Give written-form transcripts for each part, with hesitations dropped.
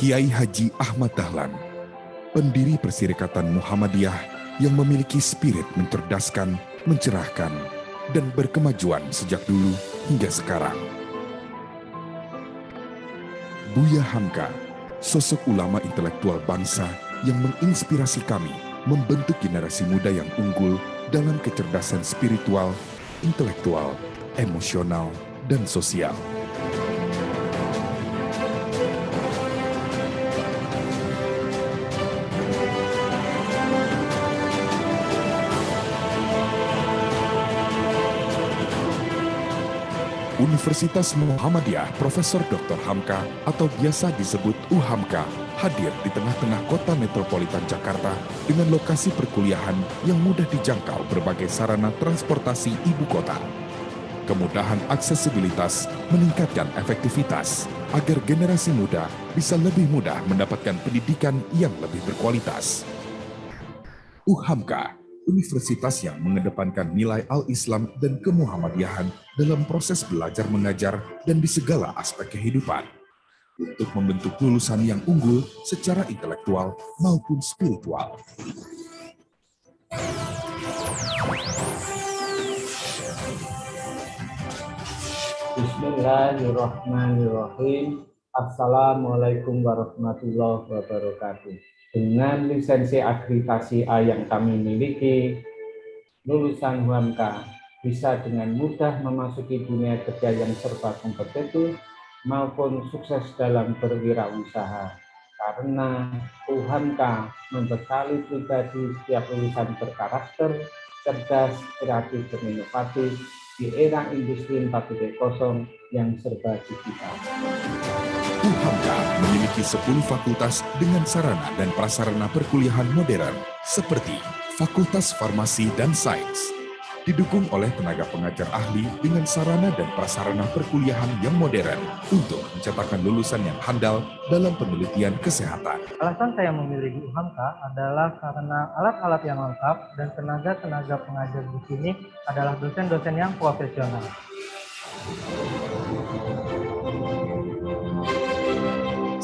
Kiai Haji Ahmad Dahlan, pendiri Perserikatan Muhammadiyah yang memiliki spirit mencerdaskan, mencerahkan, dan berkemajuan sejak dulu hingga sekarang. Buya Hamka, sosok ulama intelektual bangsa yang menginspirasi kami membentuk generasi muda yang unggul dalam kecerdasan spiritual, intelektual, emosional, dan sosial. Universitas Muhammadiyah Profesor Dr. Hamka atau biasa disebut UHAMKA hadir di tengah-tengah kota metropolitan Jakarta dengan lokasi perkuliahan yang mudah dijangkau berbagai sarana transportasi ibu kota. Kemudahan aksesibilitas meningkatkan efektivitas agar generasi muda bisa lebih mudah mendapatkan pendidikan yang lebih berkualitas. UHAMKA, universitas yang mengedepankan nilai al-Islam dan kemuhammadiyahan dalam proses belajar mengajar dan di segala aspek kehidupan, untuk membentuk lulusan yang unggul secara intelektual maupun spiritual. Bismillahirrahmanirrahim. Assalamualaikum warahmatullahi wabarakatuh. Dengan lisensi akreditasi A yang kami miliki, lulusan UHAMKA bisa dengan mudah memasuki dunia kerja yang serba kompetitif maupun sukses dalam berwirausaha. Karena UHAMKA membekali pribadi setiap lulusan berkarakter, cerdas, kreatif, dan inovatif di era industri 4.0 yang serba digital. UHAMKA memiliki 10 fakultas dengan sarana dan prasarana perkuliahan modern seperti Fakultas Farmasi dan Sains, didukung oleh tenaga pengajar ahli dengan sarana dan prasarana perkuliahan yang modern untuk mencetakkan lulusan yang handal dalam penelitian kesehatan. Alasan saya memilih UHAMKA adalah karena alat-alat yang lengkap dan tenaga-tenaga pengajar di sini adalah dosen-dosen yang profesional.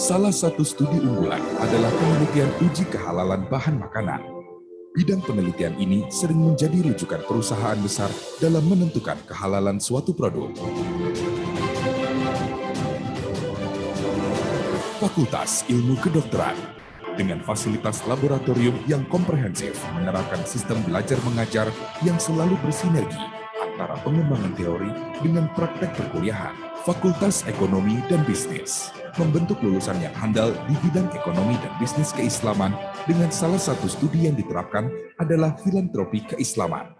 Salah satu studi unggulan adalah penelitian uji kehalalan bahan makanan. Bidang penelitian ini sering menjadi rujukan perusahaan besar dalam menentukan kehalalan suatu produk. Fakultas Ilmu Kedokteran dengan fasilitas laboratorium yang komprehensif menerapkan sistem belajar mengajar yang selalu bersinergi antara pengembangan teori dengan praktek perkuliahan. Fakultas Ekonomi dan Bisnis membentuk lulusan yang handal di bidang ekonomi dan bisnis keislaman dengan salah satu studi yang diterapkan adalah filantropi keislaman.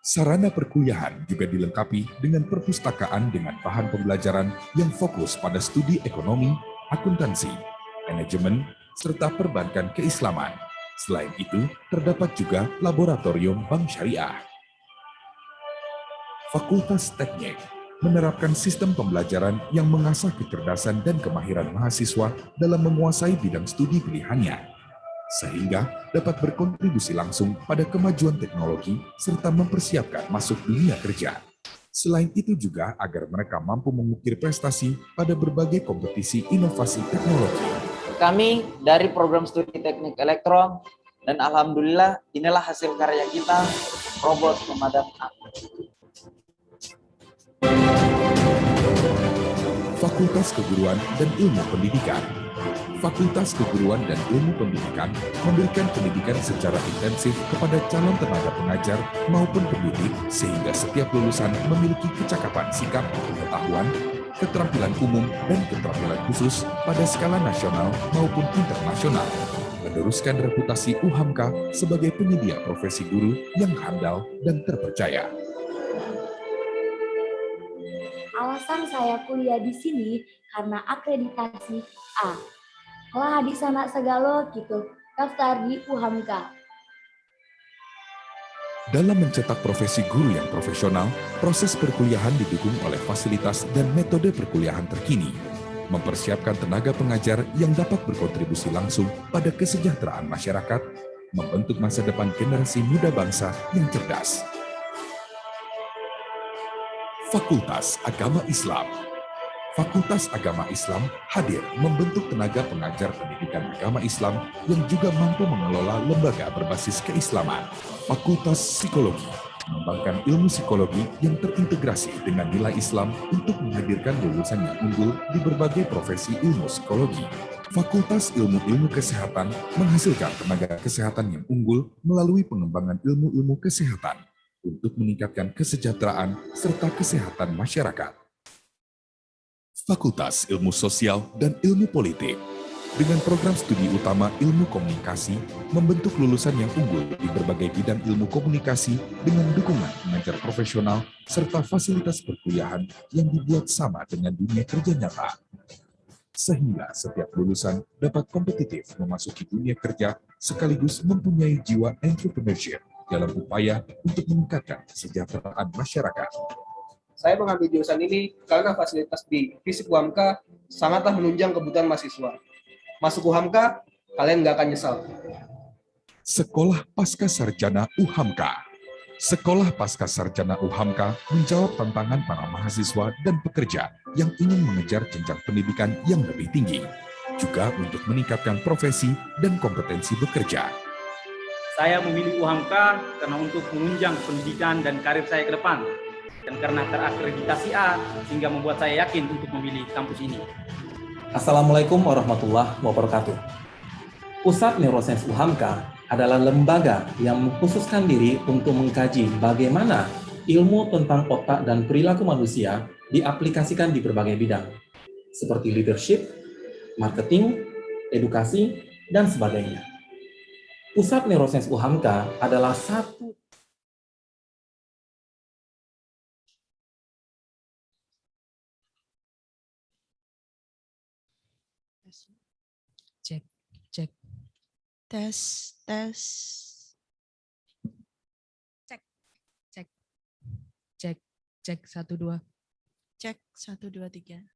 Sarana perkuliahan juga dilengkapi dengan perpustakaan dengan bahan pembelajaran yang fokus pada studi ekonomi, akuntansi, manajemen, serta perbankan keislaman. Selain itu, terdapat juga laboratorium bank syariah. Fakultas Teknik menerapkan sistem pembelajaran yang mengasah kecerdasan dan kemahiran mahasiswa dalam menguasai bidang studi pilihannya. sehingga dapat berkontribusi langsung pada kemajuan teknologi serta mempersiapkan masuk dunia kerja. Selain itu juga agar mereka mampu mengukir prestasi pada berbagai kompetisi inovasi teknologi. Kami dari program studi teknik elektro, dan alhamdulillah inilah hasil karya kita, robot pemadam api. Fakultas Keguruan dan Ilmu Pendidikan. Fakultas Keguruan dan Ilmu Pendidikan memberikan pendidikan secara intensif kepada calon tenaga pengajar maupun pendidik sehingga setiap lulusan memiliki kecakapan sikap, pengetahuan, keterampilan umum, dan keterampilan khusus pada skala nasional maupun internasional, meneruskan reputasi UHAMKA sebagai penyedia profesi guru yang handal dan terpercaya. Alasan saya kuliah di sini karena akreditasi A. Lah di sana segala gitu, daftar di UHAMKA. Dalam mencetak profesi guru yang profesional, proses perkuliahan didukung oleh fasilitas dan metode perkuliahan terkini, mempersiapkan tenaga pengajar yang dapat berkontribusi langsung pada kesejahteraan masyarakat, membentuk masa depan generasi muda bangsa yang cerdas. Fakultas Agama Islam. Fakultas Agama Islam hadir membentuk tenaga pengajar pendidikan agama Islam yang juga mampu mengelola lembaga berbasis keislaman. Fakultas Psikologi mengembangkan ilmu psikologi yang terintegrasi dengan nilai Islam untuk menghadirkan lulusan yang unggul di berbagai profesi ilmu psikologi. Fakultas Ilmu-Ilmu Kesehatan menghasilkan tenaga kesehatan yang unggul melalui pengembangan ilmu-ilmu kesehatan untuk meningkatkan kesejahteraan serta kesehatan masyarakat. Fakultas Ilmu Sosial dan Ilmu Politik dengan program studi utama ilmu komunikasi membentuk lulusan yang unggul di berbagai bidang ilmu komunikasi dengan dukungan pengajar profesional serta fasilitas perkuliahan yang dibuat sama dengan dunia kerja nyata. Sehingga setiap lulusan dapat kompetitif memasuki dunia kerja sekaligus mempunyai jiwa entrepreneurship dalam upaya untuk meningkatkan kesejahteraan masyarakat. Saya mengambil jurusan ini karena fasilitas di FISIP UHAMKA sangatlah menunjang kebutuhan mahasiswa. Masuk UHAMKA, kalian nggak akan nyesal. Sekolah Pasca Sarjana UHAMKA. Sekolah Pasca Sarjana UHAMKA menjawab tantangan para mahasiswa dan pekerja yang ingin mengejar jenjang pendidikan yang lebih tinggi, juga untuk meningkatkan profesi dan kompetensi bekerja. Saya memilih UHAMKA karena untuk menunjang pendidikan dan karir saya ke depan. Dan karena terakreditasi A, sehingga membuat saya yakin untuk memilih kampus ini. Assalamualaikum warahmatullahi wabarakatuh. Pusat Neuroscience UHAMKA adalah lembaga yang mengkhususkan diri untuk mengkaji bagaimana ilmu tentang otak dan perilaku manusia diaplikasikan di berbagai bidang, seperti leadership, marketing, edukasi, dan sebagainya. Pusat Neuroscience UHAMKA adalah satu cek cek tes tes cek cek cek cek 1 2 cek 1 2 3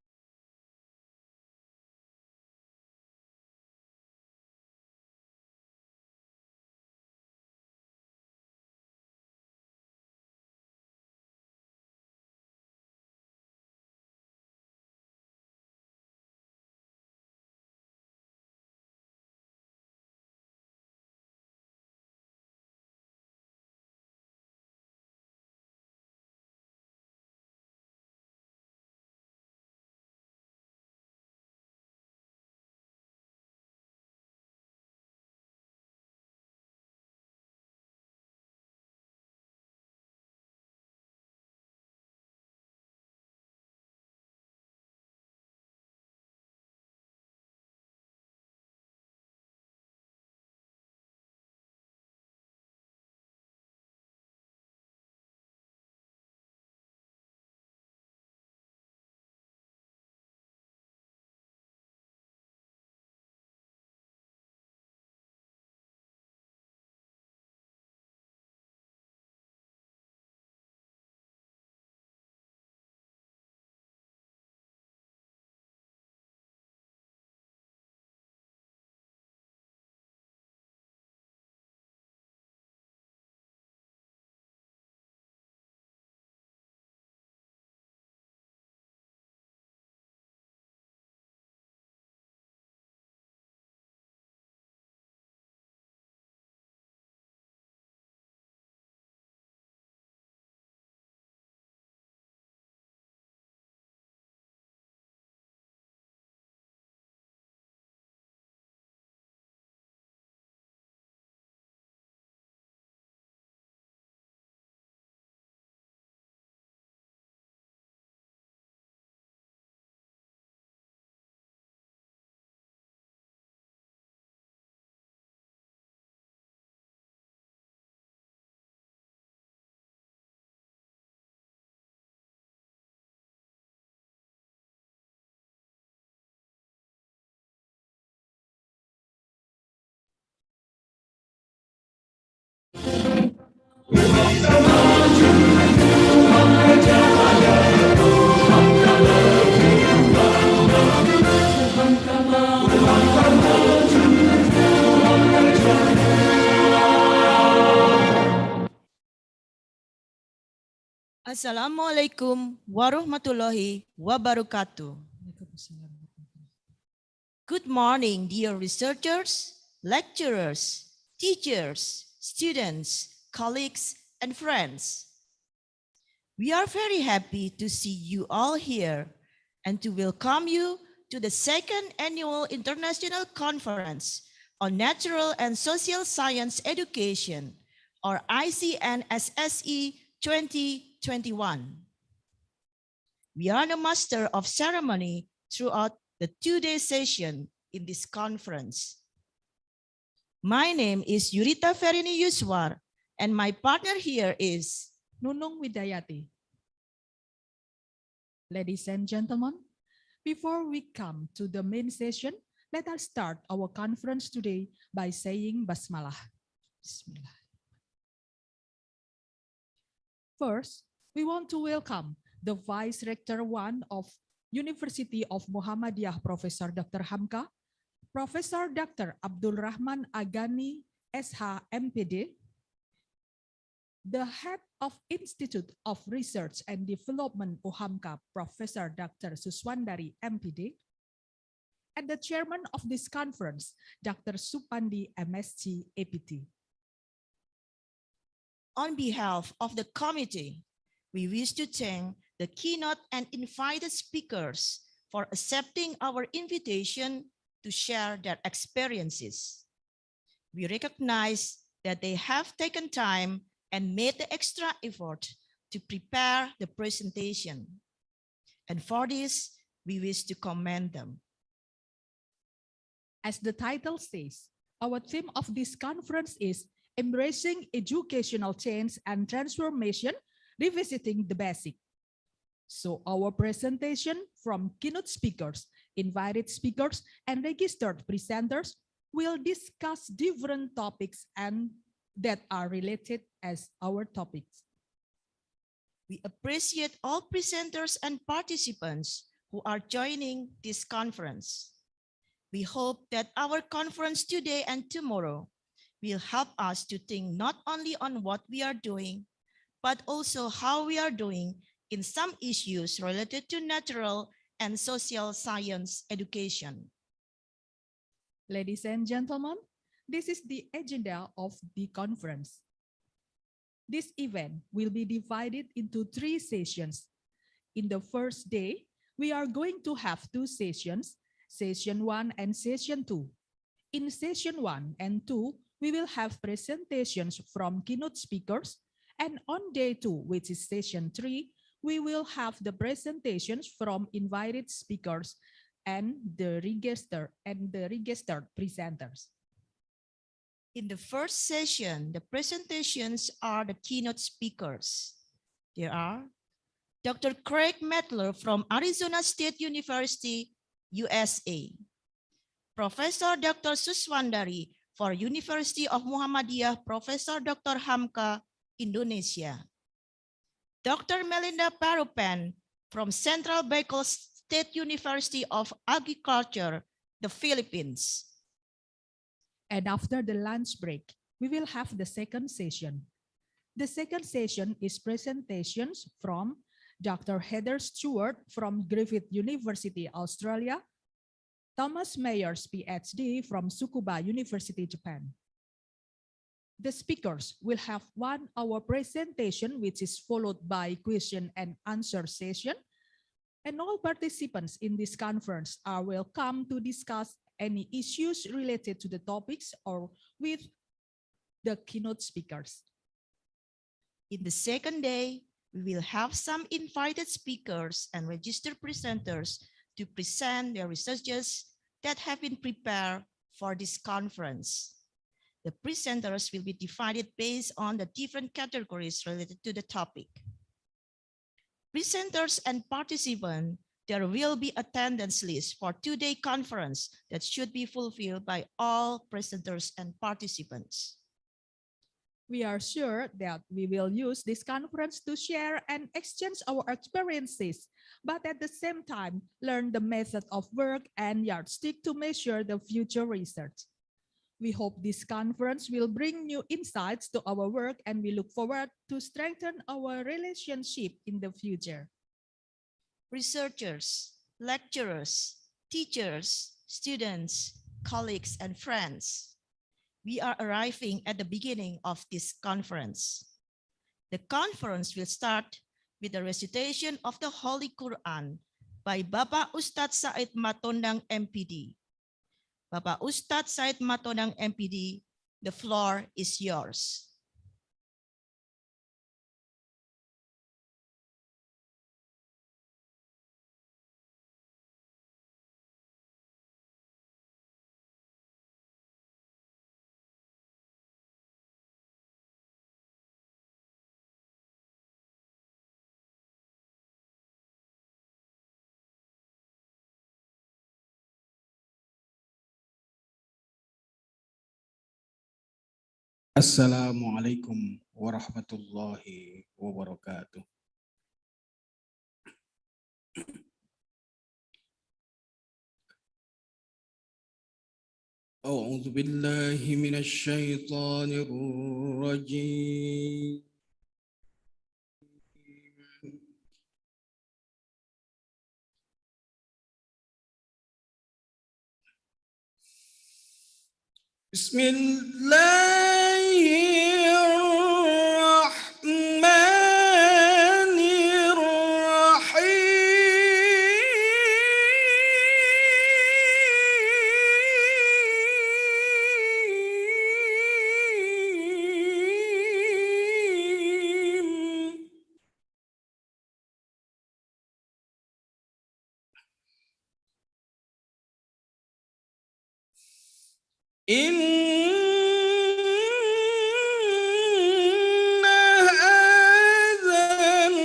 Assalamualaikum warahmatullahi wabarakatuh. Good morning, dear researchers, lecturers, teachers, students, colleagues, and friends. We are very happy to see you all here and to welcome you to the second annual International Conference on Natural and Social Science Education, or ICNSSE 2021. We are the master of ceremony throughout the two-day session in this conference. My name is Yurita Ferini Yuswar, and my partner here is Nunung Widayati. Ladies and gentlemen, before we come to the main session, let us start our conference today by saying Basmalah. Bismillah. First, we want to welcome the Vice Rector 1 of University of Muhammadiyah, Professor Dr. Hamka, Professor Dr. Abdul Rahman Agani, SH, MPD, the Head of Institute of Research and Development UHAMKA, Professor Dr. Suswandari, MPD, and the Chairman of this conference, Dr. Supandi, MSc, APT. On behalf of the committee, we wish to thank the keynote and invited speakers for accepting our invitation to share their experiences. We recognize that they have taken time and made the extra effort to prepare the presentation. And for this, we wish to commend them. As the title says, our theme of this conference is Embracing Educational Change and Transformation, Revisiting the Basic. So our presentation from keynote speakers, invited speakers, and registered presenters will discuss different topics and that are related as our topics. We appreciate all presenters and participants who are joining this conference. We hope that our conference today and tomorrow will help us to think not only on what we are doing, but also how we are doing in some issues related to natural and social science education. Ladies and gentlemen, this is the agenda of the conference. This event will be divided into 3 sessions. In the first day, we are going to have 2 sessions, Session 1 and Session 2. In Session 1 and 2, we will have presentations from keynote speakers, and on day 2, which is Session 3, we will have the presentations from invited speakers and the registered presenters. In the first session, the presentations are the keynote speakers. There are Dr. Craig Mettler from Arizona State University, USA. Professor Dr. Suswandari for University of Muhammadiyah, Professor Dr. Hamka, Indonesia. Dr. Melinda Parupen from Central Bicol State University of Agriculture, the Philippines. And after the lunch break, we will have the second session. The second session is presentations from Dr. Heather Stewart from Griffith University, Australia, Thomas Mayers, PhD from Tsukuba University, Japan. The speakers will have 1 hour presentation, which is followed by question and answer session. And all participants in this conference are welcome to discuss any issues related to the topics or with the keynote speakers. In the second day, we will have some invited speakers and registered presenters to present their researches that have been prepared for this conference. The presenters will be divided based on the different categories related to the topic. Presenters and participants, there will be attendance list for 2-day conference that should be fulfilled by all presenters and participants. We are sure that we will use this conference to share and exchange our experiences, but at the same time, learn the method of work and yardstick to measure the future research. We hope this conference will bring new insights to our work, and we look forward to strengthen our relationship in the future. Researchers, lecturers, teachers, students, colleagues, and friends, we are arriving at the beginning of this conference. The conference will start with the recitation of the Holy Quran by Bapak Ustadz Said Matondang MPD. Bapak Ustadz Said Matondang MPD, the floor is yours. Assalamualaikum warahmatullahi wabarakatuh. A'udzu billahi minasy syaithanir rajim. Bismillahirrahmanirrahim. Inna hadzal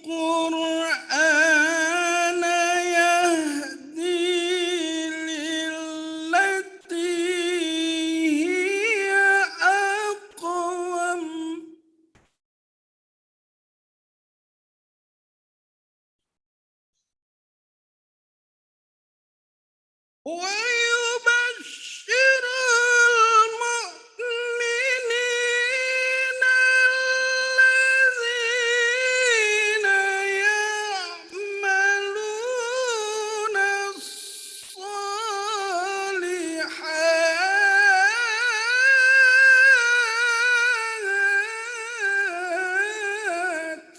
Qur'ana yahdi lillati hiya aqwam. ويبشر المؤمنين الذين يعملون الصالحات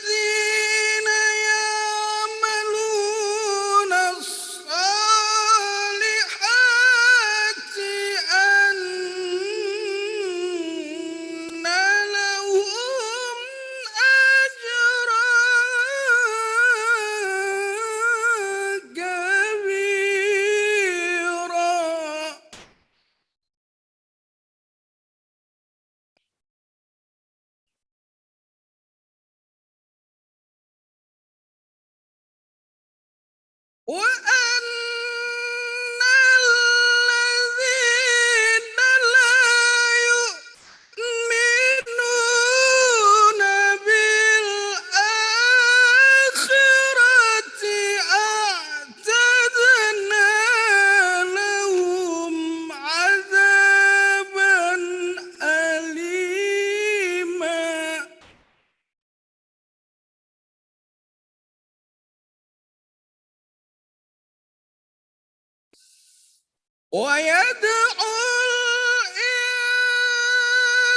الذين يعملون الصالحات أن لهم أجرا كبيرا. وأن الذين لا يؤمنون بالآخرة أعتدنا لهم عذابا أليما. ويدعو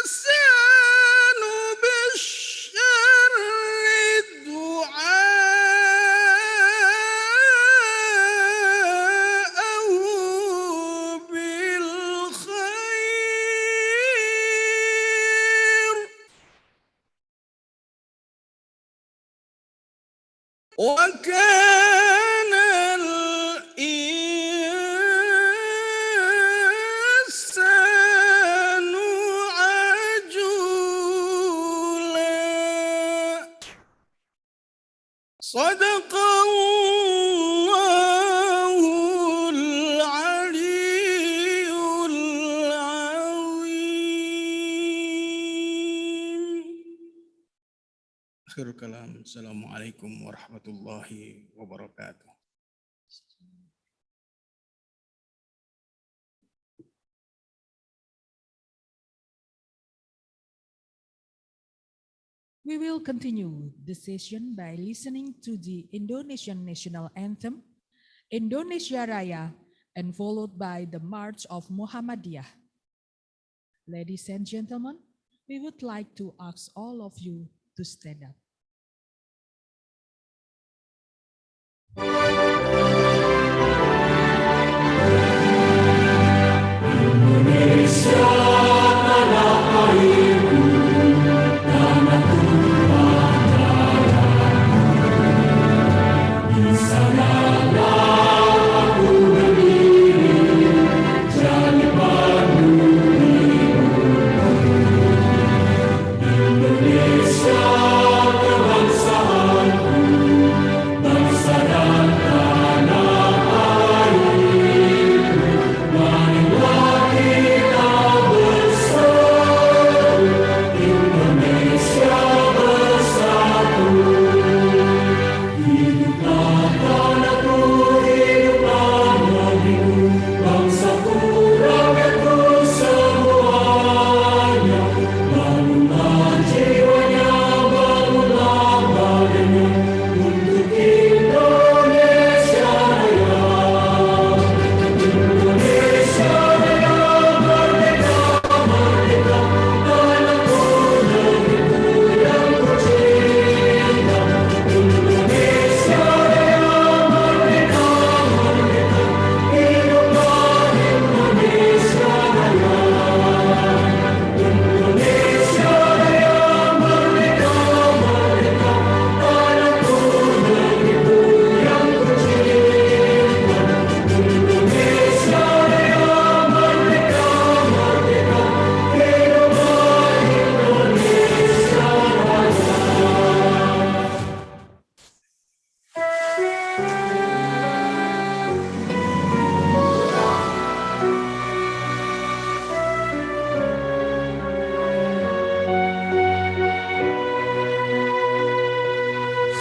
الإنسان بالشر دعاءه بالخير. وكان الإنسان Akhirul kalam. Assalamualaikum warahmatullahi wabarakatuh. We will continue the session by listening to the Indonesian national anthem, Indonesia Raya, and followed by the March of Muhammadiyah. Ladies and gentlemen, we would like to ask all of you to stand up. Indonesia tanah airku, tanah tumpah darahku. Di sanalah aku berdiri, jadi pandu hidupku. Indonesia kebangsaanku, bangsa dan tanah airku. Marilah kita bersatu, Indonesia bersatu. Hiduplah tanahku, hiduplah negeriku, bangsaku, rakyatku semuanya. Bangunlah jiwanya, bangunlah badannya untuk Indonesia Raya. Indonesia Raya, merdeka, merdeka, tanahku, negeriku yang kucinta. Indonesia Raya, merdeka, merdeka, hiduplah Indonesia Raya. Indonesia Raya, merdeka, merdeka, tanahku, negeriku yang kucinta. Indonesia Raya, merdeka, merdeka, hiduplah Indonesia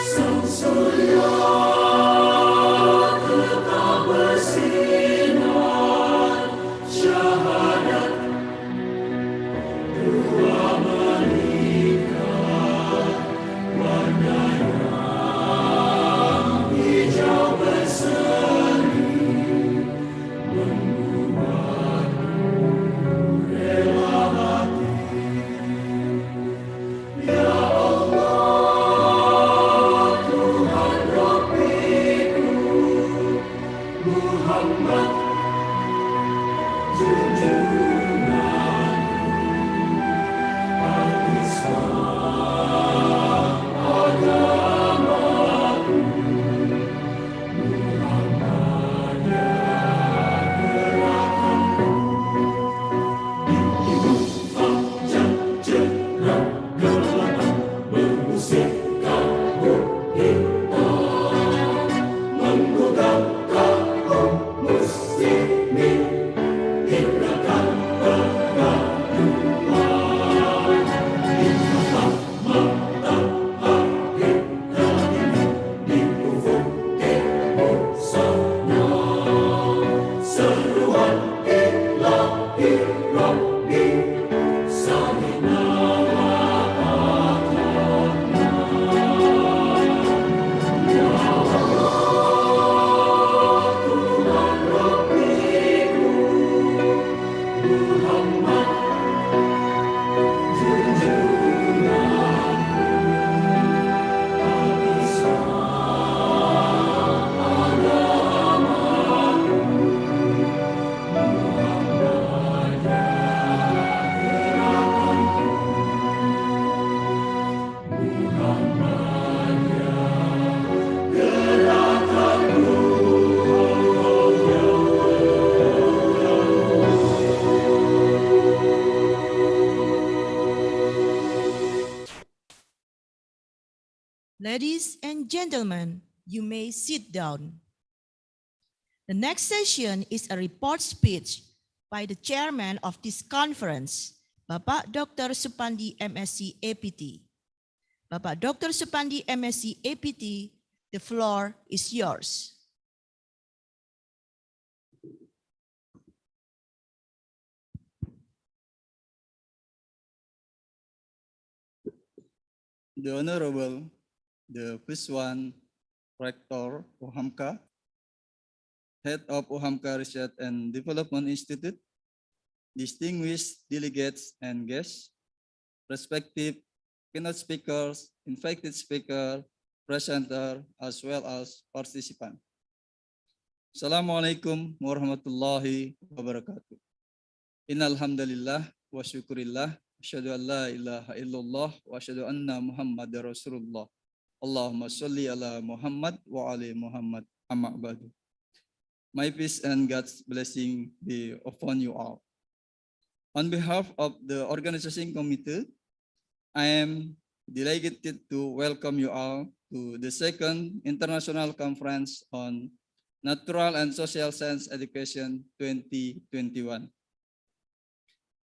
Sang surya tetap bersinar, syahadat dua meningkat, warnanya hijau berseri, membuatku rela hati. Ya Allah, Tuhan Rabbiku, Muhammad junjunganku, Al-Islam agamaku, Muhammadiyah gerakanku. Ibu fajar cerah gelapkan, mengusir kabut hitam, menggugah kaum muslimin, hidupkan persatuan. Hiduplah matahari kami di ufuk timur sana, seruan ilahi Rabbi salina wa ata'na. Ya Allah, Tuhan Rabbiku, Muhammad junjunganku, Al-Islam agamaku, Muhammadiyah gerakanku. Muhammadiyah gerakanku. Ladies and gentlemen, you may sit down. The next session is a report speech by the chairman of this conference, Bapak Dr. Supandi, MSc, APT. Bapak Dr. Supandi, MSc APT, the floor is yours. The Honorable, the first one, Rector UHAMKA, Head of UHAMKA Research and Development Institute, distinguished delegates and guests, respective keynote speakers, invited speaker, presenter, as well as participant. Assalamualaikum warahmatullahi wabarakatuh. Innal hamdalillah wa syukurillah, asyhadu an la ilaha illallah wa asyhadu anna Muhammadar Rasulullah. Allahumma sholli ala Muhammad wa ali Muhammad, amma ba'du. My peace and God's blessing be upon you all. On behalf of the organizing committee, I am delighted to welcome you all to the second International Conference on Natural and Social Science Education 2021.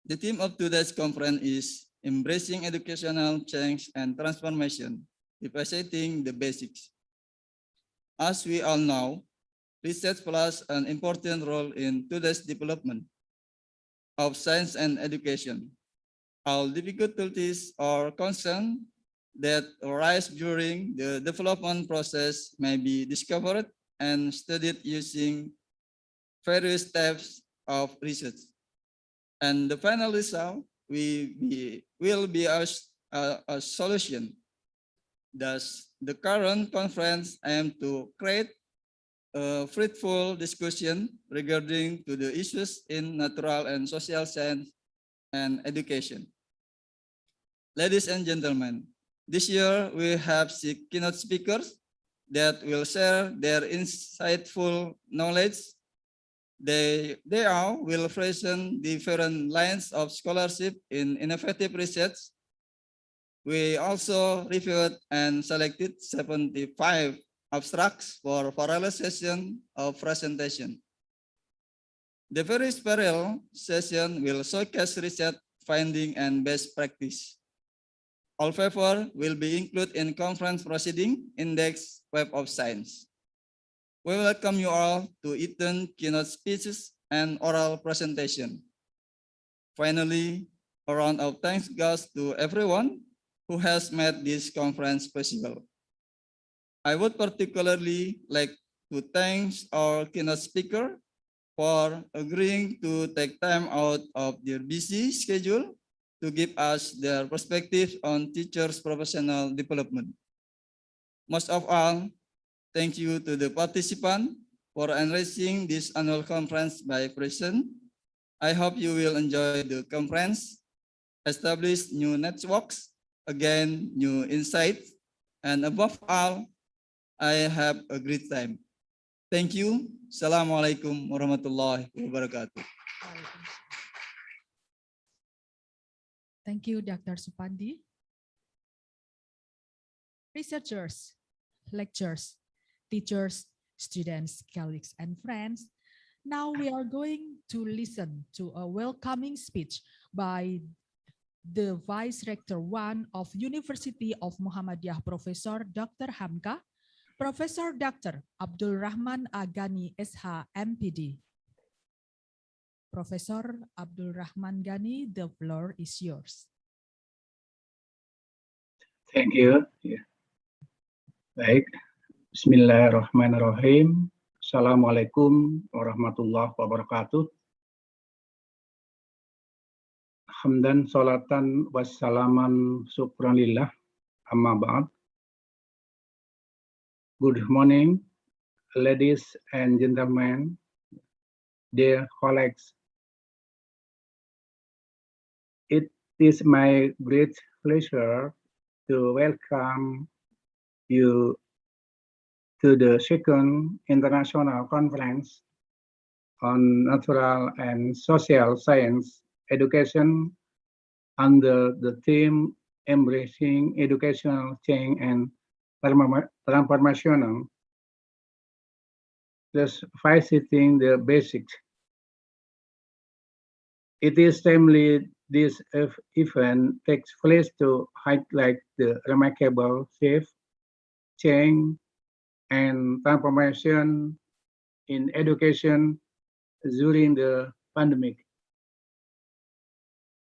The theme of today's conference is Embracing Educational Change and Transformation, Revisiting the Basics. As we all know, research plays an important role in today's development of science and education. All difficulties or concerns that arise during the development process may be discovered and studied using various types of research. And the final result will be a solution. Thus, the current conference aims to create a fruitful discussion regarding to the issues in natural and social science and education. Ladies and gentlemen, this year we have 6 keynote speakers that will share their insightful knowledge. They all will present different lines of scholarship in innovative research. We also reviewed and selected 75 abstracts for realization of presentation. The first parallel session will showcase research finding and best practice. All paper will be included in conference proceeding index Web of Science. We welcome you all to attend keynote speeches and oral presentation. Finally, a round of thanks goes to everyone who has made this conference possible. I would particularly like to thank our keynote speaker for agreeing to take time out of their busy schedule to give us their perspective on teachers' professional development. Most of all, thank you to the participants for enriching this annual conference by present. I hope you will enjoy the conference, establish new networks, again, new insights, and above all, I have a great time. Thank you. Assalamualaikum warahmatullahi wabarakatuh. Thank you, Dr. Supandi. Researchers, lecturers, teachers, students, colleagues, and friends. Now we are going to listen to a welcoming speech by the Vice Rector 1 of University of Muhammadiyah, Professor Dr. Hamka, Professor Dr. Abdul Rahman Agani, SH, MPD. Profesor Abdul Rahman Gani, the floor is yours. Thank you. Baik, Bismillahirrahmanirrahim. Assalamualaikum warahmatullahi wabarakatuh. Hamdan salatan wassalaman syukranillah amma ba'd. Good morning, ladies and gentlemen, dear colleagues. It is my great pleasure to welcome you to the second International Conference on Natural and Social Science Education under the theme Embracing Educational Change and Transformational, thus visiting the basics. It is timely This event takes place to highlight the remarkable shift, change, and transformation in education during the pandemic.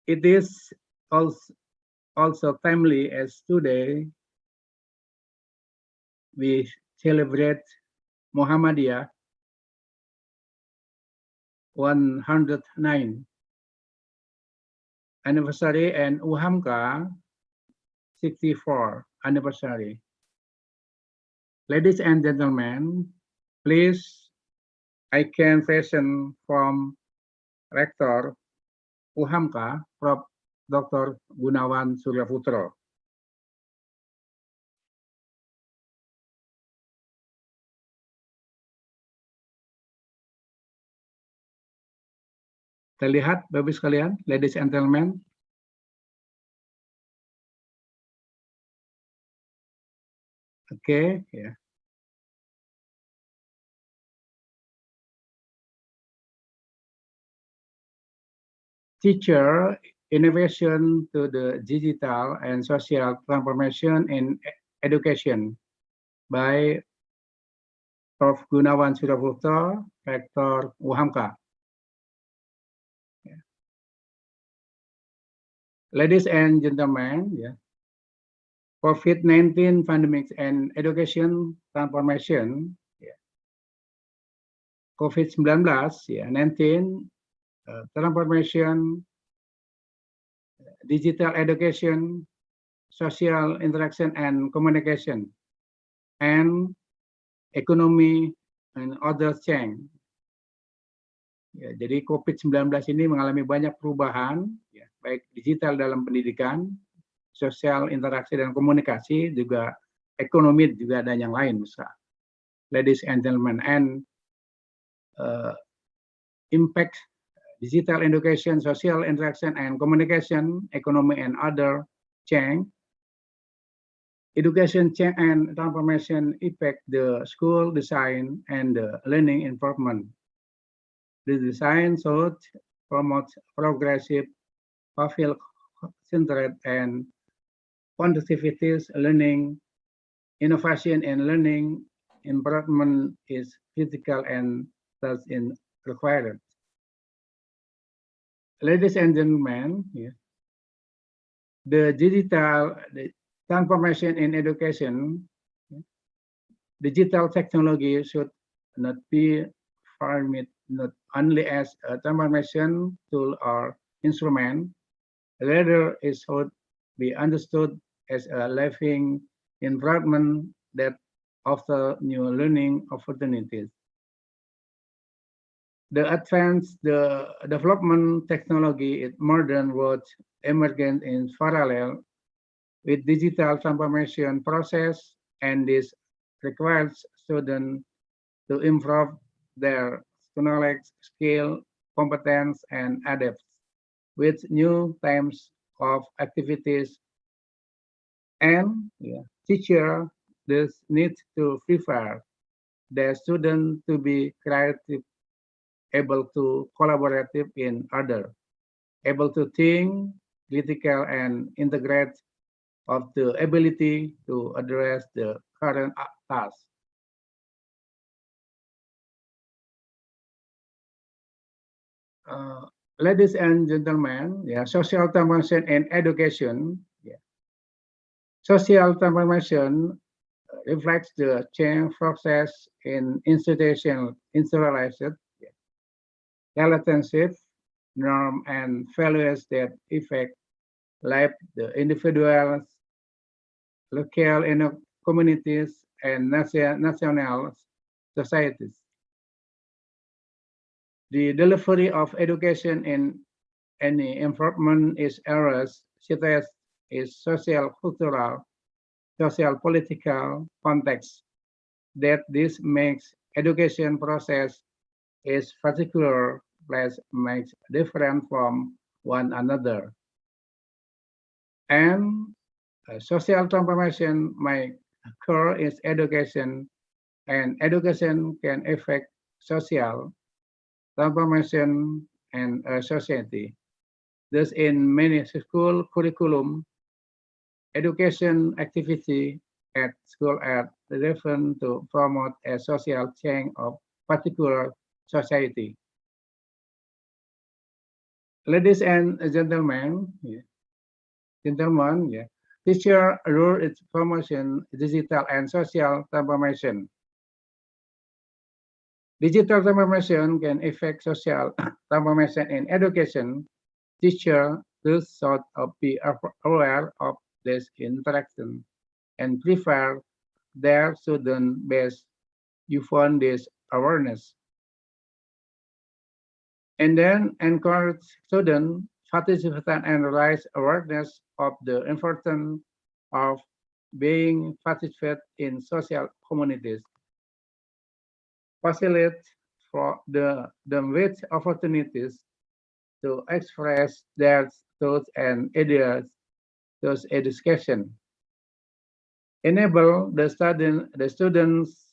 It is also timely as today we celebrate Muhammadiyah 109 anniversary and UHAMKA 64 anniversary. Ladies and gentlemen, please, I can present from Rector UHAMKA, Prof. Dr. Gunawan Suryaputro. Terlihat Bapak sekalian, ladies and gentlemen. Oke, ya. Teacher innovation to the digital and social transformation in education by Prof. Gunawan Suryaputro, Rector UHAMKA. Ladies and gentlemen, yeah, COVID-19 pandemic and education transformation, yeah. COVID-19, yeah, 19 transformation, digital education, social interaction and communication, and economy and other change. Ya, jadi COVID-19 ini mengalami banyak perubahan, ya, baik digital dalam pendidikan, sosial interaksi dan komunikasi, juga ekonomi juga ada yang lain besar. Ladies and gentlemen, and impact digital education, social interaction and communication, economy and other change. Education change and transformation affect the school design and the learning environment. The design should promote progressive, pupil-centered, and quantitative learning. Innovation in learning environment is critical and thus required. Ladies and gentlemen, yeah, the transformation in education, digital technology should not be framed not only as a transformation tool or instrument, rather it should be understood as a living environment that offers new learning opportunities. The development technology in modern world emergent in parallel with digital transformation process, and this requires students to improve their knowledge, skill, competence, and adapt with new types of activities. And teacher this needs to prepare the student to be creative, able to collaborate in other, able to think, critical, and integrate of the ability to address the current task. Ladies and gentlemen, yeah, social transformation and education. Yeah. Social transformation reflects the change process in institutionalized relationship, norm, and values that affect life, the individuals, local communities, and national societies. The delivery of education in any environment is errors, such as is social, cultural, social, political context, that this makes education process is particular place makes different from one another. And social transformation may occur in education, and education can affect social transformation and society. Thus, in many school curriculum, education activity at school are driven to promote a social change of particular society. Ladies and gentlemen, teacher role is promotion, digital and social transformation. Digital transformation can affect social transformation in education. Teacher thus should be aware of this interaction and prefer their student base. You found this awareness. And then encourage student participant and raise awareness of the importance of being participate in social communities. Facilitate for them with opportunities to express their thoughts and ideas through education. Enable the students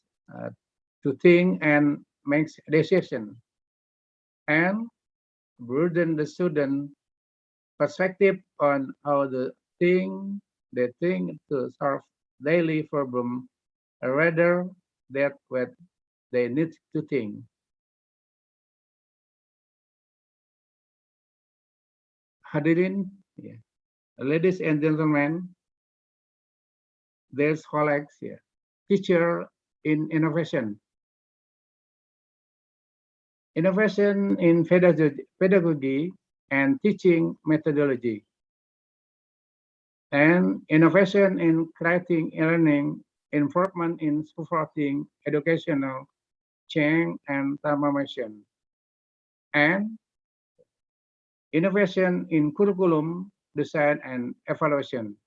to think and make decisions, and broaden the student perspective on how they think to solve daily problem rather than what they need to think. Hadirin, ladies and gentlemen, there's colleagues here, teacher in innovation. Innovation in pedagogy and teaching methodology, and innovation in creating learning improvement in supporting educational change and transformation, and innovation in curriculum design and evaluation.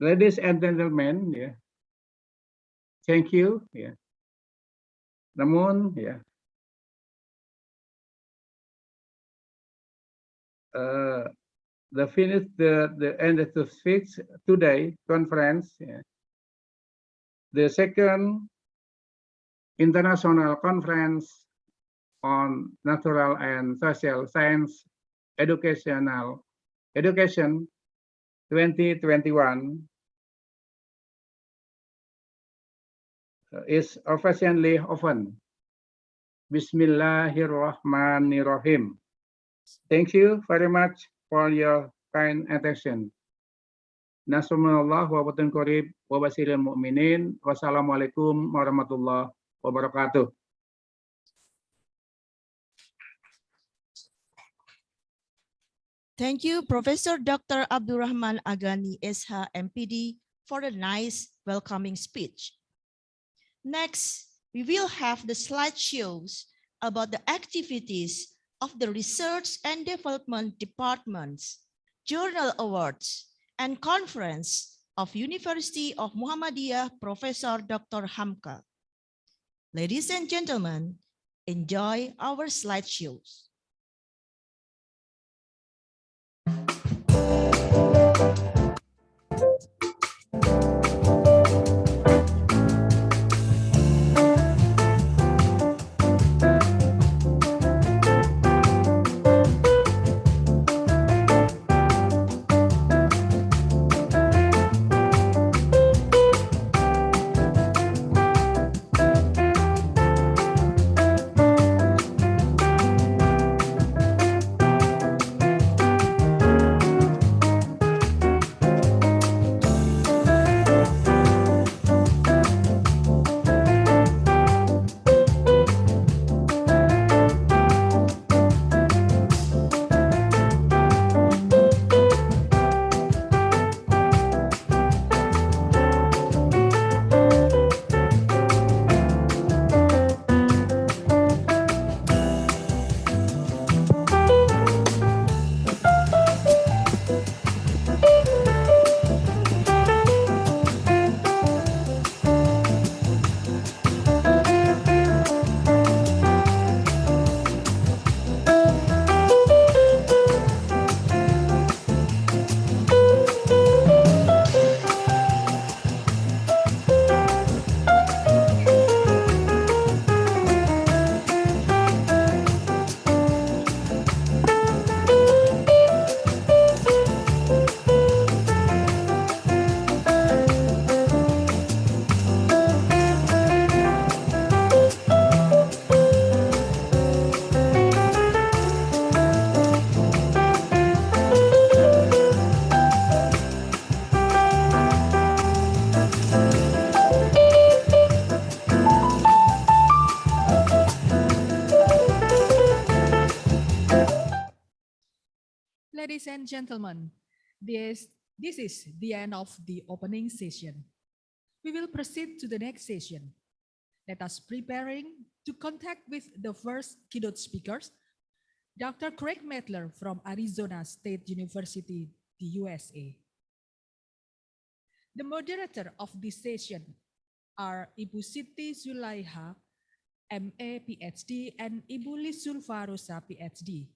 Ladies and gentlemen, thank you. Namun, the end of the fifth today conference, the second international conference on natural and social science education 2021 is officially open. Bismillahirrahmanirrahim. Thank you very much for your kind attention. Nasallallahu wa batun qarib wa basiril mu'minin. Wassalamualaikum warahmatullahi wabarakatuh. Thank you, Professor Dr. Abdurrahman Agani, SH, MPD, for a nice welcoming speech. Next, we will have the slideshows about the activities of the Research and Development Departments, Journal Awards, and Conference of University of Muhammadiyah Professor Dr. Hamka. Ladies and gentlemen, enjoy our slideshows. ladies and gentlemen, this is the end of the opening session. We will proceed to the next session. Let us preparing to contact with the first keynote speakers, Dr. Craig Mettler from Arizona State University, the USA. The moderator of this session are Ibu Siti Zulaiha, MA PhD, and Ibu Lisulfa Rosa, PhD.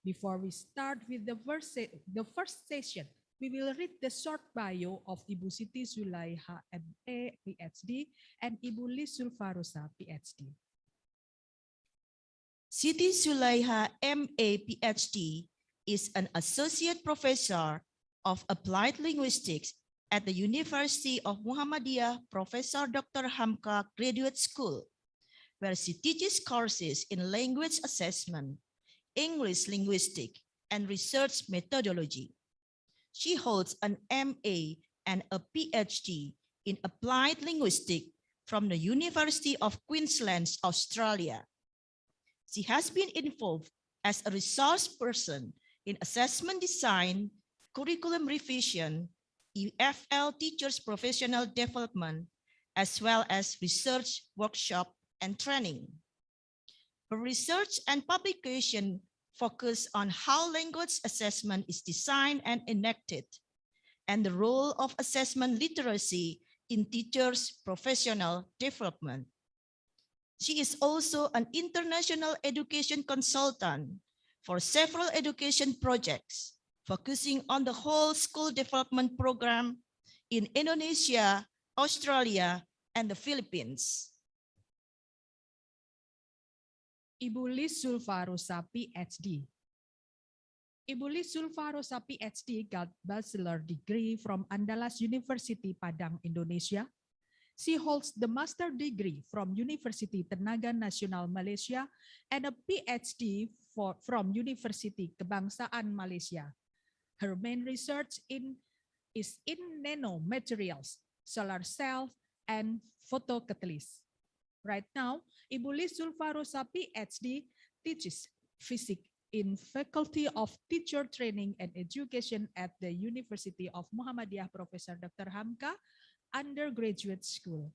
Before we start with the first session, we will read the short bio of Ibu Siti Zulaiha, MA PhD, and Ibu Lisulfa Rosa, PhD. Siti Zulaiha, MA PhD, is an associate professor of applied linguistics at the University of Muhammadiyah Professor Dr. Hamka Graduate School, where she teaches courses in language assessment, English linguistics, and research methodology. She holds an MA and a PhD in applied linguistics from the University of Queensland, Australia. She has been involved as a resource person in assessment design, curriculum revision, EFL teachers' professional development, as well as research workshop and training. Her research and publication focus on how language assessment is designed and enacted, and the role of assessment literacy in teachers' professional development. She is also an international education consultant for several education projects, focusing on the whole school development program in Indonesia, Australia, and the Philippines. Ibu Lisulfa Rosa, PhD. Ibu Lisulfa Rosa, PhD got bachelor degree from Andalas University, Padang, Indonesia. She holds the master degree from University Tenaga Nasional Malaysia and a PhD from University Kebangsaan Malaysia. Her main research is in nanomaterials, solar cells, and photocatalysts. Right now, Ibu Lisulfa Rosa, PhD, teaches physics in Faculty of Teacher Training and Education at the University of Muhammadiyah Professor Dr. Hamka Undergraduate School.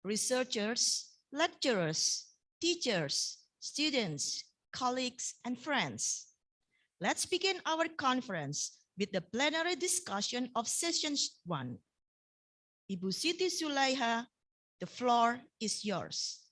Researchers, lecturers, teachers, students, colleagues, and friends. Let's begin our conference with the plenary discussion of session 1. Ibu Siti Zulaiha, the floor is yours.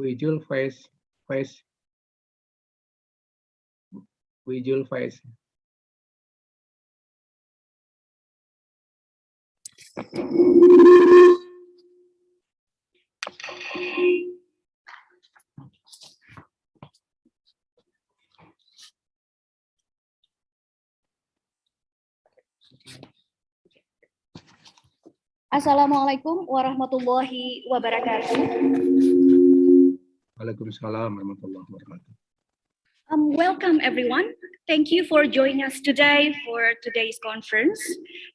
Visual face. Assalamualaikum warahmatullahi wabarakatuh. Waalaikumsalam warahmatullahi wabarakatuh. Welcome everyone. Thank you for joining us today for today's conference.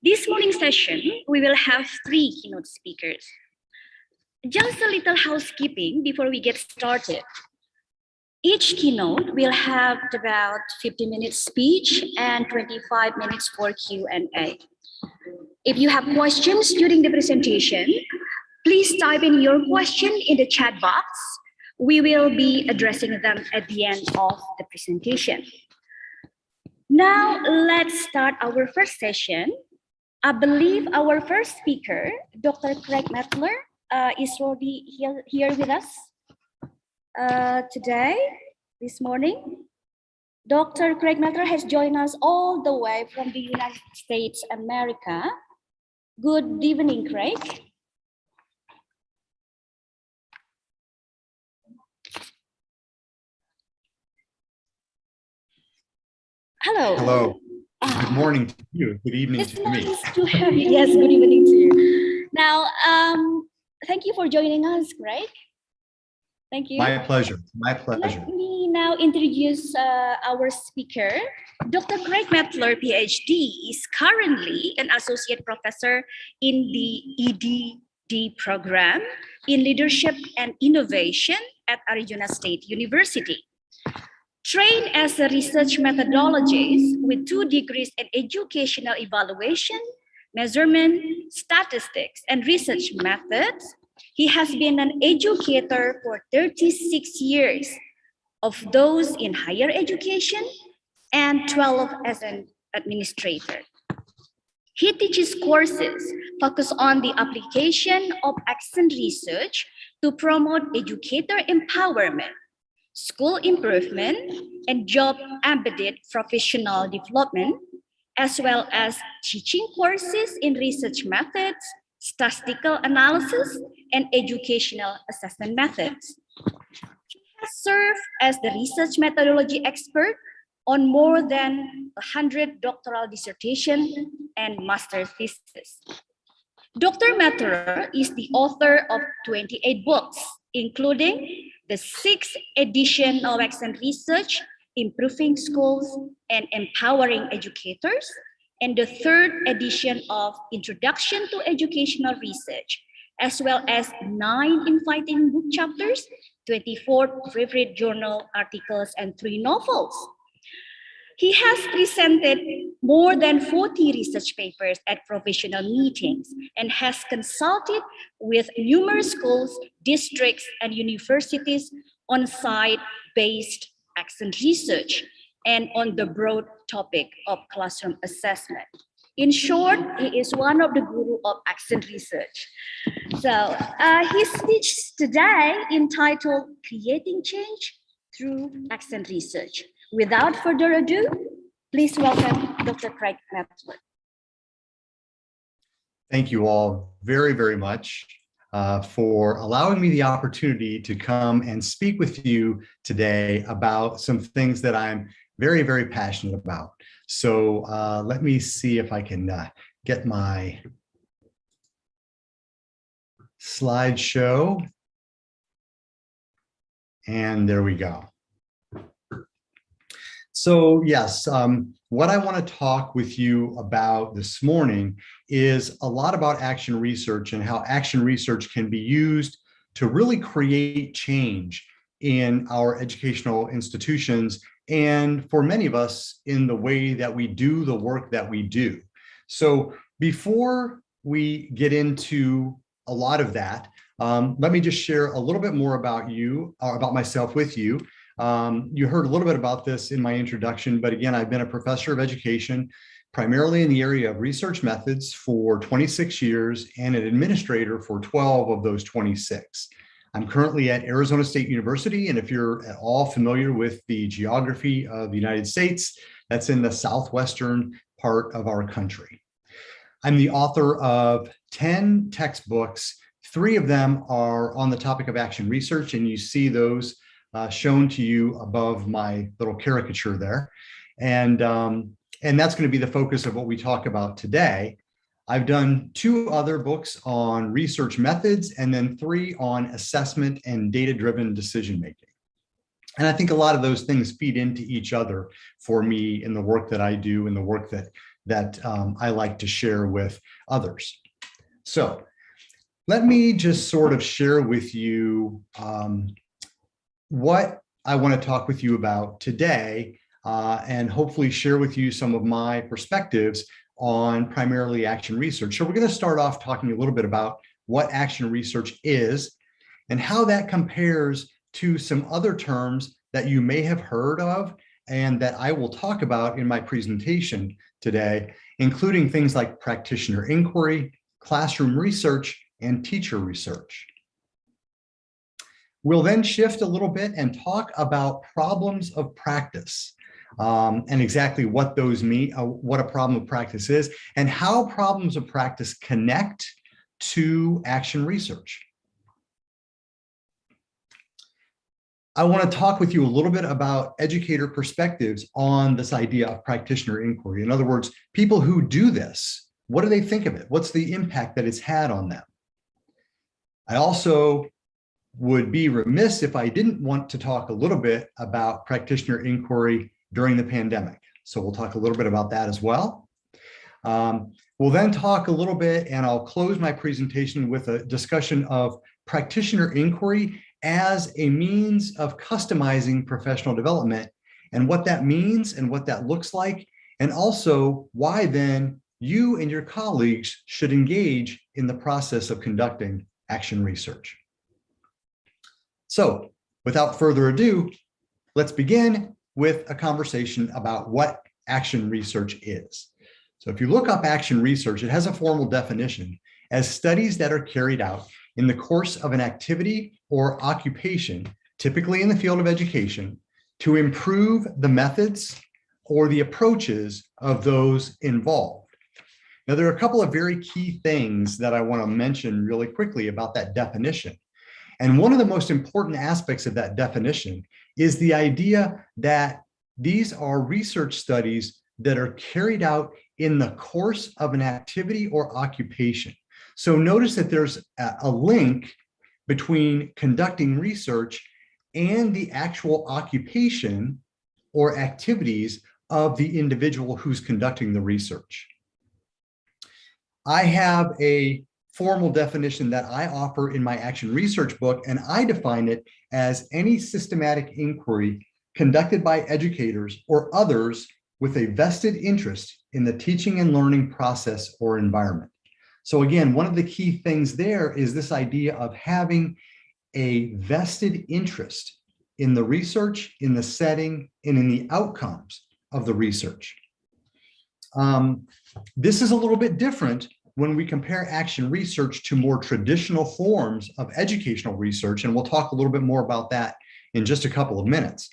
This morning session, we will have 3 keynote speakers. Just a little housekeeping before we get started. Each keynote will have about 50 minutes speech and 25 minutes for Q&A. If you have questions during the presentation, please type in your question in the chat box. We will be addressing them at the end of the presentation. Now, let's start our first session. I believe our first speaker, Dr. Craig Mettler, is already here with us today, this morning. Dr. Craig Mettler has joined us all the way from the United States, America. Good evening, Craig. Hello. Hello. Good morning to you. Good evening It's to me. nice to have you. Yes, good evening to you. Now, thank you for joining us, Greg. Thank you. My pleasure. My pleasure. Let me now introduce our speaker. Dr. Greg Mettler, PhD, is currently an associate professor in the EDD program in Leadership and Innovation at Arizona State University. Trained as a research methodologist with 2 degrees in educational evaluation, measurement, statistics, and research methods, he has been an educator for 36 years, of those in higher education and 12 as an administrator. He teaches courses focused on the application of accent research to promote educator empowerment, school improvement, and job-embedded professional development, as well as teaching courses in research methods, statistical analysis, and educational assessment methods. He has served as the research methodology expert on more than 100 doctoral dissertations and master's theses. Dr. Mettler is the author of 28 books, including the 6th edition of Accent Research, Improving Schools and Empowering Educators, and the 3rd edition of Introduction to Educational Research, as well as 9 inviting book chapters, 24 favorite journal articles, and 3 novels. He has presented more than 40 research papers at professional meetings and has consulted with numerous schools, districts, and universities on site-based accent research and on the broad topic of classroom assessment. In short, he is one of the guru of accent research. So his speech today entitled Creating Change Through Accent Research. Without further ado, please welcome Dr. Craig Mettler. Thank you all very, very much for allowing me the opportunity to come and speak with you today about some things that I'm very, very passionate about. So let me see if I can get my slideshow. And there we go. So yes, what I want to talk with you about this morning is a lot about action research and how action research can be used to really create change in our educational institutions and for many of us in the way that we do the work that we do. So before we get into a lot of that, let me just share a little bit more about you, or about myself with you. You heard a little bit about this in my introduction, but again, I've been a professor of education, primarily in the area of research methods for 26 years and an administrator for 12 of those 26. I'm currently at Arizona State University, and if you're at all familiar with the geography of the United States, that's in the southwestern part of our country. I'm the author of 10 textbooks. 3 of them are on the topic of action research, and you see those shown to you above my little caricature there. And that's going to be the focus of what we talk about today. I've done 2 other books on research methods and then 3 on assessment and data-driven decision-making. And I think a lot of those things feed into each other for me in the work that I do and the work that I like to share with others. So let me just sort of share with you what I want to talk with you about today and hopefully share with you some of my perspectives on primarily action research. So we're going to start off talking a little bit about what action research is and how that compares to some other terms that you may have heard of and that I will talk about in my presentation today, including things like practitioner inquiry, classroom research, and teacher research. We'll then shift a little bit and talk about problems of practice and exactly what those mean, what a problem of practice is, and how problems of practice connect to action research. I want to talk with you a little bit about educator perspectives on this idea of practitioner inquiry. In other words, people who do this, what do they think of it? What's the impact that it's had on them? I also would be remiss if I didn't want to talk a little bit about practitioner inquiry during the pandemic. So we'll talk a little bit about that as well. We'll then talk a little bit, and I'll close my presentation with a discussion of practitioner inquiry as a means of customizing professional development and what that means and what that looks like, and also why then you and your colleagues should engage in the process of conducting action research. So without further ado, let's begin with a conversation about what action research is. So if you look up action research, it has a formal definition as studies that are carried out in the course of an activity or occupation, typically in the field of education, to improve the methods or the approaches of those involved. Now, there are a couple of very key things that I want to mention really quickly about that definition. And one of the most important aspects of that definition is the idea that these are research studies that are carried out in the course of an activity or occupation. So notice that there's a link between conducting research and the actual occupation or activities of the individual who's conducting the research. I have a formal definition that I offer in my action research book, and I define it as any systematic inquiry conducted by educators or others with a vested interest in the teaching and learning process or environment. So again, one of the key things there is this idea of having a vested interest in the research, in the setting, and in the outcomes of the research. This is a little bit different when we compare action research to more traditional forms of educational research, and we'll talk a little bit more about that in just a couple of minutes.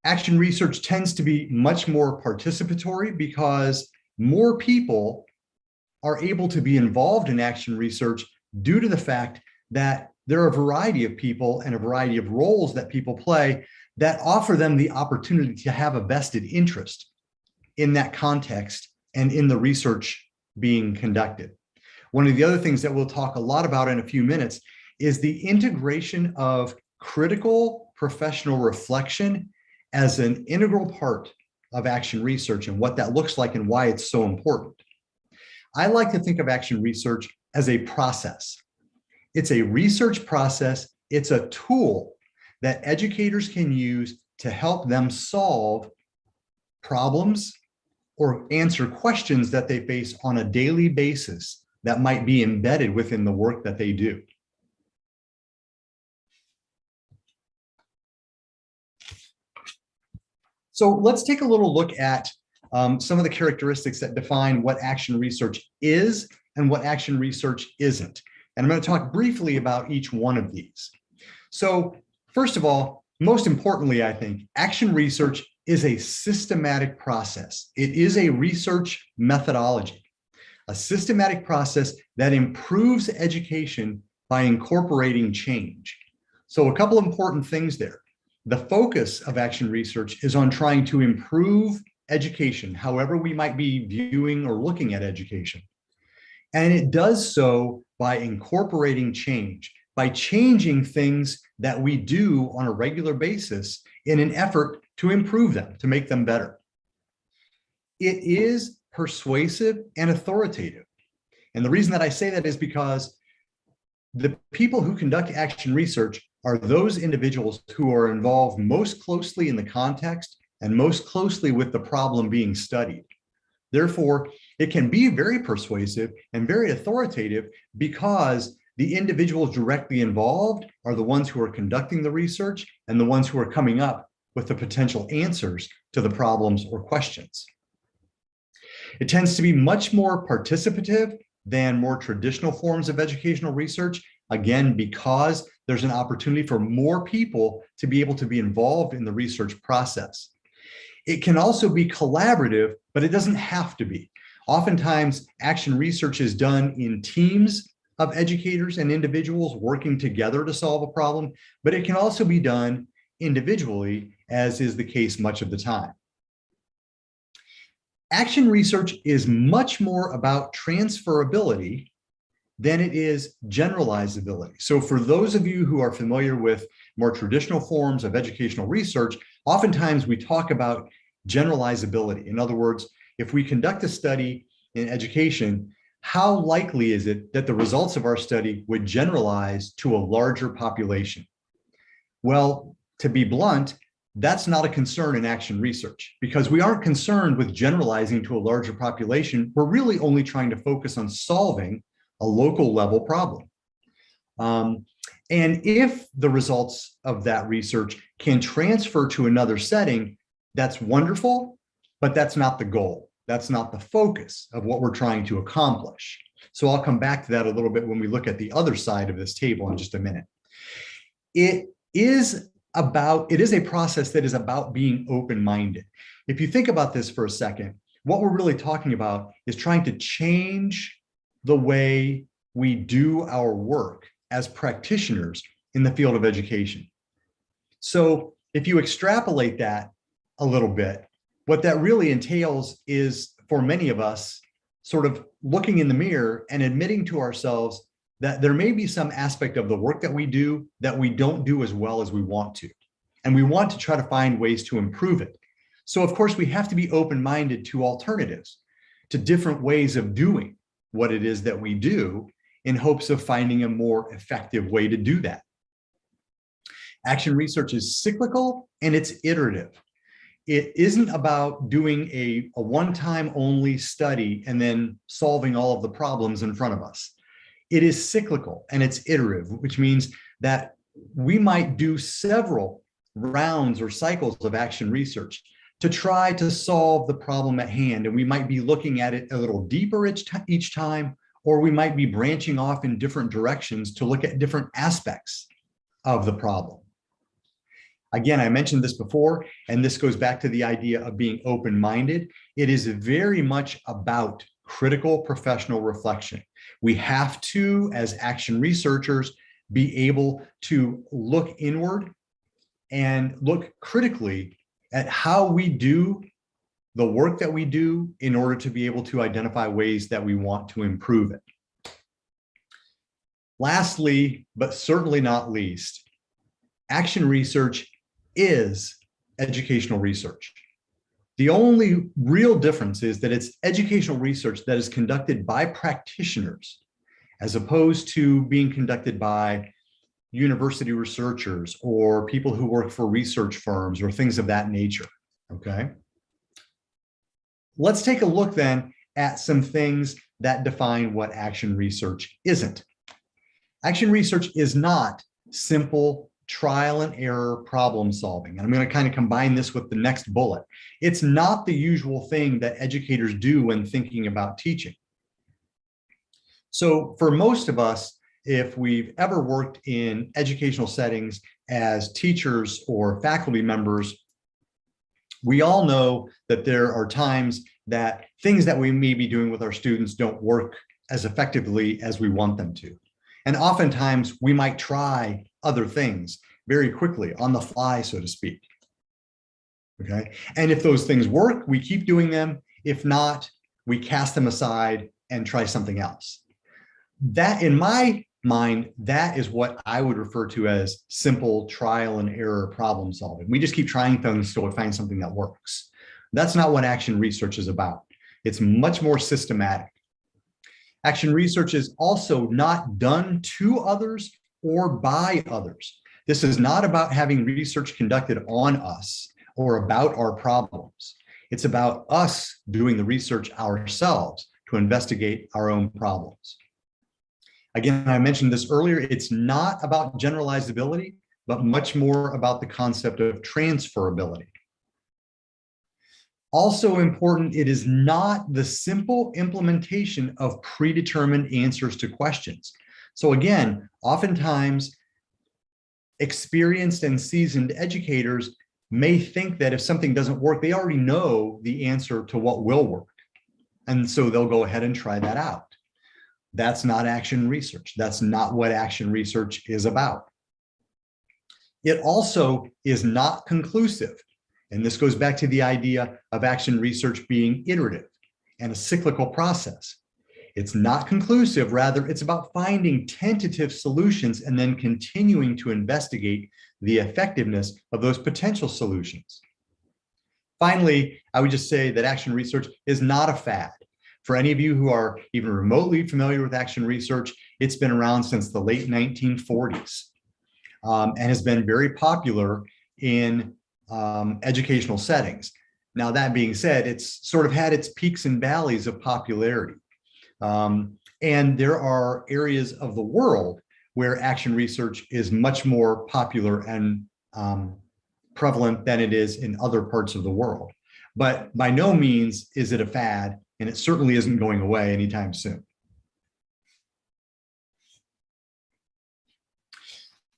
Action research tends to be much more participatory because more people are able to be involved in action research due to the fact that there are a variety of people and a variety of roles that people play that offer them the opportunity to have a vested interest in that context and in the research being conducted. One of the other things that we'll talk a lot about in a few minutes is the integration of critical professional reflection as an integral part of action research and what that looks like and why it's so important. I like to think of action research as a process. It's a research process. It's a tool that educators can use to help them solve problems or answer questions that they face on a daily basis that might be embedded within the work that they do. So let's take a little look at some of the characteristics that define what action research is and what action research isn't. And I'm going to talk briefly about each one of these. So first of all, most importantly, I think action research is a systematic process. It is a research methodology, a systematic process that improves education by incorporating change. So a couple of important things there. The focus of action research is on trying to improve education, however we might be viewing or looking at education. And it does so by incorporating change, by changing things that we do on a regular basis in an effort to improve them, to make them better. It is persuasive and authoritative. And the reason that I say that is because the people who conduct action research are those individuals who are involved most closely in the context and most closely with the problem being studied. Therefore, it can be very persuasive and very authoritative because the individuals directly involved are the ones who are conducting the research and the ones who are coming up with the potential answers to the problems or questions. It tends to be much more participative than more traditional forms of educational research, again, because there's an opportunity for more people to be able to be involved in the research process. It can also be collaborative, but it doesn't have to be. Oftentimes, action research is done in teams of educators and individuals working together to solve a problem, but it can also be done individually, as is the case much of the time. Action research is much more about transferability than it is generalizability. So for those of you who are familiar with more traditional forms of educational research, oftentimes we talk about generalizability. In other words, if we conduct a study in education, how likely is it that the results of our study would generalize to a larger population? Well, to be blunt, that's not a concern in action research, because we aren't concerned with generalizing to a larger population. We're really only trying to focus on solving a local level problem. And if the results of that research can transfer to another setting, that's wonderful, but that's not the goal. That's not the focus of what we're trying to accomplish. So I'll come back to that a little bit when we look at the other side of this table in just a minute. It is a process that is about being open-minded. If you think about this for a second, what we're really talking about is trying to change the way we do our work as practitioners in the field of education. So if you extrapolate that a little bit, what that really entails is, for many of us, sort of looking in the mirror and admitting to ourselves that there may be some aspect of the work that we do that we don't do as well as we want to. And we want to try to find ways to improve it. So of course, we have to be open-minded to alternatives, to different ways of doing what it is that we do, in hopes of finding a more effective way to do that. Action research is cyclical and it's iterative. It isn't about doing a one-time only study and then solving all of the problems in front of us. It is cyclical and it's iterative, which means that we might do several rounds or cycles of action research to try to solve the problem at hand. And we might be looking at it a little deeper each time, or we might be branching off in different directions to look at different aspects of the problem. Again, I mentioned this before, and this goes back to the idea of being open-minded. It is very much about critical professional reflection. We have to, as action researchers, be able to look inward and look critically at how we do the work that we do in order to be able to identify ways that we want to improve it. Lastly, but certainly not least, action research is educational research. The only real difference is that it's educational research that is conducted by practitioners, as opposed to being conducted by university researchers or people who work for research firms or things of that nature, okay? Let's take a look then at some things that define what action research isn't. Action research is not simple trial and error problem solving. And I'm going to kind of combine this with the next bullet. It's not the usual thing that educators do when thinking about teaching. So for most of us, if we've ever worked in educational settings as teachers or faculty members, we all know that there are times that things that we may be doing with our students don't work as effectively as we want them to. And oftentimes we might try other things very quickly on the fly, so to speak. Okay. And if those things work, we keep doing them. If not, we cast them aside and try something else. That, in my mind, that is what I would refer to as simple trial and error problem solving. We just keep trying things till we find something that works. That's not what action research is about. It's much more systematic. Action research is also not done to others or by others. This is not about having research conducted on us or about our problems. It's about us doing the research ourselves to investigate our own problems. Again, I mentioned this earlier, it's not about generalizability, but much more about the concept of transferability. Also important, it is not the simple implementation of predetermined answers to questions. So again, oftentimes experienced and seasoned educators may think that if something doesn't work, they already know the answer to what will work. And so they'll go ahead and try that out. That's not action research. That's not what action research is about. It also is not conclusive. And this goes back to the idea of action research being iterative and a cyclical process. It's not conclusive, rather it's about finding tentative solutions and then continuing to investigate the effectiveness of those potential solutions. Finally, I would just say that action research is not a fad. For any of you who are even remotely familiar with action research, it's been around since the late 1940s and has been very popular in educational settings. Now, that being said, it's sort of had its peaks and valleys of popularity. And there are areas of the world where action research is much more popular and prevalent than it is in other parts of the world. But by no means is it a fad, and it certainly isn't going away anytime soon.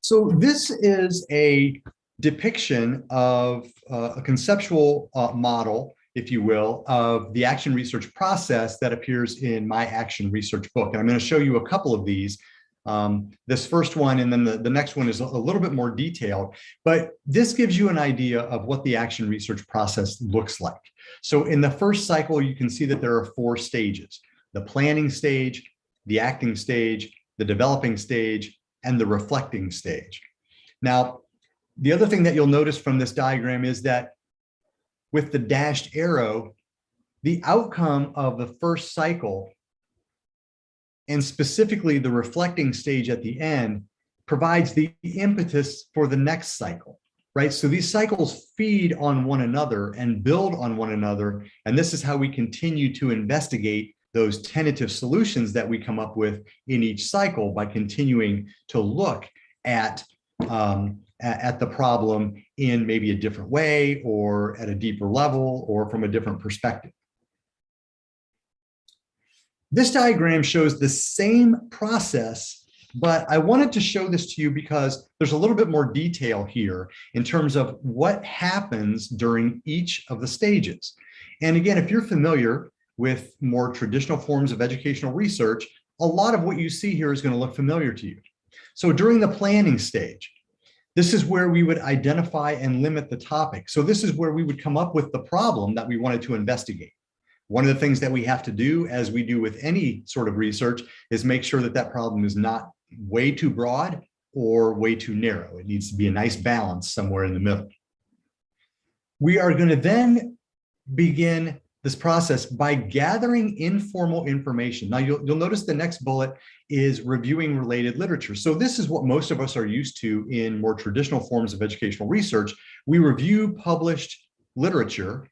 So this is a depiction of a conceptual model, if you will, of the action research process that appears in my action research book. And I'm going to show you a couple of these. This first one and then the next one is a little bit more detailed, but this gives you an idea of what the action research process looks like. So in the first cycle, you can see that there are 4 stages: the planning stage, the acting stage, the developing stage, and the reflecting stage. Now, the other thing that you'll notice from this diagram is that with the dashed arrow, the outcome of the first cycle, and specifically the reflecting stage at the end, provides the impetus for the next cycle, right? So these cycles feed on one another and build on one another. And this is how we continue to investigate those tentative solutions that we come up with in each cycle by continuing to look at the problem in maybe a different way or at a deeper level or from a different perspective. This diagram shows the same process, but I wanted to show this to you because there's a little bit more detail here in terms of what happens during each of the stages. And again, if you're familiar with more traditional forms of educational research, a lot of what you see here is going to look familiar to you. So during the planning stage, this is where we would identify and limit the topic. So this is where we would come up with the problem that we wanted to investigate. One of the things that we have to do, as we do with any sort of research, is make sure that that problem is not way too broad or way too narrow. It needs to be a nice balance somewhere in the middle. We are going to then begin this process by gathering informal information. Now, you'll notice the next bullet is reviewing related literature. So this is what most of us are used to in more traditional forms of educational research. We review published literature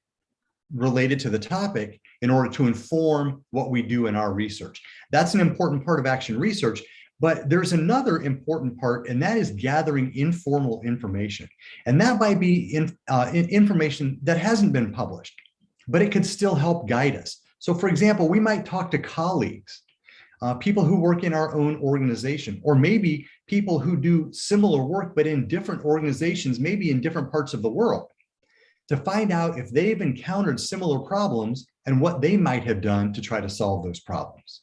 related to the topic in order to inform what we do in our research. That's an important part of action research, but there's another important part, and that is gathering informal information. And that might be information that hasn't been published, but it could still help guide us. So for example, we might talk to colleagues, people who work in our own organization, or maybe people who do similar work, but in different organizations, maybe in different parts of the world, to find out if they've encountered similar problems and what they might have done to try to solve those problems.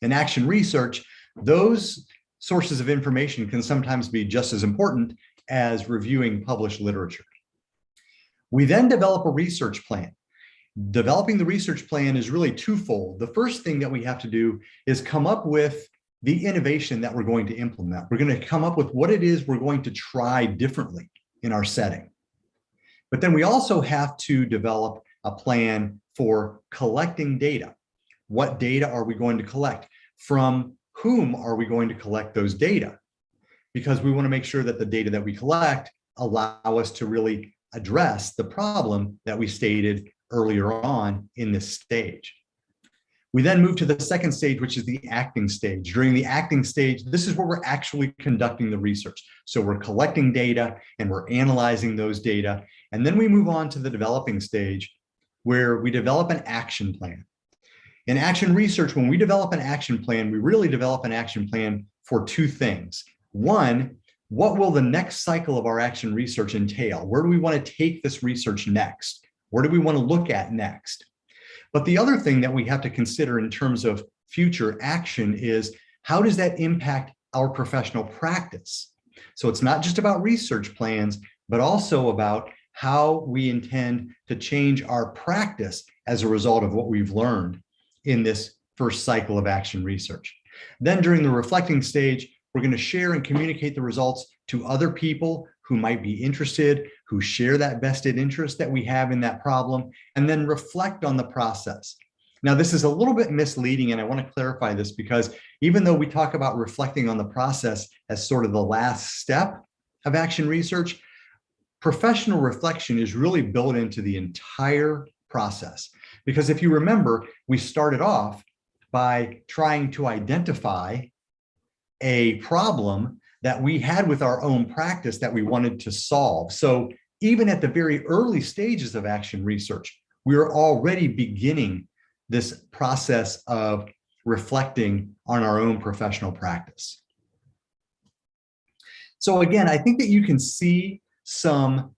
In action research, those sources of information can sometimes be just as important as reviewing published literature. We then develop a research plan. Developing the research plan is really twofold. The first thing that we have to do is come up with the innovation that we're going to implement. We're going to come up with what it is we're going to try differently in our setting. But then we also have to develop a plan for collecting data. What data are we going to collect? From whom are we going to collect those data? Because we want to make sure that the data that we collect allow us to really address the problem that we stated earlier on in this stage. We then move to the second stage, which is the acting stage. During the acting stage, this is where we're actually conducting the research. So we're collecting data and we're analyzing those data. And then we move on to the developing stage, where we develop an action plan. In action research, when we develop an action plan, we really develop an action plan for 2 things. One, what will the next cycle of our action research entail? Where do we want to take this research next? Where do we want to look at next? But the other thing that we have to consider in terms of future action is, how does that impact our professional practice? So it's not just about research plans, but also about how we intend to change our practice as a result of what we've learned in this first cycle of action research. Then during the reflecting stage, we're going to share and communicate the results to other people who might be interested, who share that vested interest that we have in that problem, and then reflect on the process. Now, this is a little bit misleading, and I want to clarify this because even though we talk about reflecting on the process as sort of the last step of action research, professional reflection is really built into the entire process. Because if you remember, we started off by trying to identify a problem that we had with our own practice that we wanted to solve. So even at the very early stages of action research, we are already beginning this process of reflecting on our own professional practice. So again, I think that you can see some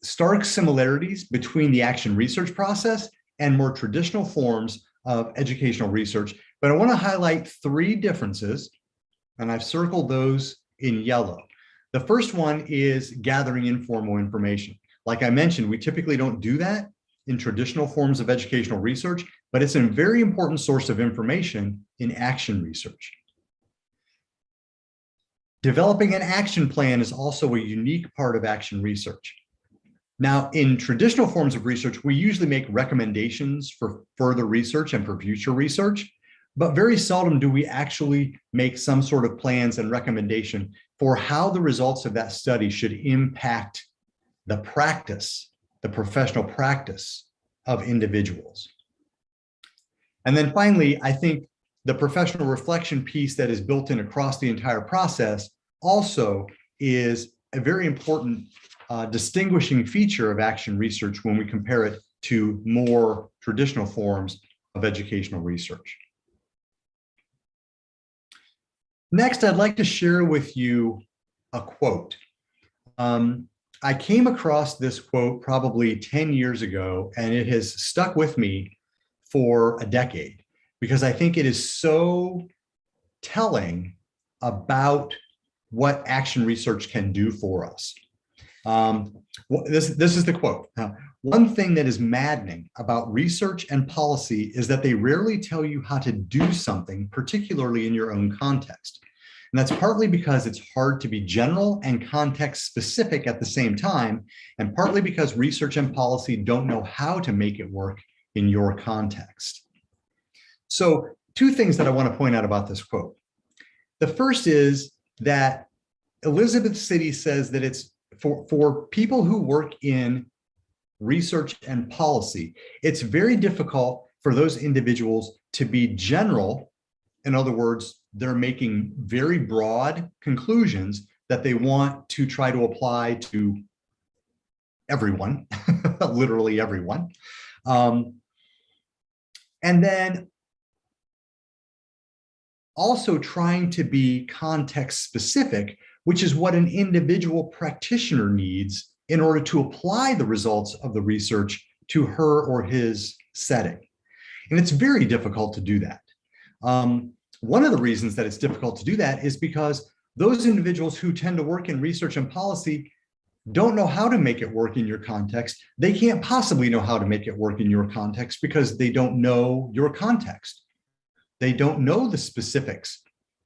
stark similarities between the action research process and more traditional forms of educational research. But I want to highlight three differences, and I've circled those in yellow. The first one is gathering informal information. Like I mentioned, we typically don't do that in traditional forms of educational research, but it's a very important source of information in action research. Developing an action plan is also a unique part of action research. Now, in traditional forms of research, we usually make recommendations for further research and for future research, but very seldom do we actually make some sort of plans and recommendation for how the results of that study should impact the practice, the professional practice of individuals. And then finally, I think the professional reflection piece that is built in across the entire process also is a very important distinguishing feature of action research when we compare it to more traditional forms of educational research. Next, I'd like to share with you a quote. I came across this quote probably 10 years ago, and it has stuck with me for a decade because I think it is so telling about what action research can do for us. This is the quote. One thing that is maddening about research and policy is that they rarely tell you how to do something, particularly in your own context. And that's partly because it's hard to be general and context specific at the same time, and partly because research and policy don't know how to make it work in your context. So two things that I want to point out about this quote. The first is that Elizabeth City says that it's for people who work in research and policy, it's very difficult for those individuals to be general. In other words, they're making very broad conclusions that they want to try to apply to everyone, literally everyone. And then also trying to be context specific, which is what an individual practitioner needs in order to apply the results of the research to her or his setting. And it's very difficult to do that. One of the reasons that it's difficult to do that is because those individuals who tend to work in research and policy don't know how to make it work in your context. They can't possibly know how to make it work in your context because they don't know your context. They don't know the specifics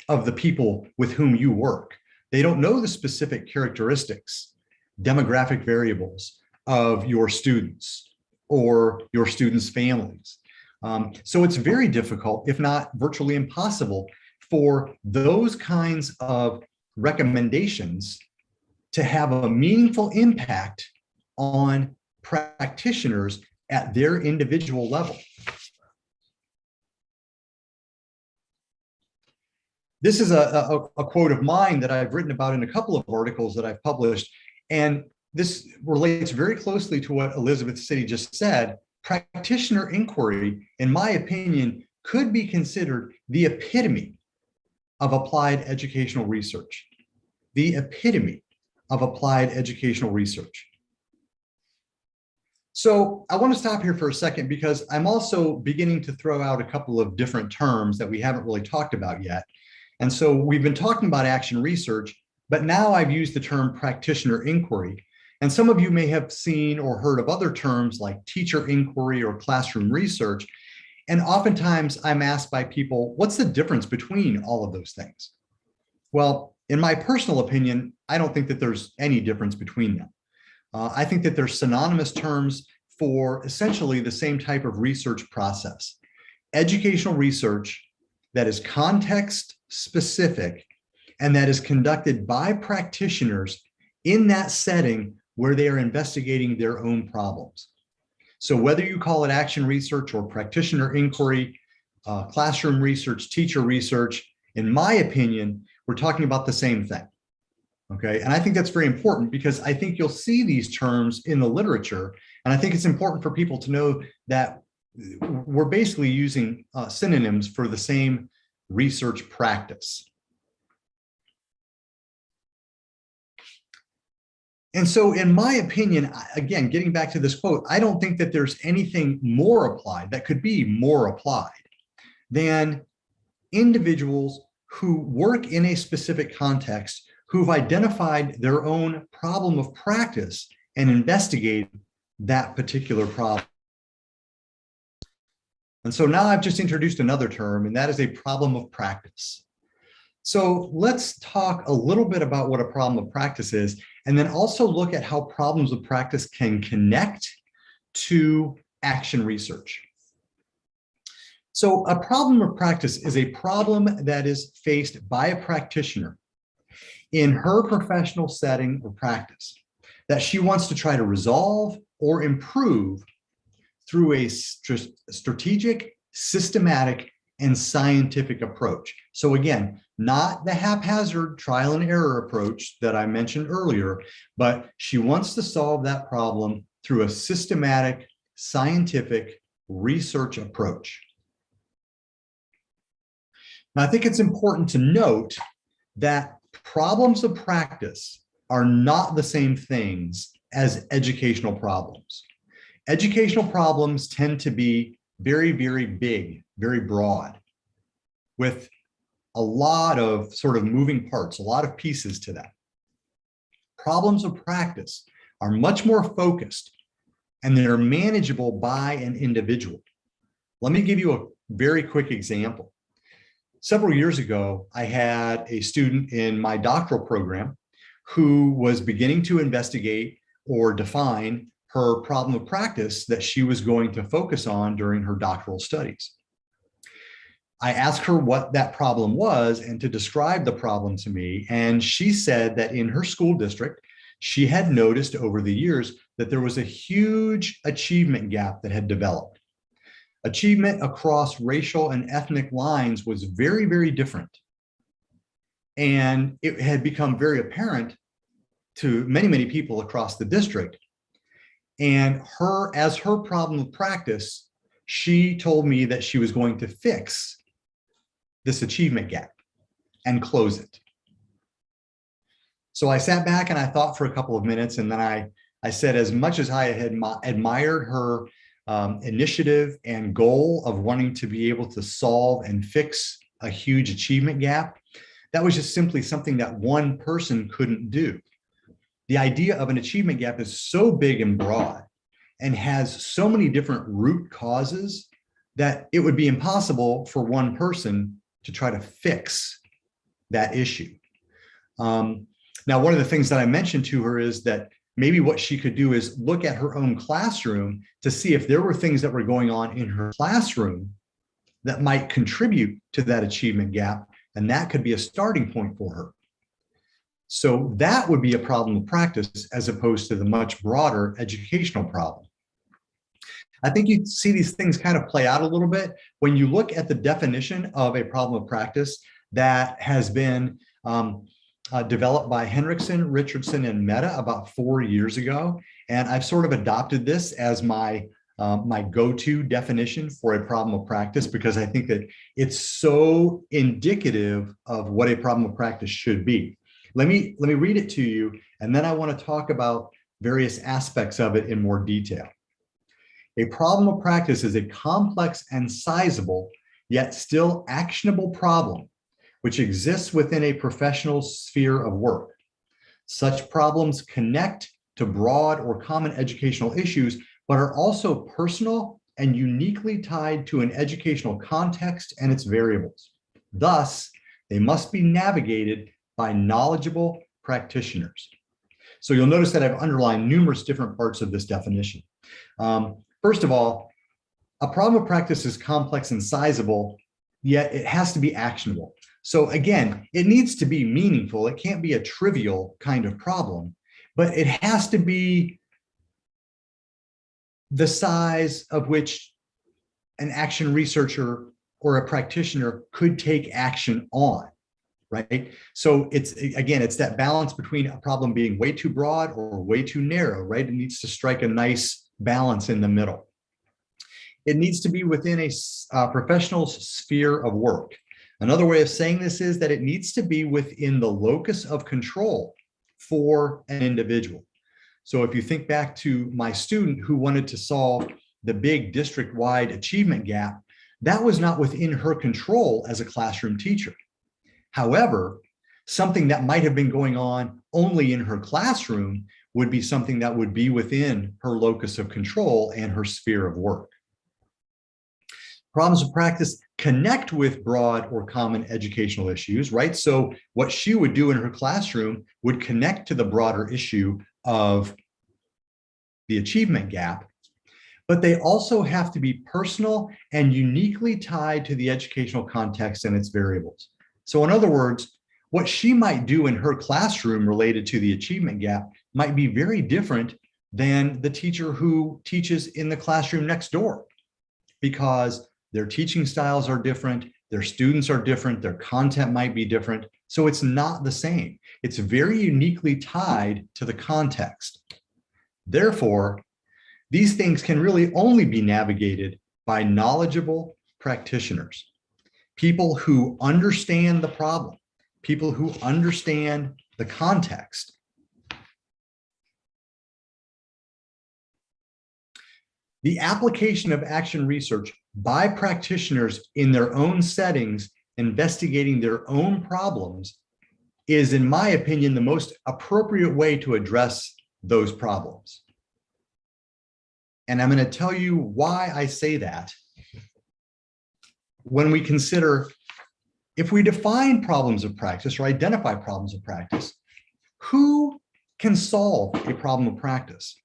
of the people with whom you work. They don't know the specific characteristics, demographic variables of your students or your students' families. So it's very difficult, if not virtually impossible, for those kinds of recommendations to have a meaningful impact on practitioners at their individual level. This is a quote of mine that I've written about in a couple of articles that I've published, and this relates very closely to what Elizabeth City just said. Practitioner inquiry, in my opinion, could be considered the epitome of applied educational research. The epitome of applied educational research. So I want to stop here for a second because I'm also beginning to throw out a couple of different terms that we haven't really talked about yet. And so we've been talking about action research, but now I've used the term practitioner inquiry. And some of you may have seen or heard of other terms like teacher inquiry or classroom research. And oftentimes I'm asked by people, what's the difference between all of those things? Well, in my personal opinion, I don't think that there's any difference between them. I think that they're synonymous terms for essentially the same type of research process. Educational research that is context specific and that is conducted by practitioners in that setting where they are investigating their own problems. So whether you call it action research or practitioner inquiry, classroom research, teacher research, in my opinion, we're talking about the same thing. Okay, and I think that's very important because I think you'll see these terms in the literature, and I think it's important for people to know that we're basically using synonyms for the same research practice. And so in my opinion, again, getting back to this quote, I don't think that there's anything more applied that could be more applied than individuals who work in a specific context who've identified their own problem of practice and investigated that particular problem. And so now I've just introduced another term, and that is a problem of practice. So let's talk a little bit about what a problem of practice is, and then also look at how problems of practice can connect to action research. So a problem of practice is a problem that is faced by a practitioner in her professional setting or practice that she wants to try to resolve or improve through a strategic, systematic, and scientific approach. So again, not the haphazard trial and error approach that I mentioned earlier, but she wants to solve that problem through a systematic, scientific research approach. Now, I think it's important to note that problems of practice are not the same things as educational problems. Educational problems tend to be very, very big, very broad, with a lot of sort of moving parts, a lot of pieces to that. Problems of practice are much more focused and they're manageable by an individual. Let me give you a very quick example. Several years ago, I had a student in my doctoral program who was beginning to investigate or define her problem of practice that she was going to focus on during her doctoral studies. I asked her what that problem was and to describe the problem to me, and she said that in her school district, she had noticed over the years that there was a huge achievement gap that had developed. Achievement across racial and ethnic lines was very, very different. And it had become very apparent to many, many people across the district. And as her problem of practice, she told me that she was going to fix this achievement gap and close it. So I sat back and I thought for a couple of minutes, and then I said, as much as I had admired her initiative and goal of wanting to be able to solve and fix a huge achievement gap, that was just simply something that one person couldn't do. The idea of an achievement gap is so big and broad and has so many different root causes that it would be impossible for one person to try to fix that issue. Now, one of the things that I mentioned to her is that maybe what she could do is look at her own classroom to see if there were things that were going on in her classroom that might contribute to that achievement gap, and that could be a starting point for her. So that would be a problem of practice as opposed to the much broader educational problem. I think you see these things kind of play out a little bit when you look at the definition of a problem of practice that has been developed by Henriksen, Richardson, and Mehta about 4 years ago. And I've sort of adopted this as my go-to definition for a problem of practice because I think that it's so indicative of what a problem of practice should be. Let me read it to you, and then I want to talk about various aspects of it in more detail. A problem of practice is a complex and sizable, yet still actionable problem, which exists within a professional sphere of work. Such problems connect to broad or common educational issues, but are also personal and uniquely tied to an educational context and its variables. Thus, they must be navigated by knowledgeable practitioners. So you'll notice that I've underlined numerous different parts of this definition. First of all, a problem of practice is complex and sizable, yet it has to be actionable. So again, it needs to be meaningful. It can't be a trivial kind of problem, but it has to be the size of which an action researcher or a practitioner could take action on, right? So it's that balance between a problem being way too broad or way too narrow, right? It needs to strike a nice balance in the middle. It needs to be within a professional sphere of work. Another way of saying this is that it needs to be within the locus of control for an individual. So if you think back to my student who wanted to solve the big district-wide achievement gap, that was not within her control as a classroom teacher. However, something that might have been going on only in her classroom would be something that would be within her locus of control and her sphere of work. Problems of practice connect with broad or common educational issues, right? So what she would do in her classroom would connect to the broader issue of the achievement gap, but they also have to be personal and uniquely tied to the educational context and its variables. So in other words, what she might do in her classroom related to the achievement gap might be very different than the teacher who teaches in the classroom next door, because their teaching styles are different, their students are different, their content might be different. So it's not the same. It's very uniquely tied to the context. Therefore, these things can really only be navigated by knowledgeable practitioners, people who understand the problem, people who understand the context. The application of action research by practitioners in their own settings, investigating their own problems, is, in my opinion, the most appropriate way to address those problems. And I'm going to tell you why I say that. When we consider, if we define problems of practice or identify problems of practice, who can solve a problem of practice?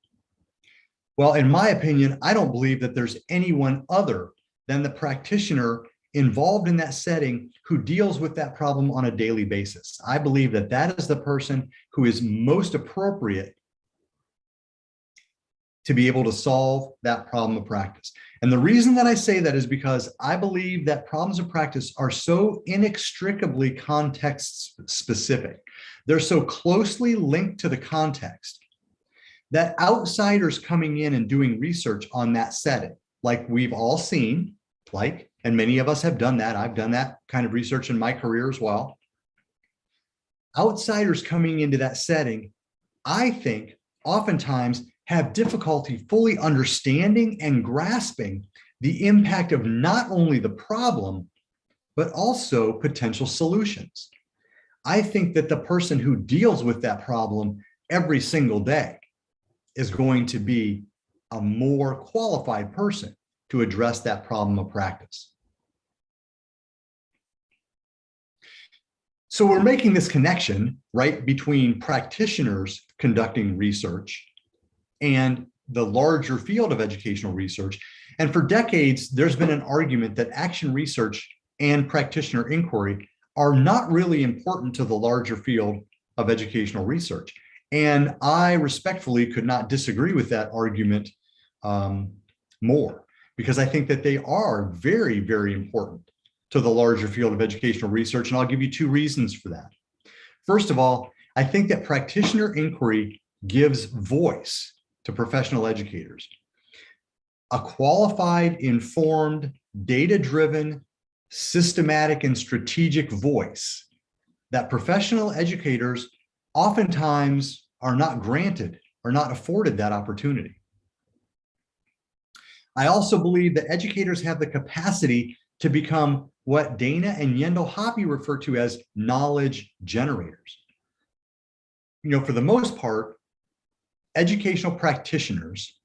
Well, in my opinion, I don't believe that there's anyone other than the practitioner involved in that setting who deals with that problem on a daily basis. I believe that that is the person who is most appropriate to be able to solve that problem of practice. And the reason that I say that is because I believe that problems of practice are so inextricably context specific. They're so closely linked to the context that outsiders coming in and doing research on that setting, like we've all seen, and many of us have done that. I've done that kind of research in my career as well. Outsiders coming into that setting, I think, oftentimes have difficulty fully understanding and grasping the impact of not only the problem, but also potential solutions. I think that the person who deals with that problem every single day is going to be a more qualified person to address that problem of practice. So we're making this connection, right, between practitioners conducting research and the larger field of educational research. And for decades, there's been an argument that action research and practitioner inquiry are not really important to the larger field of educational research. And I respectfully could not disagree with that argument more, because I think that they are very, very important to the larger field of educational research. And I'll give you two reasons for that. First of all, I think that practitioner inquiry gives voice to professional educators. A qualified, informed, data-driven, systematic, and strategic voice that professional educators oftentimes are not granted or not afforded that opportunity. I also believe that educators have the capacity to become what Dana and Yendel Hoppe refer to as knowledge generators. For the most part, educational practitioners,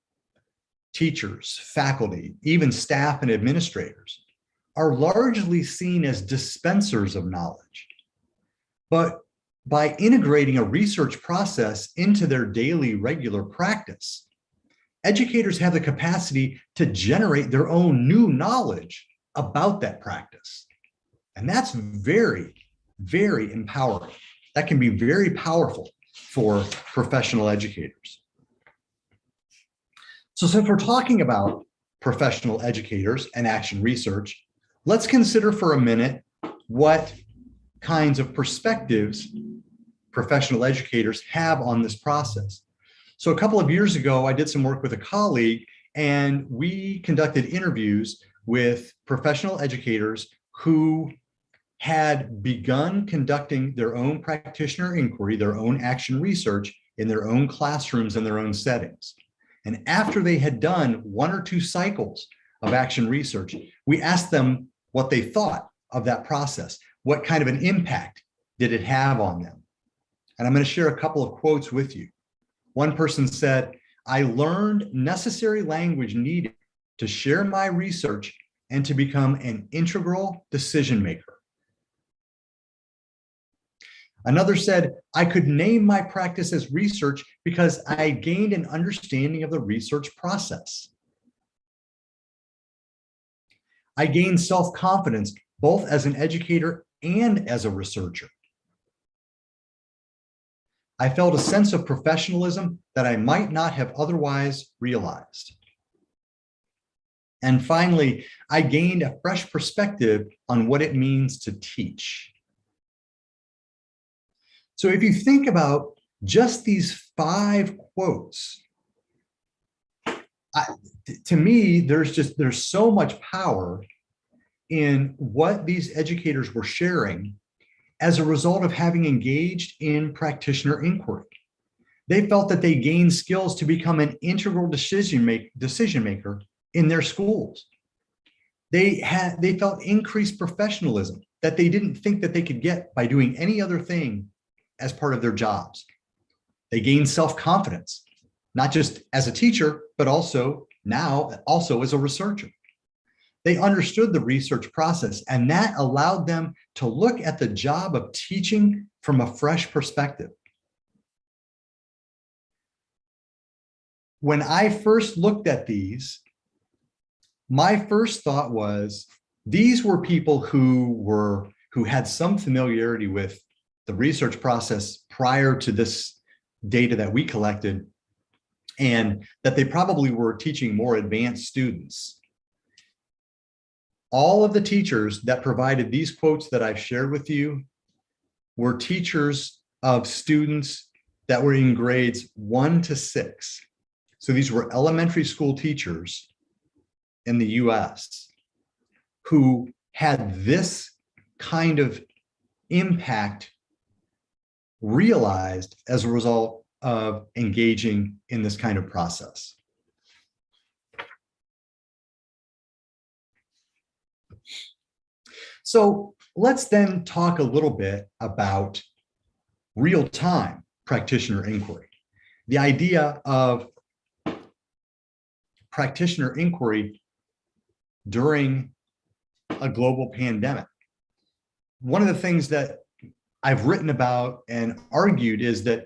teachers, faculty, even staff and administrators are largely seen as dispensers of knowledge. But by integrating a research process into their daily regular practice, educators have the capacity to generate their own new knowledge about that practice. And that's very, very empowering. That can be very powerful for professional educators. So if we're talking about professional educators and action research, let's consider for a minute what kinds of perspectives professional educators have on this process. So a couple of years ago, I did some work with a colleague, and we conducted interviews with professional educators who had begun conducting their own practitioner inquiry, their own action research in their own classrooms and their own settings. And after they had done 1 or 2 cycles of action research, we asked them what they thought of that process. What kind of an impact did it have on them? And I'm going to share a couple of quotes with you. One person said, "I learned necessary language needed to share my research and to become an integral decision maker." Another said, "I could name my practice as research because I gained an understanding of the research process. I gained self-confidence both as an educator and as a researcher. I felt a sense of professionalism that I might not have otherwise realized. And finally, I gained a fresh perspective on what it means to teach." So if you think about just these 5 quotes, to me, there's so much power in what these educators were sharing as a result of having engaged in practitioner inquiry. They felt that they gained skills to become an integral decision maker in their schools. They felt increased professionalism that they didn't think that they could get by doing any other thing as part of their jobs. They gained self-confidence, not just as a teacher, but also as a researcher. They understood the research process, and that allowed them to look at the job of teaching from a fresh perspective. When I first looked at these, my first thought was, these were people who had some familiarity with the research process prior to this data that we collected, and that they probably were teaching more advanced students. All of the teachers that provided these quotes that I've shared with you were teachers of students that were in grades 1 to 6. So these were elementary school teachers in the US who had this kind of impact realized as a result of engaging in this kind of process. So let's then talk a little bit about real-time practitioner inquiry. The idea of practitioner inquiry during a global pandemic. One of the things that I've written about and argued is that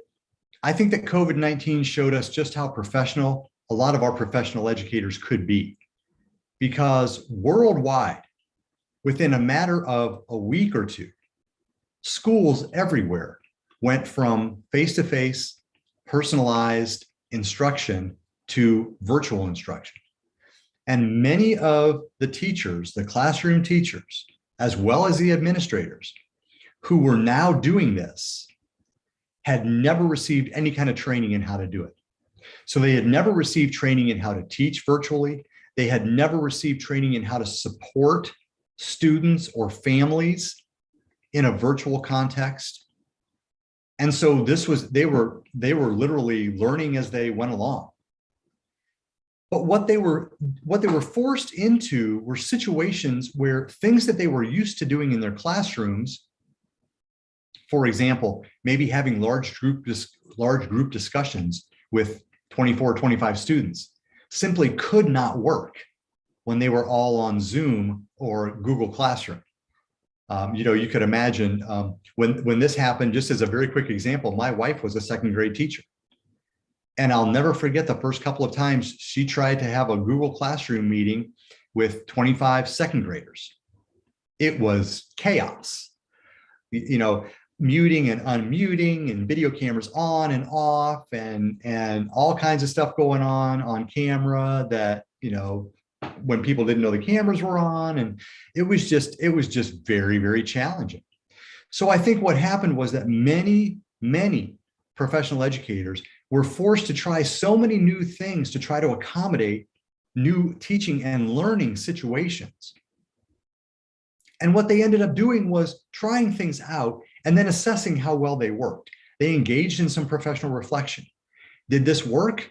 I think that COVID-19 showed us just how professional a lot of our professional educators could be, because worldwide, within a matter of a week or 2, schools everywhere went from face-to-face, personalized instruction to virtual instruction. And many of the teachers, the classroom teachers, as well as the administrators who were now doing this, had never received any kind of training in how to do it. So they had never received training in how to teach virtually. They had never received training in how to support students or families in a virtual context. And so they were literally learning as they went along. But what they were forced into were situations where things that they were used to doing in their classrooms, for example, maybe having large group discussions with 24, 25 students, simply could not work when they were all on Zoom or Google Classroom. You could imagine when this happened, just as a very quick example, my wife was a second grade teacher. And I'll never forget the first couple of times she tried to have a Google Classroom meeting with 25 second graders. It was chaos, muting and unmuting and video cameras on and off and all kinds of stuff going on camera that, when people didn't know the cameras were on. And it was just very, very challenging. So I think what happened was that many professional educators were forced to try so many new things to try to accommodate new teaching and learning situations. And what they ended up doing was trying things out and then assessing how well they worked. They engaged in some professional reflection. Did this work?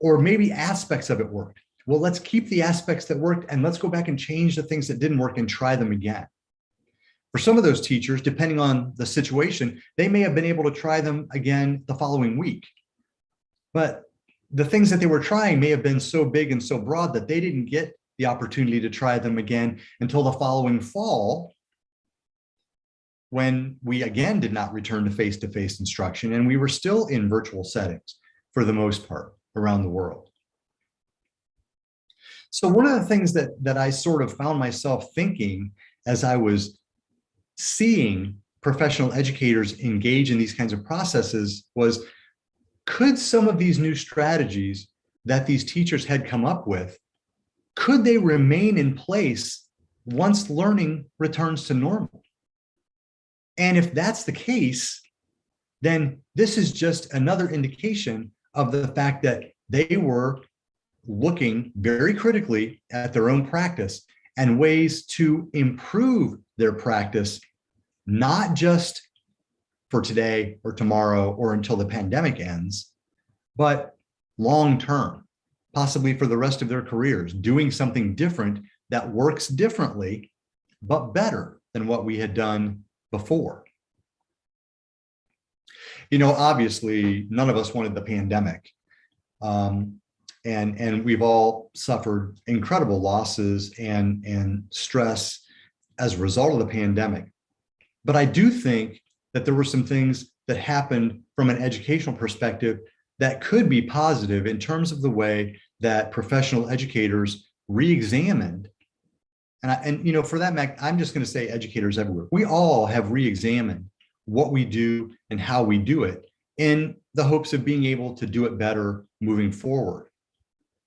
Or maybe aspects of it worked. Well, let's keep the aspects that worked and let's go back and change the things that didn't work and try them again. For some of those teachers, depending on the situation, they may have been able to try them again the following week. But the things that they were trying may have been so big and so broad that they didn't get the opportunity to try them again until the following fall, when we again did not return to face-to-face instruction and we were still in virtual settings for the most part around the world. So one of the things that I sort of found myself thinking as I was seeing professional educators engage in these kinds of processes was, could some of these new strategies that these teachers had come up with, could they remain in place once learning returns to normal? And if that's the case, then this is just another indication of the fact that they were looking very critically at their own practice and ways to improve their practice, not just for today or tomorrow or until the pandemic ends, but long-term, possibly for the rest of their careers, doing something different that works differently, but better than what we had done before. Obviously, none of us wanted the pandemic. And we've all suffered incredible losses and stress as a result of the pandemic. But I do think that there were some things that happened from an educational perspective that could be positive in terms of the way that professional educators re-examined. And for that matter, I'm just going to say educators everywhere. We all have re-examined what we do and how we do it in the hopes of being able to do it better moving forward,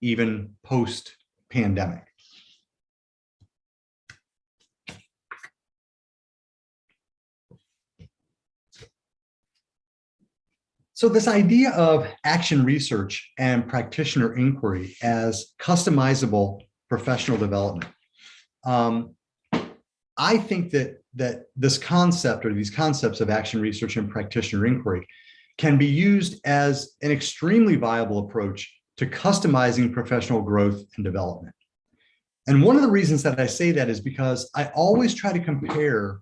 even post-pandemic. So this idea of action research and practitioner inquiry as customizable professional development, I think that this concept or these concepts of action research and practitioner inquiry can be used as an extremely viable approach to customizing professional growth and development. And one of the reasons that I say that is because I always try to compare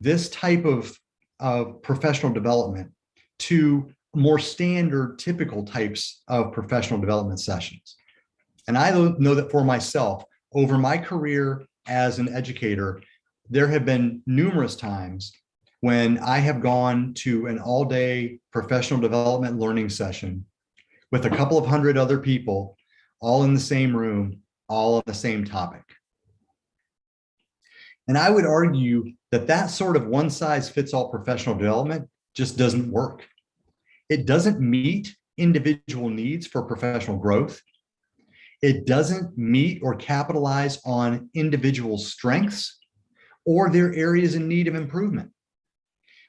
this type of professional development to more standard, typical types of professional development sessions. And I know that for myself, over my career as an educator, there have been numerous times when I have gone to an all-day professional development learning session with a couple of hundred other people, all in the same room, all on the same topic. And I would argue that that sort of one-size-fits-all professional development just doesn't work. It doesn't meet individual needs for professional growth. It doesn't meet or capitalize on individual strengths or their areas in need of improvement.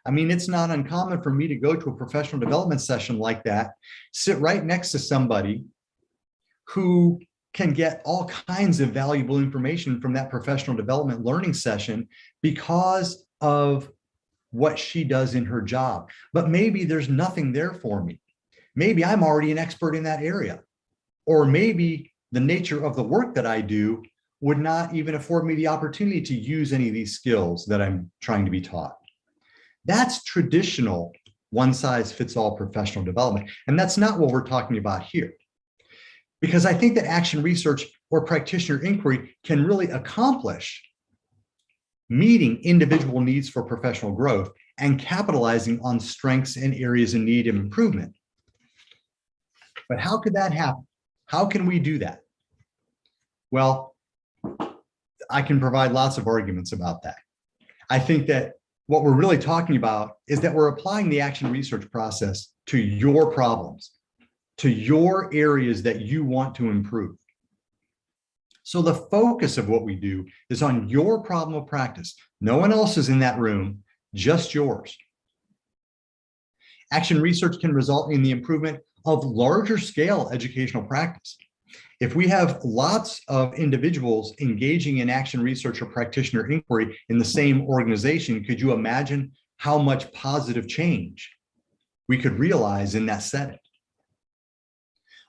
I mean, it's not uncommon for me to go to a professional development session like that, sit right next to somebody who can get all kinds of valuable information from that professional development learning session because of what she does in her job. But maybe there's nothing there for me. Maybe I'm already an expert in that area. or maybe the nature of the work that I do would not even afford me the opportunity to use any of these skills that I'm trying to be taught. That's traditional one-size-fits-all professional development. And that's not what we're talking about here. Because I think that action research or practitioner inquiry can really accomplish meeting individual needs for professional growth and capitalizing on strengths and areas in need of improvement. But how could that happen? How can we do that? Well, I can provide lots of arguments about that. I think that what we're really talking about is that we're applying the action research process to your problems, to your areas that you want to improve. So the focus of what we do is on your problem of practice. No one else is in that room, just yours. Action research can result in the improvement of larger scale educational practice. If we have lots of individuals engaging in action research or practitioner inquiry in the same organization, could you imagine how much positive change we could realize in that setting?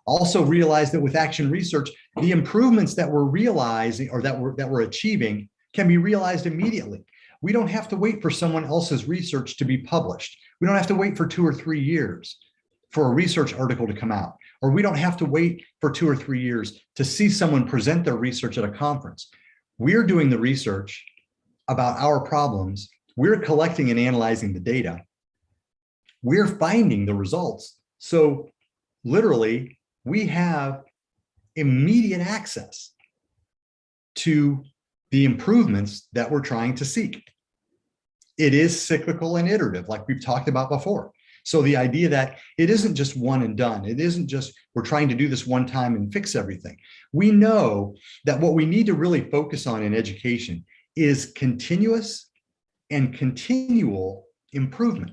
Also realize that with action research, the improvements that we're realizing or that we're achieving can be realized immediately. We don't have to wait for someone else's research to be published. We don't have to wait for 2 or 3 years for a research article to come out, or we don't have to wait for 2 or 3 years to see someone present their research at a conference. We're doing the research about our problems. We're collecting and analyzing the data. We're finding the results. So literally, we have immediate access to the improvements that we're trying to seek. It is cyclical and iterative, like we've talked about before. So the idea that it isn't just one and done, it isn't just we're trying to do this one time and fix everything. We know that what we need to really focus on in education is continuous and continual improvement.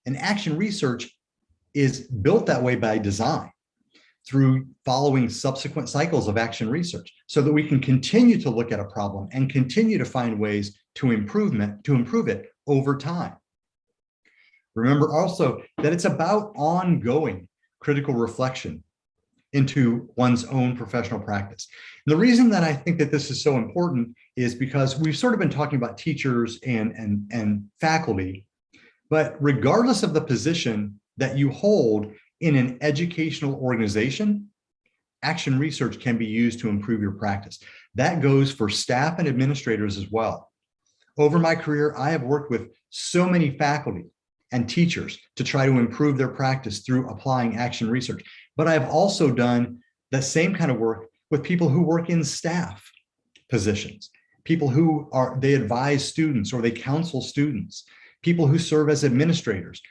And action research is built that way by design through following subsequent cycles of action research so that we can continue to look at a problem and continue to find ways to improve it over time. Remember also that it's about ongoing critical reflection into one's own professional practice. And the reason that I think that this is so important is because we've sort of been talking about teachers and faculty, but regardless of the position that you hold in an educational organization, action research can be used to improve your practice. That goes for staff and administrators as well. Over my career, I have worked with so many faculty and teachers to try to improve their practice through applying action research. But I've also done the same kind of work with people who work in staff positions, people who they advise students or they counsel students, people who serve as administrators.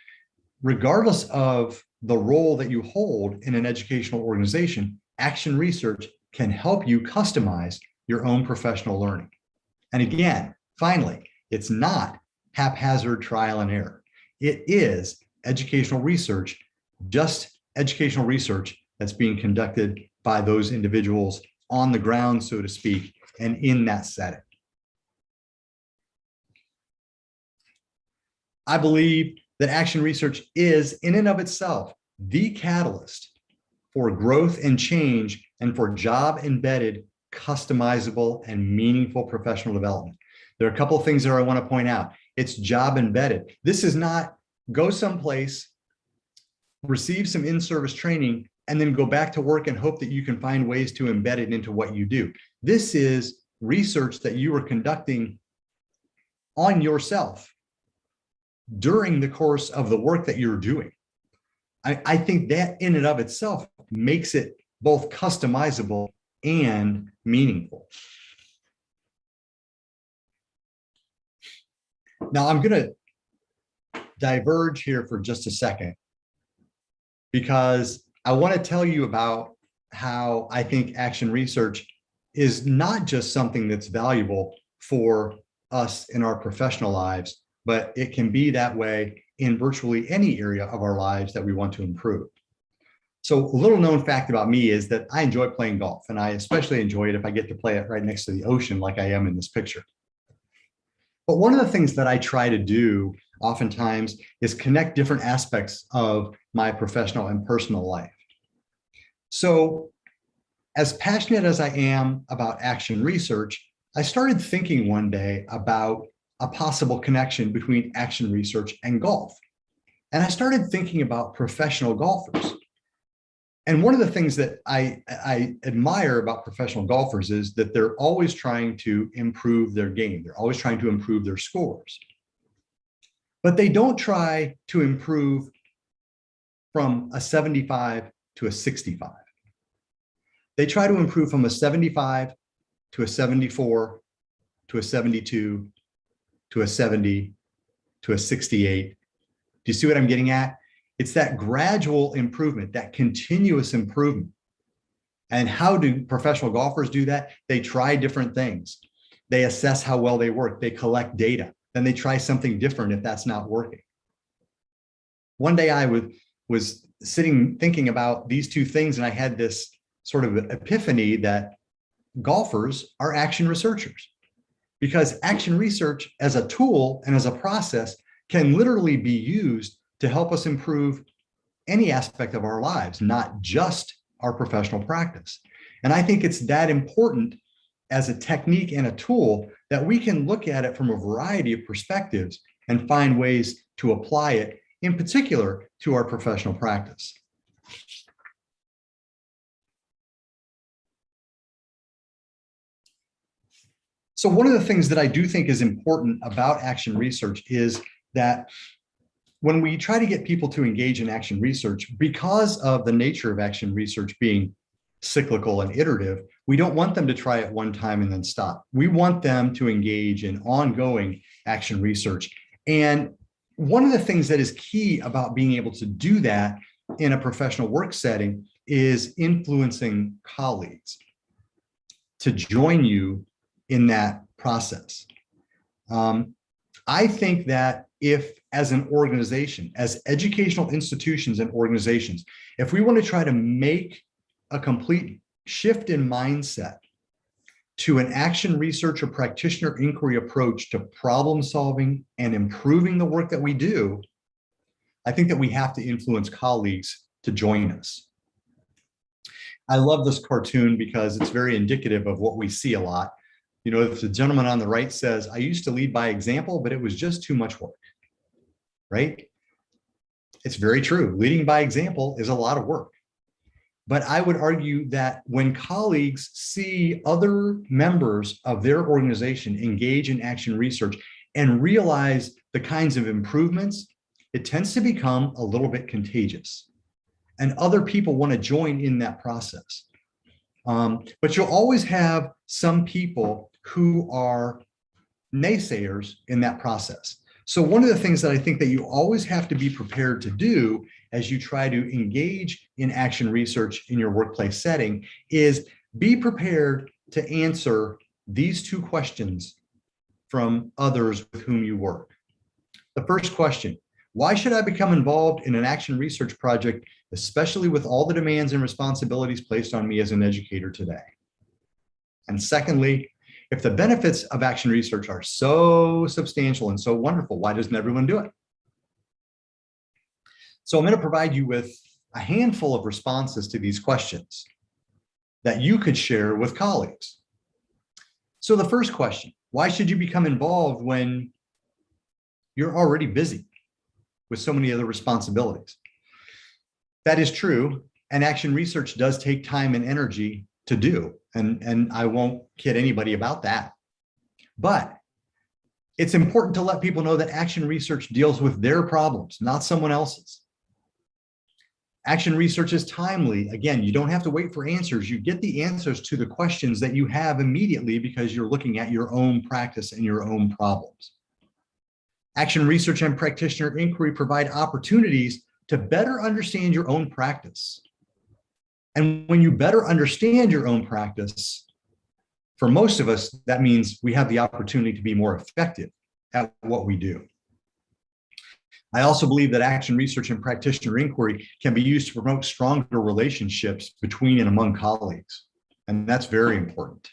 Regardless of the role that you hold in an educational organization, action research can help you customize your own professional learning. And again, finally, it's not haphazard trial and error. It is educational research, just educational research that's being conducted by those individuals on the ground, so to speak, and in that setting. I believe that action research is, in and of itself, the catalyst for growth and change and for job-embedded, customizable, and meaningful professional development. There are a couple of things that I want to point out. It's job-embedded. This is not go someplace, receive some in-service training, and then go back to work and hope that you can find ways to embed it into what you do. This is research that you are conducting on yourself during the course of the work that you're doing. I think that in and of itself makes it both customizable and meaningful. Now I'm going to diverge here for just a second because I want to tell you about how I think action research is not just something that's valuable for us in our professional lives, but it can be that way in virtually any area of our lives that we want to improve. So a little known fact about me is that I enjoy playing golf, and I especially enjoy it if I get to play it right next to the ocean like I am in this picture. But one of the things that I try to do oftentimes is connect different aspects of my professional and personal life. So as passionate as I am about action research, I started thinking one day about a possible connection between action research and golf. And I started thinking about professional golfers. And one of the things that I admire about professional golfers is that they're always trying to improve their game. They're always trying to improve their scores. But they don't try to improve from a 75 to a 65. They try to improve from a 75 to a 74 to a 72 to a 70 to a 68. Do you see what I'm getting at? It's that gradual improvement, that continuous improvement. And how do professional golfers do that? They try different things. They assess how well they work. They collect data. Then they try something different if that's not working. One day I was sitting thinking about these two things, and I had this sort of epiphany that golfers are action researchers, because action research as a tool and as a process can literally be used to help us improve any aspect of our lives, not just our professional practice. And I think it's that important as a technique and a tool that we can look at it from a variety of perspectives and find ways to apply it, in particular to our professional practice. So one of the things that I do think is important about action research is that when we try to get people to engage in action research, because of the nature of action research being cyclical and iterative, we don't want them to try it one time and then stop. We want them to engage in ongoing action research. And one of the things that is key about being able to do that in a professional work setting is influencing colleagues to join you in that process. I think that if, as an organization, as educational institutions and organizations, if we want to try to make a complete shift in mindset to an action research or practitioner inquiry approach to problem solving and improving the work that we do, I think that we have to influence colleagues to join us. I love this cartoon because it's very indicative of what we see a lot. You know, if the gentleman on the right says, I used to lead by example, but it was just too much work, right? It's very true. Leading by example is a lot of work. But I would argue that when colleagues see other members of their organization engage in action research and realize the kinds of improvements, it tends to become a little bit contagious. And other people want to join in that process. But you'll always have some people who are naysayers in that process. So one of the things that I think that you always have to be prepared to do as you try to engage in action research in your workplace setting is be prepared to answer these two questions from others with whom you work. The first question, why should I become involved in an action research project, especially with all the demands and responsibilities placed on me as an educator today? And secondly, if the benefits of action research are so substantial and so wonderful, why doesn't everyone do it? So I'm going to provide you with a handful of responses to these questions that you could share with colleagues. So the first question, why should you become involved when you're already busy with so many other responsibilities? That is true, and action research does take time and energy to do, and I won't kid anybody about that. But it's important to let people know that action research deals with their problems, not someone else's. Action research is timely. Again, you don't have to wait for answers. You get the answers to the questions that you have immediately because you're looking at your own practice and your own problems. Action research and practitioner inquiry provide opportunities to better understand your own practice. And when you better understand your own practice, for most of us, that means we have the opportunity to be more effective at what we do. I also believe that action research and practitioner inquiry can be used to promote stronger relationships between and among colleagues, and that's very important.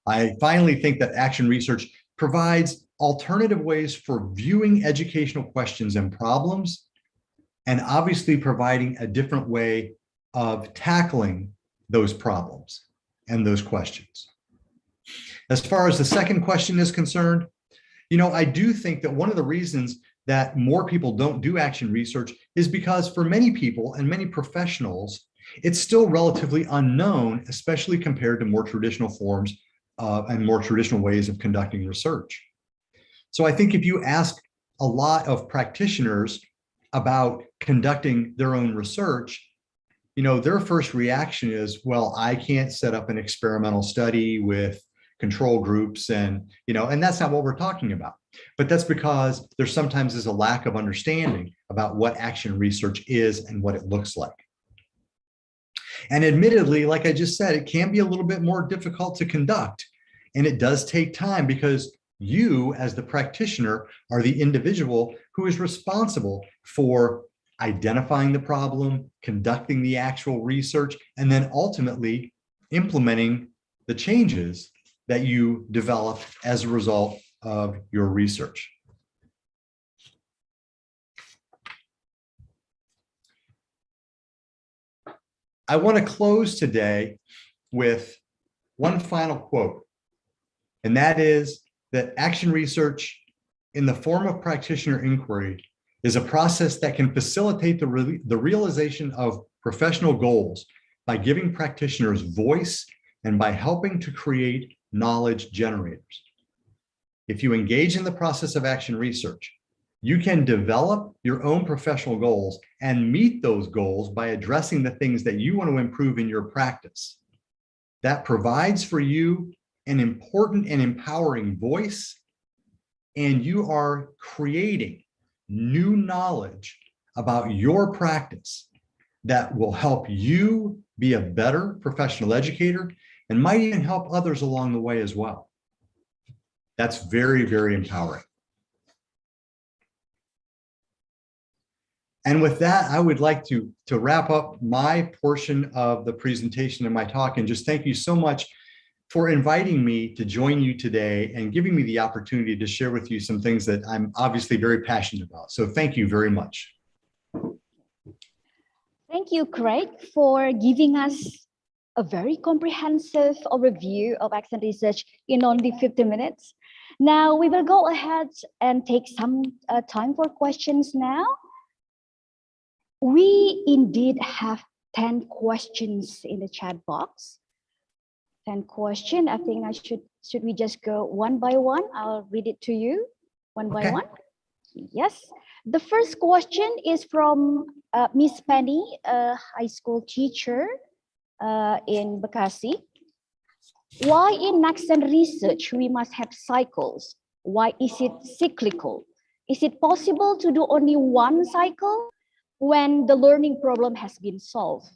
I finally think that action research provides alternative ways for viewing educational questions and problems, and obviously providing a different way of tackling those problems and those questions. As far as the second question is concerned, I do think that one of the reasons that more people don't do action research is because for many people and many professionals, it's still relatively unknown, especially compared to more traditional forms and more traditional ways of conducting research. So I think if you ask a lot of practitioners about conducting their own research, their first reaction is, well, I can't set up an experimental study with control groups and that's not what we're talking about. But that's because there sometimes is a lack of understanding about what action research is and what it looks like. And admittedly, like I just said, it can be a little bit more difficult to conduct, and it does take time because you as the practitioner are the individual who is responsible for identifying the problem, conducting the actual research, and then ultimately implementing the changes that you develop as a result of your research. I want to close today with one final quote, and that is that action research in the form of practitioner inquiry is a process that can facilitate the realization of professional goals by giving practitioners voice and by helping to create knowledge generators. If you engage in the process of action research, you can develop your own professional goals and meet those goals by addressing the things that you want to improve in your practice. That provides for you an important and empowering voice, and you are creating new knowledge about your practice that will help you be a better professional educator and might even help others along the way as well. That's very, very empowering. And with that, I would like to wrap up my portion of the presentation and my talk and just thank you so much for inviting me to join you today and giving me the opportunity to share with you some things that I'm obviously very passionate about. So thank you very much. Thank you, Craig, for giving us a very comprehensive overview of action research in only 50 minutes. Now we will go ahead and take some time for questions now. We indeed have 10 questions in the chat box. 10 questions. I think should we just go one by one? I'll read it to you one by one. Yes. The first question is from Miss Penny, a high school teacher in Bekasi. Why in action research we must have cycles? Why is it cyclical? Is it possible to do only one cycle when the learning problem has been solved?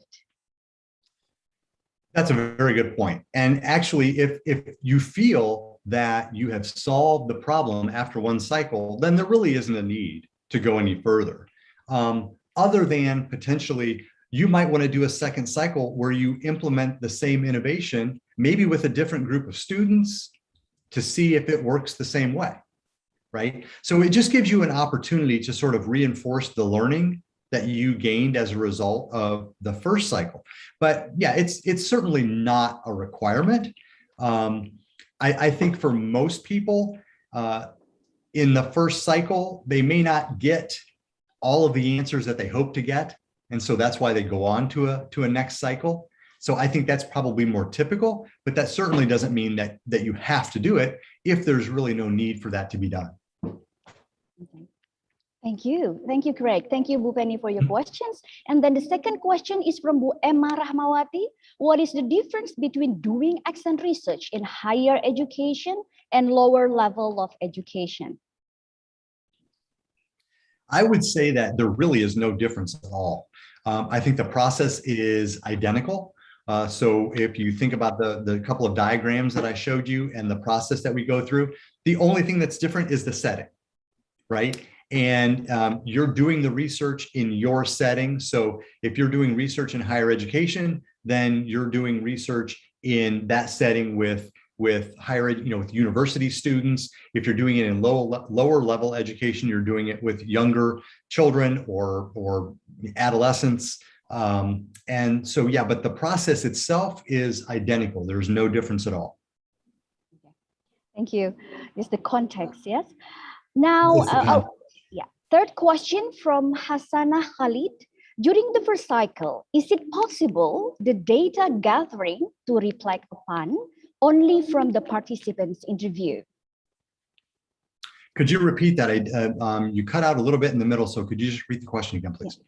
That's a very good point. And actually, if you feel that you have solved the problem after one cycle, then there really isn't a need to go any further. Other than potentially, you might want to do a second cycle where you implement the same innovation, maybe with a different group of students to see if it works the same way, right? So it just gives you an opportunity to sort of reinforce the learning that you gained as a result of the first cycle. But yeah, it's certainly not a requirement. I think for most people in the first cycle, they may not get all of the answers that they hope to get. And so that's why they go on to a next cycle. So I think that's probably more typical, but that certainly doesn't mean that you have to do it if there's really no need for that to be done. Okay. Thank you, Craig. Thank you, Bu Penny, for your questions. And then the second question is from Bu Emma Rahmawati. What is the difference between doing action research in higher education and lower level of education? I would say that there really is no difference at all. I think the process is identical. So if you think about the couple of diagrams that I showed you and the process that we go through, the only thing that's different is the setting, right? And you're doing the research in your setting. So if you're doing research in higher education, then you're doing research in that setting with higher, with university students. If you're doing it in lower level education, you're doing it with younger children or adolescents. And so, yeah, but the process itself is identical. There's no difference at all. Thank you. It's the context, yes. Now, yeah. Third question from Hasanah Khalid. During the first cycle, is it possible the data gathering to reflect upon only from the participants' interview? Could you repeat that? You cut out a little bit in the middle, so could you just repeat the question again, please?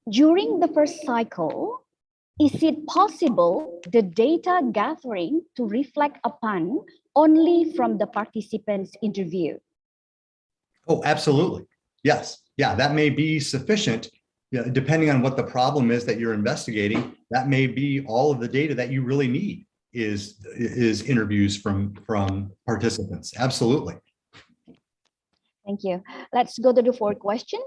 During the first cycle, is it possible the data gathering to reflect upon only from the participants' interview? Oh, absolutely. Yes. Yeah, that may be sufficient. Yeah, depending on what the problem is that you're investigating, that may be all of the data that you really need is interviews from participants. Absolutely. Thank you. Let's go to the fourth question.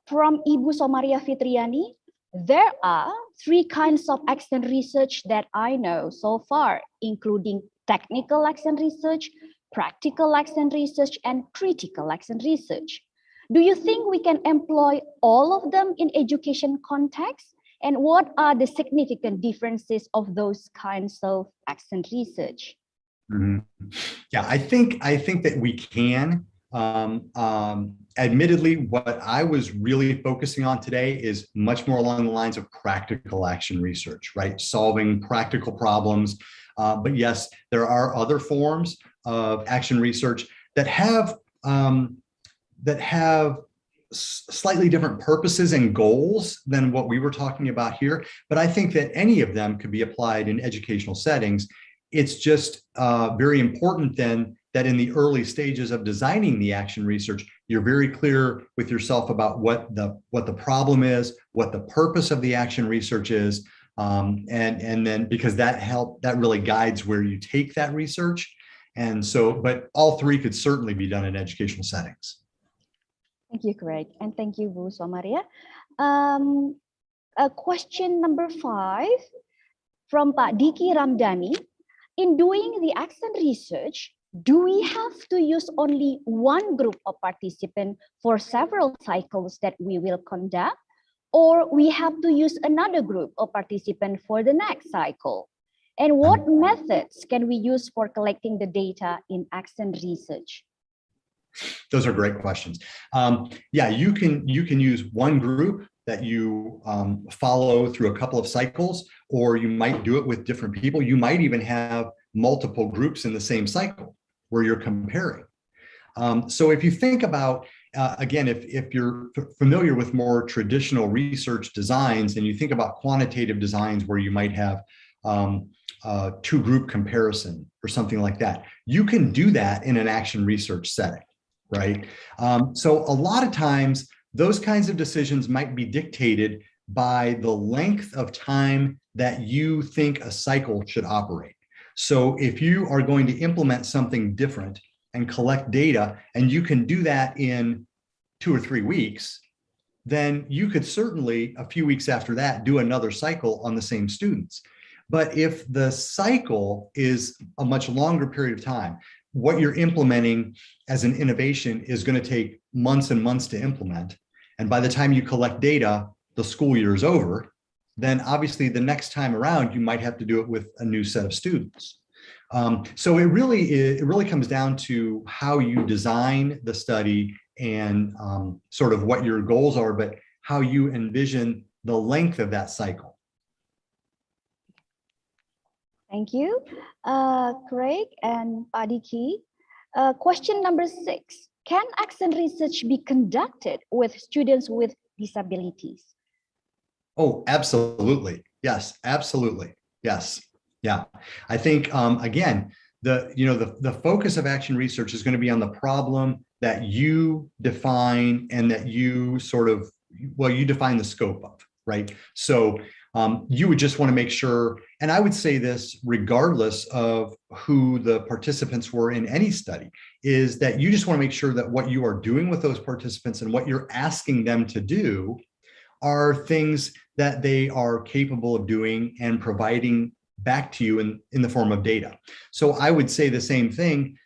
From Ibu Somaria Fitriani, there are 3 kinds of accent research that I know so far, including technical accent research, practical accent research, and critical accent research. Do you think we can employ all of them in education context? And what are the significant differences of those kinds of accent research? Mm-hmm. Yeah, I think that we can. Admittedly, what I was really focusing on today is much more along the lines of practical action research, right? Solving practical problems. But yes, there are other forms of action research that have slightly different purposes and goals than what we were talking about here. But I think that any of them could be applied in educational settings. It's just very important then that in the early stages of designing the action research, you're very clear with yourself about what the problem is, what the purpose of the action research is, and then because that really guides where you take that research. And so, but all 3 could certainly be done in educational settings. Thank you, Craig, and thank you, Bu Somaria. Question number 5 from Pak Diki Ramdhani. In doing the accent research, do we have to use only one group of participants for several cycles that we will conduct, or we have to use another group of participants for the next cycle? And what methods can we use for collecting the data in accent research? Those are great questions. Yeah, you can use one group that you follow through a couple of cycles, or you might do it with different people. You might even have multiple groups in the same cycle where you're comparing. So if you think about, again, if you're familiar with more traditional research designs and you think about quantitative designs where you might have 2-group comparison or something like that, you can do that in an action research setting, right? So a lot of times those kinds of decisions might be dictated by the length of time that you think a cycle should operate. So if you are going to implement something different and collect data, and you can do that in 2 or 3 weeks, then you could certainly, a few weeks after that, do another cycle on the same students. But if the cycle is a much longer period of time, what you're implementing as an innovation is going to take months and months to implement. And by the time you collect data, the school year is over. Then obviously the next time around, you might have to do it with a new set of students. So it really comes down to how you design the study and sort of what your goals are, but how you envision the length of that cycle. Thank you, Craig and Padiki. Question number 6. Can accent research be conducted with students with disabilities? Oh, absolutely. Yes, absolutely. Yes. Yeah. I think, again, the focus of action research is going to be on the problem that you define and that you you define the scope of, right? So you would just want to make sure, and I would say this regardless of who the participants were in any study, is that you just want to make sure that what you are doing with those participants and what you're asking them to do are things that they are capable of doing and providing back to you in the form of data. So I would say the same thing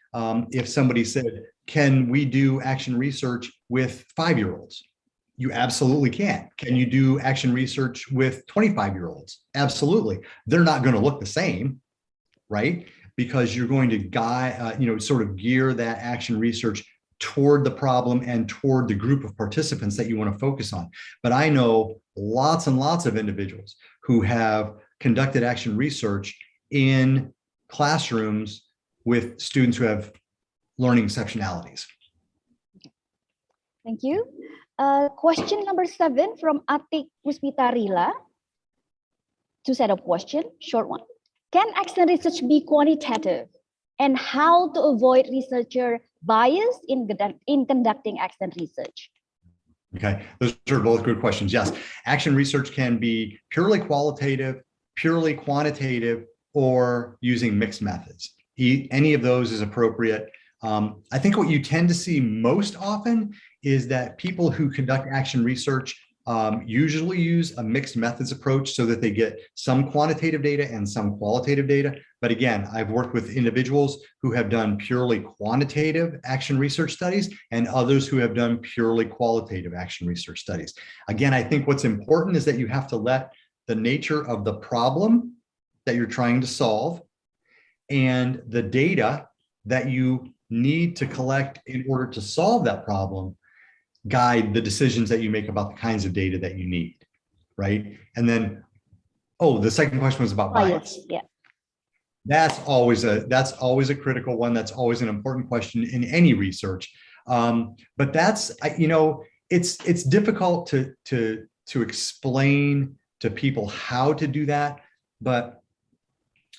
if somebody said, can we do action research with 5-year-olds? You absolutely can. Can you do action research with 25-year-olds? Absolutely. They're not going to look the same, right? Because you're going to guide, sort of gear that action research toward the problem and toward the group of participants that you want to focus on. But I know lots and lots of individuals who have conducted action research in classrooms with students who have learning exceptionalities. Thank you. Question number 7 from Atik Puspitarila. 2 set of questions, short one. Can action research be quantitative? And how to avoid researcher bias in conducting action research? Okay, those are both good questions. Yes, action research can be purely qualitative, purely quantitative, or using mixed methods. Any of those is appropriate. I think what you tend to see most often is that people who conduct action research usually use a mixed methods approach so that they get some quantitative data and some qualitative data. But again, I've worked with individuals who have done purely quantitative action research studies and others who have done purely qualitative action research studies. Again, I think what's important is that you have to let the nature of the problem that you're trying to solve and the data that you need to collect in order to solve that problem guide the decisions that you make about the kinds of data that you need, right? And then, the second question was about bias. Yeah. That's always a critical one. That's always an important question in any research. But that's, it's difficult to explain to people how to do that. But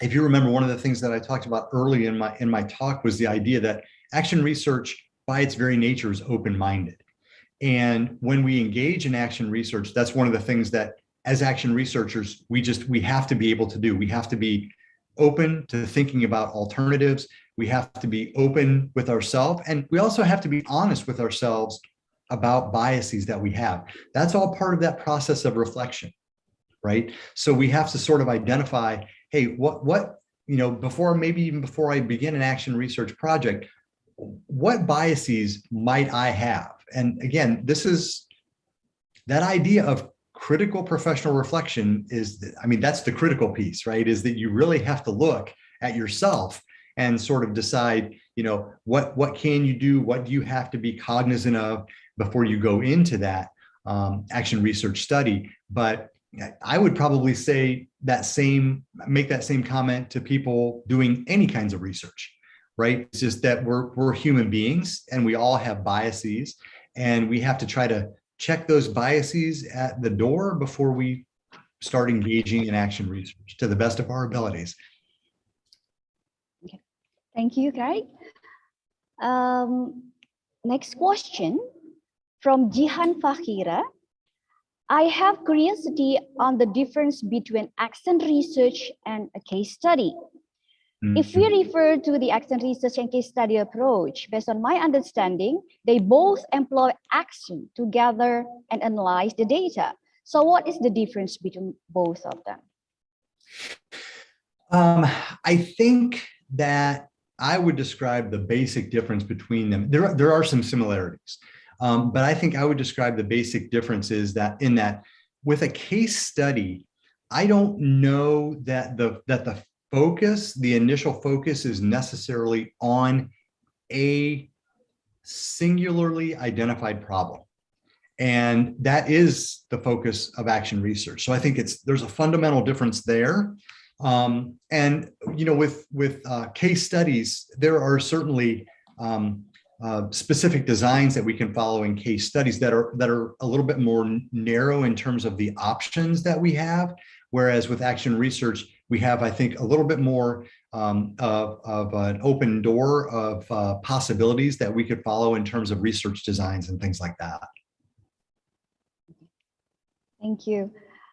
if you remember, one of the things that I talked about early in my talk was the idea that action research by its very nature is open-minded. And when we engage in action research, that's one of the things that as action researchers, we have to be able to do. We have to be open to thinking about alternatives. We have to be open with ourselves. And we also have to be honest with ourselves about biases that we have. That's all part of that process of reflection, right? So we have to sort of identify, hey, before I begin an action research project, what biases might I have? And again, this is that idea of critical professional reflection that's the critical piece, right? Is that you really have to look at yourself and sort of decide, what can you do? What do you have to be cognizant of before you go into that action research study? But I would probably say make that same comment to people doing any kinds of research, right? It's just that we're human beings and we all have biases, and we have to try to check those biases at the door before we start engaging in action research to the best of our abilities. Okay. Thank you, Craig. Next question from Jihan Fakhira. I have curiosity on the difference between action research and a case study. If we refer to the action research and case study approach, based on my understanding, they both employ action to gather and analyze the data. So what is the difference between both of them? I think that I would describe the basic difference between them. There are some similarities, but I think I would describe the basic difference is that with a case study, I don't know that the initial focus is necessarily on a singularly identified problem. And that is the focus of action research. So I think there's a fundamental difference there. And with case studies, there are certainly specific designs that we can follow in case studies that are a little bit more narrow in terms of the options that we have. Whereas with action research, we have, I think, a little bit more of an open door of possibilities that we could follow in terms of research designs and things like that. Thank you.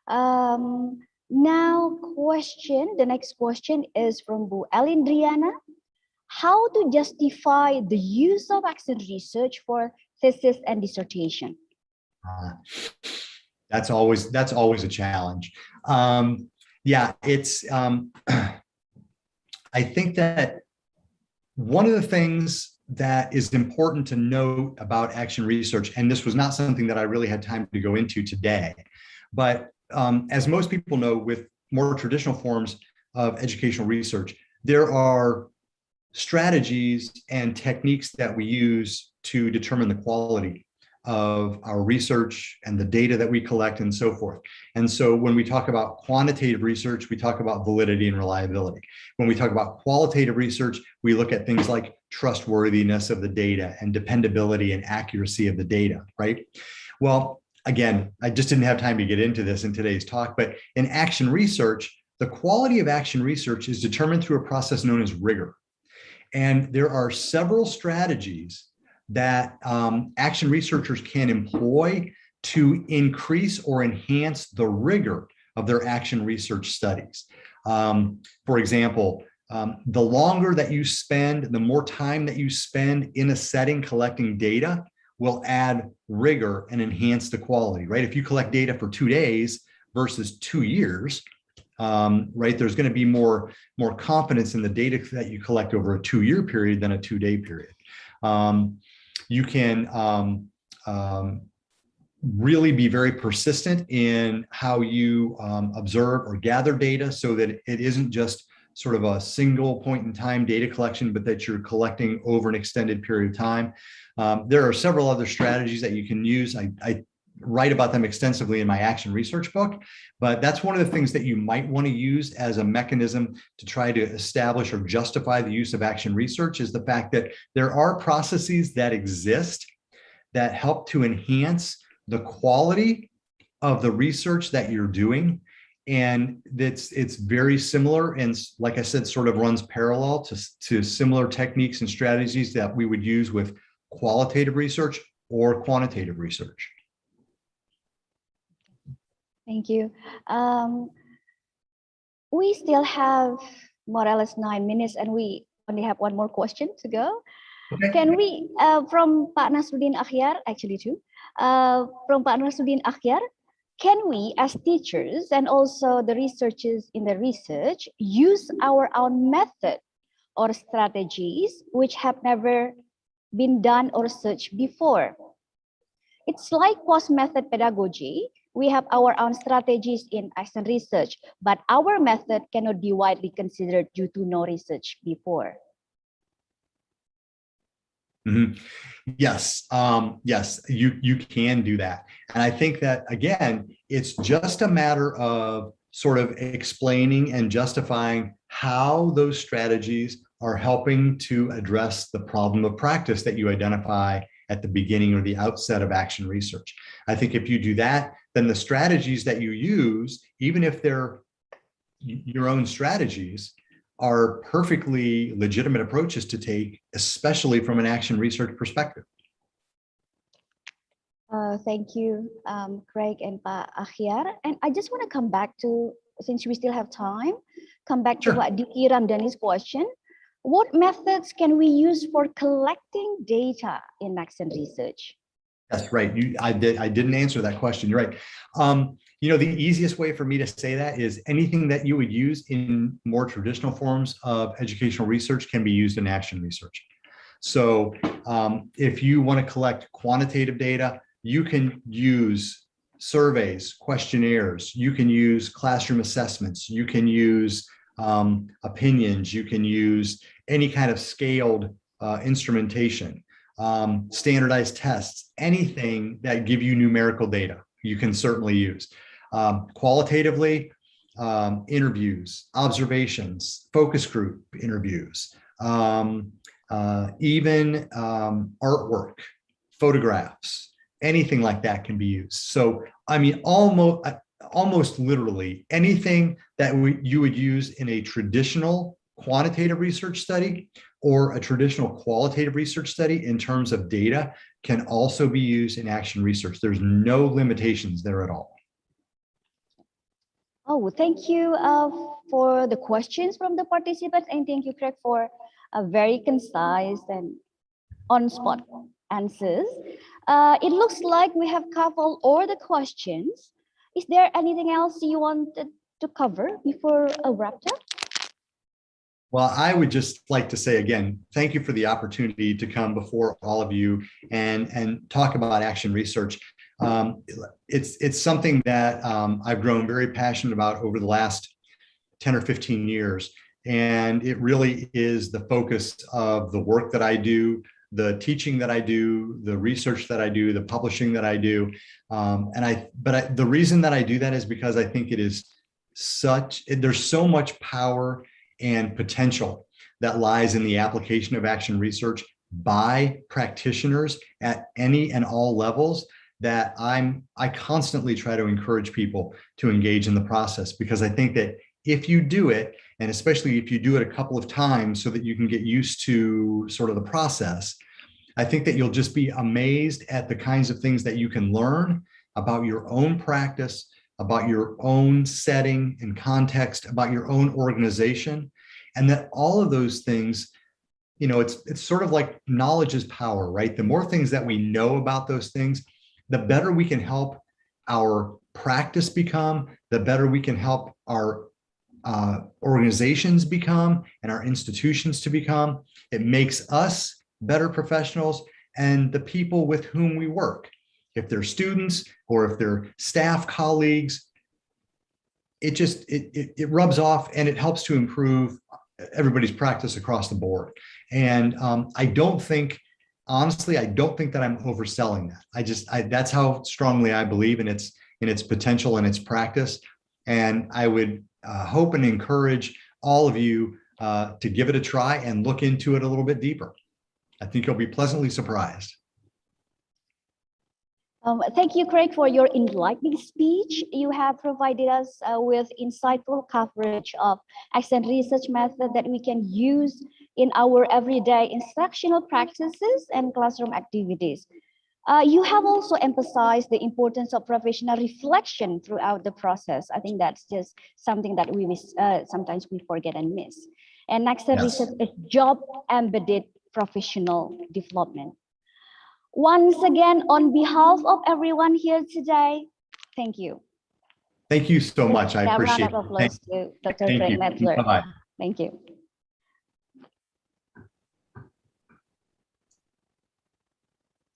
Now, the next question is from Bu Alindriana. How to justify the use of action research for thesis and dissertation? That's always a challenge. Yeah, it's, I think that one of the things that is important to note about action research, and this was not something that I really had time to go into today, but as most people know, with more traditional forms of educational research, there are strategies and techniques that we use to determine the quality of our research and the data that we collect and so forth. And so when we talk about quantitative research, we talk about validity and reliability. When we talk about qualitative research, we look at things like trustworthiness of the data and dependability and accuracy of the data, right? Well, again, I just didn't have time to get into this in today's talk, but in action research, the quality of action research is determined through a process known as rigor. And there are several strategies that action researchers can employ to increase or enhance the rigor of their action research studies. For example, the longer that you spend, the more time that you spend in a setting collecting data will add rigor and enhance the quality, right? If you collect data for 2 days versus 2 years, right, there's going to be more confidence in the data that you collect over a 2-year period than a 2-day period. You can really be very persistent in how you observe or gather data, so that it isn't just sort of a single point in time data collection, but that you're collecting over an extended period of time. There are several other strategies that you can use. I write about them extensively in my action research book, but that's one of the things that you might want to use as a mechanism to try to establish or justify the use of action research, is the fact that there are processes that exist that help to enhance the quality of the research that you're doing. And it's very similar, and like I said, sort of runs parallel to similar techniques and strategies that we would use with qualitative research or quantitative research. Thank you. We still have more or less 9 minutes, and we only have one more question to go. Okay. Can we, from Pak Nasruddin Akhyar, actually too, from Pak Nasruddin Akhyar, can we as teachers and also the researchers in the research use our own method or strategies which have never been done or searched before? It's like post-method pedagogy. We have our own strategies in action research, but our method cannot be widely considered due to no research before. Mm-hmm. Yes, yes, you can do that. And I think that, again, it's just a matter of sort of explaining and justifying how those strategies are helping to address the problem of practice that you identify at the beginning or the outset of action research. I think if you do that, then the strategies that you use, even if they're your own strategies, are perfectly legitimate approaches to take, especially from an action research perspective. Thank you, Craig and Pak Akhyar. And I just want to come back to, since we still have time, come back to Pak Diki Ramdhani's question. What methods can we use for collecting data in action research? That's right. I didn't answer that question. You're right. You know, the easiest way for me to say that is anything that you would use in more traditional forms of educational research can be used in action research. So if you want to collect quantitative data, you can use surveys, questionnaires, you can use classroom assessments, you can use opinions, you can use any kind of scaled instrumentation, standardized tests, anything that give you numerical data, you can certainly use. Qualitatively, interviews, observations, focus group interviews, even artwork, photographs, anything like that can be used. So, I mean, almost literally anything that you would use in a traditional quantitative research study or a traditional qualitative research study in terms of data can also be used in action research. There's no limitations there at all. Oh, thank you for the questions from the participants, and thank you, Craig, for a very concise and on-spot answers. It looks like we have covered all the questions. Is there anything else you wanted to cover before a wrap up? Well, I would just like to say again, thank you for the opportunity to come before all of you and talk about action research. It's something that I've grown very passionate about over the last 10 or 15 years. And it really is the focus of the work that I do, the teaching that I do, the research that I do, the publishing that I do. The reason that I do that is because I think it is there's so much power and potential that lies in the application of action research by practitioners at any and all levels that I constantly try to encourage people to engage in the process, because I think that if you do it, and especially if you do it a couple of times so that you can get used to sort of the process, I think that you'll just be amazed at the kinds of things that you can learn about your own practice, about your own setting and context, about your own organization, and that all of those things, you know, it's sort of like knowledge is power, right? The more things that we know about those things, the better we can help our practice become, the better we can help our organizations become and our institutions to become. It makes us better professionals and the people with whom we work. If they're students or if they're staff colleagues, it rubs off and it helps to improve everybody's practice across the board. And I don't think, honestly, I don't think that I'm overselling that. That's how strongly I believe in its potential and its practice. And I would hope and encourage all of you to give it a try and look into it a little bit deeper. I think you'll be pleasantly surprised. Thank you, Craig, for your enlightening speech. You have provided us with insightful coverage of action research method that we can use in our everyday instructional practices and classroom activities. You have also emphasized the importance of professional reflection throughout the process. I think that's just something that we sometimes we forget and miss. And action research is job-embedded professional development. Once again, on behalf of everyone here today, thank you. Thank you so much. I appreciate it. Round of applause to Dr. Thank Craig you. Metzler. Bye-bye. Thank you.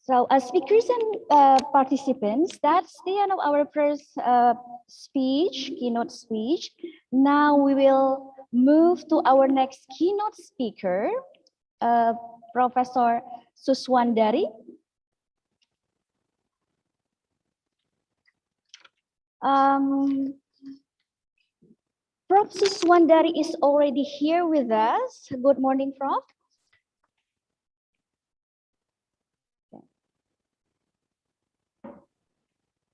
So speakers and participants, that's the end of our first keynote speech. Now we will move to our next keynote speaker, Professor Suswandari. Prof. Suswandari is already here with us. Good morning, Prof.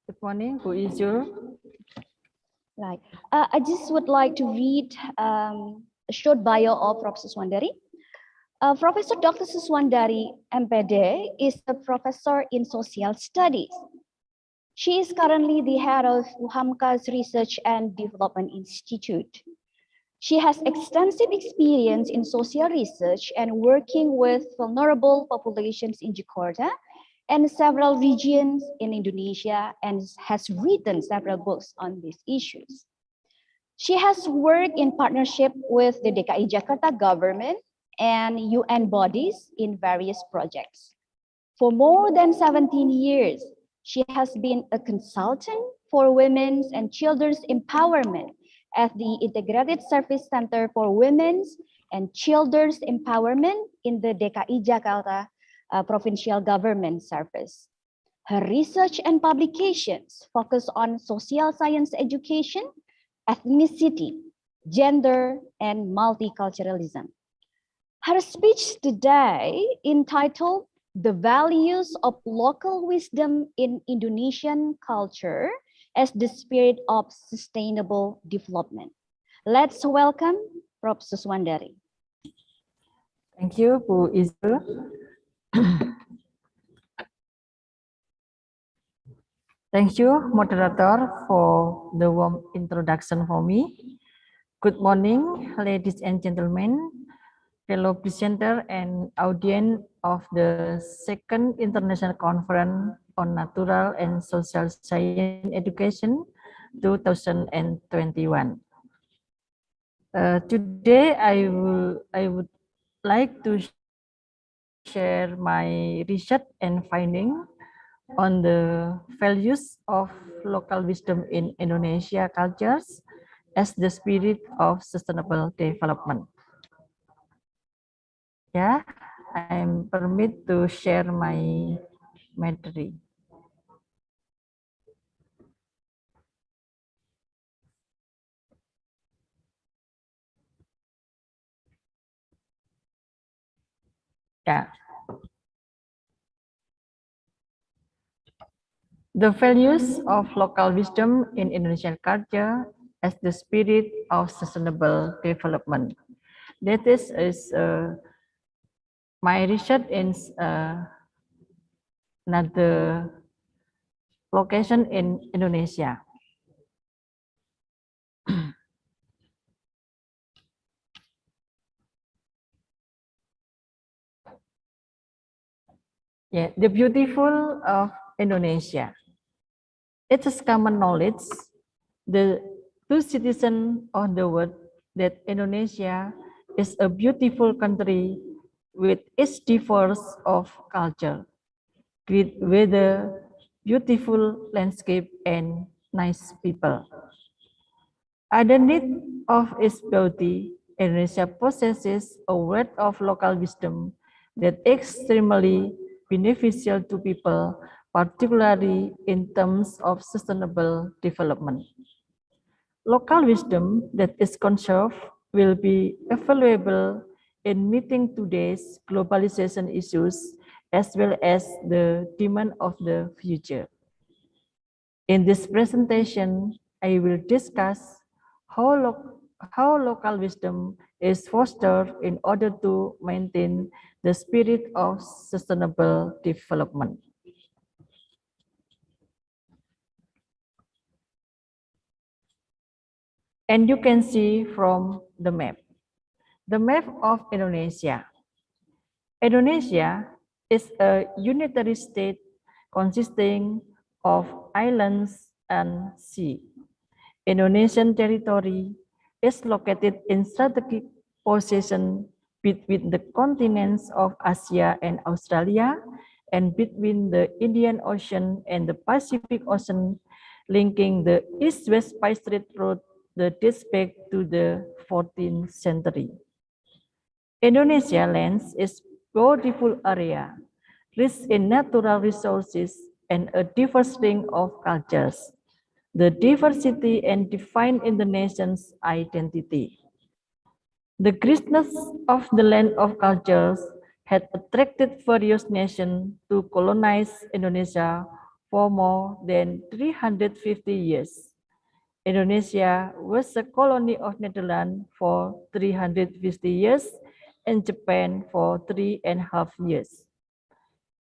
Good morning, who is your? Right. I just would like to read a short bio of Prof. Suswandari. Professor Dr. Suswandari, MPD, is a professor in social studies. She is currently the head of UHAMKA's Research and Development Institute. She has extensive experience in social research and working with vulnerable populations in Jakarta and several regions in Indonesia, and has written several books on these issues. She has worked in partnership with the DKI Jakarta government and UN bodies in various projects. For more than 17 years, she has been a consultant for women's and children's empowerment at the Integrated Service Center for Women's and Children's Empowerment in the DKI Jakarta Provincial Government Service. Her research and publications focus on social science education, ethnicity, gender, and multiculturalism. Her speech today, entitled "The Values of Local Wisdom in Indonesian Culture as the Spirit of Sustainable Development." Let's welcome Prof. Suswandari. Thank you, who is your? Thank you, moderator, for the warm introduction for me. Good morning, ladies and gentlemen, fellow presenter and audience of the second International Conference on Natural and Social Science Education 2021. Today, I would like to share my research and finding on the values of local wisdom in Indonesia cultures as the spirit of sustainable development. Yeah, I'm permit to share my material. Yeah. The values of local wisdom in Indonesian culture as the spirit of sustainable development. That is my research in another location in Indonesia. Yeah, the beautiful of Indonesia. It is common knowledge, the two citizens of the world, that Indonesia is a beautiful country with its diverse of culture, with weather, beautiful landscape, and nice people. Underneath of its beauty, Indonesia possesses a wealth of local wisdom that is extremely beneficial to people, particularly in terms of sustainable development. Local wisdom that is conserved will be available in meeting today's globalization issues as well as the demand of the future. In this presentation, I will discuss how local wisdom is fostered in order to maintain the spirit of sustainable development. And you can see from the map of Indonesia. Indonesia is a unitary state consisting of islands and sea. Indonesian territory is located in strategic position between the continents of Asia and Australia and between the Indian Ocean and the Pacific Ocean, linking the East-West Spice Trade Route that dates back to the 14th century. Indonesia lands is beautiful area, rich in natural resources and a diverse range of cultures. The diversity and define Indonesians' identity. The richness of the land of cultures had attracted various nations to colonize Indonesia for more than 350 years. Indonesia was a colony of Netherlands for 350 years and Japan for 3.5 years.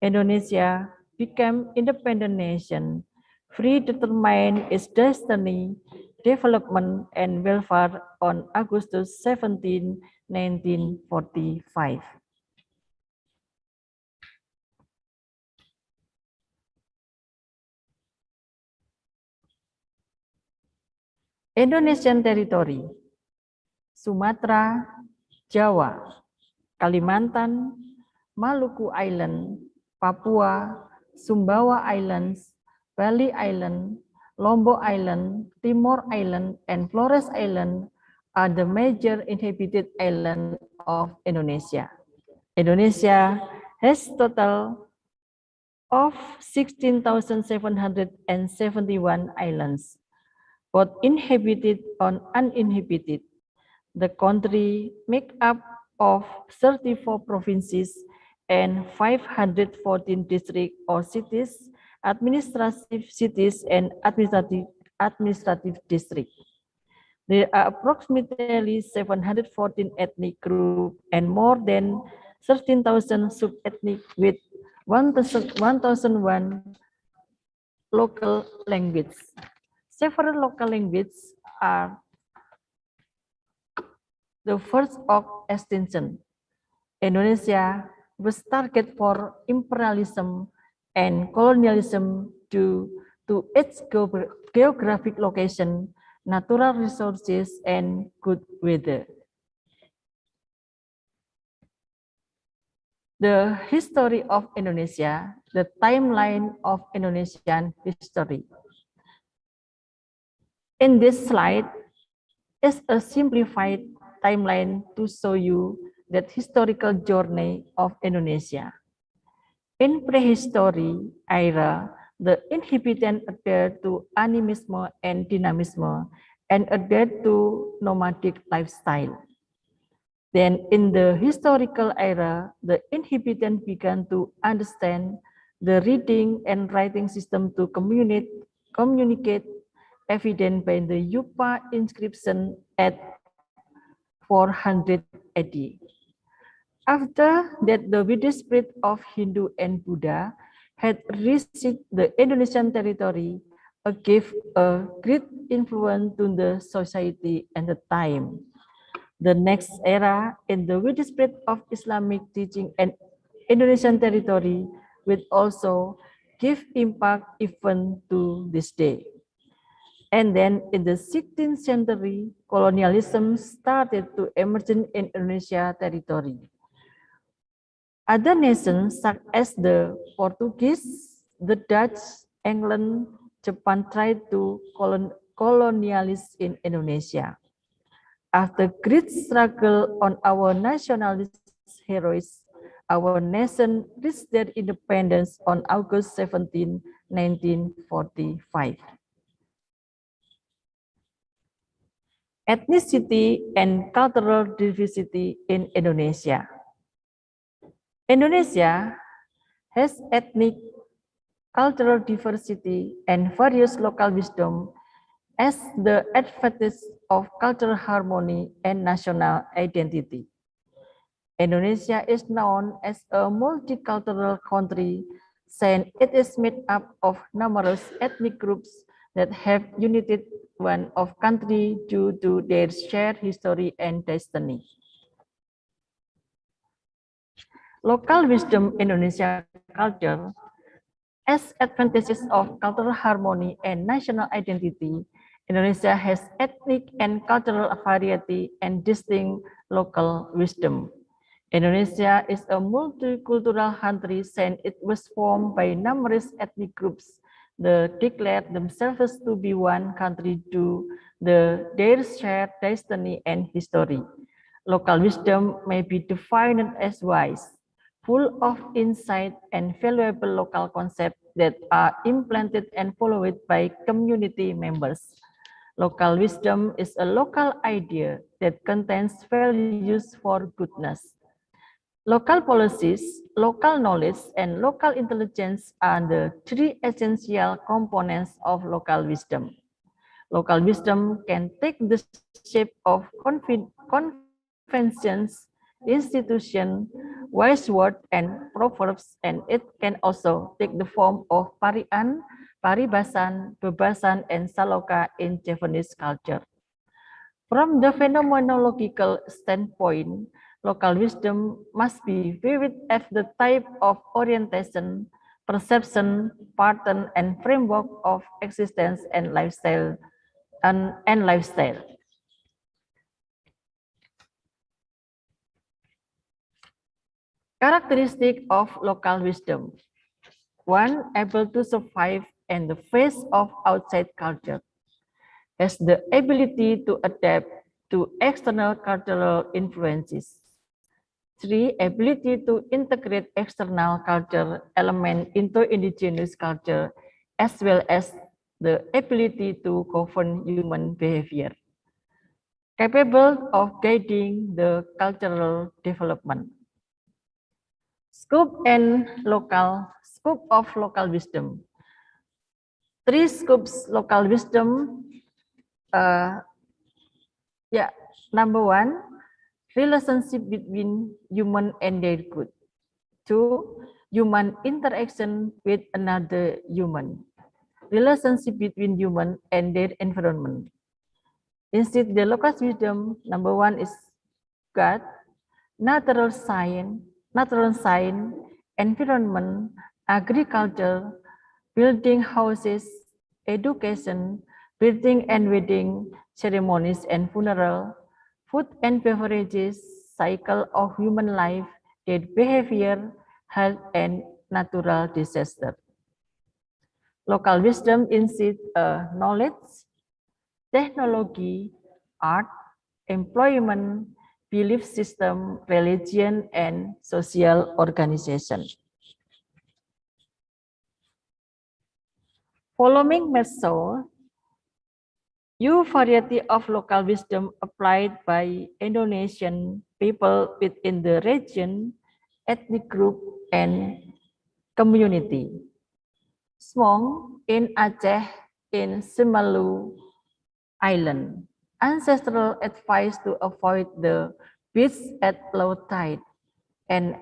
Indonesia became independent nation, free to determine its destiny, development, and welfare on August 17, 1945. Indonesian territory, Sumatera, Jawa, Kalimantan, Maluku Island, Papua, Sumbawa Islands, Bali Island, Lombok Island, Timor Island, and Flores Island are the major inhabited islands of Indonesia. Indonesia has total of 16,771 islands, both inhabited and uninhabited. The country makes up of 34 provinces and 514 districts or cities, administrative cities, and administrative districts. There are approximately 714 ethnic groups and more than 13,000 sub-ethnic with 1,001 local languages. Several local languages are the first of extinction. Indonesia was target for imperialism and colonialism due to its geographic location natural resources, and good weather. The history of Indonesia, the timeline of Indonesian history. In this slide is a simplified timeline to show you that historical journey of Indonesia. In prehistory era, the inhabitant adhered to animism and dynamism and adhered to nomadic lifestyle. Then in the historical era, the inhabitant began to understand the reading and writing system to communicate evident by the Yupa inscription at 400 AD. After that, the Vedic spirit of Hindu and Buddha had reached the Indonesian territory, gave a great influence to the society and the time. The next era in the Vedic spirit of Islamic teaching and Indonesian territory will also give impact even to this day. And then in the 16th century, colonialism started to emerge in Indonesia territory. Other nations such as the Portuguese, the Dutch, England, Japan tried to colonialize in Indonesia. After great struggle on our nationalist heroes, our nation reached their independence on August 17, 1945. Ethnicity and cultural diversity in Indonesia. Indonesia has ethnic, cultural diversity and various local wisdom as the advantage of cultural harmony and national identity. Indonesia is known as a multicultural country since it is made up of numerous ethnic groups that have united one of country due to their shared history and destiny. Local wisdom Indonesia culture as advantages of cultural harmony and national identity. Indonesia has ethnic and cultural variety and distinct local wisdom. Indonesia is a multicultural country since it was formed by numerous ethnic groups that declared themselves to be one country due to their shared destiny and history. Local wisdom may be defined as wise, full of insight and valuable local concepts that are implanted and followed by community members. Local wisdom is a local idea that contains values for goodness. Local policies, local knowledge, and local intelligence are the three essential components of local wisdom. Local wisdom can take the shape of conventions, institution, wise words, and proverbs, and it can also take the form of parian, paribasan, bebasan, and saloka in Japanese culture. From the phenomenological standpoint, local wisdom must be viewed as the type of orientation, perception, pattern, and framework of existence and lifestyle. Characteristic of local wisdom. One, able to survive in the face of outside culture. Has the ability to adapt to external cultural influences. 3, ability to integrate external culture element into indigenous culture, as well as the ability to govern human behavior. Capable of guiding the cultural development. Scope of local wisdom. 3 scopes local wisdom. Number 1, relationship between human and their good. 2, human interaction with another human. Relationship between human and their environment. Instead, the local wisdom, number 1 is God, natural science, environment, agriculture, building houses, education, birthing and wedding ceremonies and funeral, food and beverages, cycle of human life, their behavior, health, and natural disaster. Local wisdom insists knowledge, technology, art, employment, belief system, religion, and social organization. Following Meso, new variety of local wisdom applied by Indonesian people within the region, ethnic group, and community. Smong in Aceh in Simalu Island. Ancestral advice to avoid the beach at low tide and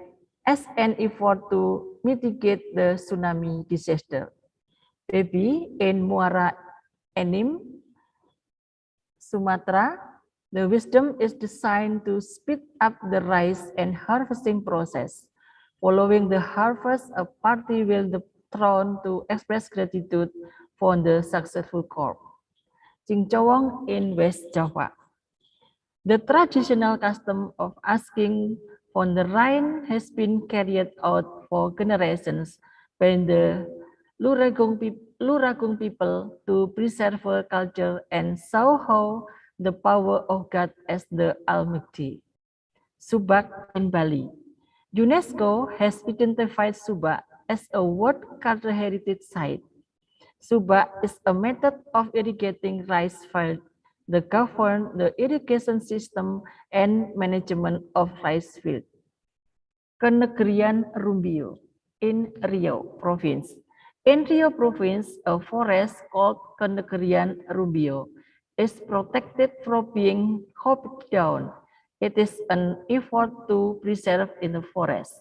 as an effort to mitigate the tsunami disaster. Baby in Muara Enim, Sumatra, the wisdom is designed to speed up the rice and harvesting process. Following the harvest, a party will be thrown to express gratitude for the successful crop. Cincowong in West Java. The traditional custom of asking for the rain has been carried out for generations by the Luragung people to preserve culture and show how the power of God as the Almighty. Subak in Bali. UNESCO has identified Subak as a World Cultural Heritage Site. Subak is a method of irrigating rice field that govern the irrigation system and management of rice field. Kenegerian Rumbio in Rio Province. In Rio Province, a forest called Kenegerian Rumbio is protected from being chopped down. It is an effort to preserve in the forest.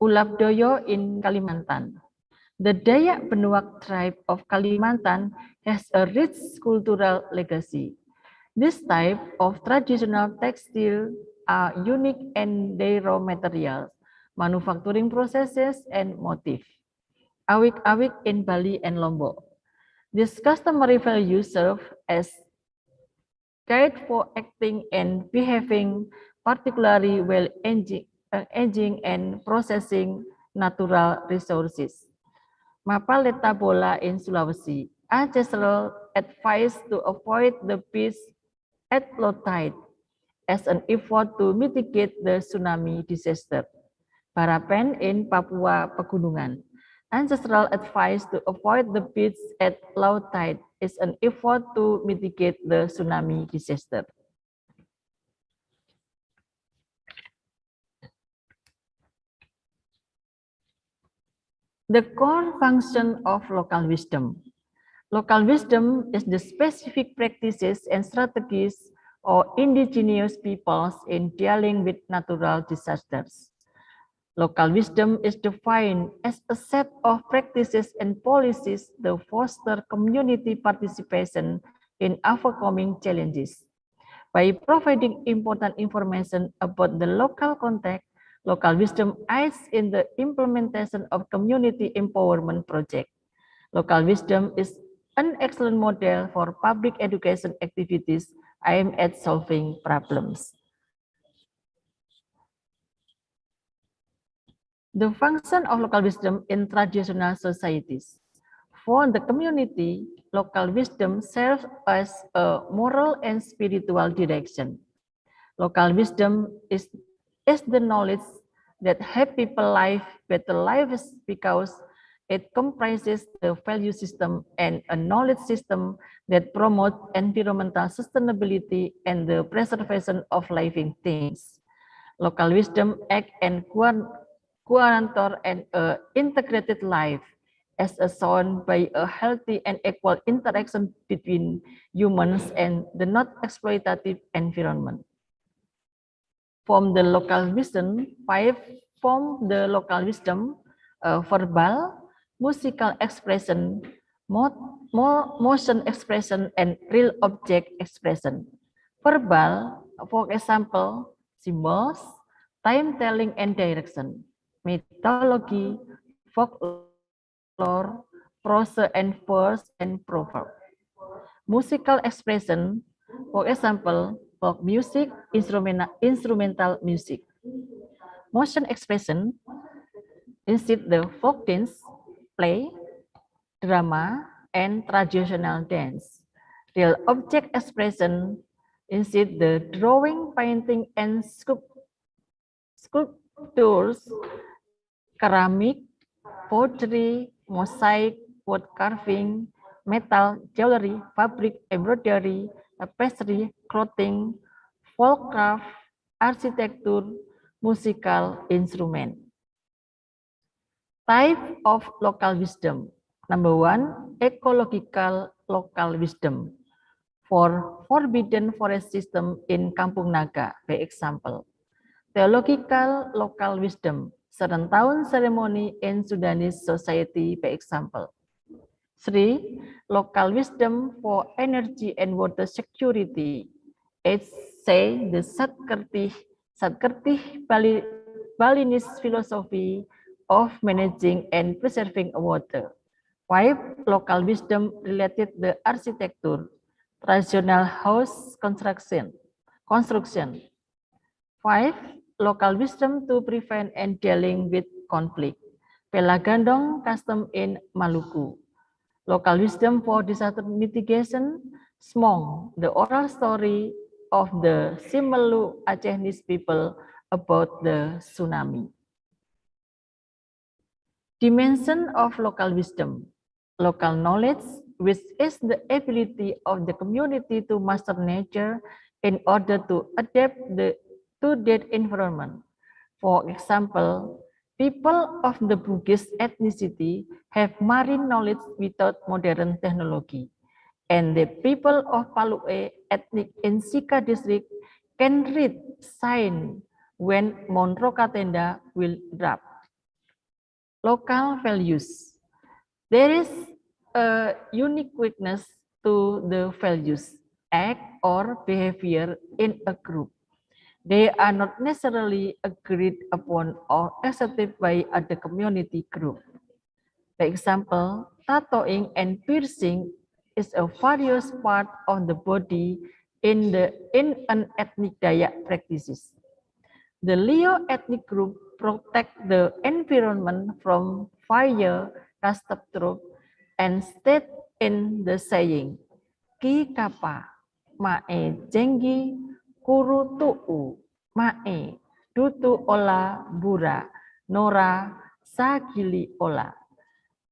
Ulapdoyo in Kalimantan. The Dayak Benuak tribe of Kalimantan has a rich cultural legacy. This type of traditional textile are unique in their raw materials, manufacturing processes, and motif. Awik-awik in Bali and Lombok. This customary value serve as guide for acting and behaving, particularly while aging and processing natural resources. Mapaleta bola in Sulawesi. Ancestral advice to avoid the beach at low tide as an effort to mitigate the tsunami disaster. Parapen in Papua Pegunungan. Ancestral advice to avoid the beach at low tide is an effort to mitigate the tsunami disaster. The core function of local wisdom. Local wisdom is the specific practices and strategies of indigenous peoples in dealing with natural disasters. Local wisdom is defined as a set of practices and policies that foster community participation in overcoming challenges. By providing important information about the local context, local wisdom aids in the implementation of community empowerment projects. Local wisdom is an excellent model for public education activities aimed at solving problems. The function of local wisdom in traditional societies. For the community, local wisdom serves as a moral and spiritual direction. Local wisdom is the knowledge that helps people live better lives because it comprises the value system and a knowledge system that promotes environmental sustainability and the preservation of living things. Local wisdom acts and guarantor an integrated life as shown by a healthy and equal interaction between humans and the not exploitative environment. From the local wisdom, 5 form the local wisdom, verbal, musical expression, motion expression, and real object expression. Verbal, for example, symbols, time telling and direction, mythology, folklore, prose and verse, and proverb. musical expression, for example, folk music, instrumental music. Motion expression, instead the folk dance, play, drama, and traditional dance. Real object expression, instead the drawing, painting, and sculptures, ceramic, pottery, mosaic, wood carving, metal, jewelry, fabric, embroidery, tapestry, clothing, folk craft, architecture, musical instrument. Type of local wisdom. Number 1, ecological local wisdom. For forbidden forest system in Kampung Naga, by example. Theological local wisdom, Serentahun ceremony in Sudanese society, by example. 3. Local wisdom for energy and water security. It's say the Satkertih Balinese philosophy of managing and preserving water. 5. Local wisdom related the architecture, traditional house construction. 5. Local wisdom to prevent and dealing with conflict. Pelagandong custom in Maluku. Local wisdom for disaster mitigation. Smong, the oral story of the Simelu Acehnis people about the tsunami. Dimension of local wisdom. Local knowledge, which is the ability of the community to master nature in order to adapt to that environment. For example, people of the Bugis ethnicity have marine knowledge without modern technology, and the people of Palue ethnic in Sika district can read sign when Mount Rokatenda will drop. Local values. There is a unique weakness to the values, act, or behavior in a group. They are not necessarily agreed upon or accepted by other community group. For example, tattooing and piercing is a various part of the body in an ethnic Dayak practices. The Leo ethnic group protect the environment from fire, catastrophe, and state in the saying, Ki kapa, mae jenggi, kuru tu'u, mae, dutu ola bura, nora, sagili ola.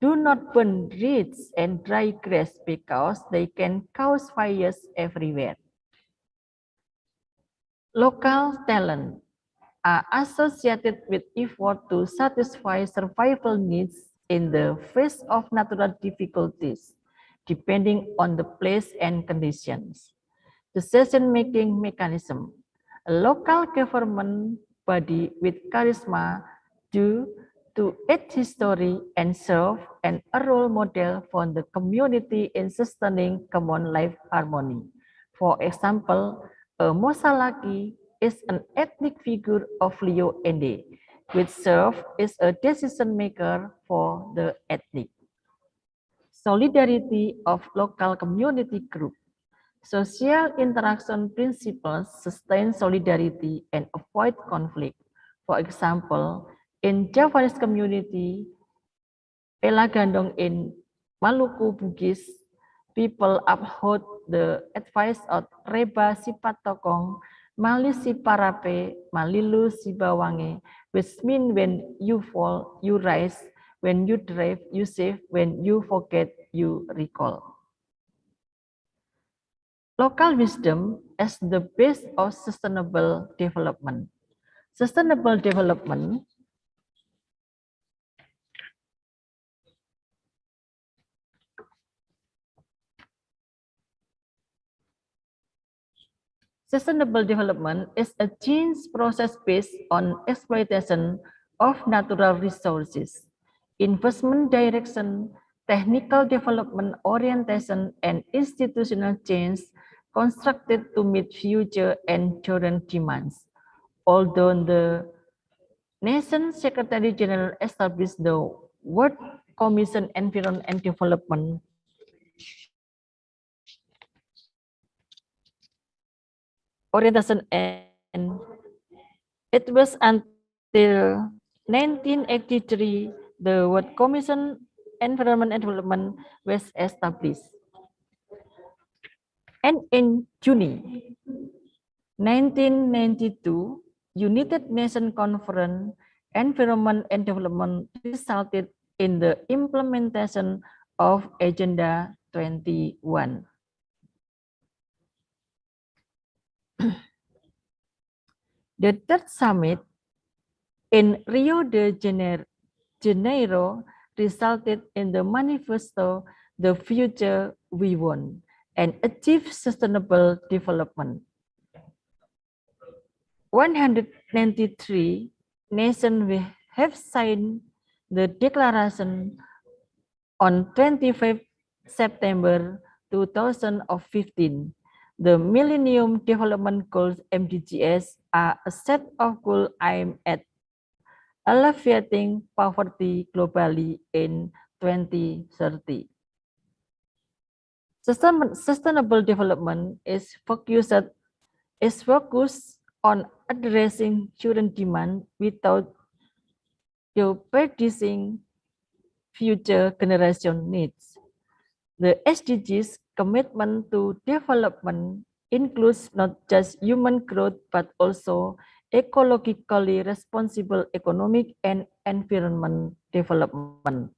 Do not burn reeds and dry grass because they can cause fires everywhere. Local talent are associated with effort to satisfy survival needs in the face of natural difficulties, depending on the place and conditions. Decision-making mechanism. A local government body with charisma due to its history and serve as a role model for the community in sustaining common life harmony. For example, a Mosalaki is an ethnic figure of Leo Ende, which serves as a decision maker for the ethnic. Solidarity of local community group. Social interaction principles sustain solidarity and avoid conflict. For example, in Javanese community, Pelagandong in Maluku Bugis, people uphold the advice of Reba Sipatokong, Mali Siparape, Malilu Sibawange, which means when you fall, you rise, when you drive, you save, when you forget, you recall. Local wisdom as the base of sustainable development. Sustainable development Sustainable development is a change process based on exploitation of natural resources, investment direction, technical development orientation, and institutional change constructed to meet future and current demands. Although the Nation Secretary General established the World Commission Environment and Development orientation, and it was until 1983 the World Commission Environment and Development was established. And in June 1992, United Nations Conference Environment and Development resulted in the implementation of Agenda 21. The third summit in Rio de Janeiro resulted in the manifesto The Future We Want and Achieve Sustainable Development. 193 nations have signed the declaration on 25 September 2015. The Millennium Development Goals MDGs are a set of goals aimed at alleviating poverty globally in 2030. Sustainable development is focused on addressing children demand without jeopardizing future generation needs. The SDGs commitment to development includes not just human growth, but also ecologically responsible economic and environment development.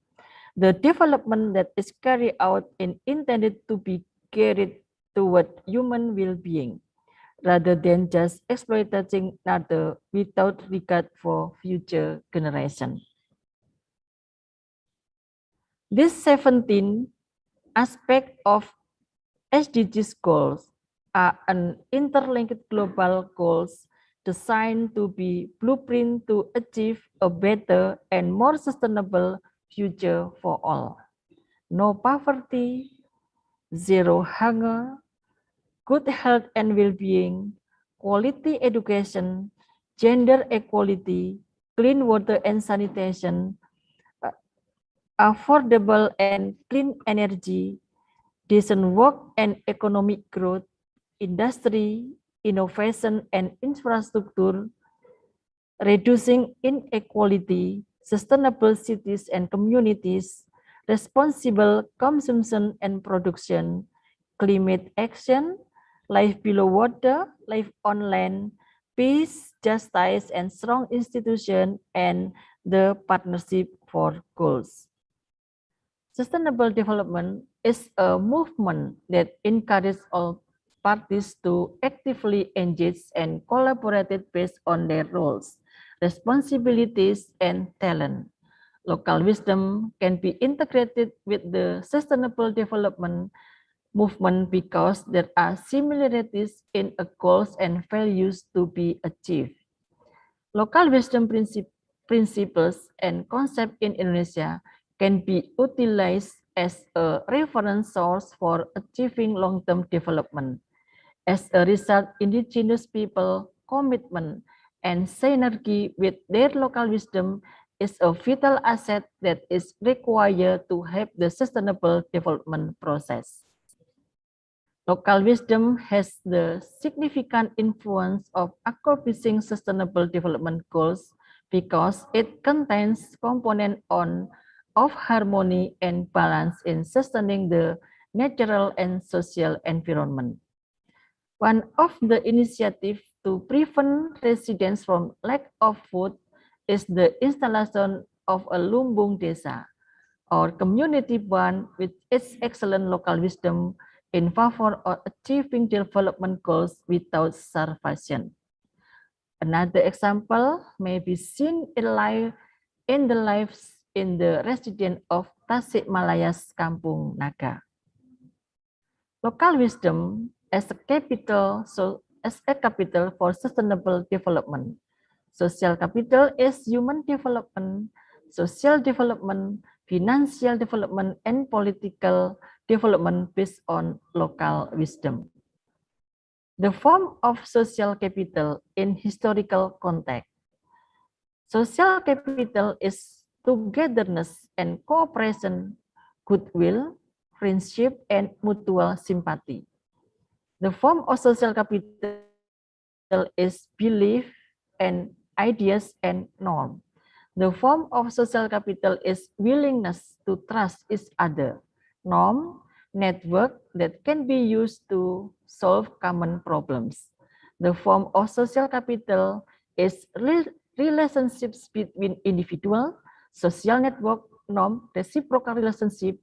The development that is carried out is intended to be carried toward human well-being, rather than just exploiting another without regard for future generations. These 17 aspects of SDGs goals are an interlinked global goals designed to be blueprint to achieve a better and more sustainable future for all. No poverty, zero hunger, good health and well-being, quality education, gender equality, clean water and sanitation, affordable and clean energy, decent work and economic growth, industry, innovation and infrastructure, reducing inequality, sustainable cities and communities, responsible consumption and production, climate action, life below water, life on land, peace, justice, and strong institution, and the partnership for goals. Sustainable development is a movement that encourages all parties to actively engage and collaborate based on their roles, responsibilities, and talent. Local wisdom can be integrated with the sustainable development movement because there are similarities in goals and values to be achieved. Local wisdom principles and concepts in Indonesia can be utilized as a reference source for achieving long-term development. As a result, indigenous people commitment and synergy with their local wisdom is a vital asset that is required to help the sustainable development process. Local wisdom has the significant influence of accomplishing sustainable development goals because it contains components of harmony and balance in sustaining the natural and social environment. One of the initiatives to prevent residents from lack of food is the installation of a lumbung desa, or community barn with its excellent local wisdom in favor of achieving development goals without starvation. Another example may be seen in the lives in the resident of Tasikmalaya's Kampung Naga. Local wisdom as a capital for sustainable development. Social capital is human development, social development, financial development, and political development based on local wisdom. The form of social capital in historical context. Social capital is togetherness and cooperation, goodwill, friendship, and mutual sympathy. The form of social capital is belief and ideas and norm. The form of social capital is willingness to trust each other, norm, network that can be used to solve common problems. The form of social capital is relationships between individual, social network, norm, reciprocal relationship,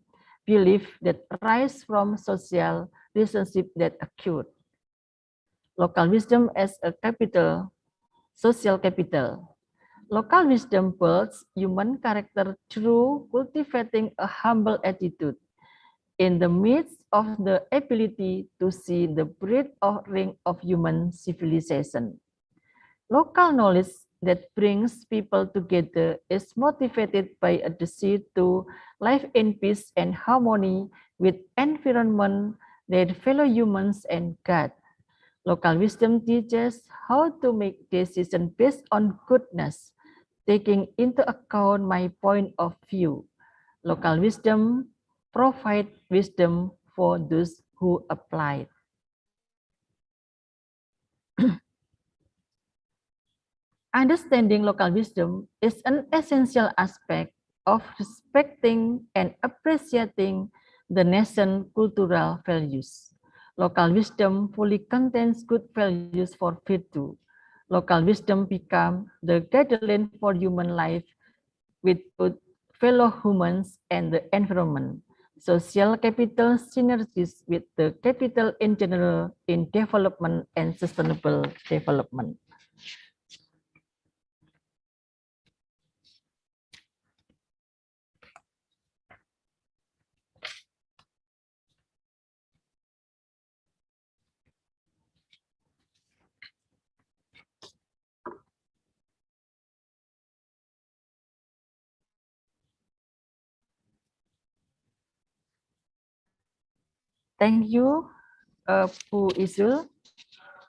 belief that arise from social relationship that occur. Local wisdom as a capital, social capital. Local wisdom builds human character through cultivating a humble attitude in the midst of the ability to see the breadth of ring of human civilization. Local knowledge that brings people together is motivated by a desire to live in peace and harmony with environment, their fellow humans, and God. Local wisdom teaches how to make decisions based on goodness, taking into account my point of view. Local wisdom provides wisdom for those who apply it. Understanding local wisdom is an essential aspect of respecting and appreciating the nation's cultural values. Local wisdom fully contains good values for virtue. Local wisdom becomes the guideline for human life with both fellow humans and the environment. Social capital synergies with the capital in general in development and sustainable development. Thank you, Bu Isul.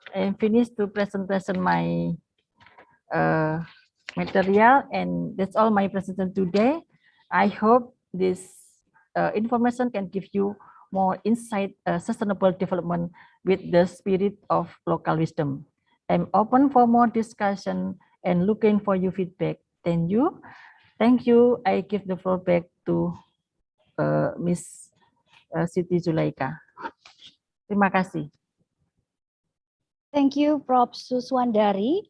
I finished to presentation my material, and that's all my presentation today. I hope this information can give you more insight, sustainable development with the spirit of local wisdom. I'm open for more discussion and looking for your feedback. Thank you. Thank you. I give the floor back to Miss Siti Zulaika. Terima kasih. Thank you, Prof. Suswandari,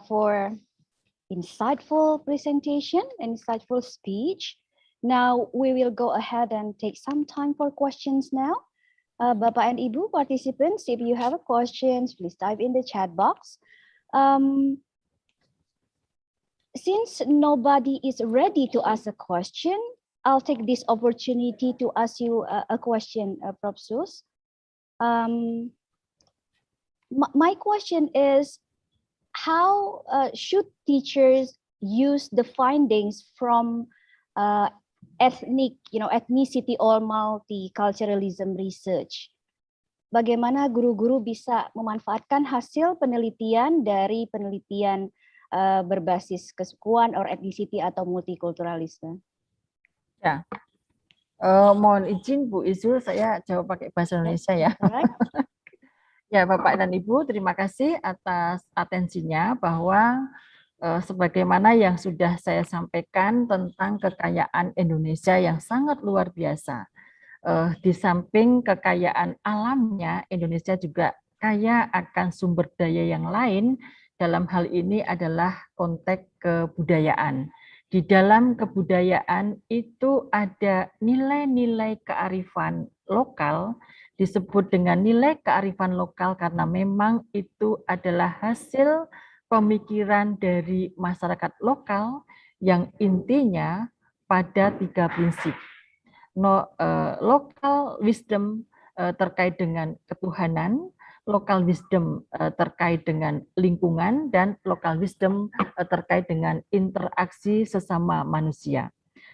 for insightful presentation, insightful speech. Now we will go ahead and take some time for questions now. Bapak and Ibu participants, if you have a questions, please type in the chat box. Since nobody is ready to ask a question, I'll take this opportunity to ask you a question, Prof. Sus. My question is, how should teachers use the findings from ethnicity or multiculturalism research? Bagaimana guru-guru bisa memanfaatkan hasil penelitian dari penelitian berbasis kesukuan or ethnicity atau multikulturalisme? Ya, mohon izin Bu Izul, saya jawab pakai bahasa Indonesia ya. Ya, Bapak dan Ibu, terima kasih atas atensinya bahwa sebagaimana yang sudah saya sampaikan tentang kekayaan Indonesia yang sangat luar biasa. Di samping kekayaan alamnya, Indonesia juga kaya akan sumber daya yang lain. Dalam hal ini adalah konteks kebudayaan. Di dalam kebudayaan itu ada nilai-nilai kearifan lokal, disebut dengan nilai kearifan lokal karena memang itu adalah hasil pemikiran dari masyarakat lokal yang intinya pada 3 prinsip. Local wisdom terkait dengan ketuhanan, local wisdom terkait dengan lingkungan, dan local wisdom terkait dengan interaksi sesama manusia.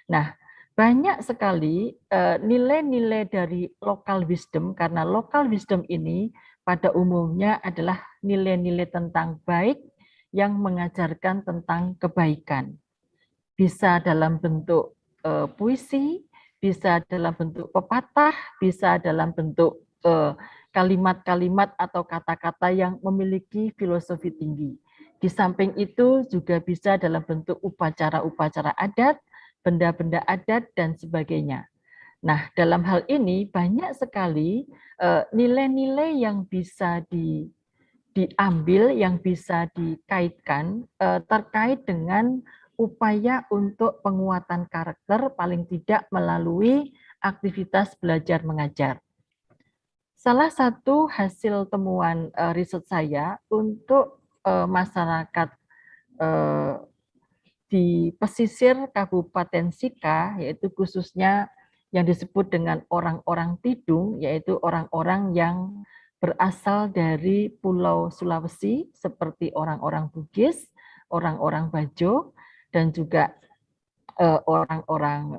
Nah, banyak sekali nilai-nilai dari local wisdom, karena local wisdom ini pada umumnya adalah nilai-nilai tentang baik yang mengajarkan tentang kebaikan. Bisa dalam bentuk puisi, bisa dalam bentuk pepatah, bisa dalam bentuk kalimat-kalimat atau kata-kata yang memiliki filosofi tinggi. Di samping itu juga bisa dalam bentuk upacara-upacara adat, benda-benda adat, dan sebagainya. Nah, dalam hal ini banyak sekali nilai-nilai yang bisa diambil, yang bisa dikaitkan terkait dengan upaya untuk penguatan karakter paling tidak melalui aktivitas belajar mengajar. Salah satu hasil temuan riset saya untuk masyarakat di pesisir Kabupaten Sika, yaitu khususnya yang disebut dengan orang-orang Tidung, yaitu orang-orang yang berasal dari Pulau Sulawesi, seperti orang-orang Bugis, orang-orang Bajo, dan juga orang-orang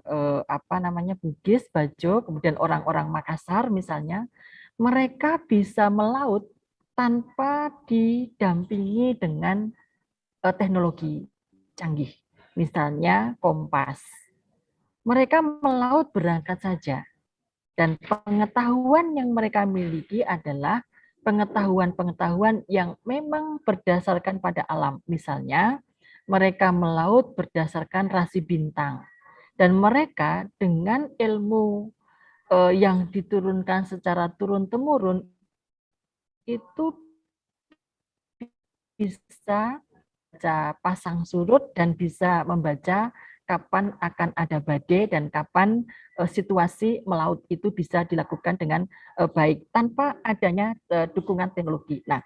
Bugis, Bajo, kemudian orang-orang Makassar misalnya, mereka bisa melaut tanpa didampingi dengan teknologi canggih, misalnya kompas. Mereka melaut berangkat saja, dan pengetahuan yang mereka miliki adalah pengetahuan-pengetahuan yang memang berdasarkan pada alam. Misalnya, mereka melaut berdasarkan rasi bintang, dan mereka dengan ilmu yang diturunkan secara turun-temurun itu bisa baca pasang surut dan bisa membaca kapan akan ada badai dan kapan situasi melaut itu bisa dilakukan dengan baik tanpa adanya dukungan teknologi. Nah,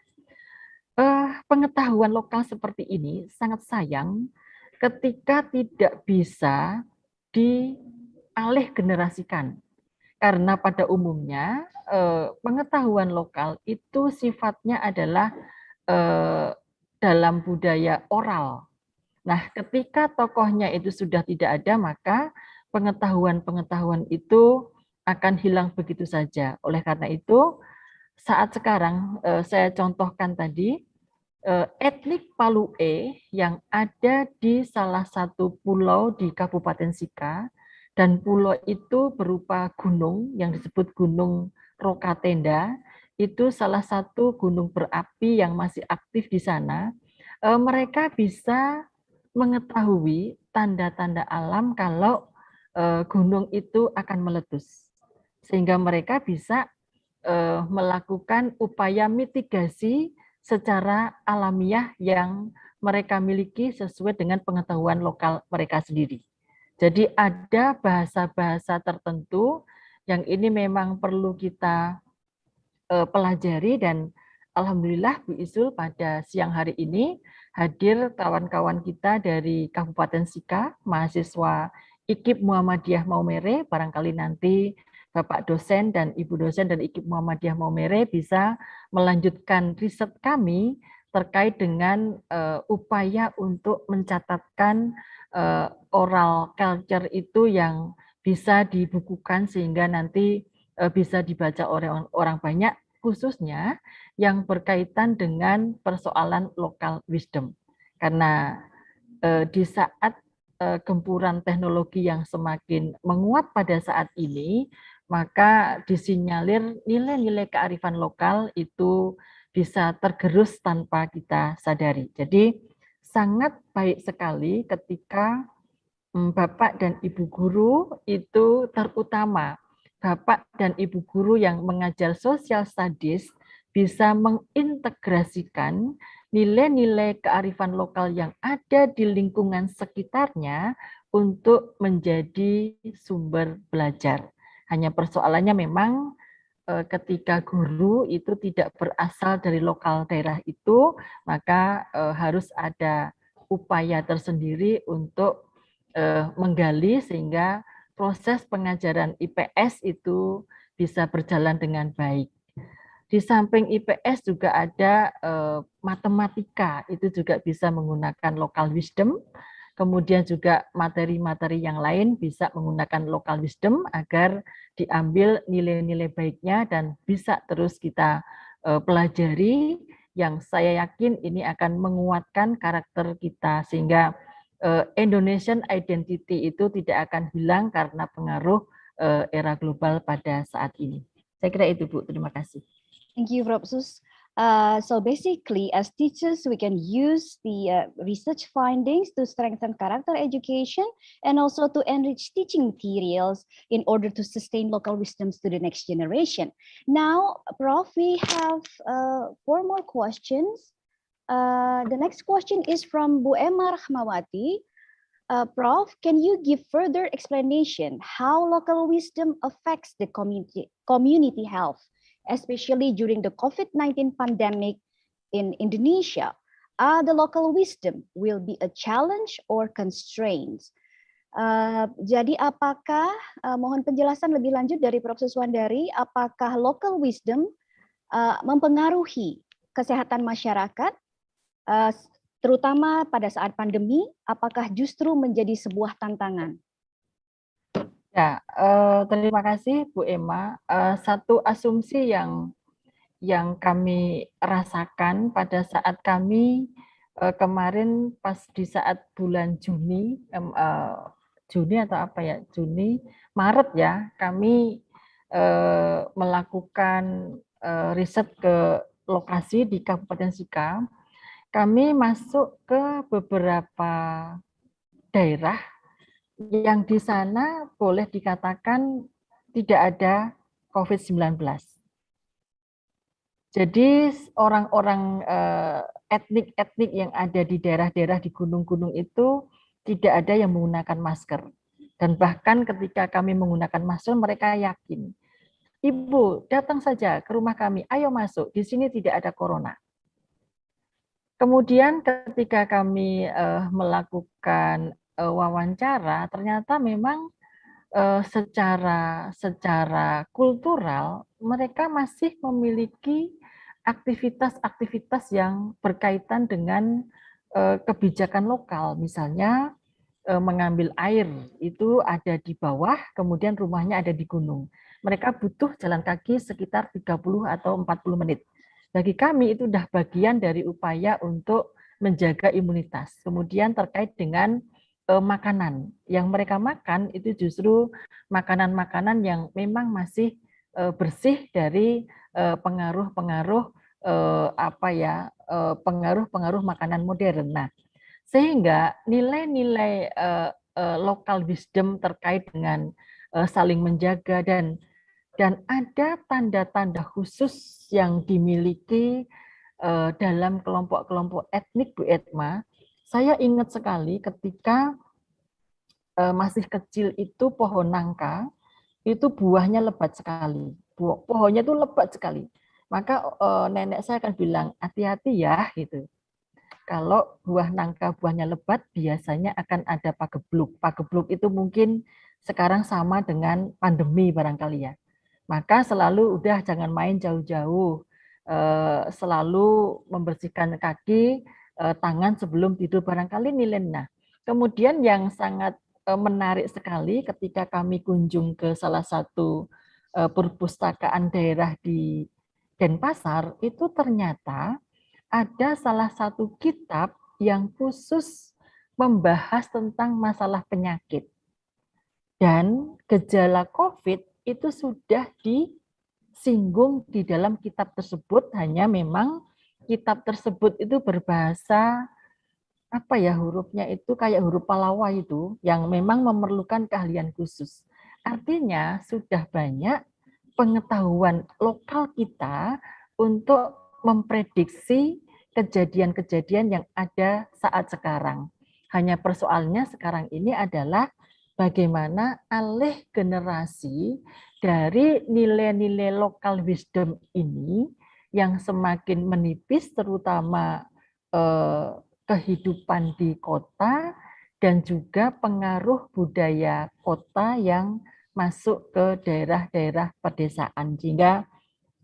pengetahuan lokal seperti ini sangat sayang ketika tidak bisa dialih generasikan. Karena pada umumnya pengetahuan lokal itu sifatnya adalah dalam budaya oral. Nah, ketika tokohnya itu sudah tidak ada, maka pengetahuan-pengetahuan itu akan hilang begitu saja. Oleh karena itu, saat sekarang saya contohkan tadi, etnik Palue yang ada di salah satu pulau di Kabupaten Sika, dan pulau itu berupa gunung yang disebut Gunung Rokatenda, itu salah satu gunung berapi yang masih aktif di sana. Mereka bisa mengetahui tanda-tanda alam kalau gunung itu akan meletus. Sehingga mereka bisa melakukan upaya mitigasi secara alamiah yang mereka miliki sesuai dengan pengetahuan lokal mereka sendiri. Jadi ada bahasa-bahasa tertentu yang ini memang perlu kita pelajari, dan alhamdulillah Bu Isul pada siang hari ini hadir kawan-kawan kita dari Kabupaten Sika, mahasiswa IKIP Muhammadiyah Maumere. Barangkali nanti Bapak dosen dan Ibu dosen dan IKIP Muhammadiyah Maumere bisa melanjutkan riset kami terkait dengan upaya untuk mencatatkan oral culture itu yang bisa dibukukan sehingga nanti bisa dibaca oleh orang banyak, khususnya yang berkaitan dengan persoalan local wisdom. Karena di saat gempuran teknologi yang semakin menguat pada saat ini, maka disinyalir nilai-nilai kearifan lokal itu bisa tergerus tanpa kita sadari. Jadi sangat baik sekali ketika Bapak dan Ibu guru itu, terutama Bapak dan Ibu guru yang mengajar social studies, bisa mengintegrasikan nilai-nilai kearifan lokal yang ada di lingkungan sekitarnya untuk menjadi sumber belajar. Hanya persoalannya memang ketika guru itu tidak berasal dari lokal daerah itu, maka harus ada upaya tersendiri untuk menggali sehingga proses pengajaran IPS itu bisa berjalan dengan baik. Di samping IPS juga ada matematika, itu juga bisa menggunakan local wisdom. Kemudian juga materi-materi yang lain bisa menggunakan local wisdom agar diambil nilai-nilai baiknya dan bisa terus kita pelajari, yang saya yakin ini akan menguatkan karakter kita sehingga Indonesian identity itu tidak akan hilang karena pengaruh era global pada saat ini. Saya kira itu Bu, terima kasih. Thank you, Propsus. So basically, as teachers, we can use the research findings to strengthen character education and also to enrich teaching materials in order to sustain local wisdoms to the next generation. Now, Prof, we have 4 more questions. The next question is from Bu Emma Rahmawati. Prof, can you give further explanation how local wisdom affects the community health, especially during the COVID-19 pandemic in Indonesia? The local wisdom will be a challenge or constraints? Jadi apakah, mohon penjelasan lebih lanjut dari Prof. Suswandari, apakah local wisdom mempengaruhi kesehatan masyarakat, terutama pada saat pandemi, apakah justru menjadi sebuah tantangan? Ya, terima kasih Bu Emma. Satu asumsi yang kami rasakan pada saat kami kemarin pas di saat bulan Juni, Juni atau apa ya, Juni, Maret ya, kami melakukan riset ke lokasi di Kabupaten Sika. Kami masuk ke beberapa daerah yang di sana boleh dikatakan tidak ada COVID-19. Jadi orang-orang etnik-etnik yang ada di daerah-daerah di gunung-gunung itu tidak ada yang menggunakan masker. Dan bahkan ketika kami menggunakan masker, mereka yakin, Ibu datang saja ke rumah kami, ayo masuk, di sini tidak ada corona. Kemudian ketika kami melakukan wawancara, ternyata memang secara kultural mereka masih memiliki aktivitas-aktivitas yang berkaitan dengan kebijakan lokal, misalnya mengambil air itu ada di bawah, kemudian rumahnya ada di gunung. Mereka butuh jalan kaki sekitar 30 atau 40 menit. Bagi kami itu sudah bagian dari upaya untuk menjaga imunitas. Kemudian terkait dengan makanan. Yang mereka makan itu justru makanan-makanan yang memang masih bersih dari pengaruh-pengaruh pengaruh-pengaruh makanan modern. Nah, sehingga nilai-nilai local wisdom terkait dengan saling menjaga dan ada tanda-tanda khusus yang dimiliki dalam kelompok-kelompok etnik Bu Etma. Saya ingat sekali ketika masih kecil itu pohon nangka, itu buahnya lebat sekali. Pohonnya itu lebat sekali. Maka nenek saya akan bilang, hati-hati ya, gitu. Kalau buah nangka buahnya lebat, biasanya akan ada pagebluk. Pagebluk itu mungkin sekarang sama dengan pandemi barangkali ya. Maka selalu udah jangan main jauh-jauh, selalu membersihkan kaki, tangan sebelum tidur barangkali nilai. Nah, kemudian yang sangat menarik sekali ketika kami kunjung ke salah satu perpustakaan daerah di Denpasar, itu ternyata ada salah satu kitab yang khusus membahas tentang masalah penyakit. Dan gejala COVID itu sudah disinggung di dalam kitab tersebut, hanya memang kitab tersebut itu berbahasa hurufnya itu kayak huruf Palawa itu yang memang memerlukan keahlian khusus. Artinya sudah banyak pengetahuan lokal kita untuk memprediksi kejadian-kejadian yang ada saat sekarang. Hanya persoalannya sekarang ini adalah bagaimana alih generasi dari nilai-nilai local wisdom ini yang semakin menipis, terutama kehidupan di kota dan juga pengaruh budaya kota yang masuk ke daerah-daerah pedesaan. Sehingga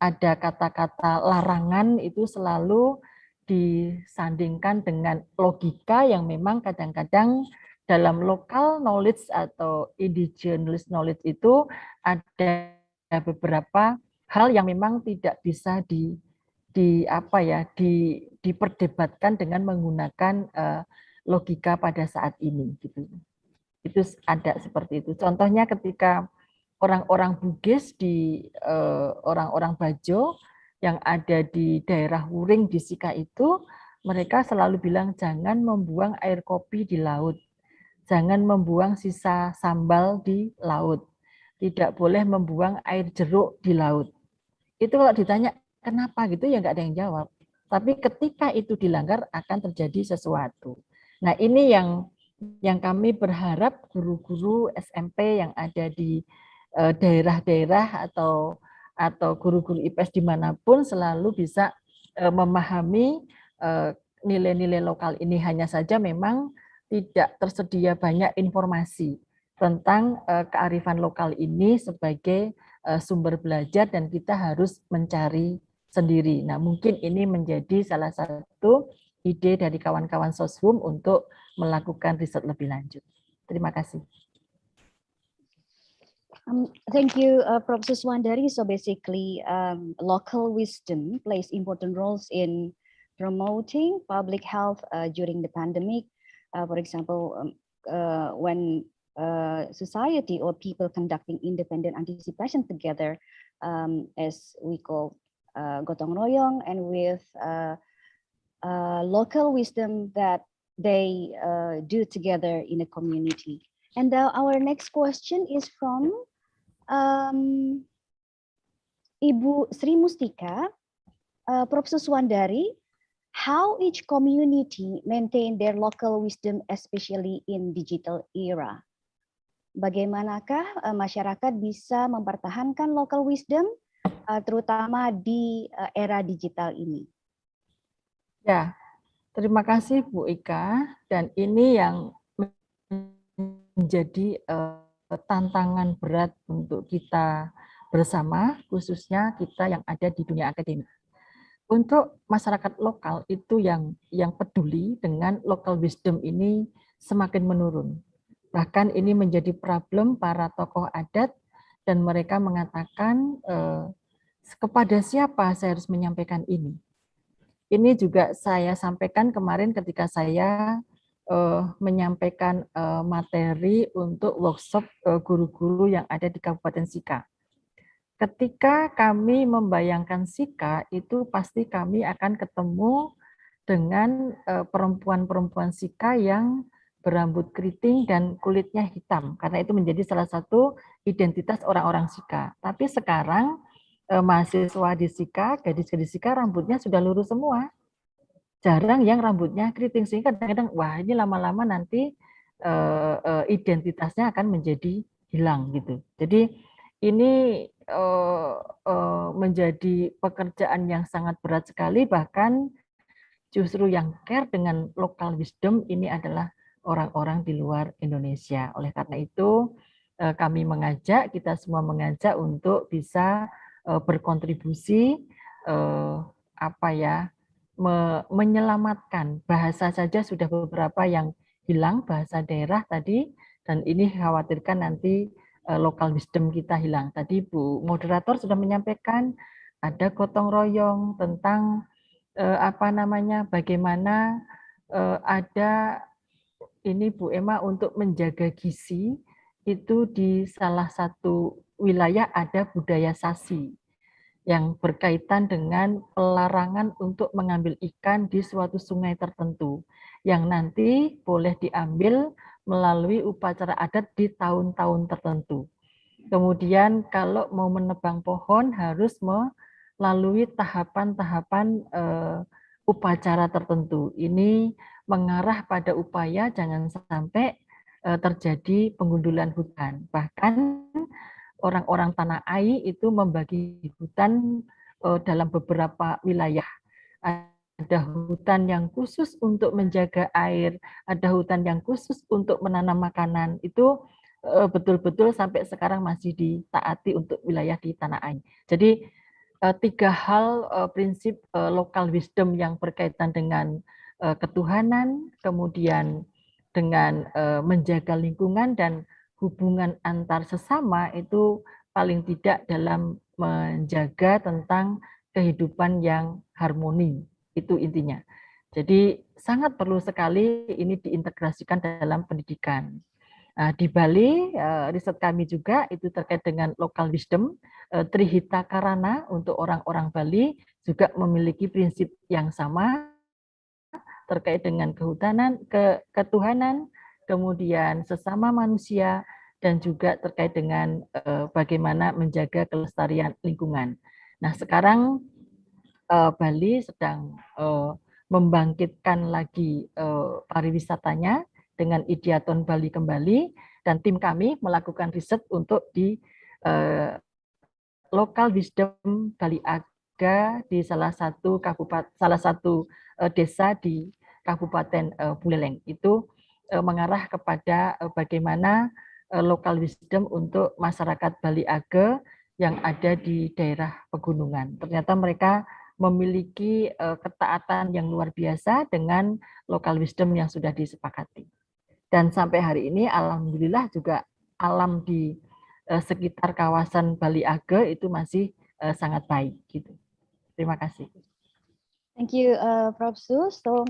ada kata-kata larangan itu selalu disandingkan dengan logika yang memang kadang-kadang dalam local knowledge atau indigenous knowledge itu ada beberapa hal yang memang tidak bisa diperdebatkan dengan menggunakan logika pada saat ini gitu. Itu ada seperti itu. Contohnya ketika orang-orang Bugis di orang-orang Bajo yang ada di daerah Wuring di Sika itu, mereka selalu bilang jangan membuang air kopi di laut, jangan membuang sisa sambal di laut, tidak boleh membuang air jeruk di laut. Itu kalau ditanya kenapa gitu ya nggak ada yang jawab. Tapi ketika itu dilanggar akan terjadi sesuatu. Nah ini yang kami berharap guru-guru SMP yang ada di daerah-daerah atau guru-guru IPS dimanapun selalu bisa memahami nilai-nilai lokal ini. Hanya saja memang tidak tersedia banyak informasi tentang kearifan lokal ini sebagai sumber belajar dan kita harus mencari sendiri. Nah, mungkin ini menjadi salah satu ide dari kawan-kawan Soshum untuk melakukan riset lebih lanjut. Terima kasih. Thank you, Professor Swandari. So basically, local wisdom plays important roles in promoting public health during the pandemic. For example, when society or people conducting independent anticipation together, as we call gotong royong, and with local wisdom that they do together in a community. And our next question is from Ibu Sri Mustika. Professor Swandari, how each community maintain their local wisdom, especially in digital era? Bagaimanakah masyarakat bisa mempertahankan local wisdom, terutama di era digital ini? Ya, terima kasih Bu Ika. Dan ini yang menjadi tantangan berat untuk kita bersama, khususnya kita yang ada di dunia akademik. Untuk masyarakat lokal itu yang peduli dengan local wisdom ini semakin menurun. Bahkan ini menjadi problem para tokoh adat dan mereka mengatakan kepada siapa saya harus menyampaikan ini. Ini juga saya sampaikan kemarin ketika saya menyampaikan materi untuk workshop guru-guru yang ada di Kabupaten Sika. Ketika kami membayangkan Sika, itu pasti kami akan ketemu dengan perempuan-perempuan Sika yang berambut keriting dan kulitnya hitam, karena itu menjadi salah satu identitas orang-orang Sika. Tapi sekarang mahasiswa di Sika, gadis-gadis Sika rambutnya sudah lurus semua. Jarang yang rambutnya keriting, sehingga kadang-kadang wah ini lama-lama nanti identitasnya akan menjadi hilang gitu. Jadi ini menjadi pekerjaan yang sangat berat sekali, bahkan justru yang care dengan local wisdom ini adalah orang-orang di luar Indonesia. Oleh karena itu kami mengajak, kita semua mengajak untuk bisa berkontribusi menyelamatkan bahasa saja sudah beberapa yang hilang, bahasa daerah tadi, dan ini khawatirkan nanti local wisdom kita hilang. Tadi Bu moderator sudah menyampaikan ada gotong royong tentang bagaimana ada ini Bu Emma untuk menjaga gizi itu di salah satu wilayah ada budaya sasi yang berkaitan dengan pelarangan untuk mengambil ikan di suatu sungai tertentu yang nanti boleh diambil melalui upacara adat di tahun-tahun tertentu. Kemudian kalau mau menebang pohon harus melalui tahapan-tahapan upacara tertentu. Ini mengarah pada upaya jangan sampai terjadi pengundulan hutan. Bahkan orang-orang Tanah Ai itu membagi hutan dalam beberapa wilayah. Ada hutan yang khusus untuk menjaga air, ada hutan yang khusus untuk menanam makanan. Itu betul-betul sampai sekarang masih ditaati untuk wilayah di Tanah Ai. Jadi 3 hal prinsip local wisdom yang berkaitan dengan ketuhanan, kemudian dengan menjaga lingkungan dan hubungan antar sesama itu paling tidak dalam menjaga tentang kehidupan yang harmoni, itu intinya. Jadi sangat perlu sekali ini diintegrasikan dalam pendidikan. Di Bali, riset kami juga itu terkait dengan local wisdom, Trihita Karana untuk orang-orang Bali juga memiliki prinsip yang sama terkait dengan kehutanan, ketuhanan, kemudian sesama manusia, dan juga terkait dengan bagaimana menjaga kelestarian lingkungan. Nah, sekarang Bali sedang membangkitkan lagi pariwisatanya dengan Ideaton Bali Kembali, dan tim kami melakukan riset untuk di Local Wisdom Bali Aga di salah satu desa di Kabupaten Buleleng. Itu mengarah kepada bagaimana local wisdom untuk masyarakat Bali Aga yang ada di daerah pegunungan. Ternyata mereka memiliki ketaatan yang luar biasa dengan local wisdom yang sudah disepakati. Dan sampai hari ini alhamdulillah juga alam di sekitar kawasan Bali Aga itu masih sangat baik gitu. Terima kasih. Thank you, Prof. Su. So,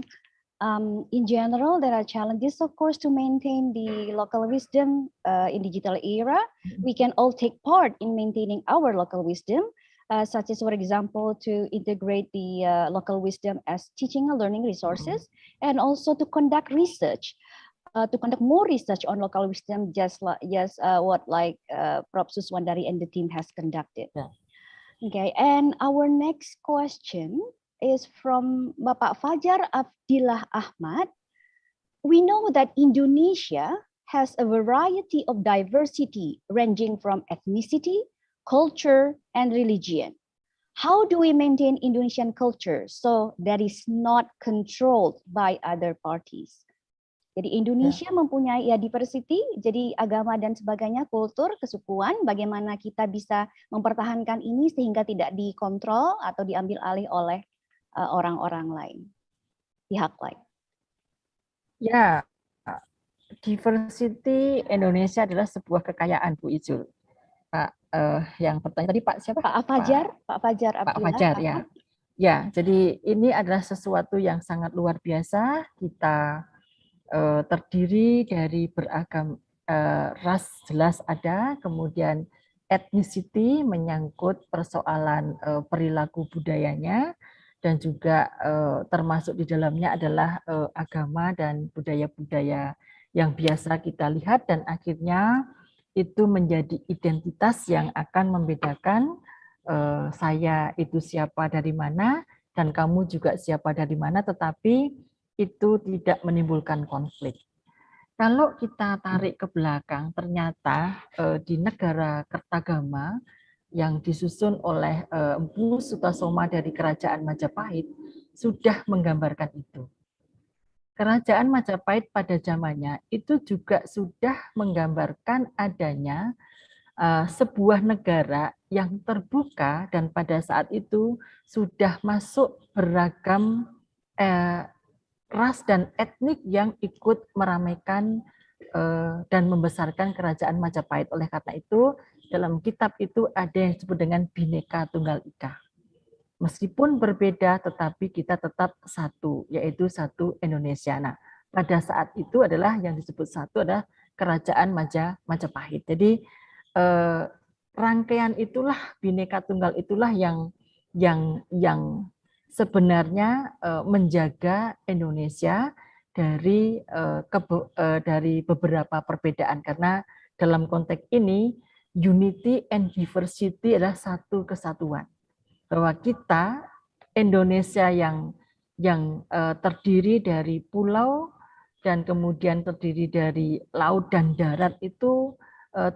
in general, there are challenges, of course, to maintain the local wisdom in digital era. We can all take part in maintaining our local wisdom, such as, for example, to integrate the local wisdom as teaching and learning resources, and also to conduct research, to conduct more research on local wisdom, just what Prof. Suswandari and the team has conducted. Yeah. Okay, and our next question is from Bapak Fajar Abdillah Ahmad. We know that Indonesia has a variety of diversity ranging from ethnicity, culture, and religion. How do we maintain Indonesian culture so that is not controlled by other parties? Jadi Indonesia mempunyai diversity, jadi agama dan sebagainya, kultur, kesukuan, bagaimana kita bisa mempertahankan ini sehingga tidak dikontrol atau diambil alih oleh orang-orang lain, pihak lain. Ya, diversity Indonesia adalah sebuah kekayaan, Bu Ijul. Pak, yang bertanya tadi Pak siapa? Pak Fajar, Pak Fajar Abdillah. Pak Fajar, ya. Ya, jadi ini adalah sesuatu yang sangat luar biasa. Kita terdiri dari beragam ras, jelas ada, kemudian ethnicity menyangkut persoalan perilaku budayanya, dan juga termasuk di dalamnya adalah agama dan budaya-budaya yang biasa kita lihat, dan akhirnya itu menjadi identitas yang akan membedakan saya itu siapa dari mana, dan kamu juga siapa dari mana, tetapi itu tidak menimbulkan konflik. Kalau kita tarik ke belakang, ternyata di negara Kertagama yang disusun oleh Empu Sutasoma dari Kerajaan Majapahit sudah menggambarkan itu. Kerajaan Majapahit pada zamannya itu juga sudah menggambarkan adanya sebuah negara yang terbuka, dan pada saat itu sudah masuk beragam ras dan etnik yang ikut meramaikan dan membesarkan kerajaan Majapahit. Oleh karena itu, dalam kitab itu ada yang disebut dengan Bhinneka Tunggal Ika. Meskipun berbeda, tetapi kita tetap satu, yaitu satu Indonesia. Nah, pada saat itu adalah yang disebut satu adalah kerajaan Majapahit. Jadi rangkaian itulah, Bhinneka Tunggal itulah yang sebenarnya menjaga Indonesia dari beberapa perbedaan, karena dalam konteks ini unity and diversity adalah satu kesatuan, bahwa kita Indonesia yang terdiri dari pulau dan kemudian terdiri dari laut dan darat itu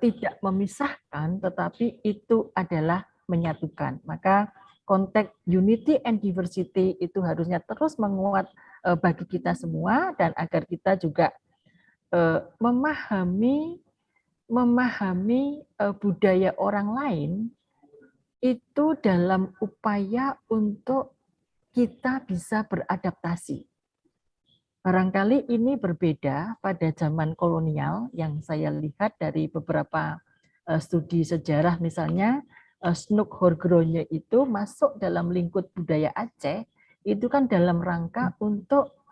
tidak memisahkan, tetapi itu adalah menyatukan. Maka konteks unity and diversity itu harusnya terus menguat bagi kita semua, dan agar kita juga memahami budaya orang lain itu dalam upaya untuk kita bisa beradaptasi. Barangkali ini berbeda pada zaman kolonial yang saya lihat dari beberapa studi sejarah, misalnya Snuk Horgronye itu masuk dalam lingkup budaya Aceh, itu kan dalam rangka untuk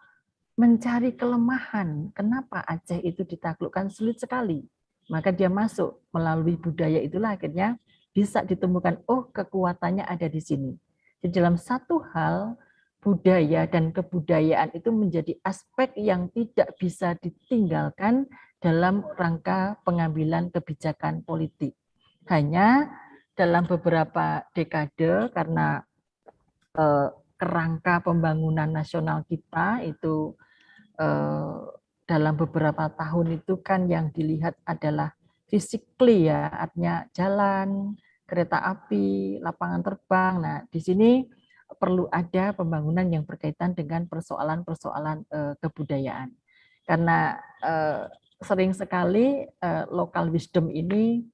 mencari kelemahan. Kenapa Aceh itu ditaklukkan sulit sekali? Maka dia masuk melalui budaya itulah akhirnya bisa ditemukan, oh kekuatannya ada di sini. Jadi dalam satu hal, budaya dan kebudayaan itu menjadi aspek yang tidak bisa ditinggalkan dalam rangka pengambilan kebijakan politik. Hanya dalam beberapa dekade karena kerangka pembangunan nasional kita itu dalam beberapa tahun itu kan yang dilihat adalah physically ya, artinya jalan, kereta api, lapangan terbang. Nah, di sini perlu ada pembangunan yang berkaitan dengan persoalan-persoalan kebudayaan. Karena sering sekali local wisdom ini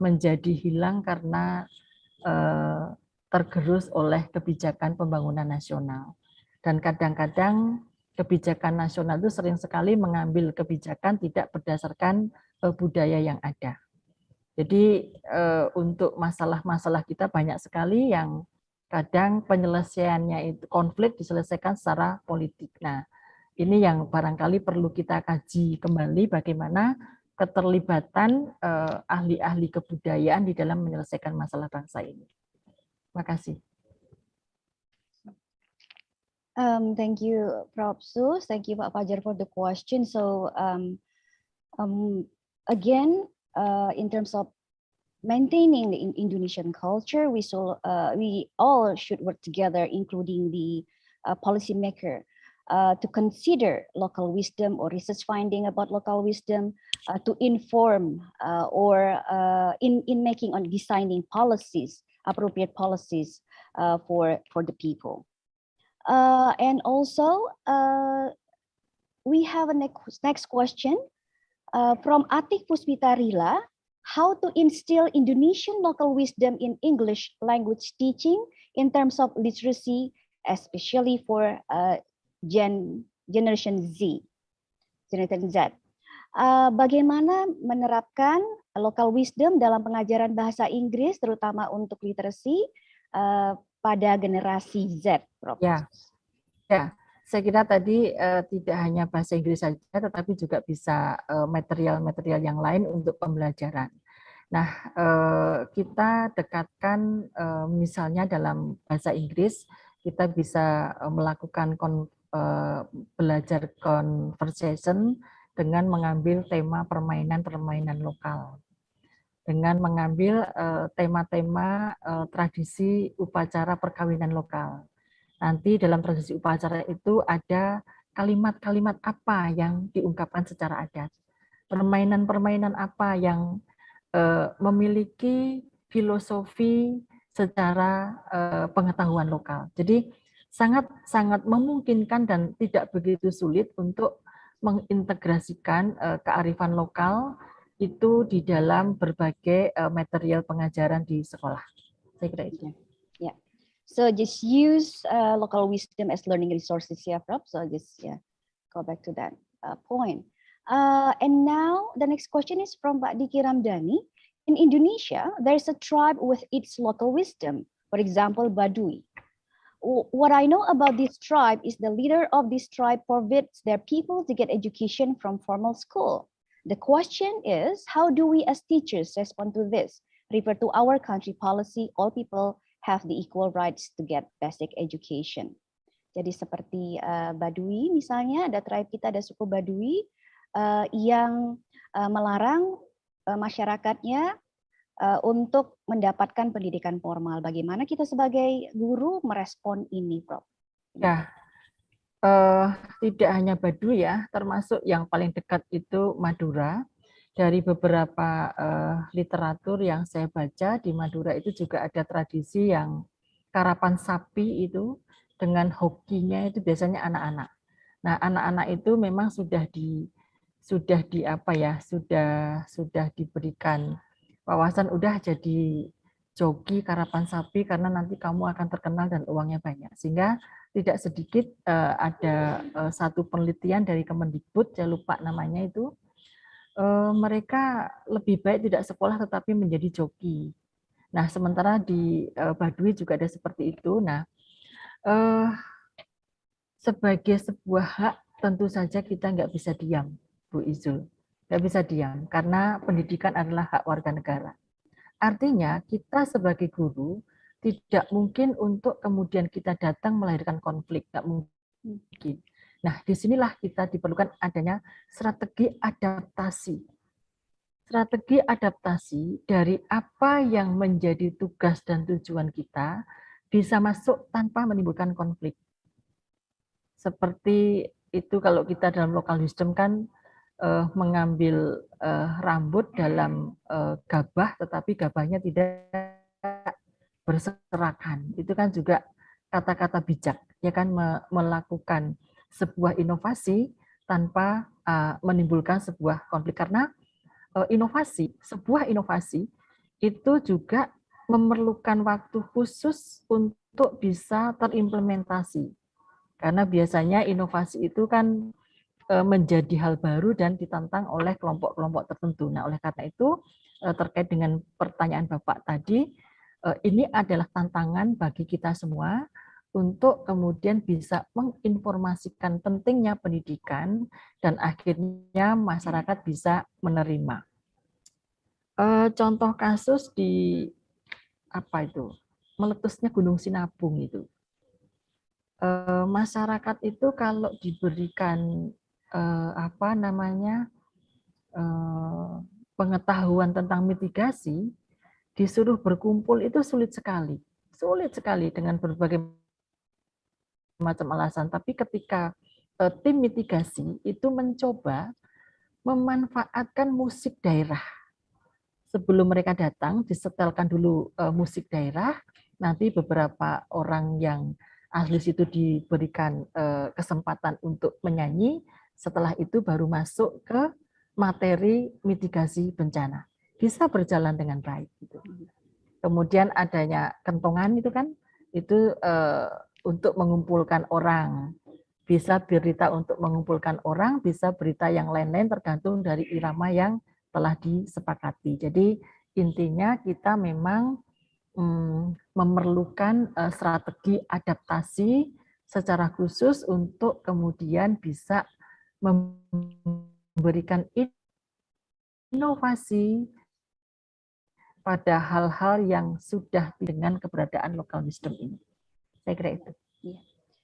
menjadi hilang karena tergerus oleh kebijakan pembangunan nasional. Dan kadang-kadang kebijakan nasional itu sering sekali mengambil kebijakan tidak berdasarkan budaya yang ada. Jadi untuk masalah-masalah kita banyak sekali yang kadang penyelesaiannya itu konflik diselesaikan secara politik. Nah, ini yang barangkali perlu kita kaji kembali bagaimana keterlibatan ahli-ahli kebudayaan di dalam menyelesaikan masalah bangsa ini. Terima kasih. Thank you, Prof. Sus. Thank you, Pak Fajar, for the question. So again, in terms of maintaining the Indonesian culture, we all should work together, including the policymaker, to consider local wisdom or research finding about local wisdom, to inform or in making on designing policies, appropriate policies for the people. And also, we have a next question from Atik Puspita Rila. How to instill Indonesian local wisdom in English language teaching in terms of literacy, especially for Generation Z. Bagaimana menerapkan local wisdom dalam pengajaran bahasa Inggris, terutama untuk literasi pada generasi Z, Prof. Ya, saya kira tadi tidak hanya bahasa Inggris saja, tetapi juga bisa material-material yang lain untuk pembelajaran. Nah, kita dekatkan misalnya dalam bahasa Inggris, kita bisa melakukan belajar conversation dengan mengambil tema permainan-permainan lokal. Dengan mengambil tema-tema tradisi upacara perkawinan lokal. Nanti dalam tradisi upacara itu ada kalimat-kalimat apa yang diungkapkan secara adat. Permainan-permainan apa yang memiliki filosofi secara pengetahuan lokal. Jadi sangat memungkinkan dan tidak begitu sulit untuk mengintegrasikan kearifan lokal itu di dalam berbagai material pengajaran di sekolah. Saya kira itu. Yeah. So just use local wisdom as learning resources, yeah, Prof. So just go back to that point. And now the next question is from Pak Diki Ramdhani. In Indonesia, there's a tribe with its local wisdom. For example, Baduy. What I know about this tribe is the leader of this tribe forbids their people to get education from formal school. The question is, how do we as teachers respond to this? Refer to our country policy, all people have the equal rights to get basic education. Jadi seperti Baduy misalnya, ada tribe kita, ada suku Baduy yang melarang masyarakatnya untuk mendapatkan pendidikan formal. Bagaimana kita sebagai guru merespon ini, Prof? Ya, tidak hanya Baduy ya, termasuk yang paling dekat itu Madura. Dari beberapa literatur yang saya baca di Madura itu juga ada tradisi yang karapan sapi itu dengan hokinya itu biasanya anak-anak. Nah, anak-anak itu memang sudah diberikan wawasan udah jadi joki karapan sapi karena nanti kamu akan terkenal dan uangnya banyak. Sehingga tidak sedikit ada satu penelitian dari Kemendikbud, saya lupa namanya itu, mereka lebih baik tidak sekolah tetapi menjadi joki. Nah, sementara di Baduy juga ada seperti itu. Nah, sebagai sebuah hak tentu saja kita nggak bisa diam, Bu Izul. Nggak bisa diam, karena pendidikan adalah hak warga negara. Artinya kita sebagai guru tidak mungkin untuk kemudian kita datang melahirkan konflik, nggak mungkin. Nah, disinilah kita diperlukan adanya strategi adaptasi. Strategi adaptasi dari apa yang menjadi tugas dan tujuan kita bisa masuk tanpa menimbulkan konflik. Seperti itu kalau kita dalam local wisdom kan mengambil rambut dalam gabah, tetapi gabahnya tidak berserakan. Itu kan juga kata-kata bijak, ya kan, melakukan sebuah inovasi tanpa menimbulkan sebuah konflik. Karena sebuah inovasi itu juga memerlukan waktu khusus untuk bisa terimplementasi. Karena biasanya inovasi itu kan menjadi hal baru dan ditantang oleh kelompok-kelompok tertentu. Nah, oleh karena itu terkait dengan pertanyaan Bapak tadi, ini adalah tantangan bagi kita semua untuk kemudian bisa menginformasikan pentingnya pendidikan dan akhirnya masyarakat bisa menerima. Contoh kasus di apa itu, meletusnya Gunung Sinabung itu. Masyarakat itu kalau diberikan pengetahuan tentang mitigasi, disuruh berkumpul itu sulit sekali dengan berbagai macam alasan. Tapi ketika tim mitigasi itu mencoba memanfaatkan musik daerah, sebelum mereka datang disetelkan dulu musik daerah, nanti beberapa orang yang ahli situ diberikan kesempatan untuk menyanyi, setelah itu baru masuk ke materi mitigasi bencana. Bisa berjalan dengan baik. Gitu. Kemudian adanya kentongan itu kan, itu untuk mengumpulkan orang. Bisa berita untuk mengumpulkan orang, bisa berita yang lain-lain tergantung dari irama yang telah disepakati. Jadi intinya kita memang memerlukan strategi adaptasi secara khusus untuk kemudian bisa memberikan inovasi pada hal-hal yang sudah dengan keberadaan local wisdom ini. Saya kira itu. Yeah.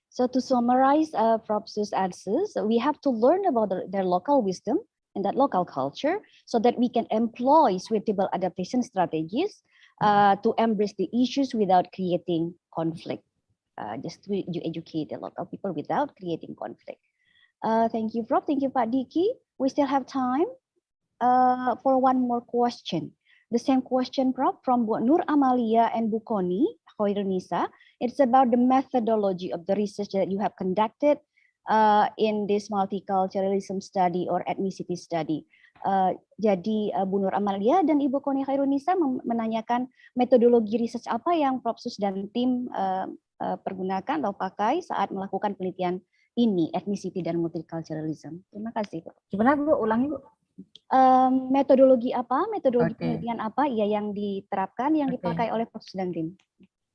So to summarize Prof. Su's answers, we have to learn about their local wisdom and that local culture so that we can employ suitable adaptation strategies to embrace the issues without creating conflict. Just to educate the local people without creating conflict. Thank you, Prof. Thank you, Pak Diki. We still have time for one more question. The same question, Prof, from Bu Nur Amalia and Bu Koni Khairunisa. It's about the methodology of the research that you have conducted in this multiculturalism study or ethnicity study. Jadi Bu Nur Amalia dan Ibu Koni Khairunisa menanyakan metodologi research apa yang Prof Sus dan tim pergunakan atau pakai saat melakukan penelitian ini, ethnicity dan multiculturalism. Terima kasih, Bu. Gimana, Bu? Ulangi, Bu. Metodologi penelitian apa ya yang diterapkan, yang dipakai oleh Prof dan tim?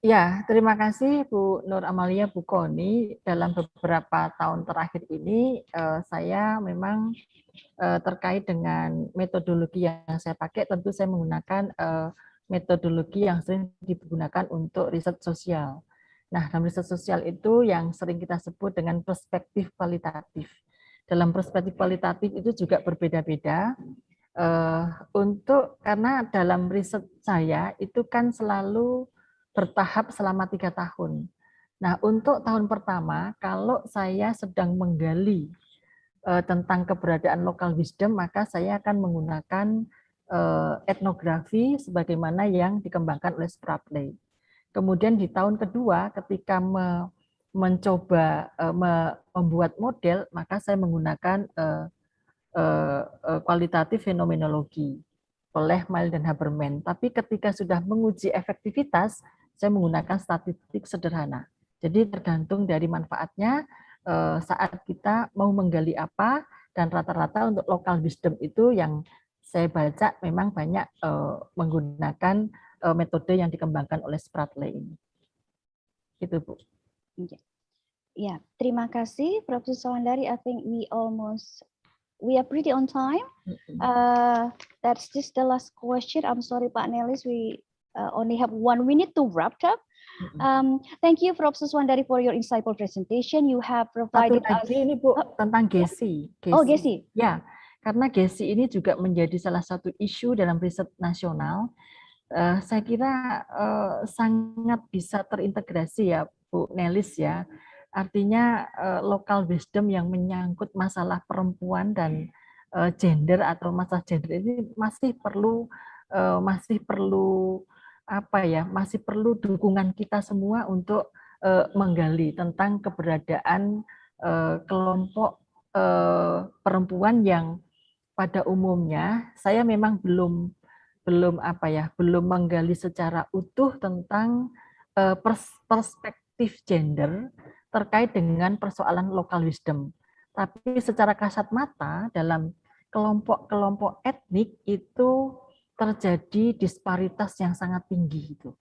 Ya, terima kasih Bu Nur Amalia, Bu Koni. Dalam beberapa tahun terakhir ini saya memang terkait dengan metodologi yang saya pakai, tentu saya menggunakan metodologi yang sering digunakan untuk riset sosial. Nah, dalam riset sosial itu yang sering kita sebut dengan perspektif kualitatif. Dalam perspektif kualitatif itu juga berbeda-beda. Karena dalam riset saya itu kan selalu bertahap selama 3 tahun. Nah, untuk tahun pertama, kalau saya sedang menggali tentang keberadaan local wisdom, maka saya akan menggunakan etnografi sebagaimana yang dikembangkan oleh Spratley. Kemudian di tahun kedua, ketika mencoba membuat model, maka saya menggunakan kualitatif fenomenologi oleh Mile dan Haberman. Tapi ketika sudah menguji efektivitas, saya menggunakan statistik sederhana. Jadi tergantung dari manfaatnya saat kita mau menggali apa, dan rata-rata untuk local wisdom itu yang saya baca memang banyak menggunakan metode yang dikembangkan oleh Spratley ini. Itu, Bu. Ya, terima kasih Profesor Sawandari. I think we are pretty on time. That's just the last question. I'm sorry, Pak Nelis, we only have 1 minute to wrap up. Thank you, Profesor Sawandari, for your insightful presentation. You have provided Satu lagi ini Bu, tentang GESI. Oh, GESI. Ya, karena GESI ini juga menjadi salah satu isu dalam riset nasional. Saya kira sangat bisa terintegrasi ya Bu Nelis ya. Artinya local wisdom yang menyangkut masalah perempuan dan gender atau masalah gender ini masih perlu masih perlu dukungan kita semua untuk menggali tentang keberadaan kelompok perempuan yang pada umumnya saya memang belum menggali secara utuh tentang perspektif gender terkait dengan persoalan local wisdom. Tapi secara kasat mata dalam kelompok-kelompok etnik itu terjadi disparitas yang sangat tinggi itu.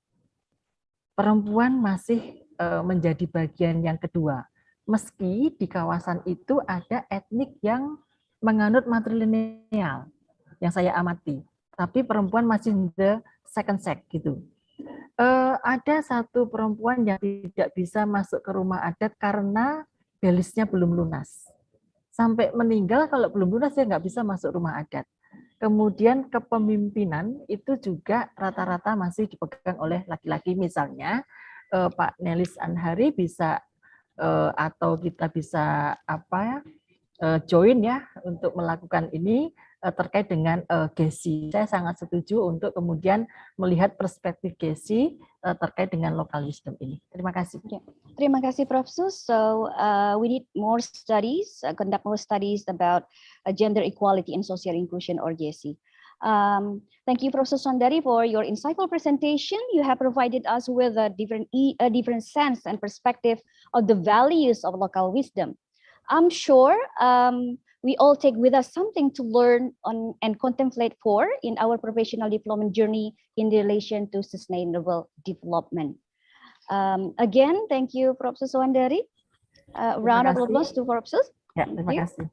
Perempuan masih menjadi bagian yang kedua. Meski di kawasan itu ada etnik yang menganut matrilineal yang saya amati, tapi perempuan masih the second sex gitu. Ada satu perempuan yang tidak bisa masuk ke rumah adat karena belisnya belum lunas. Sampai meninggal kalau belum lunas dia nggak bisa masuk rumah adat. Kemudian kepemimpinan itu juga rata-rata masih dipegang oleh laki-laki. Misalnya Pak Nelis Anhari bisa atau kita bisa join ya untuk melakukan ini terkait dengan GESI. Saya sangat setuju untuk kemudian melihat perspektif GESI terkait dengan local wisdom ini. Terima kasih. Terima kasih, Prof. Sus. So we need more studies, conduct more studies about gender equality and social inclusion, or GESI. Thank you, Professor Sawandari, for your insightful presentation. You have provided us with a different sense and perspective of the values of local wisdom. I'm sure we all take with us something to learn on and contemplate for in our professional development journey in relation to sustainable development. Again, thank you, Professor Sawandari. Round of applause to Professor. Ya, terima kasih.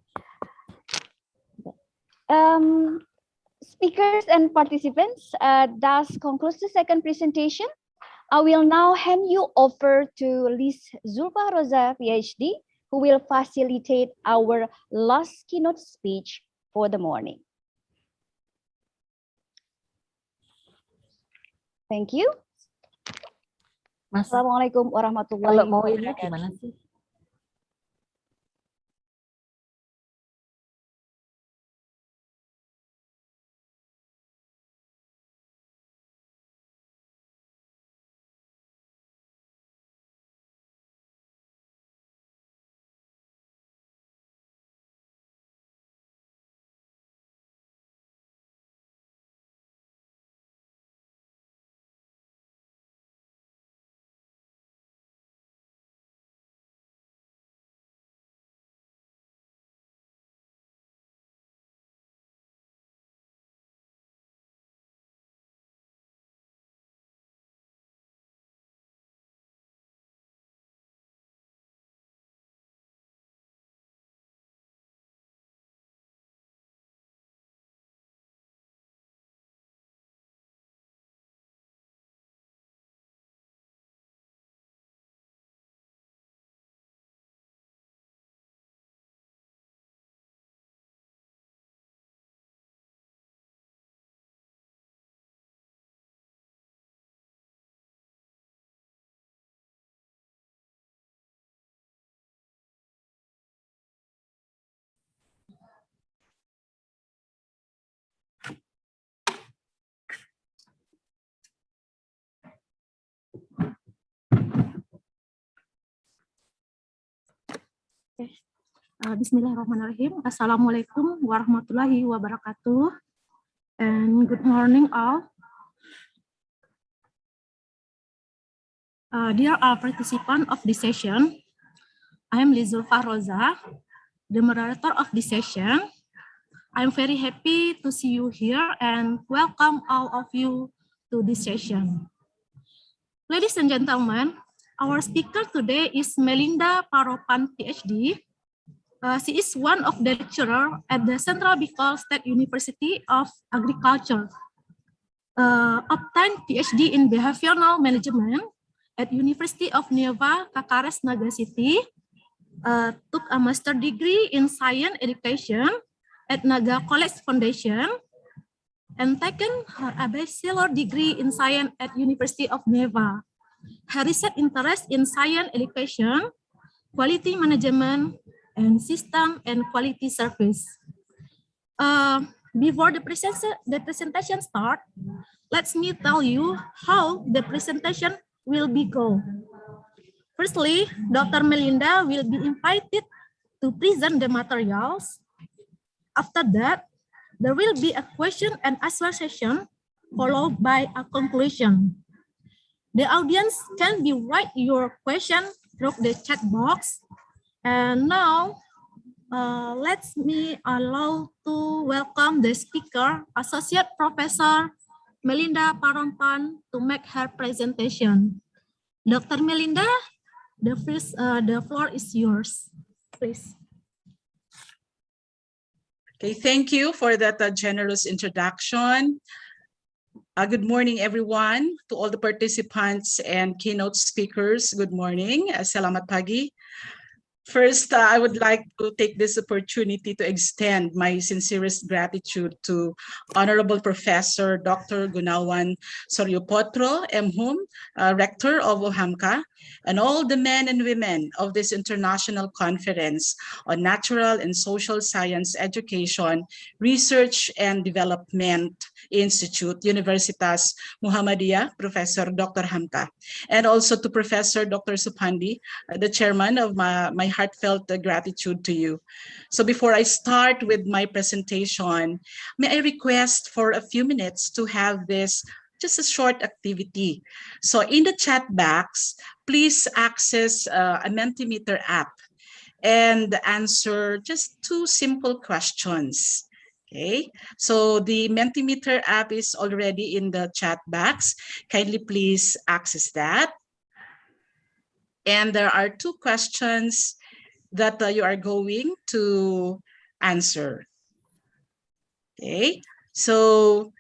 Speakers and participants, thus concludes the second presentation. I will now hand you over to Liz Zulfa Roza, PhD, who will facilitate our last keynote speech for the morning. Thank you. Assalamualaikum warahmatullahi Kalau mau ini wabarakatuh. gimana sih? Bismillahirrahmanirrahim. Assalamualaikum warahmatullahi wabarakatuh. And good morning all. Dear participants of this session, I am Lizulfa Roza, the moderator of this session. I'm very happy to see you here and welcome all of you to this session. Ladies and gentlemen, Our speaker today is Melinda Paropan, PhD. She is one of the lecturers at the Central Bicol State University of Agriculture. Obtained PhD in Behavioral Management at University of Neva, Kakares, Naga City. Took a master degree in Science Education at Naga College Foundation, and taken a bachelor degree in Science at University of Neva. Her research interest in science education, quality management, and system and quality service. Before the presentation start, let me tell you how the presentation will be go. Firstly, Dr. Melinda will be invited to present the materials. After that, there will be a question and answer session followed by a conclusion. The audience can be write your question through the chat box. And now, let me allow to welcome the speaker, Associate Professor Melinda Parompan, to make her presentation. Dr. Melinda, the floor is yours, please. Okay, thank you for that generous introduction. Good morning, everyone, to all the participants and keynote speakers. Good morning. Selamat pagi. First, I would like to take this opportunity to extend my sincerest gratitude to Honorable Professor Dr. Gunawan Soryopotro, MHUM, Rector of UHAMCA, and all the men and women of this international conference on natural and social science education, research and development Institute, Universitas Muhammadiyah, Professor Dr. Hamka, and also to Professor Dr. Supandi, the chairman of my heartfelt gratitude to you. So before I start with my presentation, may I request for a few minutes to have this just a short activity. So in the chat box, please access a Mentimeter app and answer just 2 simple questions. Okay, so the Mentimeter app is already in the chat box. Kindly please access that. And there are 2 questions that you are going to answer. Okay, so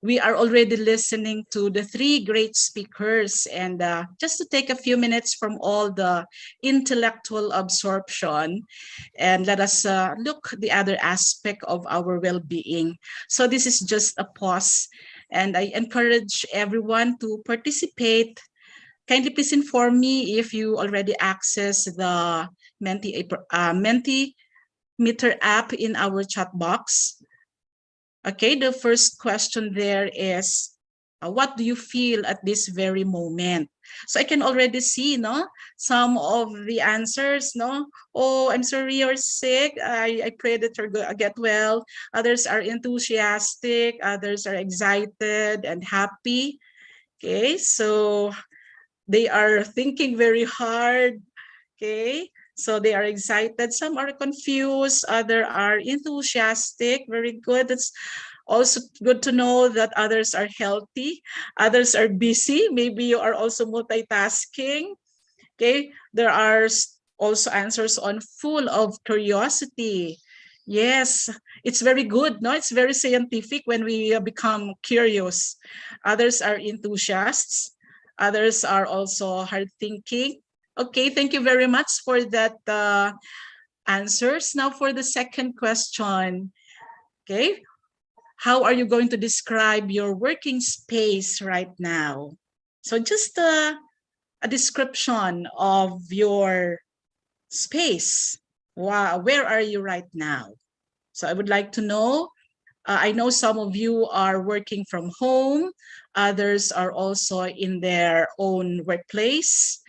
we are already listening to the 3 great speakers, and just to take a few minutes from all the intellectual absorption, and let us look the other aspect of our well-being. So this is just a pause, and I encourage everyone to participate. Kindly please inform me if you already access the Mentimeter app in our chat box. Okay, the first question there is, what do you feel at this very moment? So I can already see, no, some of the answers, no. Oh, I'm sorry you're sick. I pray that you get well. Others are enthusiastic. Others are excited and happy. Okay, so they are thinking very hard. Okay, so they are excited. Some are confused. Others are enthusiastic. Very good. It's also good to know that others are healthy. Others are busy. Maybe you are also multitasking. Okay, there are also answers on full of curiosity. Yes, it's very good. No, it's very scientific when we become curious. Others are enthusiasts. Others are also hard thinking. Okay, thank you very much for that answers. Now for the second question. Okay, how are you going to describe your working space right now? So just a description of your space. Wow, where are you right now? So I would like to know, I know some of you are working from home, others are also in their own workplace,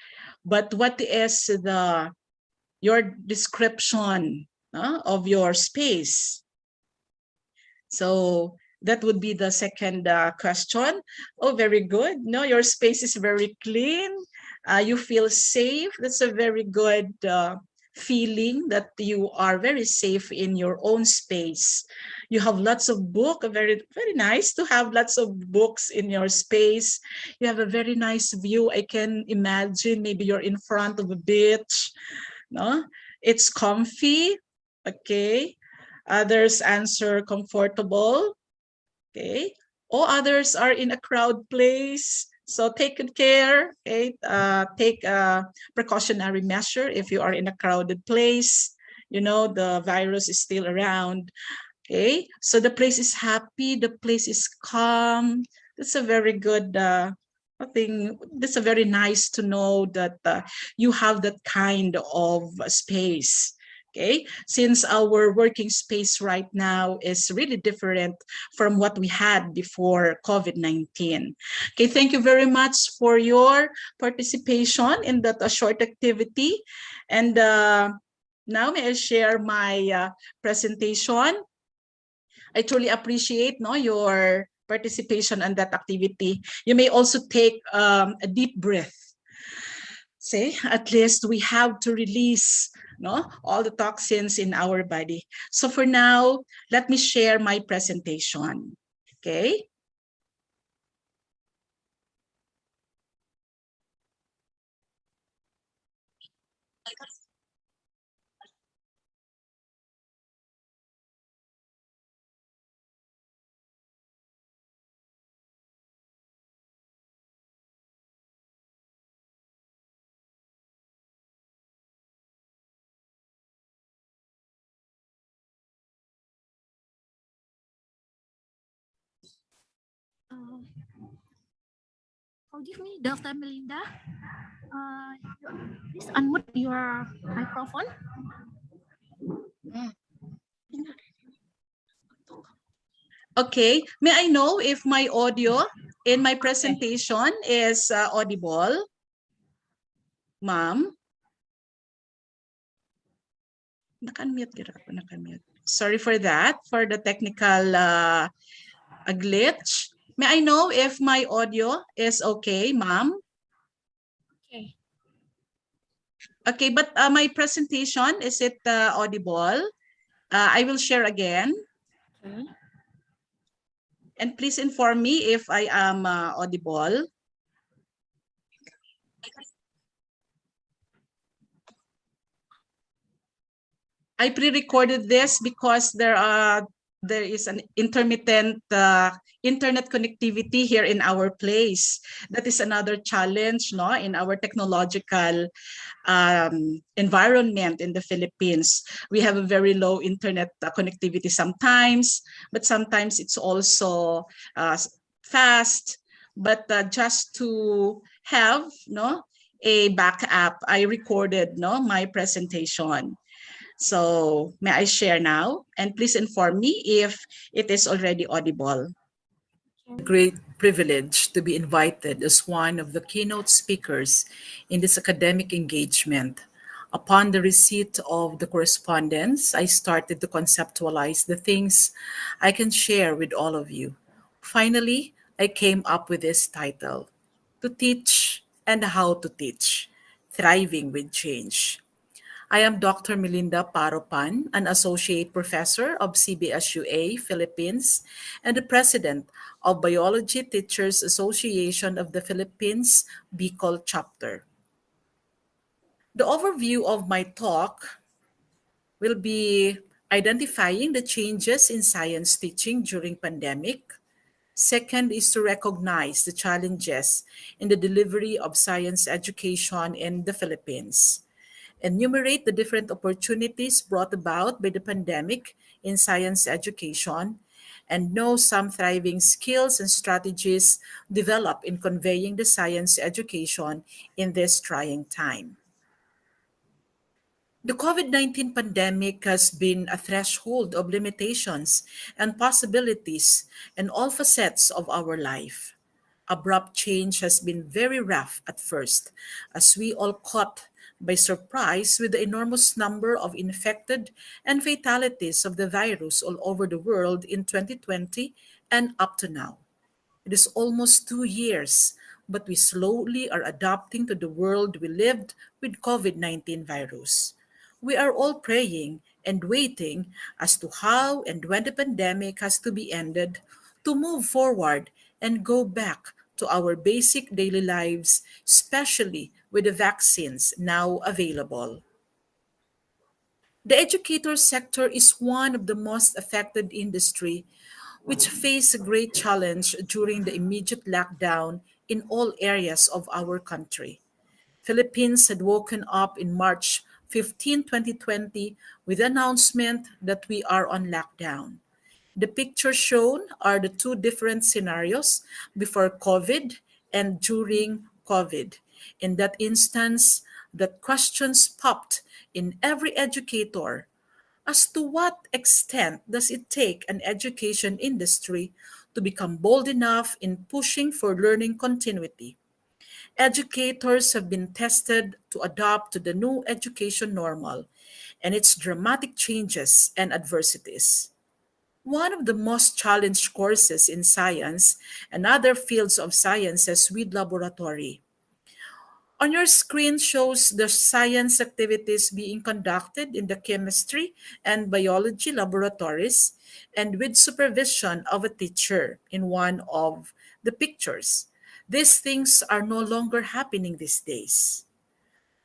but what is your description of your space? So that would be the second question. Oh, very good. No, your space is very clean. You feel safe. That's a very good feeling that you are very safe in your own space. You have lots of book, very, very nice to have lots of books in your space. You have a very nice view. I can imagine maybe you're in front of a beach, no? It's comfy, okay? Others answer comfortable, okay? Or others are in a crowd place. So take good care, okay? Take a precautionary measure if you are in a crowded place. You know, the virus is still around, okay? So the place is happy, the place is calm. That's a very good thing. That's a very nice to know that you have that kind of space. Okay, since our working space right now is really different from what we had before COVID-19. Okay, thank you very much for your participation in that short activity. And now may I share my presentation. I truly appreciate your participation in that activity. You may also take a deep breath. Say, at least we have to release all the toxins in our body. So for now, let me share my presentation. Okay. Forgive me, Dr. Melinda. Please unmute your microphone. Okay, may I know if my audio in my presentation is audible? Ma'am? Naka-mute. Sorry for that, for the technical glitch. May I know if my audio is okay, ma'am? Okay. Okay, but my presentation, is it audible? I will share again. Okay. And please inform me if I am audible. I pre-recorded this because there is an intermittent internet connectivity here in our place. That is another challenge, in our technological environment in the Philippines. We have a very low internet connectivity sometimes, but sometimes it's also fast. But just to have a backup, I recorded my presentation. So may I share now? And please inform me if it is already audible. Great privilege to be invited as one of the keynote speakers in this academic engagement. Upon the receipt of the correspondence, I started to conceptualize the things I can share with all of you. Finally, I came up with this title, To Teach and How to Teach, Thriving with Change. I am Dr. Melinda Paropan, an associate professor of CBSUA Philippines and the president of Biology Teachers Association of the Philippines Bicol chapter. The overview of my talk will be identifying the changes in science teaching during pandemic. Second is to recognize the challenges in the delivery of science education in the Philippines. Enumerate the different opportunities brought about by the pandemic in science education, and know some thriving skills and strategies developed in conveying the science education in this trying time. The COVID-19 pandemic has been a threshold of limitations and possibilities in all facets of our life. Abrupt change has been very rough at first, as we all caught by surprise with the enormous number of infected and fatalities of the virus all over the world in 2020 and up to now. It is almost 2 years, but we slowly are adapting to the world we lived with COVID-19 virus. We are all praying and waiting as to how and when the pandemic has to be ended to move forward and go back to our basic daily lives, especially with the vaccines now available. The educator sector is one of the most affected industry which faced a great challenge during the immediate lockdown in all areas of our country. Philippines had woken up in March 15, 2020 with the announcement that we are on lockdown. The pictures shown are the two different scenarios before COVID and during COVID. In that instance, the questions popped in every educator as to what extent does it take an education industry to become bold enough in pushing for learning continuity. Educators have been tested to adapt to the new education normal and its dramatic changes and adversities. One of the most challenged courses in science and other fields of sciences with laboratory. On your screen shows the science activities being conducted in the chemistry and biology laboratories and with supervision of a teacher in one of the pictures. These things are no longer happening these days.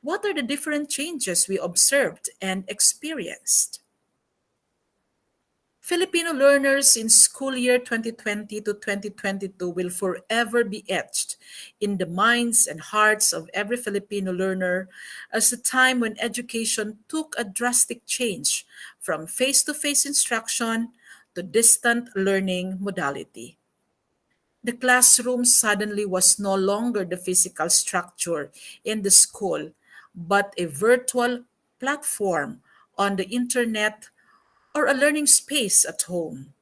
What are the different changes we observed and experienced? Filipino learners in school year 2020 to 2022 will forever be etched in the minds and hearts of every Filipino learner as a time when education took a drastic change from face-to-face instruction to distant learning modality. The classroom suddenly was no longer the physical structure in the school, but a virtual platform on the internet or a learning space at home.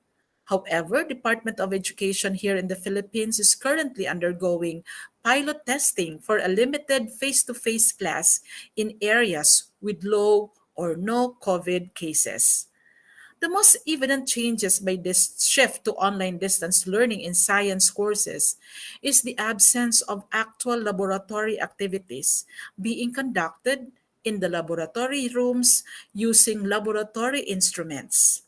However, Department of Education here in the Philippines is currently undergoing pilot testing for a limited face-to-face class in areas with low or no COVID cases. The most evident changes by this shift to online distance learning in science courses is the absence of actual laboratory activities being conducted in the laboratory rooms using laboratory instruments.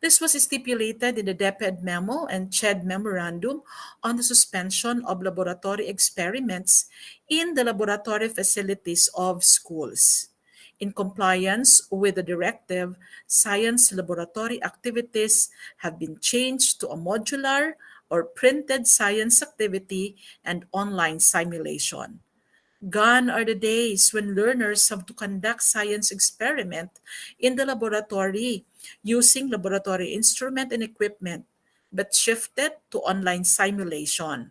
This was stipulated in the DepEd memo and CHED memorandum on the suspension of laboratory experiments in the laboratory facilities of schools. In compliance with the directive, science laboratory activities have been changed to a modular or printed science activity and online simulation. Gone are the days when learners have to conduct science experiment in the laboratory using laboratory instrument and equipment, but shifted to online simulation.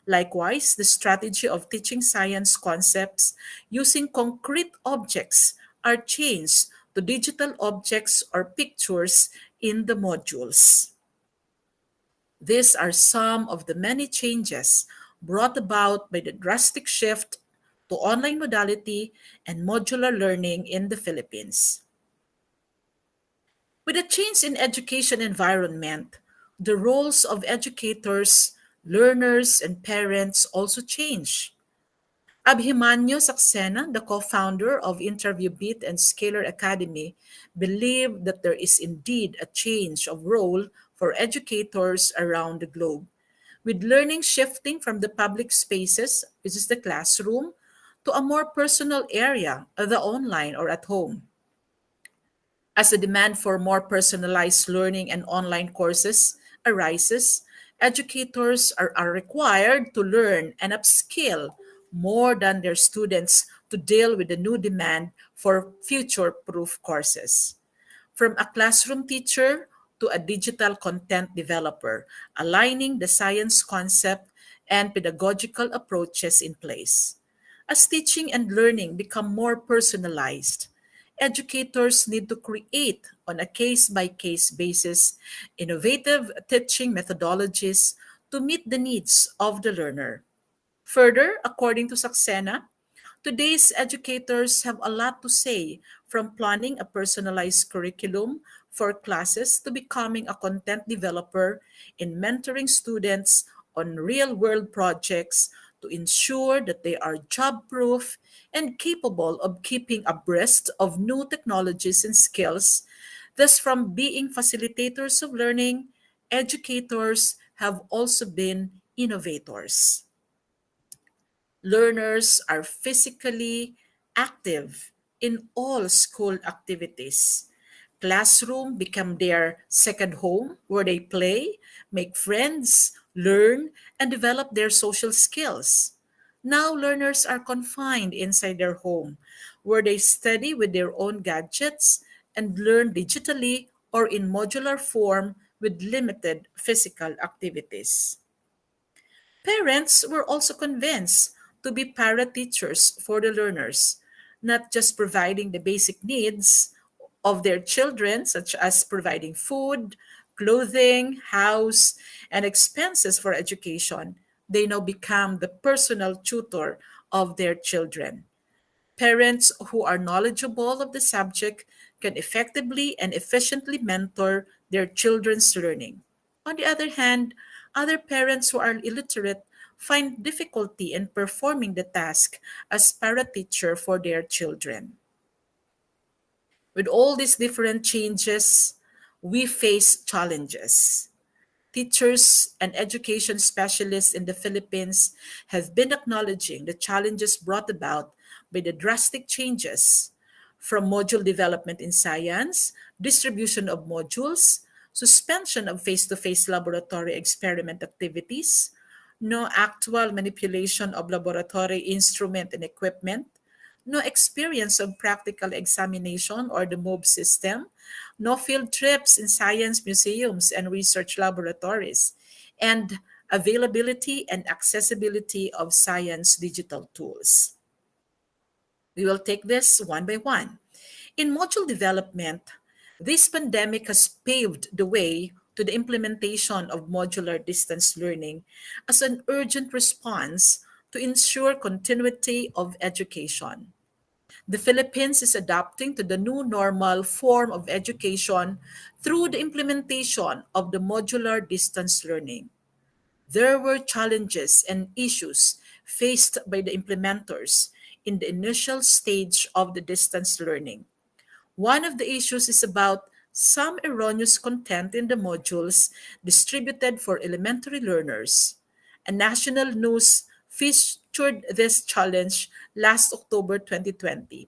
Likewise, the strategy of teaching science concepts using concrete objects are changed to digital objects or pictures in the modules. These are some of the many changes brought about by the drastic shift to online modality and modular learning in the Philippines. With a change in education environment, the roles of educators, learners, and parents also change. Abhimanyu Saxena, the co-founder of Interview Beat and Scalar Academy, believed that there is indeed a change of role for educators around the globe, with learning shifting from the public spaces, which is the classroom, to a more personal area, the online or at home. As the demand for more personalized learning and online courses arises, educators are required to learn and upskill more than their students to deal with the new demand for future-proof courses. From a classroom teacher to a digital content developer, aligning the science concept and pedagogical approaches in place. As teaching and learning become more personalized, educators need to create on a case-by-case basis innovative teaching methodologies to meet the needs of the learner. Further, according to Saxena, today's educators have a lot to say, from planning a personalized curriculum for classes to becoming a content developer in mentoring students on real-world projects to ensure that they are job-proof and capable of keeping abreast of new technologies and skills. Thus, from being facilitators of learning, educators have also been innovators. Learners are physically active in all school activities. Classroom become their second home where they play, make friends, learn, and develop their social skills. Now learners are confined inside their home where they study with their own gadgets and learn digitally or in modular form with limited physical activities. Parents were also convinced to be para-teachers for the learners, not just providing the basic needs of their children, such as providing food, clothing, house, and expenses for education. They now become the personal tutor of their children. Parents who are knowledgeable of the subject can effectively and efficiently mentor their children's learning. On the other hand, other parents who are illiterate find difficulty in performing the task as para-teacher for their children. With all these different changes, we face challenges. Teachers and education specialists in the Philippines have been acknowledging the challenges brought about by the drastic changes from module development in science, distribution of modules, suspension of face-to-face laboratory experiment activities, no actual manipulation of laboratory instrument and equipment, no experience of practical examination or the MOVE system, no field trips in science museums and research laboratories, and availability and accessibility of science digital tools. We will take this one by one. In module development, this pandemic has paved the way to the implementation of modular distance learning as an urgent response to ensure continuity of education. The Philippines is adapting to the new normal form of education through the implementation of the modular distance learning. There were challenges and issues faced by the implementers in the initial stage of the distance learning. One of the issues is about some erroneous content in the modules distributed for elementary learners. A national news featured this challenge last October 2020.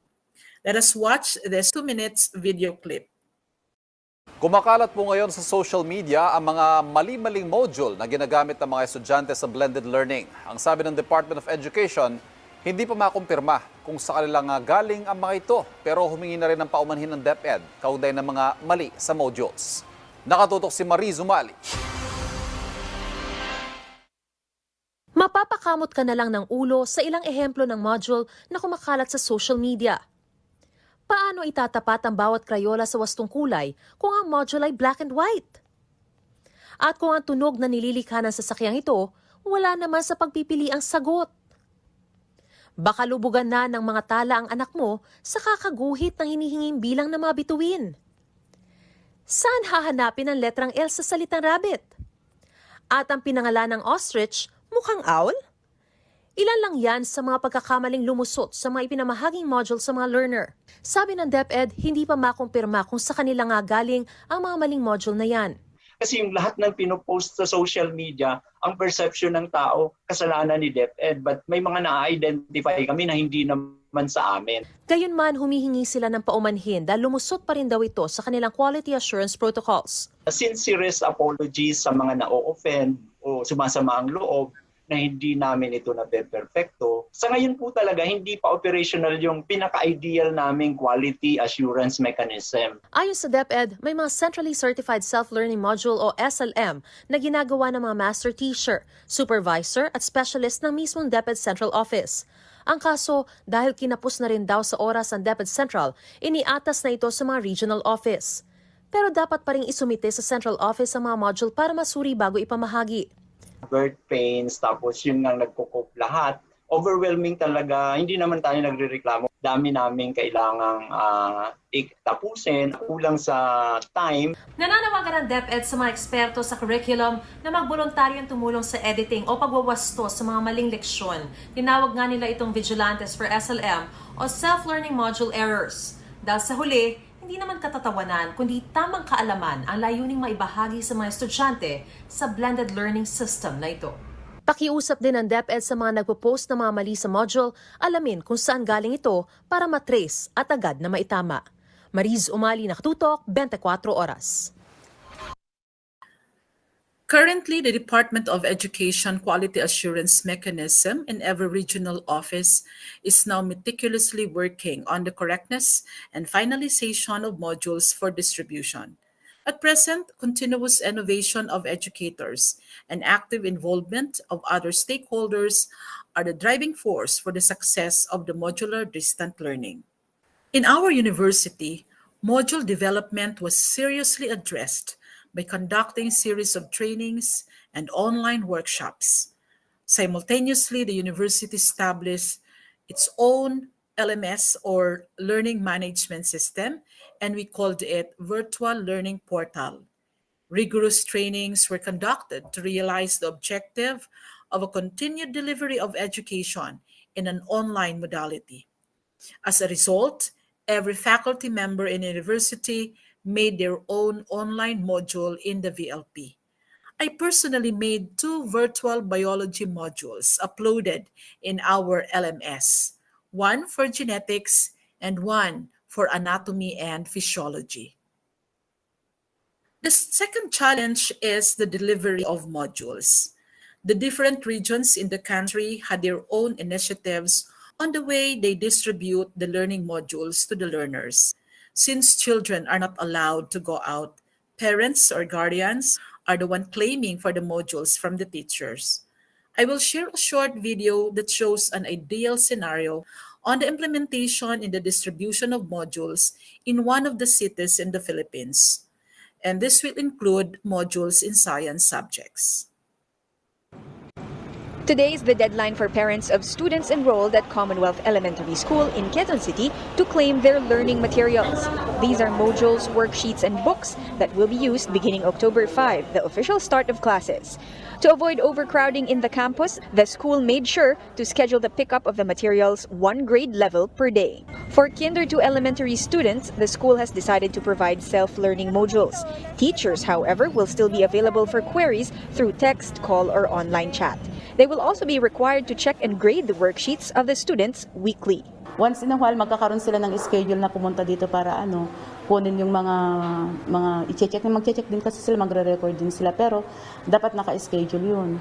Let us watch this 2 minutes video clip. Kumakalat po ngayon sa social media ang mga mali-maling module na ginagamit ng mga estudyante sa blended learning. Ang sabi ng Department of Education, hindi pa makumpirma kung sa kanilang galing ang mga ito, pero humingi na rin ng paumanhin ng DepEd kaugnay ng mga mali sa modules. Nakatutok si Marie Zumali. Mapapakamot ka na lang ng ulo sa ilang ehemplo ng module na kumakalat sa social media. Paano itatapat ang bawat Crayola sa wastong kulay kung ang module ay black and white? At kung ang tunog na nililikha ng sasakyang ito, wala naman sa pagpipili ang sagot. Baka lubugan na ng mga tala ang anak mo sa kakaguhit ng hinihinging bilang na mga bituin. Saan hahanapin ang letrang L sa salitang rabbit? At ang pinangalan ng ostrich, mukhang owl? Ilan lang yan sa mga pagkakamaling lumusot sa mga ipinamahaging module sa mga learner. Sabi ng DepEd, hindi pa makumpirma kung sa kanila nga galing ang mga maling module na yan. Kasi yung lahat ng pinopost sa social media, ang perception ng tao, kasalanan ni DepEd. But may mga na-identify kami na hindi naman sa amin. Gayunman, humihingi sila ng paumanhin dahil lumusot pa rin daw ito sa kanilang quality assurance protocols. Sincerest apologies sa mga na-offend o sumasama ang loob na hindi namin ito na-perfecto. Sa ngayon po talaga, hindi pa operational yung pinaka-ideal naming quality assurance mechanism. Ayon sa DepEd, may mga Centrally Certified Self-Learning Module o SLM na ginagawa ng mga master teacher, supervisor at specialist ng mismong DepEd Central Office. Ang kaso, dahil kinapos na rin daw sa oras ang DepEd Central, iniatas na ito sa mga regional office. Pero dapat pa rin isumite sa Central Office ang mga module para masuri bago ipamahagi. Birth pains, tapos yun nga nagkukup lahat. overwhelming talaga. Hindi naman tayo nagrereklamo. Dami naming kailangang tapusin, kulang sa time. Nananawagan ng DepEd sa mga eksperto sa curriculum na magboluntaryong tumulong sa editing o pagwawasto sa mga maling leksyon. Tinawag nga nila itong Vigilantes for SLM o Self-Learning Module Errors. Dahil sa huli, hindi naman katatawanan kundi tamang kaalaman ang layuning maibahagi sa mga estudyante sa blended learning system na ito. Pakiusap din ng DepEd sa mga nagpo-post ng mga mali sa module, alamin kung saan galing ito para matrace at agad na maitama. Mariz Umali, Nakatutok, 24 Oras. Currently, the Department of Education Quality Assurance Mechanism in every regional office is now meticulously working on the correctness and finalization of modules for distribution. At present, continuous innovation of educators and active involvement of other stakeholders are the driving force for the success of the modular distant learning. In our university, module development was seriously addressed by conducting a series of trainings and online workshops. Simultaneously, the university established its own LMS or Learning Management System, and we called it Virtual Learning Portal. Rigorous trainings were conducted to realize the objective of a continued delivery of education in an online modality. As a result, every faculty member in a university made their own online module in the VLP. I personally made 2 virtual biology modules uploaded in our LMS, one for genetics and one for anatomy and physiology. The second challenge is the delivery of modules. The different regions in the country had their own initiatives on the way they distribute the learning modules to the learners. Since children are not allowed to go out, parents or guardians are the one claiming for the modules from the teachers. I will share a short video that shows an ideal scenario on the implementation in the distribution of modules in one of the cities in the Philippines. And this will include modules in science subjects. Today is the deadline for parents of students enrolled at Commonwealth Elementary School in Quezon City to claim their learning materials. These are modules, worksheets, and books that will be used beginning October 5, the official start of classes. To avoid overcrowding in the campus, the school made sure to schedule the pickup of the materials 1 grade level per day. For kinder to elementary students, the school has decided to provide self-learning modules. Teachers, however, will still be available for queries through text, call, or online chat. They will also be required to check and grade the worksheets of the students weekly. Once in a while, magkakaroon sila ng schedule na pumunta dito para kunin yung mga i-check. Mag-check din kasi sila, magre-record din sila. Pero dapat naka-schedule yun.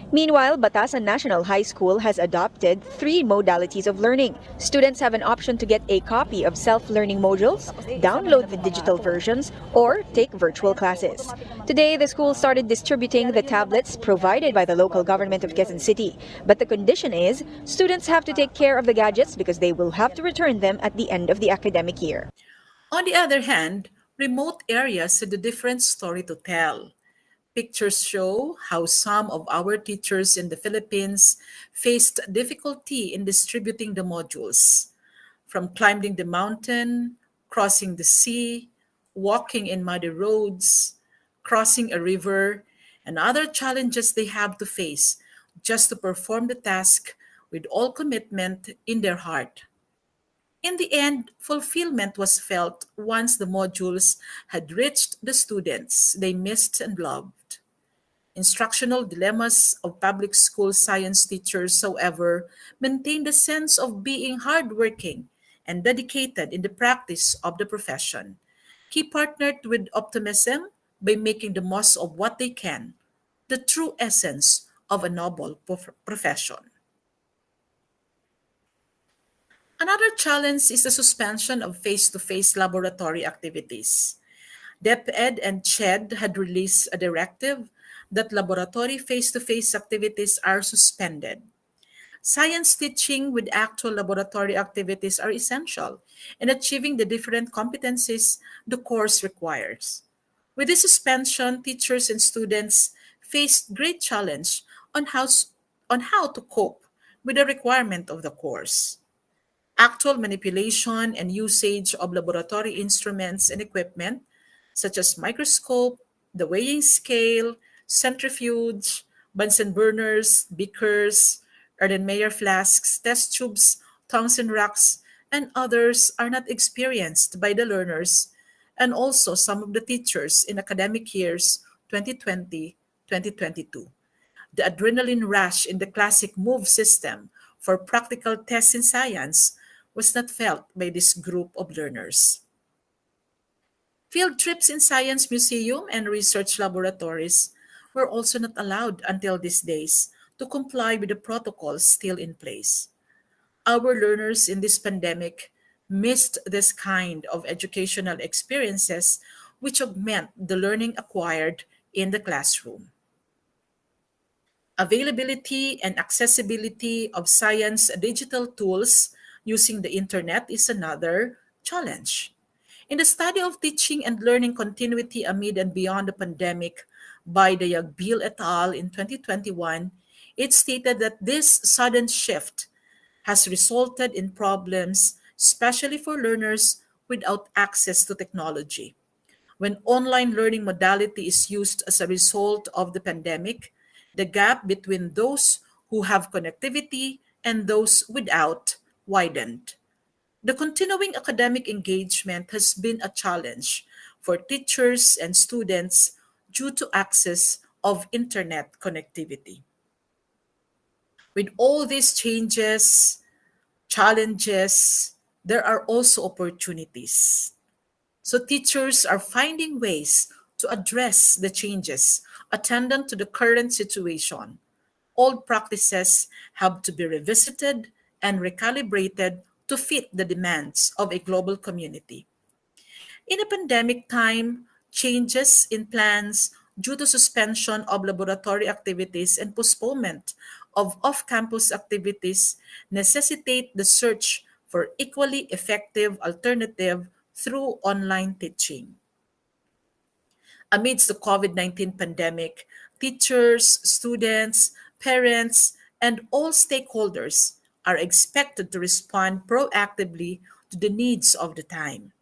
Meanwhile, Batasan National High School has adopted 3 modalities of learning. Students have an option to get a copy of self-learning modules, download the digital versions, or take virtual classes. Today, the school started distributing the tablets provided by the local government of Quezon City. But the condition is, students have to take care of the gadgets because they will have to return them at the end of the academic year. On the other hand, remote areas had a different story to tell. Pictures show how some of our teachers in the Philippines faced difficulty in distributing the modules, from climbing the mountain, crossing the sea, walking in muddy roads, crossing a river, and other challenges they have to face just to perform the task with all commitment in their heart. In the end, fulfillment was felt once the modules had reached the students they missed and loved. Instructional dilemmas of public school science teachers, however, maintain the sense of being hardworking and dedicated in the practice of the profession. He partnered with optimism by making the most of what they can, the true essence of a noble profession. Another challenge is the suspension of face-to-face laboratory activities. DepEd and CHED had released a directive that laboratory face-to-face activities are suspended. Science teaching with actual laboratory activities are essential in achieving the different competencies the course requires. With this suspension, teachers and students faced great challenge on how to cope with the requirement of the course. Actual manipulation and usage of laboratory instruments and equipment, such as microscope, the weighing scale, centrifuge, Bunsen burners, beakers, Erlenmeyer flasks, test tubes, Tungsten racks, and others are not experienced by the learners and also some of the teachers in academic years 2020-2022. The adrenaline rush in the classic MOVE system for practical tests in science was not felt by this group of learners. Field trips in science museum and research laboratories were also not allowed until these days to comply with the protocols still in place. Our learners in this pandemic missed this kind of educational experiences which augment the learning acquired in the classroom. Availability and accessibility of science digital tools using the internet is another challenge. In the study of teaching and learning continuity amid and beyond the pandemic by the Yagbil et al. In 2021, it stated that this sudden shift has resulted in problems, especially for learners without access to technology. When online learning modality is used as a result of the pandemic, the gap between those who have connectivity and those without widened. The continuing academic engagement has been a challenge for teachers and students due to access of internet connectivity. With all these changes, challenges, there are also opportunities. So teachers are finding ways to address the changes attendant to the current situation. Old practices have to be revisited and recalibrated to fit the demands of a global community. In a pandemic time, changes in plans due to suspension of laboratory activities and postponement of off-campus activities necessitate the search for equally effective alternative through online teaching. Amidst the COVID-19 pandemic, teachers, students, parents, and all stakeholders are expected to respond proactively to the needs of the time.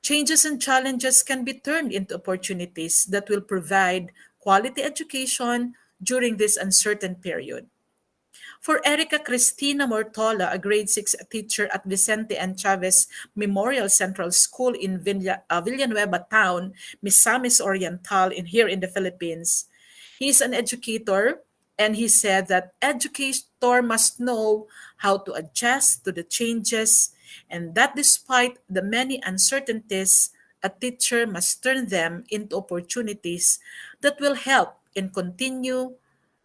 Changes and challenges can be turned into opportunities that will provide quality education during this uncertain period. For Erica Cristina Mortola, a grade 6 teacher at Vicente and Chavez Memorial Central School in Villanueva Town, Misamis Oriental, here in the Philippines, he is an educator and he said that educator must know how to adjust to the changes and that despite the many uncertainties, a teacher must turn them into opportunities that will help in continue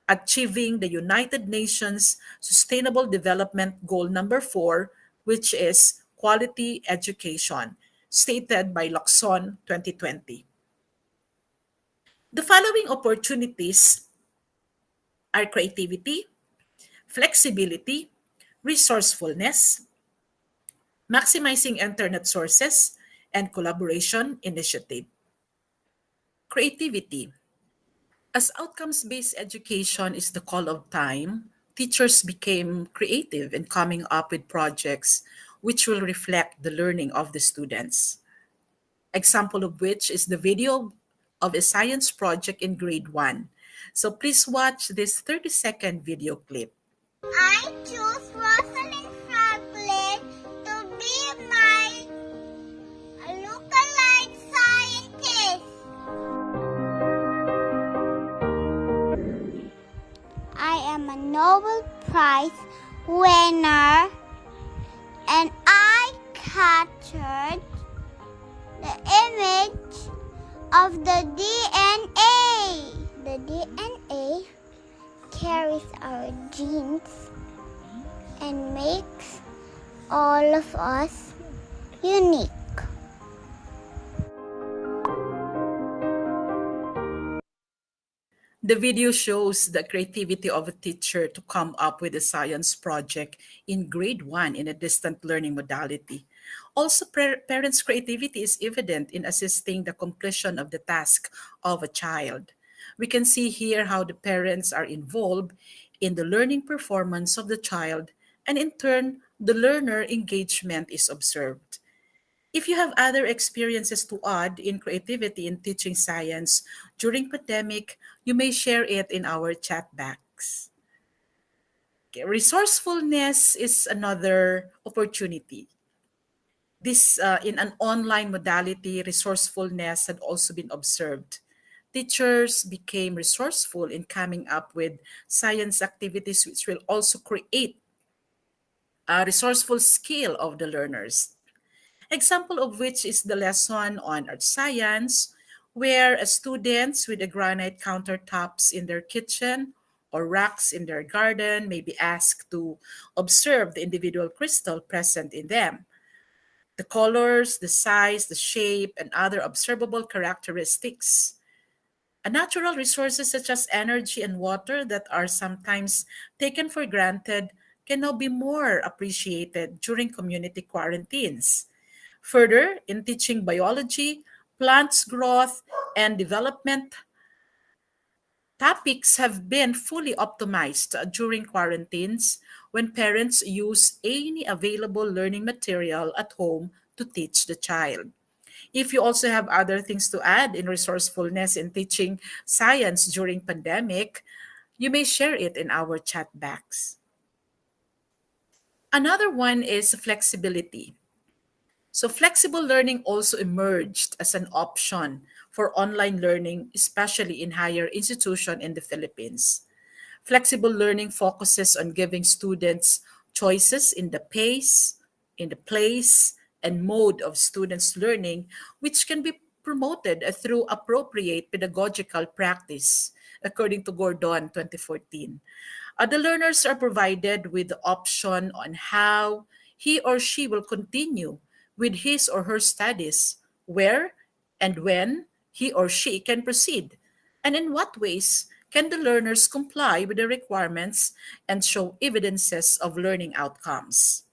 achieving the United Nations Sustainable Development Goal number 4, which is quality education, stated by Lacson 2020. The following opportunities are creativity, flexibility, resourcefulness, maximizing internet sources, and collaboration initiative. Creativity. As outcomes-based education is the call of time, teachers became creative in coming up with projects which will reflect the learning of the students. Example of which is the video of a science project in grade 1. So please watch this 30-second video clip. I choose Rosalind Franklin to be my lookalike scientist. I am a Nobel Prize winner and I captured the image of the DNA. The DNA carries our genes and makes all of us unique. The video shows the creativity of a teacher to come up with a science project in grade 1 in a distant learning modality. Also, parents' creativity is evident in assisting the completion of the task of a child. We can see here how the parents are involved in the learning performance of the child, and in turn, the learner engagement is observed. If you have other experiences to add in creativity in teaching science during pandemic, you may share it in our chat box. Okay, resourcefulness is another opportunity. This in an online modality, resourcefulness had also been observed. Teachers became resourceful in coming up with science activities which will also create a resourceful skill of the learners. Example of which is the lesson on earth science, where students with the granite countertops in their kitchen or rocks in their garden may be asked to observe the individual crystal present in them, the colors, the size, the shape, and other observable characteristics. Natural resources such as energy and water that are sometimes taken for granted can now be more appreciated during community quarantines. Further, in teaching biology, plants growth and development topics have been fully optimized during quarantines when parents use any available learning material at home to teach the child. If you also have other things to add in resourcefulness in teaching science during pandemic, you may share it in our chat box. Another one is flexibility. So flexible learning also emerged as an option for online learning, especially in higher institution in the Philippines. Flexible learning focuses on giving students choices in the pace, in the place, and mode of students' learning, which can be promoted through appropriate pedagogical practice, according to Gordon 2014. The learners are provided with the option on how he or she will continue with his or her studies, where and when he or she can proceed, and in what ways can the learners comply with the requirements and show evidences of learning outcomes.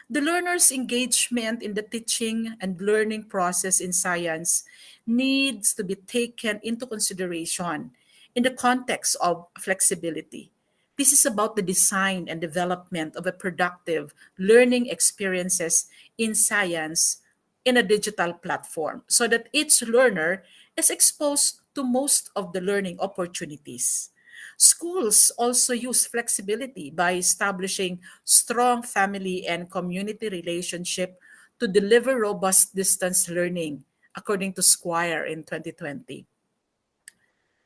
The learner's engagement in the teaching and learning process in science needs to be taken into consideration in the context of flexibility. This is about the design and development of a productive learning experiences in science in a digital platform so that each learner is exposed to most of the learning opportunities. Schools also use flexibility by establishing strong family and community relationship to deliver robust distance learning, according to Squire in 2020.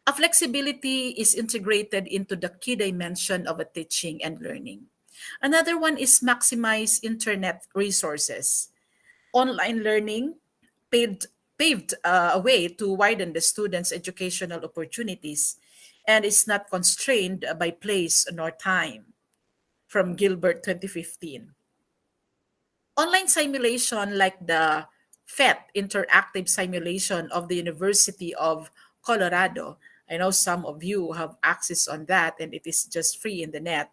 A flexibility is integrated into the key dimension of a teaching and learning. Another one is maximize internet resources. Online learning paved a way to widen the students' educational opportunities and is not constrained by place nor time, from Gilbert 2015. Online simulation like the PhET interactive simulation of the University of Colorado. I know some of you have access on that and it is just free in the net.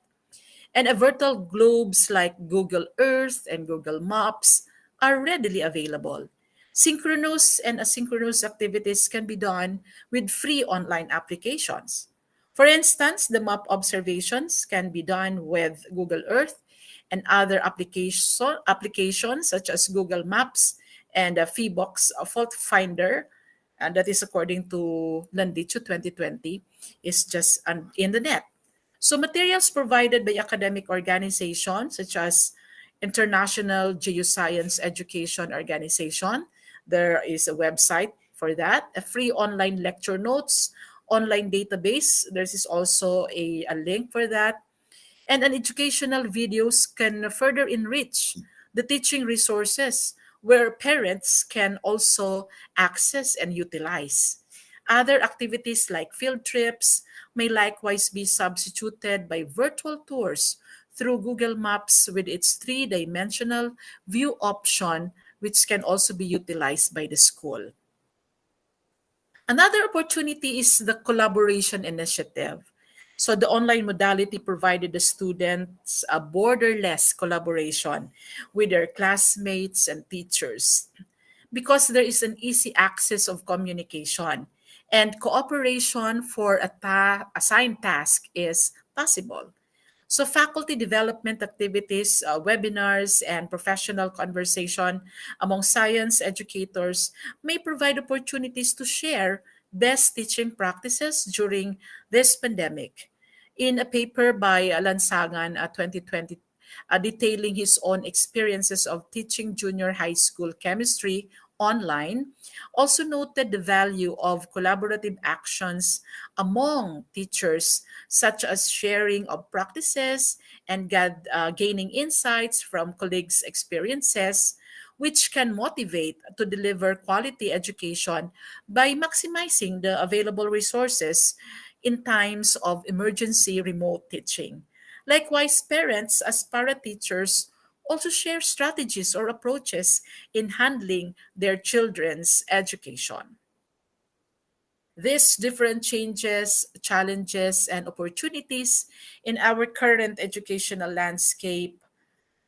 And a virtual globes like Google Earth and Google Maps are readily available. Synchronous and asynchronous activities can be done with free online applications. For instance, the map observations can be done with Google Earth and other applications such as Google Maps and Feebox Fault Finder, and that is according to Landicho 2020, is just in the net. So materials provided by academic organizations such as International Geoscience Education Organization. There is a website for that, a free online lecture notes, online database. There's also a link for that. And an educational videos can further enrich the teaching resources where parents can also access and utilize. Other activities like field trips may likewise be substituted by virtual tours through Google Maps with its three-dimensional view option, which can also be utilized by the school. Another opportunity is the collaboration initiative. So the online modality provided the students a borderless collaboration with their classmates and teachers because there is an easy access of communication and cooperation for a assigned task is possible. So faculty development activities, webinars, and professional conversation among science educators may provide opportunities to share best teaching practices during this pandemic. In a paper by Lansangan 2020, detailing his own experiences of teaching junior high school chemistry online, also noted the value of collaborative actions among teachers, such as sharing of practices and gaining insights from colleagues' experiences, which can motivate to deliver quality education by maximizing the available resources in times of emergency remote teaching. Likewise, parents as para-teachers also share strategies or approaches in handling their children's education. These different changes, challenges, and opportunities in our current educational landscape,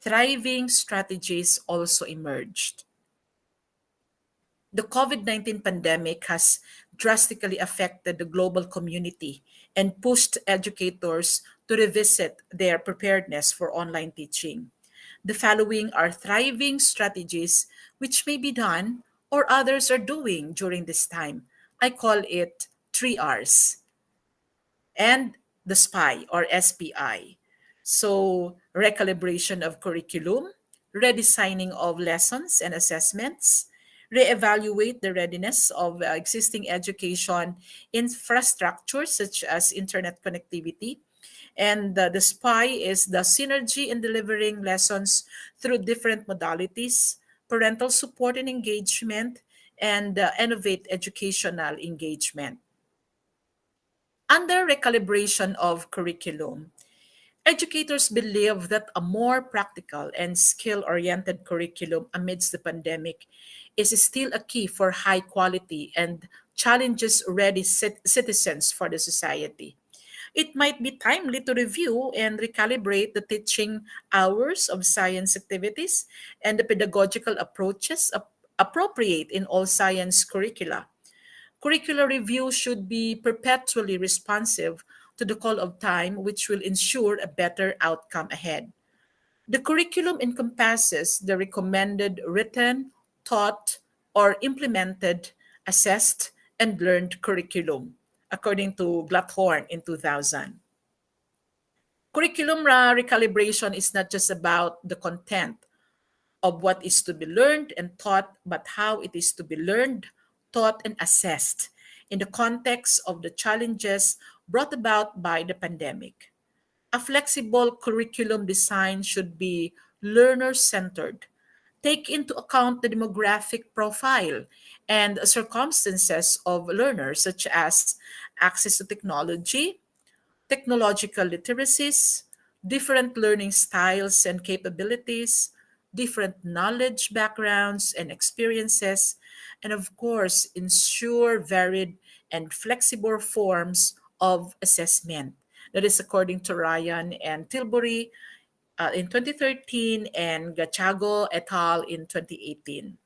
thriving strategies also emerged. The COVID-19 pandemic has drastically affected the global community and pushed educators to revisit their preparedness for online teaching. The following are thriving strategies which may be done or others are doing during this time. I call it 3 Rs and the SPI or SPI. So, recalibration of curriculum, redesigning of lessons and assessments, reevaluate the readiness of existing education infrastructure such as internet connectivity, and the SPI is the synergy in delivering lessons through different modalities, parental support and engagement, and innovate educational engagement. Under recalibration of curriculum, educators believe that a more practical and skill oriented curriculum amidst the pandemic is still a key for high quality and challenges ready citizens for the society. It might be timely to review and recalibrate the teaching hours of science activities and the pedagogical approaches appropriate in all science curricula. Curricular review should be perpetually responsive to the call of time, which will ensure a better outcome ahead. The curriculum encompasses the recommended written, taught, or implemented, assessed, and learned curriculum, according to Glatthorn in 2000. Curriculum recalibration is not just about the content of what is to be learned and taught, but how it is to be learned, taught, and assessed in the context of the challenges brought about by the pandemic. A flexible curriculum design should be learner-centered, take into account the demographic profile and circumstances of learners, such as access to technology, technological literacies, different learning styles and capabilities, different knowledge backgrounds and experiences, and of course, ensure varied and flexible forms of assessment. That is according to Ryan and Tilbury in 2013 and Gachago et al. In 2018.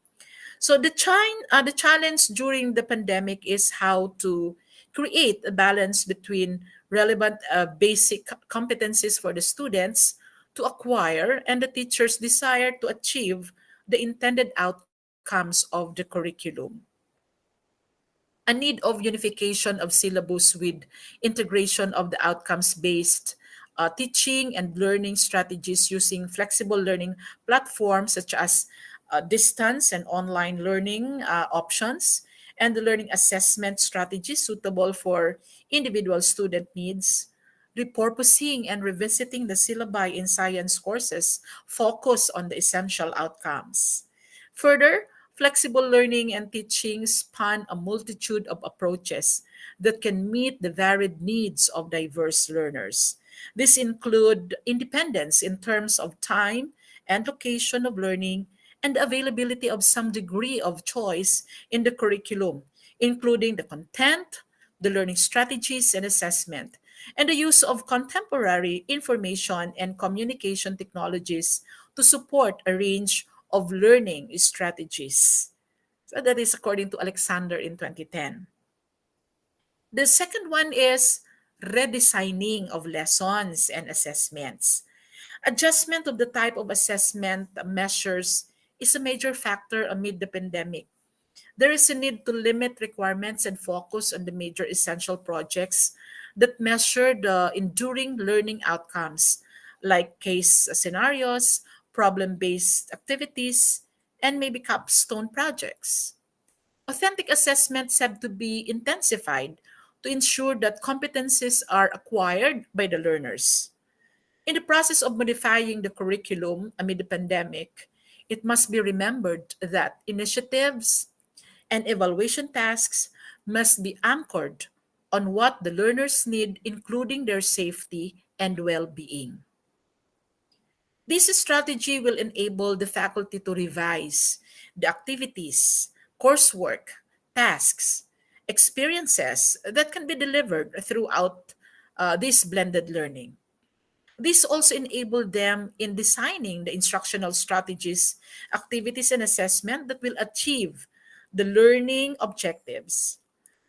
So the challenge during the pandemic is how to create a balance between relevant basic competencies for the students to acquire and the teacher's desire to achieve the intended outcomes of the curriculum. A need of unification of syllabus with integration of the outcomes-based teaching and learning strategies using flexible learning platforms such as distance and online learning options, and the learning assessment strategies suitable for individual student needs. Repurposing and revisiting the syllabi in science courses focus on the essential outcomes. Further, flexible learning and teaching span a multitude of approaches that can meet the varied needs of diverse learners. These include independence in terms of time and location of learning and the availability of some degree of choice in the curriculum, including the content, the learning strategies and assessment, and the use of contemporary information and communication technologies to support a range of learning strategies. So that is according to Alexander in 2010. The second one is redesigning of lessons and assessments. Adjustment of the type of assessment measures is a major factor amid the pandemic. There is a need to limit requirements and focus on the major essential projects that measure the enduring learning outcomes, like case scenarios, problem based activities, and maybe capstone projects. Authentic assessments have to be intensified to ensure that competencies are acquired by the learners. In the process of modifying the curriculum amid the pandemic, it must be remembered that initiatives and evaluation tasks must be anchored on what the learners need, including their safety and well being. This strategy will enable the faculty to revise the activities, coursework, tasks, experiences that can be delivered throughout this blended learning. This also enabled them in designing the instructional strategies, activities, and assessment that will achieve the learning objectives.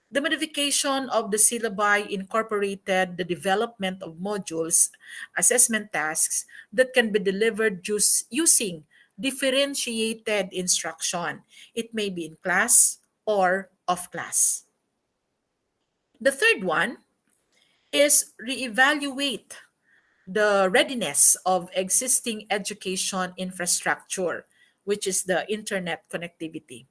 The modification of the syllabi incorporated the development of modules, assessment tasks that can be delivered using differentiated instruction. It may be in class or off class. The third one is reevaluate the readiness of existing education infrastructure, which is the internet connectivity.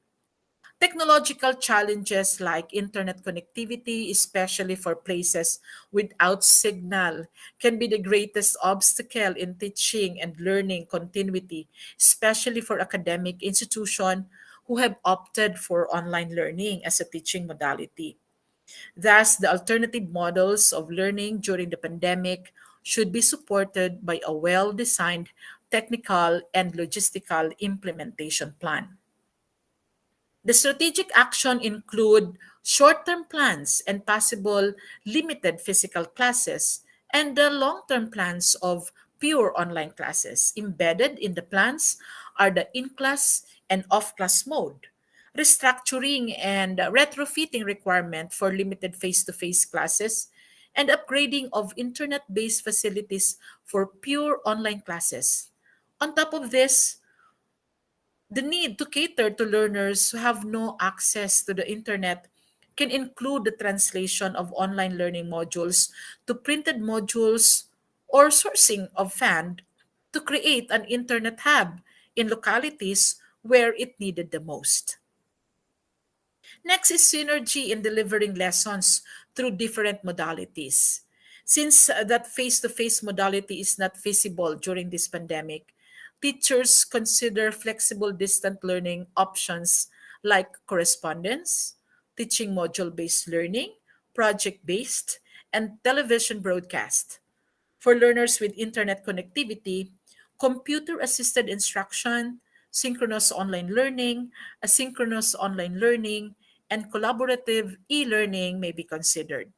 Technological challenges like internet connectivity, especially for places without signal, can be the greatest obstacle in teaching and learning continuity, especially for academic institutions who have opted for online learning as a teaching modality. Thus, the alternative models of learning during the pandemic should be supported by a well designed technical and logistical implementation plan. The strategic action include short-term plans and possible limited physical classes and the long-term plans of pure online classes. Embedded in the plans are the in-class and off-class mode, restructuring and retrofitting requirement for limited face-to-face classes, and upgrading of internet-based facilities for pure online classes. On top of this, the need to cater to learners who have no access to the internet can include the translation of online learning modules to printed modules or sourcing of FAND to create an internet hub in localities where it needed the most. Next is synergy in delivering lessons through different modalities. Since that face to face modality is not feasible during this pandemic, teachers consider flexible distant learning options like correspondence, teaching module based learning, project based, and television broadcast. For learners with internet connectivity, computer assisted instruction, synchronous online learning, asynchronous online learning, and collaborative e learning may be considered.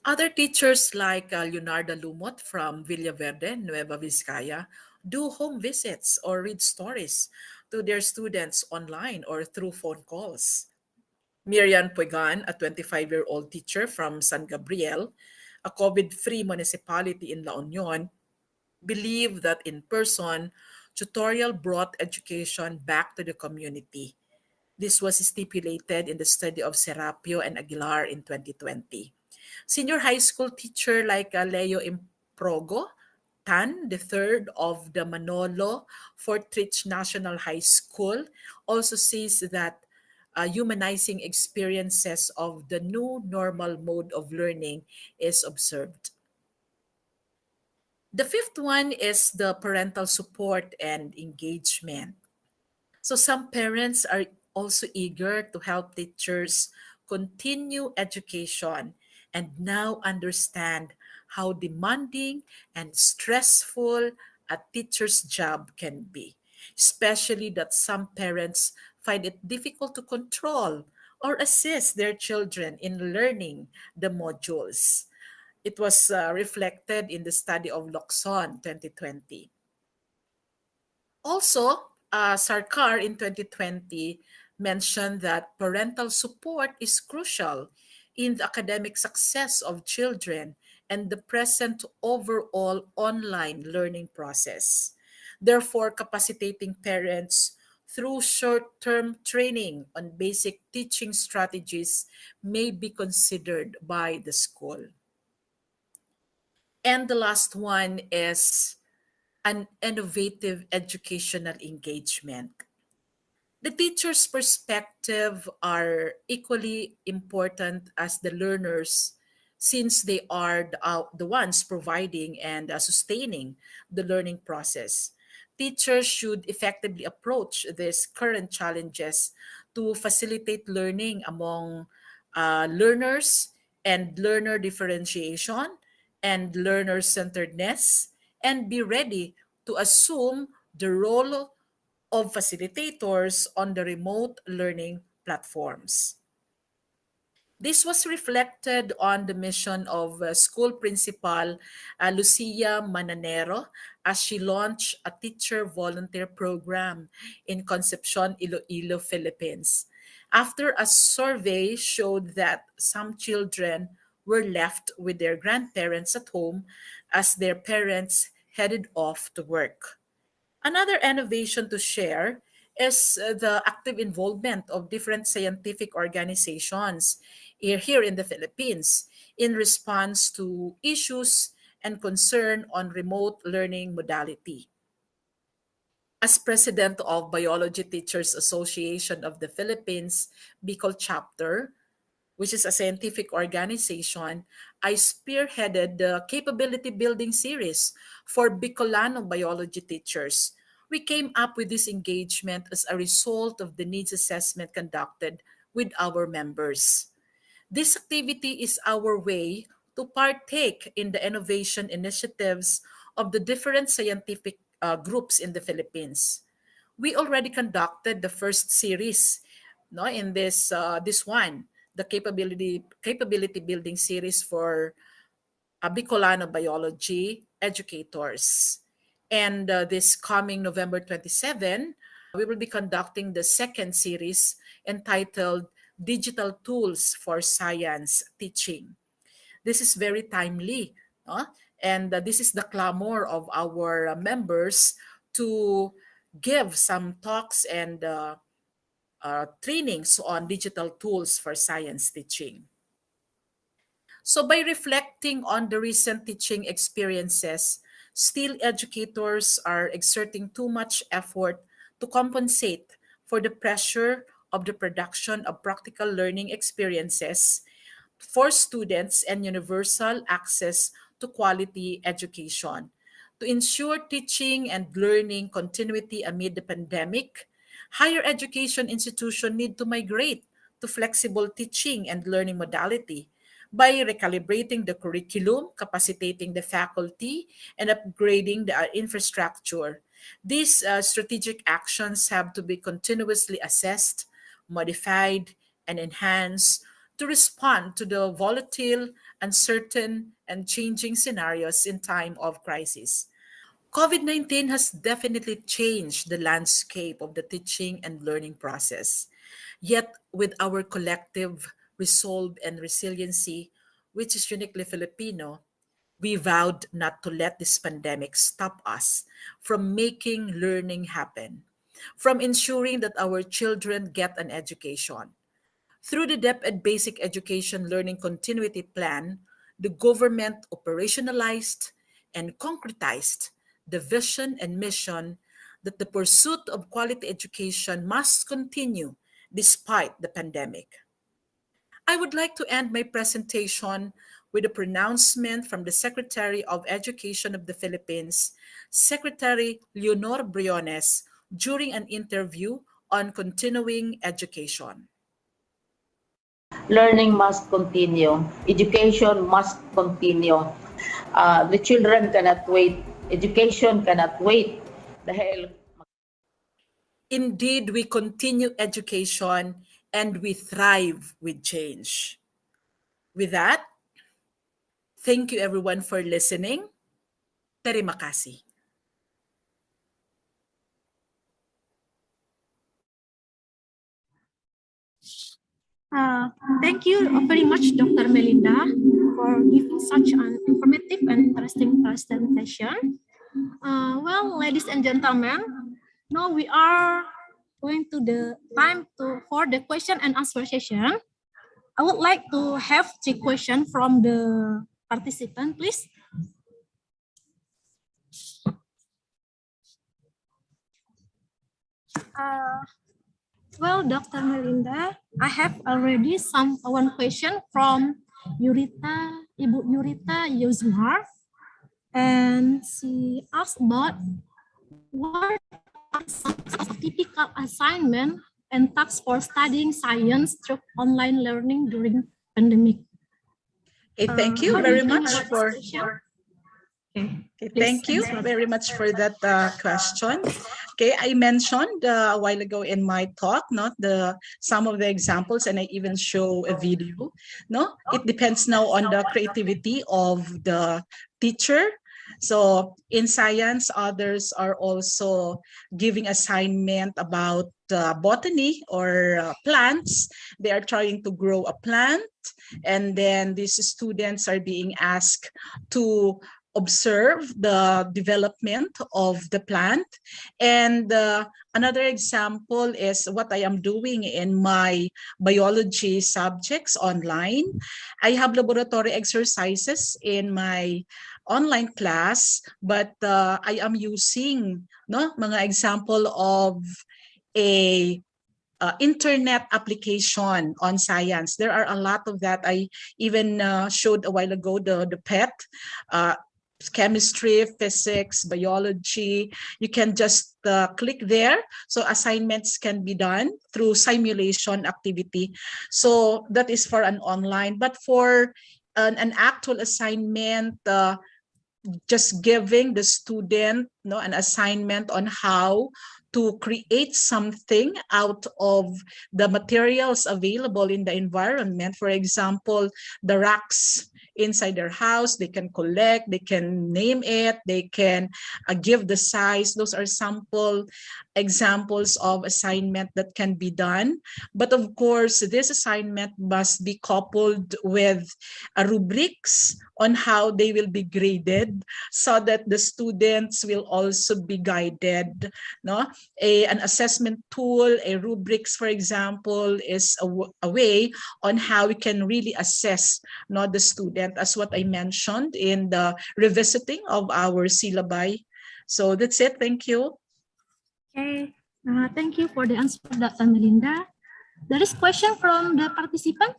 Other teachers like Leonardo Lumot from Villaverde, Nueva Vizcaya, do home visits or read stories to their students online or through phone calls. Miriam Puegan, a 25-year-old teacher from San Gabriel, a COVID-free municipality in La Union, believed that in-person tutorial brought education back to the community. This was stipulated in the study of Serapio and Aguilar in 2020. Senior high school teacher like Leo Improgo, Tan, the third of the Manolo Fort Ridge National High School, also says that humanizing experiences of the new normal mode of learning is observed. The fifth one is the parental support and engagement. So some parents are also eager to help teachers continue education and now understand how demanding and stressful a teacher's job can be, especially that some parents find it difficult to control or assist their children in learning the modules. It was reflected in the study of Locson 2020. Also, Sarkar in 2020 mentioned that parental support is crucial in the academic success of children and the present overall online learning process. Therefore, capacitating parents through short-term training on basic teaching strategies may be considered by the school. And the last one is an innovative educational engagement. The teacher's perspective are equally important as the learners since they are the ones providing and sustaining the learning process. Teachers should effectively approach these current challenges to facilitate learning among learners and learner differentiation and learner centeredness and be ready to assume the role of facilitators on the remote learning platforms. This was reflected on the mission of school principal Lucia Mananero as she launched a teacher volunteer program in Concepcion, Iloilo, Philippines. After a survey showed that some children were left with their grandparents at home as their parents headed off to work. Another innovation to share is the active involvement of different scientific organizations here in the Philippines in response to issues and concern on remote learning modality. As president of Biology Teachers Association of the Philippines, Bicol chapter, which is a scientific organization, I spearheaded the capability building series for Bicolano biology teachers. We came up with this engagement as a result of the needs assessment conducted with our members. This activity is our way to partake in the innovation initiatives of the different scientific groups in the Philippines. We already conducted the first series, no, in this one, the capability building series for Bicolano biology educators. And this coming November 27, we will be conducting the second series entitled Digital Tools for Science Teaching. This is very timely, no? And this is the clamor of our members to give some talks and trainings on digital tools for science teaching. So by reflecting on the recent teaching experiences, still educators are exerting too much effort to compensate for the pressure of the production of practical learning experiences for students and universal access to quality education. To ensure teaching and learning continuity amid the pandemic, higher education institutions need to migrate to flexible teaching and learning modality by recalibrating the curriculum, capacitating the faculty, and upgrading the infrastructure. These strategic actions have to be continuously assessed, modified, and enhanced to respond to the volatile, uncertain, and changing scenarios in time of crisis. COVID-19 has definitely changed the landscape of the teaching and learning process. Yet, with our collective resolve and resiliency, which is uniquely Filipino, we vowed not to let this pandemic stop us from making learning happen, from ensuring that our children get an education. Through the DepEd Basic Education Learning Continuity Plan, the government operationalized and concretized the vision and mission that the pursuit of quality education must continue despite the pandemic. I would like to end my presentation with a pronouncement from the Secretary of Education of the Philippines, Secretary Leonor Briones, during an interview on continuing education. Learning must continue. Education must continue. The children cannot wait. Education cannot wait. Dahil Indeed, we continue education and we thrive with change. With that, thank you everyone for listening. Terima kasih. Thank you very much, Dr. Melinda, for giving such an informative and interesting presentation. Well, ladies and gentlemen, now we are going to the time for the question and answer session. I would like to have 3 questions from the participant, please. Well, Dr. Melinda, I have already one question from Ibu Yurita Yuzmar, and she asked about what are some typical assignment and tasks for studying science through online learning during pandemic. Okay, thank you very much for. Okay, thank you very much for that question. Okay, I mentioned a while ago in my talk, some of the examples, and I even show a video. It depends now on the creativity of the teacher. So in science, others are also giving assignment about botany or plants. They are trying to grow a plant, and then these students are being asked to observe the development of the plant. And another example is what I am doing in my biology subjects online. I have laboratory exercises in my online class, but I am using mga example of a internet application on science. There are a lot of that. I even showed a while ago the PET, chemistry, physics, biology. You can just click there. So assignments can be done through simulation activity. So that is for an online. But for an actual assignment, just giving the student an assignment on how to create something out of the materials available in the environment. For example, the rocks inside their house, they can collect, they can name it, they can give the size. Those are sample examples of assignment that can be done. But of course, this assignment must be coupled with rubrics on how they will be graded so that the students will also be guided. An assessment tool, a rubrics, for example, is a way on how we can really assess the student, as what I mentioned in the revisiting of our syllabi. So that's it. Thank you. Okay, thank you for the answer, Dr. Melinda. There is question from the participant.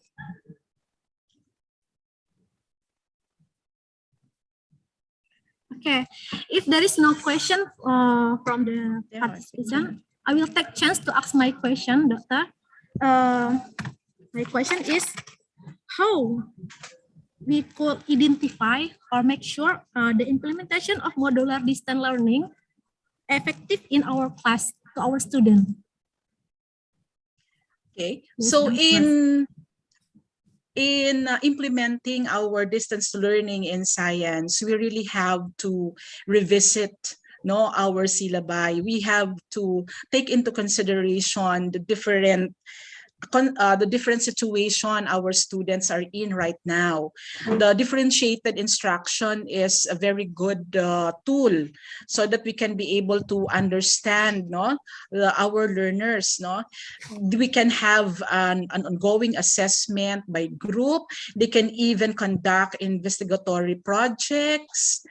Okay, if there is no question from the participant, I will take chance to ask my question, Doctor. My question is, how we could identify or make sure the implementation of modular distance learning effective in our class to our students? Okay, so in implementing our distance learning in science, we really have to revisit our syllabi. We have to take into consideration the different situation our students are in right now. The differentiated instruction is a very good tool so that we can be able to understand our learners. We can have an ongoing assessment by group. They can even conduct investigatory projects,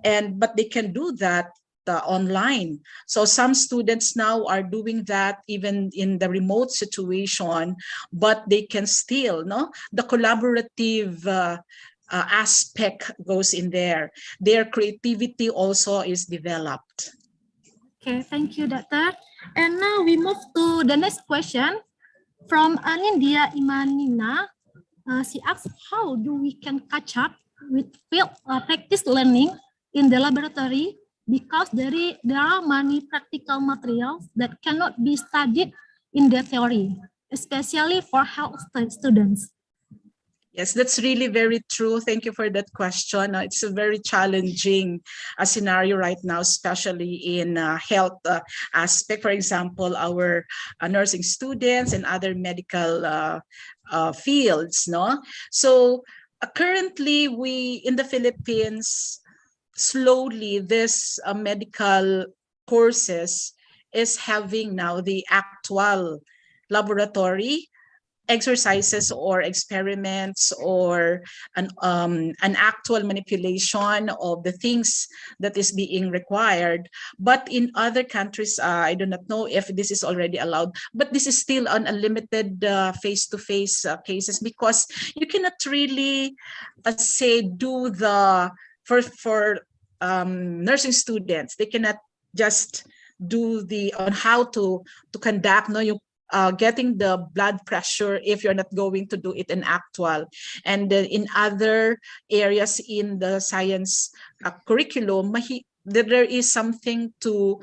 but they can do that online. So some students now are doing that even in the remote situation, but they can still, the collaborative aspect goes in there. Their creativity also is developed. Okay, thank you, Doctor. And now we move to the next question from Anindia Imanina. She asks, how do we can catch up with field practice learning in the laboratory, because there are many practical materials that cannot be studied in the theory, especially for health students? Yes, that's really very true. Thank you for that question. It's a very challenging scenario right now, especially in health aspect. For example, our nursing students and other medical fields, no? So currently we in the Philippines, slowly this medical courses is having now the actual laboratory exercises or experiments or an actual manipulation of the things that is being required. But in other countries, I do not know if this is already allowed, but this is still on a limited face-to-face cases, because you cannot really say do the for nursing students, they cannot just do the on how to conduct yung getting the blood pressure if you're not going to do it in actual. And in other areas in the science curriculum, there is something to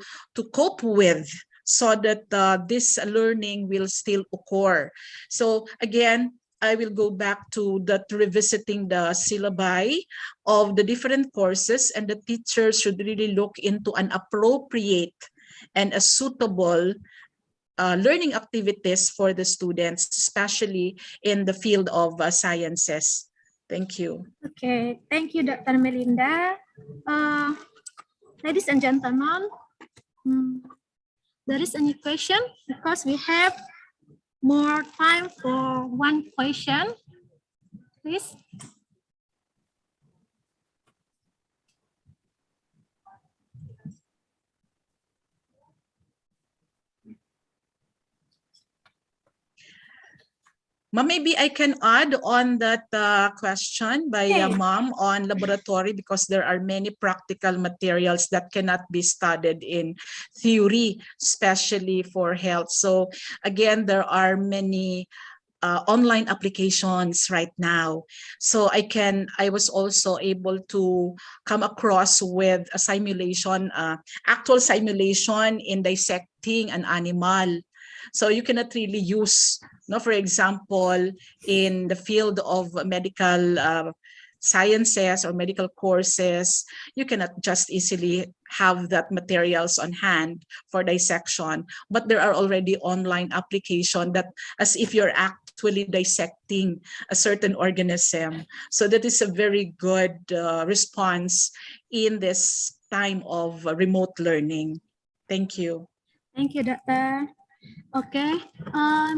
cope with, so that this learning will still occur. So again, I will go back to that, revisiting the syllabi of the different courses, and the teachers should really look into an appropriate and a suitable learning activities for the students, especially in the field of sciences. Thank you. Okay, thank you, Dr. Melinda. Ladies and gentlemen, there is any question, because we have more time for one question, please. Maybe I can add on that question by Ma'am on laboratory, because there are many practical materials that cannot be studied in theory, especially for health. So again, there are many online applications right now. So I was also able to come across with a simulation, actual simulation in dissecting an animal. So you cannot really use, for example, in the field of medical sciences or medical courses, you cannot just easily have that materials on hand for dissection. But there are already online applications that as if you're actually dissecting a certain organism. So that is a very good response in this time of remote learning. Thank you. Thank you, Doctor. Okay,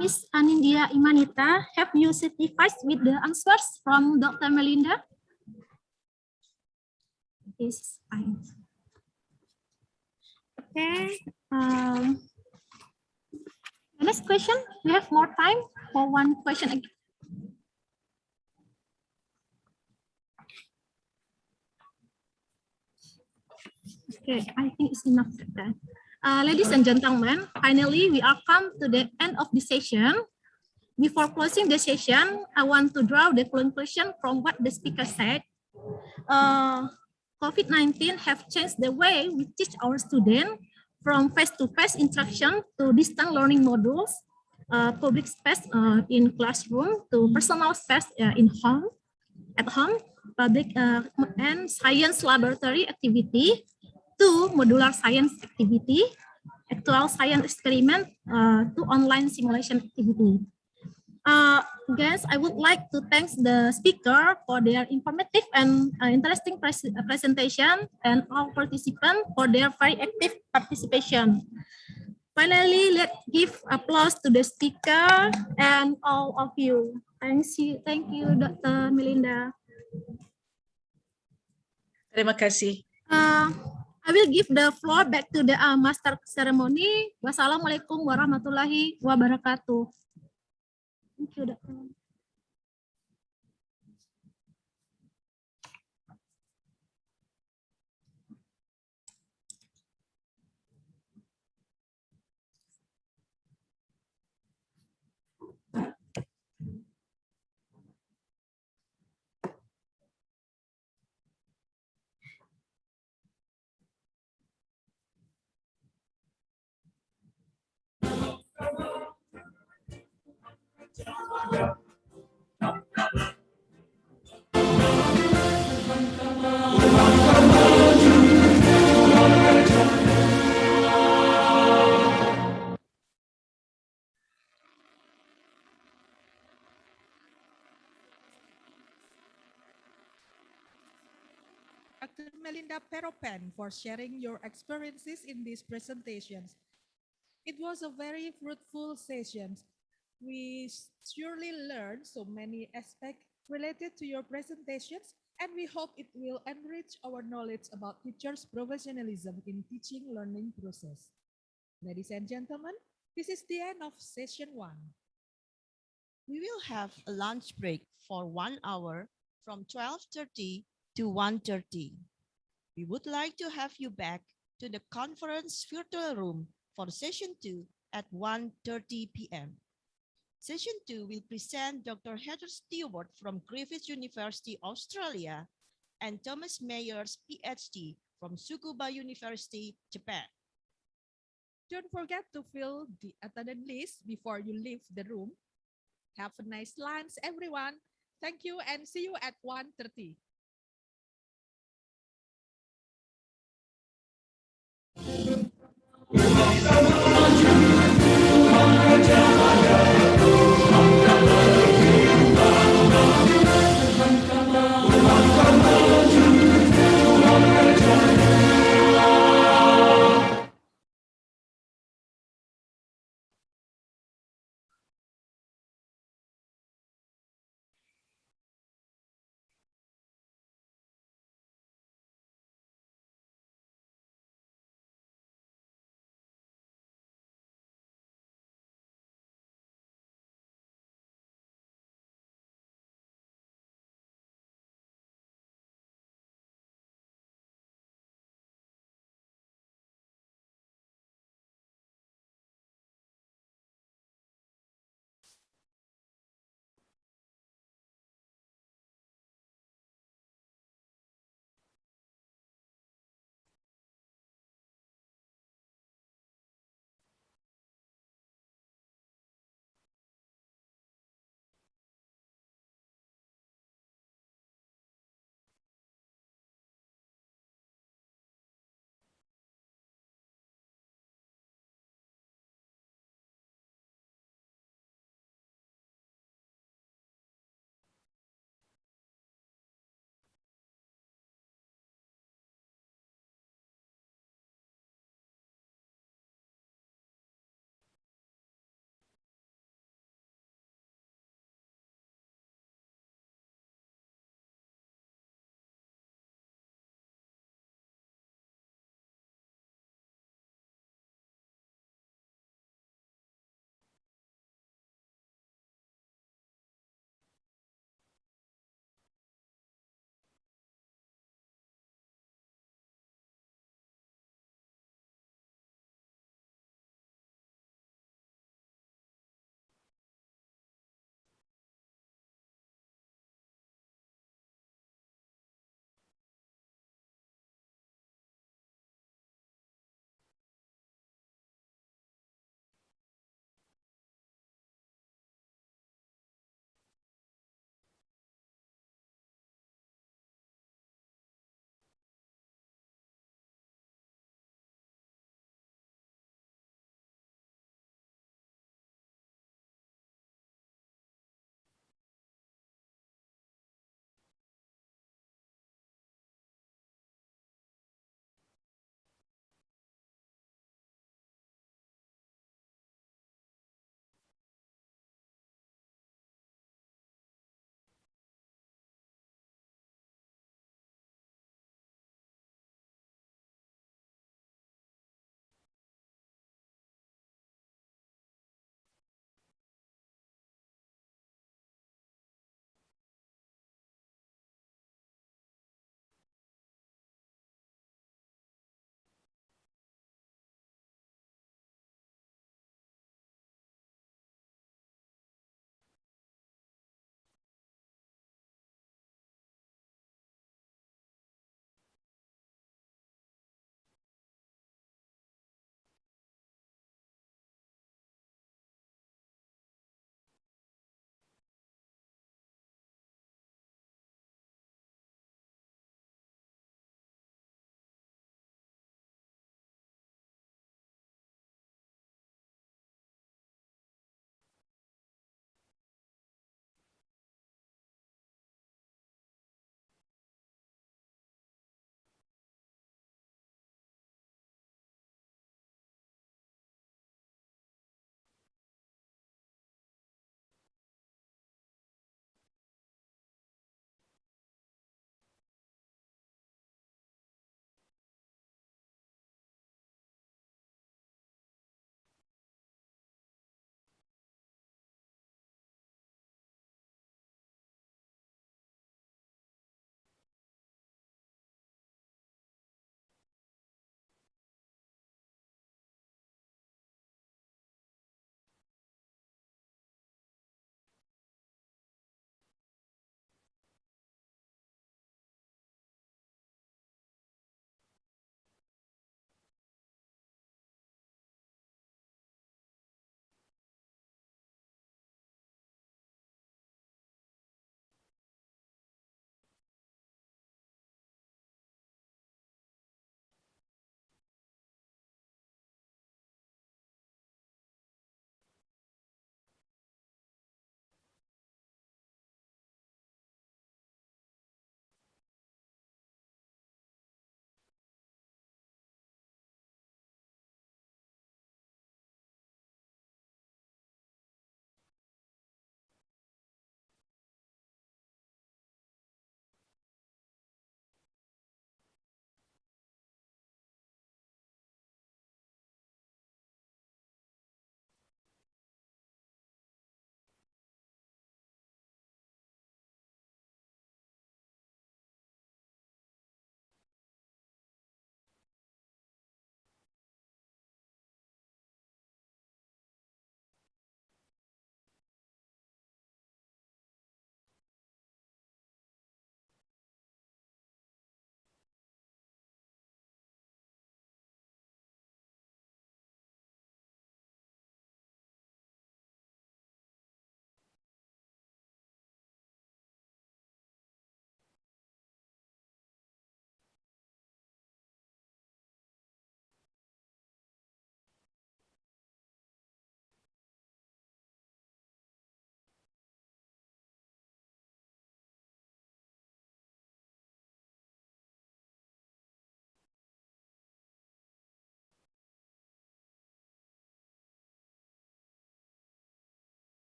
Miss Anindia Imanita, have you satisfied with the answers from Dr. Melinda? Yes, fine. Okay. The next question, we have more time for one question again. Okay, I think it's enough. Ladies and gentlemen, finally, we are come to the end of the session. Before closing the session, I want to draw the conclusion from what the speaker said. COVID-19 have changed the way we teach our students, from face-to-face interaction to distant learning modules, public space in classroom to personal space at home, public and science laboratory activity to modular science activity, actual science experiment to online simulation activity. Guys, I would like to thank the speaker for their informative and interesting presentation, and all participants for their very active participation. Finally, let's give applause to the speaker and all of you. Thank you, Dr. Melinda. Terima kasih. I will give the floor back to the master ceremony. Wassalamualaikum warahmatullahi wabarakatuh. Thank you, Dr. Dr. Melinda Peropen for sharing your experiences in these presentations. It was a very fruitful session. We surely learned so many aspects related to your presentations, and we hope it will enrich our knowledge about teachers' professionalism in teaching learning process. Ladies and gentlemen, this is the end of session 1. We will have a lunch break for 1 hour from 12:30 to 1:30. We would like to have you back to the conference virtual room for session 2 at 1:30 p.m. Session 2 will present Dr. Heather Stewart from Griffith University, Australia, and Thomas Mayers, PhD from Tsukuba University, Japan. Don't forget to fill the attendance list before you leave the room. Have a nice lunch, everyone. Thank you and see you at 1:30.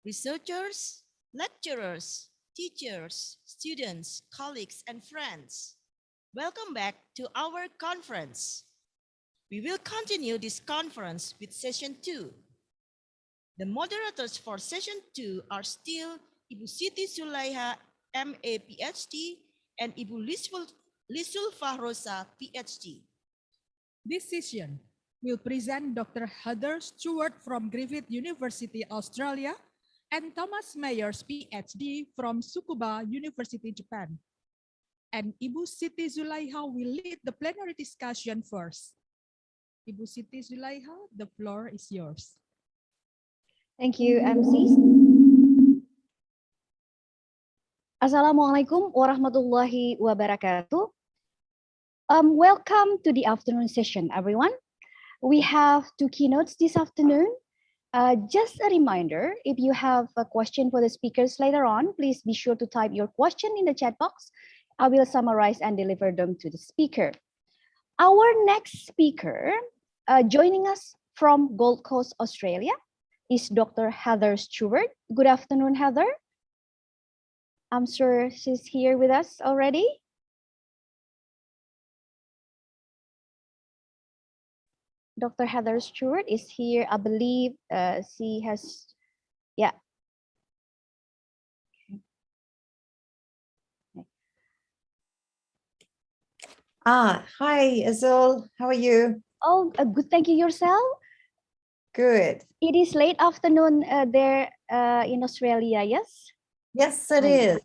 Researchers, lecturers, teachers, students, colleagues, and friends, welcome back to our conference. We will continue this conference with session 2. The moderators for session 2 are still Ibu Siti Zulaiha, MA PhD, and Ibu Lisul Fahrosa, PhD. This session will present Dr. Heather Stewart from Griffith University, Australia, and Thomas Mayers, PhD, from Tsukuba University, Japan. And Ibu Siti Zulaiha will lead the plenary discussion first. Ibu Siti Zulaiha, the floor is yours. Thank you, MC. Assalamualaikum warahmatullahi wabarakatuh. Welcome to the afternoon session, everyone. We have 2 keynotes this afternoon. Just a reminder, if you have a question for the speakers later on, please be sure to type your question in the chat box. I will summarize and deliver them to the speaker. Our next speaker, joining us from Gold Coast, Australia, is Dr. Heather Stewart. Good afternoon, Heather. I'm sure she's here with us already. Dr. Heather Stewart is here. I believe she has, yeah. Hi, Azul. How are you? Oh, good. Thank you. Yourself? Good. It is late afternoon there in Australia, yes? Yes, it is.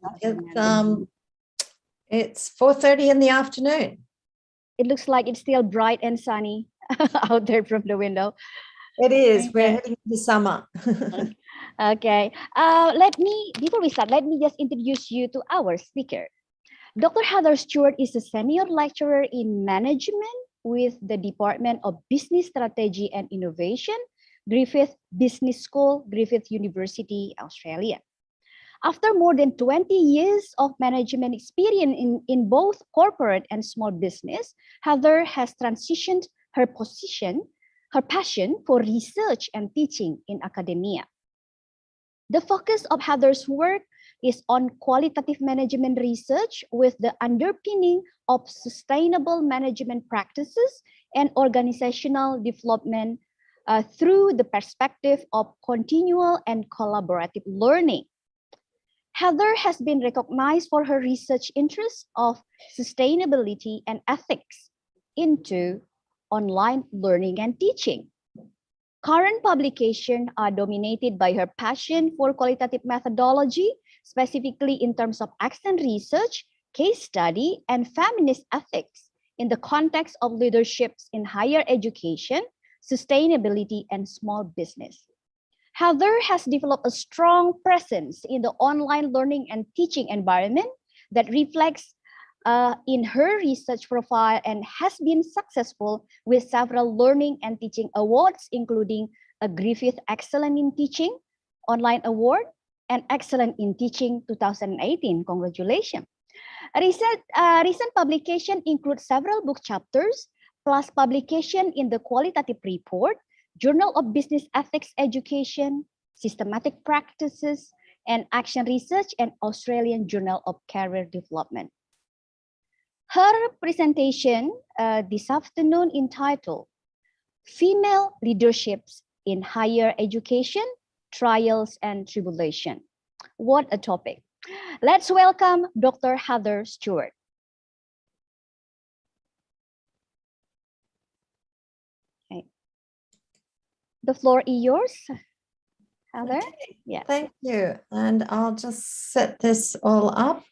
It's 4:30 in the afternoon. It looks like it's still bright and sunny out there from the window. It is. We're heading into summer. Okay. Before we start, let me just introduce you to our speaker. Dr. Heather Stewart is a senior lecturer in management with the Department of Business Strategy and Innovation, Griffith Business School, Griffith University, Australia. After more than 20 years of management experience in both corporate and small business, Heather has transitioned her passion for research and teaching in academia. The focus of Heather's work is on qualitative management research with the underpinning of sustainable management practices and organizational development through the perspective of continual and collaborative learning. Heather has been recognized for her research interests of sustainability and ethics into online learning and teaching. Current publications are dominated by her passion for qualitative methodology, specifically in terms of accent research, case study, and feminist ethics in the context of leaderships in higher education, sustainability, and small business. Heather has developed a strong presence in the online learning and teaching environment that reflects in her research profile and has been successful with several learning and teaching awards, including a Griffith Excellent in Teaching Online Award and Excellent in Teaching 2018. Congratulations. Recent publication include several book chapters, plus publication in the Qualitative Report, Journal of Business Ethics Education, Systematic Practices, and Action Research, and Australian Journal of Career Development. Her presentation this afternoon entitled Female Leaderships in Higher Education, Trials and Tribulation. What a topic. Let's welcome Dr. Heather Stewart. Okay. The floor is yours, Heather. Okay. Yeah. Thank you. And I'll just set this all up.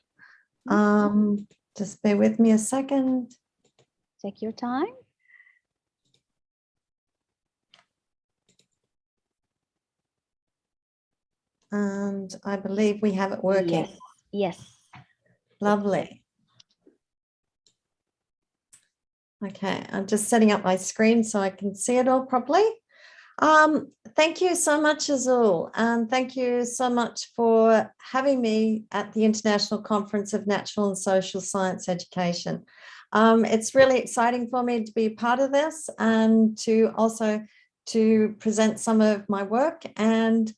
Just bear with me a second. Take your time. And I believe we have it working. Yes. Lovely. Okay, I'm just setting up my screen so I can see it all properly. Thank you so much, Azul, and thank you so much for having me at the International Conference of Natural and Social Science Education. It's really exciting for me to be part of this and to also to present some of my work. And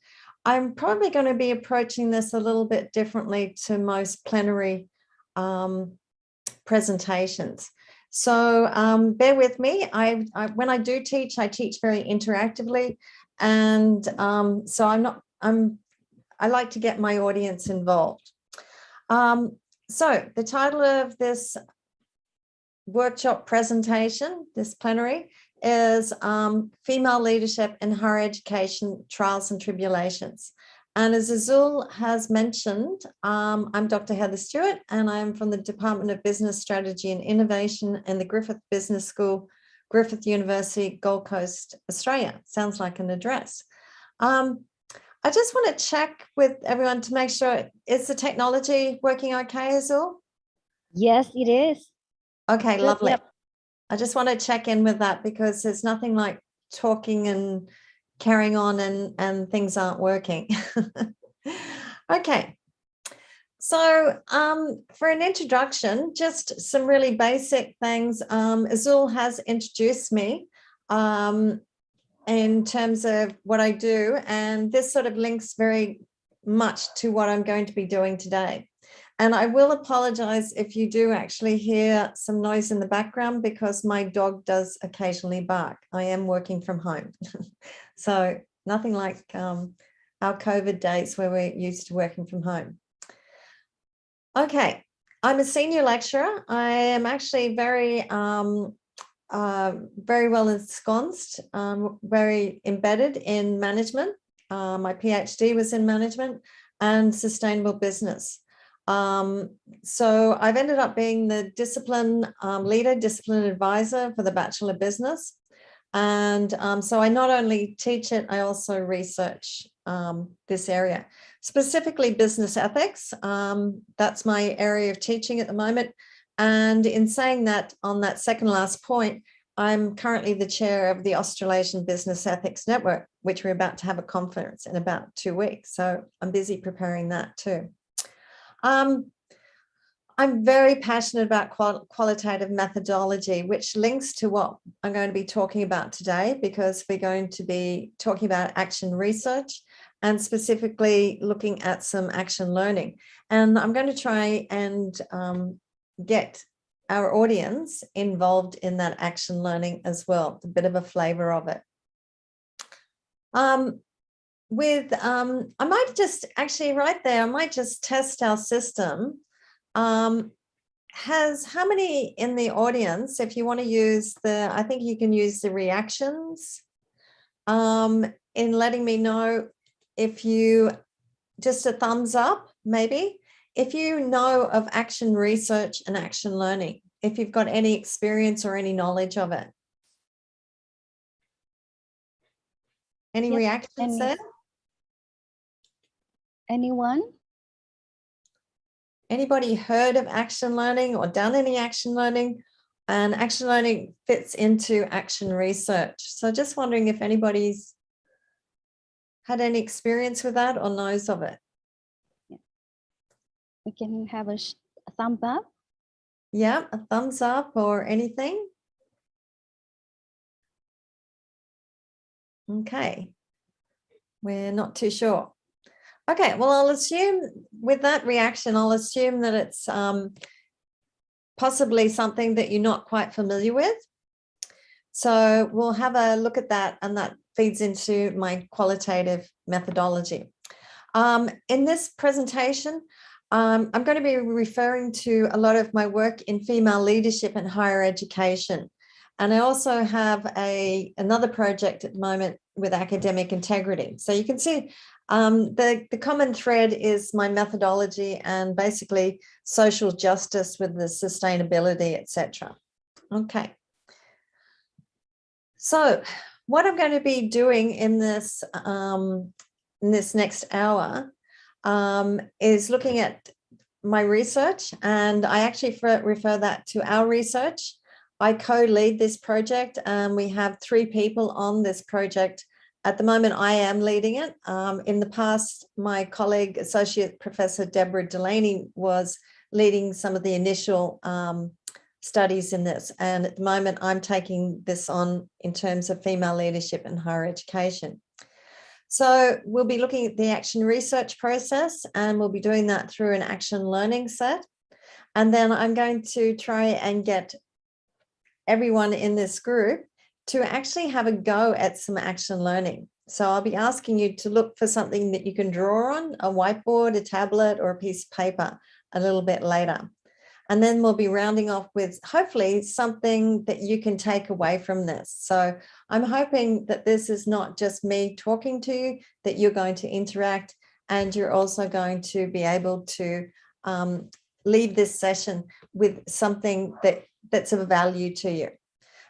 I'm probably going to be approaching this a little bit differently to most plenary presentations. So bear with me. When I do teach, I teach very interactively, and so I like to get my audience involved. So the title of this workshop presentation, this plenary, is Female Leadership in Higher Education, Trials and Tribulations. And as Azul has mentioned, I'm Dr. Heather Stewart, and I'm from the Department of Business Strategy and Innovation in the Griffith Business School, Griffith University, Gold Coast, Australia. Sounds like an address. I just want to check with everyone to make sure, is the technology working okay, Azul? Yes, it is. Okay, Good, lovely. yep. I just want to check in with that because there's nothing like talking and carrying on and things aren't working. Okay. So for an introduction, just some really basic things. Azul has introduced me in terms of what I do, and this sort of links very much to what I'm going to be doing today. And I will apologize if you do actually hear some noise in the background because my dog does occasionally bark. I am working from home. So nothing like our COVID days where we're used to working from home. Okay, I'm a senior lecturer. I am actually very well ensconced, very embedded in management. My PhD was in management and sustainable business. So I've ended up being the discipline leader, discipline advisor for the Bachelor of Business. And so I not only teach it, I also research this area, specifically business ethics. That's my area of teaching at the moment. And in saying that, on that second last point, I'm currently the chair of the Australasian Business Ethics Network, which we're about to have a conference in about 2 weeks. So I'm busy preparing that too. I'm very passionate about qualitative methodology, which links to what I'm going to be talking about today, because we're going to be talking about action research and specifically looking at some action learning. And I'm going to try and get our audience involved in that action learning as well, a bit of a flavor of it. I might just actually right there, I might just test our system. How many in the audience, if you want to use I think you can use the reactions in letting me know if you, just a thumbs up, maybe, if you know of action research and action learning, if you've got any experience or any knowledge of it. Any reactions there? Anyone? Anybody heard of action learning or done any action learning? And action learning fits into action research. So just wondering if anybody's had any experience with that or knows of it. We can have a thumb up. Yeah, a thumbs up or anything. Okay, we're not too sure. Okay, well, I'll assume with that reaction, I'll assume that it's possibly something that you're not quite familiar with. So we'll have a look at that, and that feeds into my qualitative methodology. In this presentation, I'm going to be referring to a lot of my work in female leadership in higher education. And I also have another project at the moment with academic integrity. So you can see the common thread is my methodology and basically social justice with the sustainability, etc. Okay. So what I'm going to be doing in this next hour is looking at my research, and I actually refer that to our research. I co-lead this project, and we have 3 people on this project At the moment, I am leading it. In the past, my colleague, Associate Professor Deborah Delaney, was leading some of the initial studies in this. And at the moment, I'm taking this on in terms of female leadership in higher education. So we'll be looking at the action research process, and we'll be doing that through an action learning set. And then I'm going to try and get everyone in this group to actually have a go at some action learning. So I'll be asking you to look for something that you can draw on, a whiteboard, a tablet, or a piece of paper a little bit later. And then we'll be rounding off with hopefully something that you can take away from this. So I'm hoping that this is not just me talking to you, that you're going to interact, and you're also going to be able to leave this session with something that's of value to you.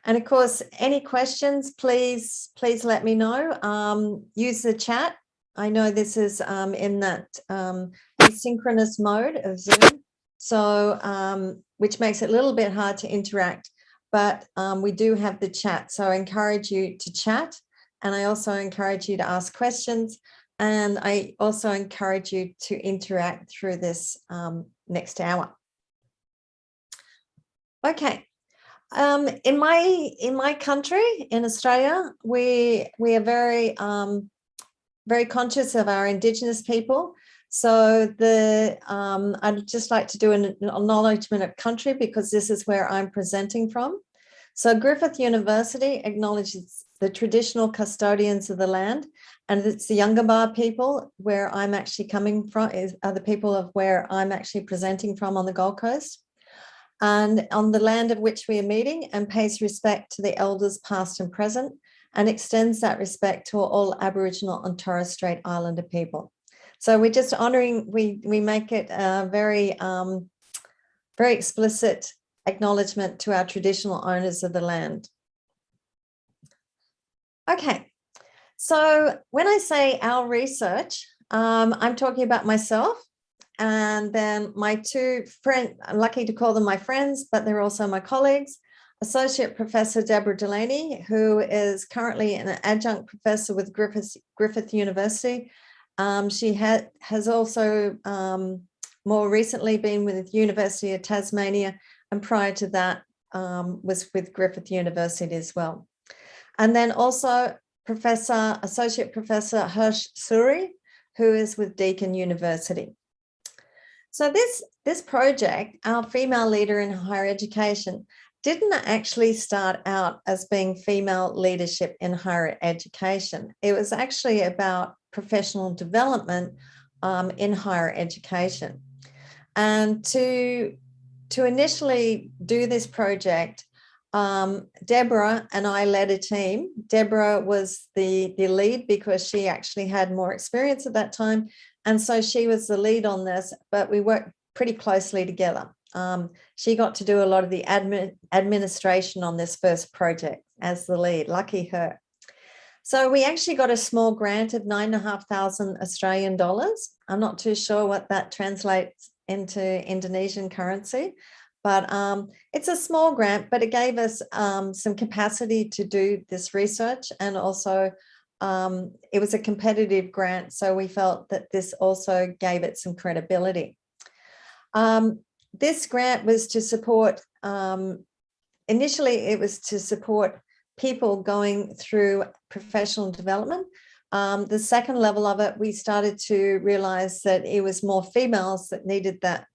And of course, any questions, please let me know. Use the chat. I know this is in that asynchronous mode of Zoom, so which makes it a little bit hard to interact, but we do have the chat. So I encourage you to chat, and I also encourage you to ask questions, and I also encourage you to interact through this next hour. Okay. In my country, in Australia, we are very conscious of our Indigenous people. So I'd just like to do an acknowledgement of country, because this is where I'm presenting from. So Griffith University acknowledges the traditional custodians of the land, and it's the Yungabar people where I'm actually coming from, are the people of where I'm actually presenting from on the Gold Coast, and on the land of which we are meeting, and pays respect to the elders past and present, and extends that respect to all Aboriginal and Torres Strait Islander people. So we're just honouring, we make it a very, very explicit acknowledgement to our traditional owners of the land. Okay, so when I say our research, I'm talking about myself, and then my two friends, I'm lucky to call them my friends, but they're also my colleagues, Associate Professor Deborah Delaney, who is currently an adjunct professor with Griffith University. She has also more recently been with the University of Tasmania, and prior to that was with Griffith University as well. And then also Associate Professor Hirsch Suri, who is with Deakin University. So this project, our female leader in higher education, didn't actually start out as being female leadership in higher education. It was actually about professional development in higher education. And to initially do this project, Deborah and I led a team. Deborah was the lead because she actually had more experience at that time. And so she was the lead on this, but we worked pretty closely together. She got to do a lot of the administration on this first project as the lead, lucky her. So we actually got a small grant of 9,500 Australian dollars. I'm not too sure what that translates into Indonesian currency, but it's a small grant, but it gave us some capacity to do this research, and also it was a competitive grant, so we felt that this also gave it some credibility. This grant was to support, initially it was to support people going through professional development. The second level of it, we started to realize that it was more females that needed that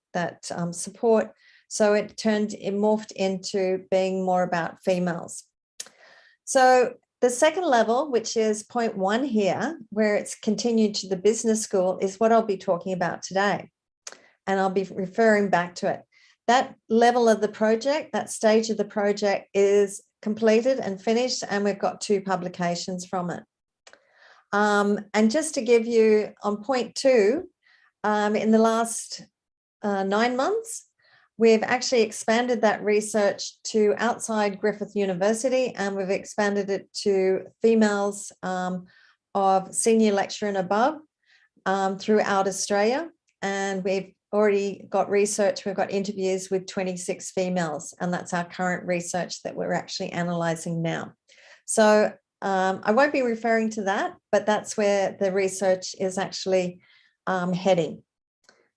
support. So it morphed into being more about females. So the second level, which is point 1 here, where it's continued to the business school, is what I'll be talking about today. And I'll be referring back to it. That level of the project, that stage of the project is completed and finished, and we've got 2 publications from it. And just to give you on point 2, in the last 9 months, we've actually expanded that research to outside Griffith University, and we've expanded it to females of senior lecturer and above throughout Australia. And we've already got research, we've got interviews with 26 females, and that's our current research that we're actually analysing now. So I won't be referring to that, but that's where the research is actually heading.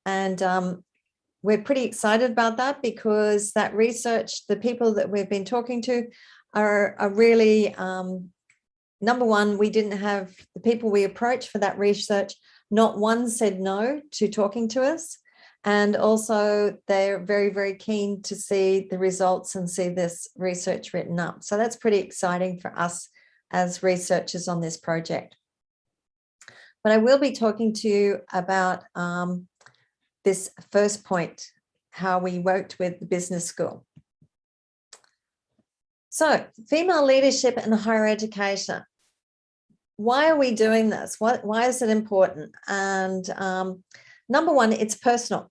And we're pretty excited about that because that research, the people that we've been talking to are really, number one, we didn't have the people we approached for that research, not one said no to talking to us. And also they're very, very keen to see the results and see this research written up. So that's pretty exciting for us as researchers on this project. But I will be talking to you about this first point, how we worked with the business school. So female leadership in higher education. Why are we doing this? Why is it important? And number one, it's personal,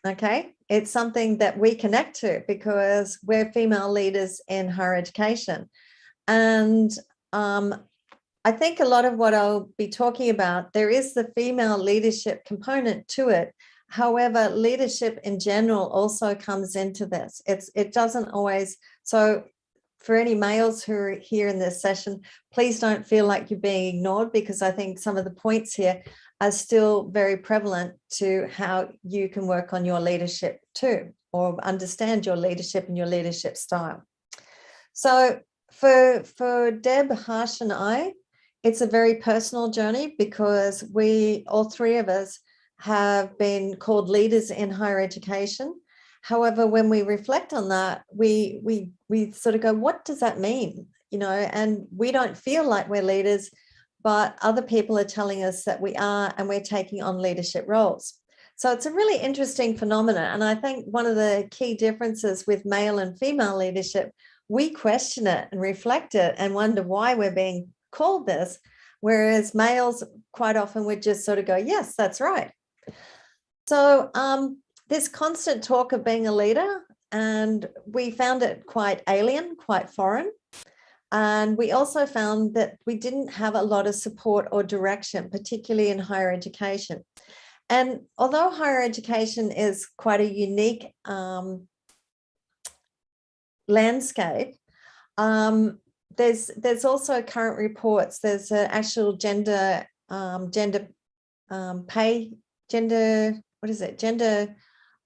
okay? It's something that we connect to because we're female leaders in higher education. And I think a lot of what I'll be talking about, there is the female leadership component to it. However, leadership in general also comes into this. It doesn't always, so for any males who are here in this session, please don't feel like you're being ignored because I think some of the points here are still very prevalent to how you can work on your leadership too, or understand your leadership and your leadership style. So for Deb, Harsh and I, it's a very personal journey because we, all three of us, have been called leaders in higher education. However, when we reflect on that, we sort of go, what does that mean? You know, and we don't feel like we're leaders, but other people are telling us that we are, and we're taking on leadership roles. So it's a really interesting phenomenon. And I think one of the key differences with male and female leadership, we question it and reflect it and wonder why we're being called this, whereas males quite often would just sort of go, yes, that's right. So this constant talk of being a leader, and we found it quite alien, quite foreign. And we also found that we didn't have a lot of support or direction, particularly in higher education. And although higher education is quite a unique landscape, there's also current reports. There's an actual gender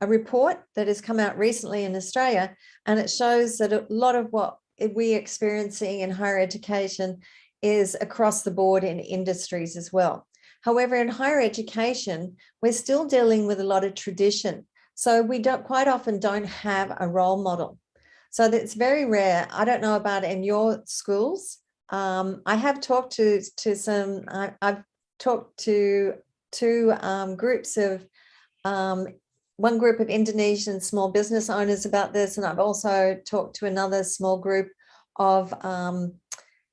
a report that has come out recently in Australia, and it shows that a lot of what we're experiencing in higher education is across the board in industries as well. However, in higher education, we're still dealing with a lot of tradition. So we quite often don't have a role model. So that's very rare. I don't know about in your schools. I have talked to some, I've talked to two groups of, one group of Indonesian small business owners about this, and I've also talked to another small group of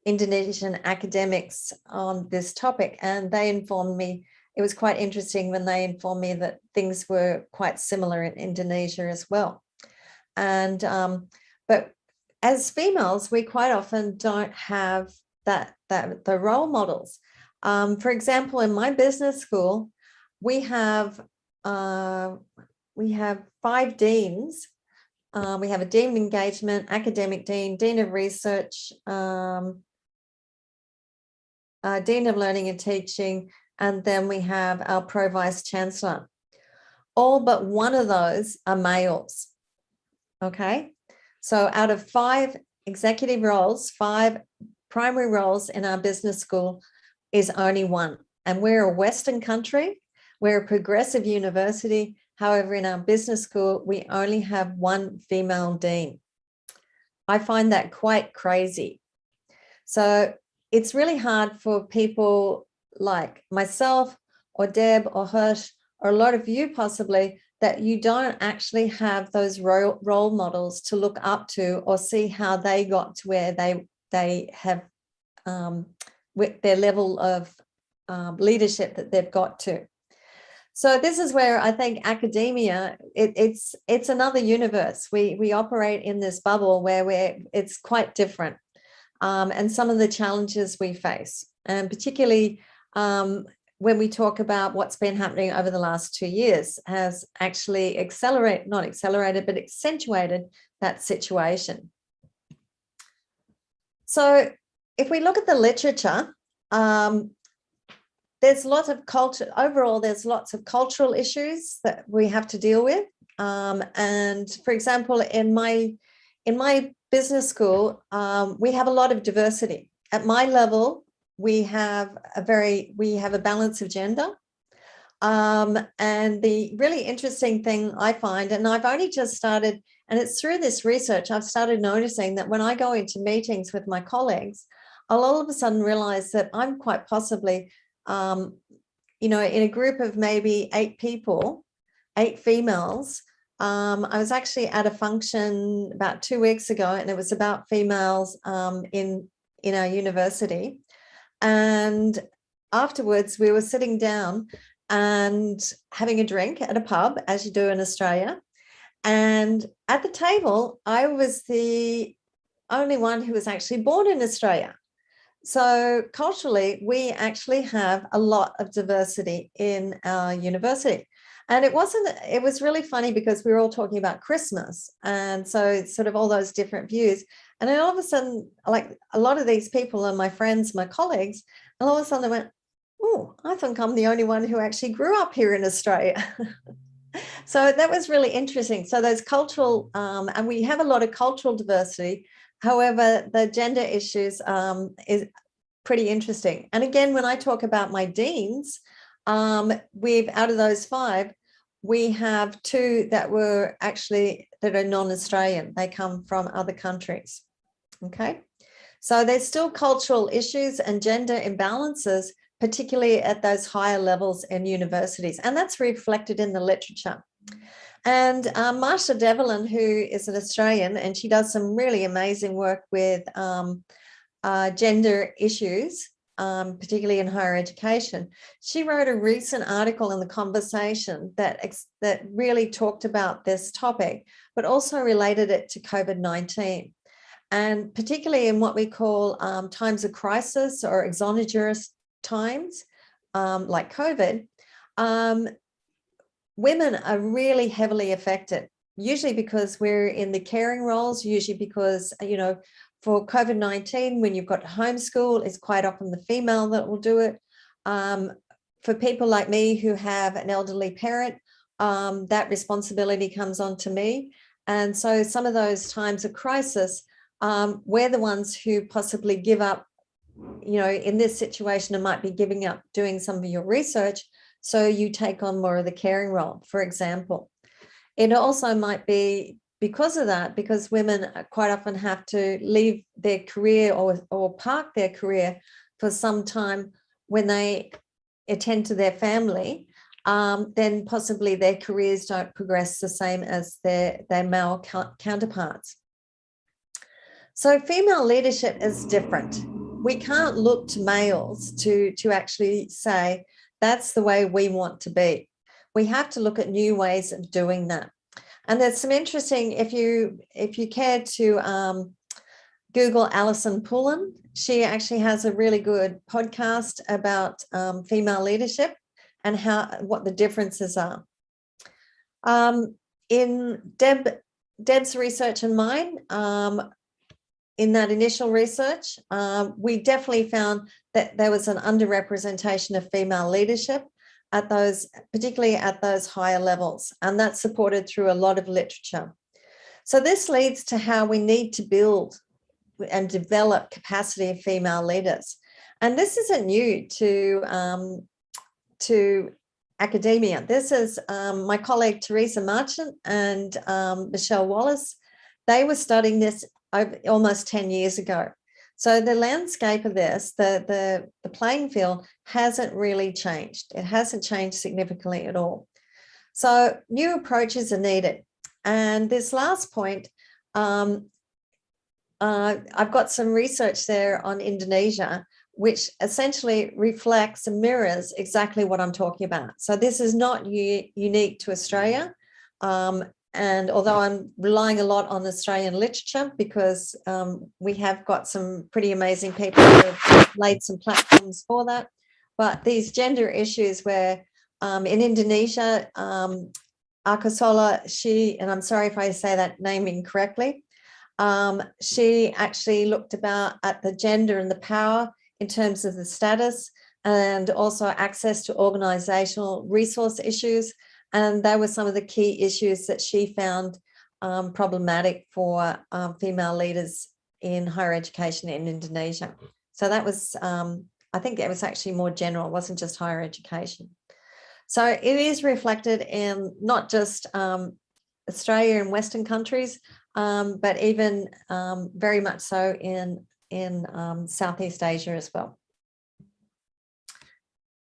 Indonesian academics on this topic, and they informed me, it was quite interesting when they informed me that things were quite similar in Indonesia as well. And but as females, we quite often don't have the role models. For example, in my business school, we have 5 deans. We have a dean of engagement, academic dean, dean of research, dean of learning and teaching, and then we have our pro vice chancellor. All but one of those are males. Okay, so out of 5 executive roles, 5 primary roles in our business school is only 1. And we're a Western country, we're a progressive university. However, in our business school, we only have 1 female dean. I find that quite crazy. So it's really hard for people like myself or Deb or Hirsch or a lot of you possibly, that you don't actually have those role models to look up to or see how they got to where they have with their level of leadership that they've got to. So this is where I think academia, it's another universe. We operate in this bubble where it's quite different, and some of the challenges we face, and particularly when we talk about what's been happening over the last 2 years has actually not accelerated, but accentuated that situation. So if we look at the literature, there's lots of culture. Overall, there's lots of cultural issues that we have to deal with. And for example, in my business school, we have a lot of diversity. At my level, we have a balance of gender. And the really interesting thing I find, and I've only just started, and it's through this research, I've started noticing that when I go into meetings with my colleagues, I'll all of a sudden realize that I'm quite possibly, in a group of maybe 8 people, 8 females. I was actually at a function about 2 weeks ago, and it was about females in our university. And afterwards, we were sitting down and having a drink at a pub, as you do in Australia. And at the table, I was the only one who was actually born in Australia. So culturally, we actually have a lot of diversity in our university. And it was really funny because we were all talking about Christmas. And so it's sort of all those different views. And then all of a sudden, like a lot of these people are my friends, my colleagues, and all of a sudden I went, oh, I think I'm the only one who actually grew up here in Australia. So that was really interesting. So those cultural, and we have a lot of cultural diversity. However, the gender issues is pretty interesting. And again, when I talk about my deans, out of those 5, we have 2 that are non-Australian. They come from other countries. Okay. So there's still cultural issues and gender imbalances, particularly at those higher levels in universities. And that's reflected in the literature. And Marsha Devlin, who is an Australian, and she does some really amazing work with gender issues, particularly in higher education. She wrote a recent article in The Conversation that really talked about this topic, but also related it to COVID-19. And particularly in what we call times of crisis or exogenous times, like COVID, women are really heavily affected, usually because we're in the caring roles, usually because, for COVID-19, when you've got homeschool, it's quite often the female that will do it. For people like me who have an elderly parent, that responsibility comes on to me. And so some of those times of crisis, we're the ones who possibly give up, in this situation, it might be giving up doing some of your research. So you take on more of the caring role, for example. It also might be because of that, because women quite often have to leave their career or park their career for some time when they attend to their family, then possibly their careers don't progress the same as their male counterparts. So female leadership is different. We can't look to males to actually say, that's the way we want to be. We have to look at new ways of doing that. And there's some interesting, if you care to Google Alison Pullen, she actually has a really good podcast about female leadership and what the differences are. In Deb's research and mine, in that initial research, we definitely found that there was an underrepresentation of female leadership particularly at those higher levels, and that's supported through a lot of literature. So this leads to how we need to build and develop capacity of female leaders. And this isn't new to academia. This is my colleague Teresa Marchant and Michelle Wallace. They were studying this almost 10 years ago. So the landscape of this, the playing field hasn't really changed. It hasn't changed significantly at all. So new approaches are needed. And this last point, I've got some research there on Indonesia, which essentially reflects and mirrors exactly what I'm talking about. So this is not unique to Australia. And although I'm relying a lot on Australian literature because we have got some pretty amazing people who have laid some platforms for that, but these gender issues where in Indonesia, Arkosola, and I'm sorry if I say that name incorrectly, She actually looked at the gender and the power in terms of the status and also access to organizational resource issues. And they were some of the key issues that she found problematic for female leaders in higher education in Indonesia. So that was, I think it was actually more general, it wasn't just higher education. So it is reflected in not just Australia and Western countries, but even very much so in Southeast Asia as well.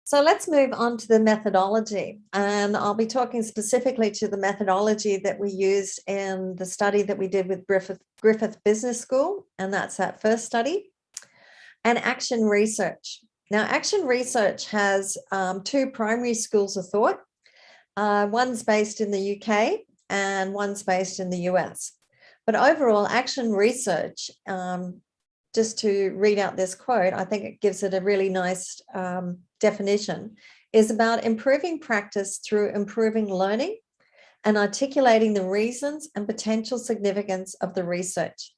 So let's move on to the methodology, and I'll be talking specifically to the methodology that we used in the study that we did with Griffith Business School, and that's that first study, and action research. Now, action research has two primary schools of thought. One's based in the UK and one's based in the US. But overall, action research, just to read out this quote, I think it gives it a really nice definition, is about improving practice through improving learning and articulating the reasons and potential significance of the research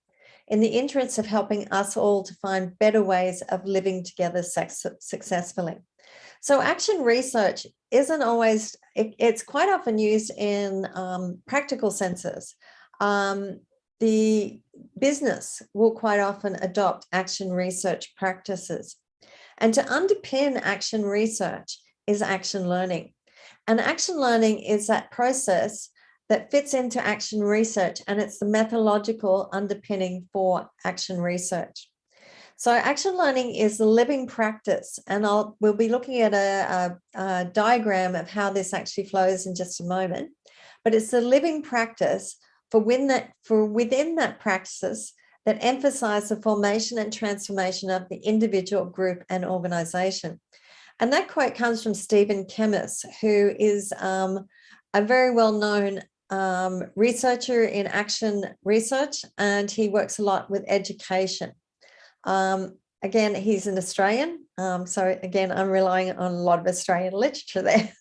in the interest of helping us all to find better ways of living together successfully. So action research isn't always, it's quite often used in practical senses. The business will quite often adopt action research practices. And to underpin action research is action learning. And action learning is that process that fits into action research, and it's the methodological underpinning for action research. So action learning is the living practice, and we'll be looking at a diagram of how this actually flows in just a moment, but it's the living practice for within that practice that emphasize the formation and transformation of the individual, group, and organization. And that quote comes from Stephen Kemmis, who is a very well-known researcher in action research, and he works a lot with education. Again, he's an Australian, so again, I'm relying on a lot of Australian literature there.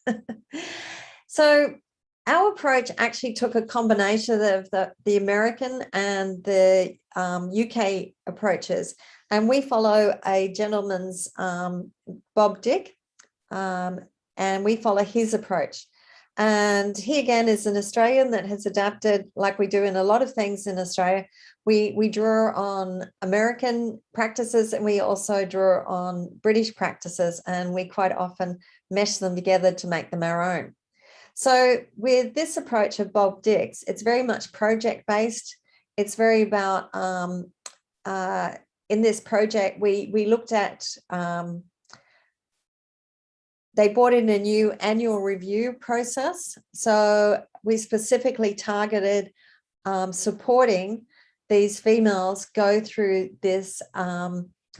So our approach actually took a combination of the American and the UK approaches, and we follow a gentleman's, Bob Dick, and we follow his approach. And he again is an Australian that has adapted, like we do in a lot of things in Australia. We draw on American practices, and we also draw on British practices, and we quite often mesh them together to make them our own. So with this approach of Bob Dick's, it's very much project-based. It's very about, in this project, we looked at, they brought in a new annual review process. So we specifically targeted supporting these females go through this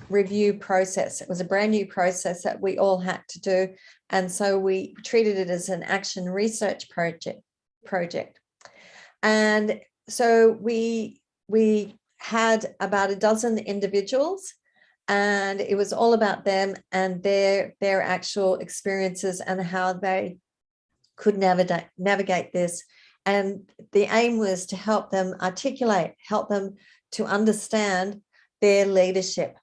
review process. It was a brand new process that we all had to do. And so we treated it as an action research project. And so we had about a dozen individuals, and it was all about them and their actual experiences and how they could navigate this. And the aim was to help them articulate, help them to understand their leadership,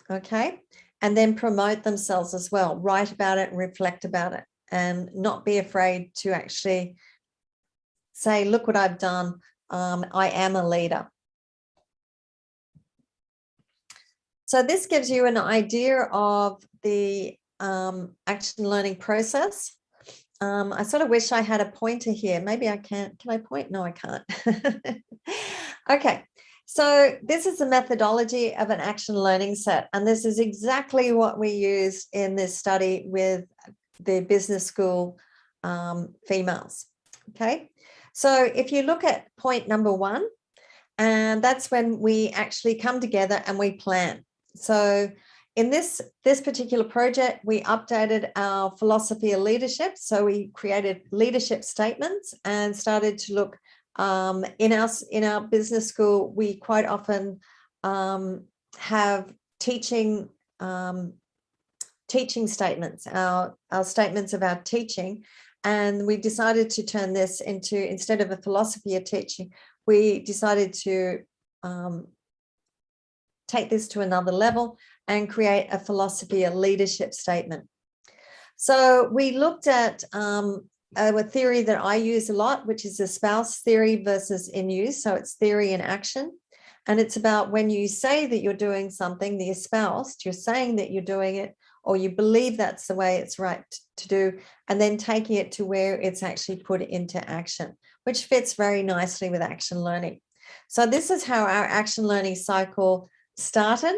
okay? And then promote themselves as well, write about it and reflect about it, and not be afraid to actually say, look what I've done, I am a leader. So this gives you an idea of the action learning process. I sort of wish I had a pointer here. Maybe I can't. Can I point? No, I can't. Okay. So this is the methodology of an action learning set. And this is exactly what we used in this study with the business school females. Okay. So if you look at point number 1, and that's when we actually come together and we plan. So in this particular project, we updated our philosophy of leadership. So we created leadership statements and started to look in our business school. We quite often have teaching statements, our statements of our teaching, and we decided to turn this into, instead of a philosophy of teaching, we decided to take this to another level and create a philosophy, a leadership statement. So we looked at a theory that I use a lot, which is the spouse theory versus in use. So it's theory in action. And it's about when you say that you're doing something, the espoused, you're saying that you're doing it, or you believe that's the way it's right to do, and then taking it to where it's actually put into action, which fits very nicely with action learning. So this is how our action learning cycle started.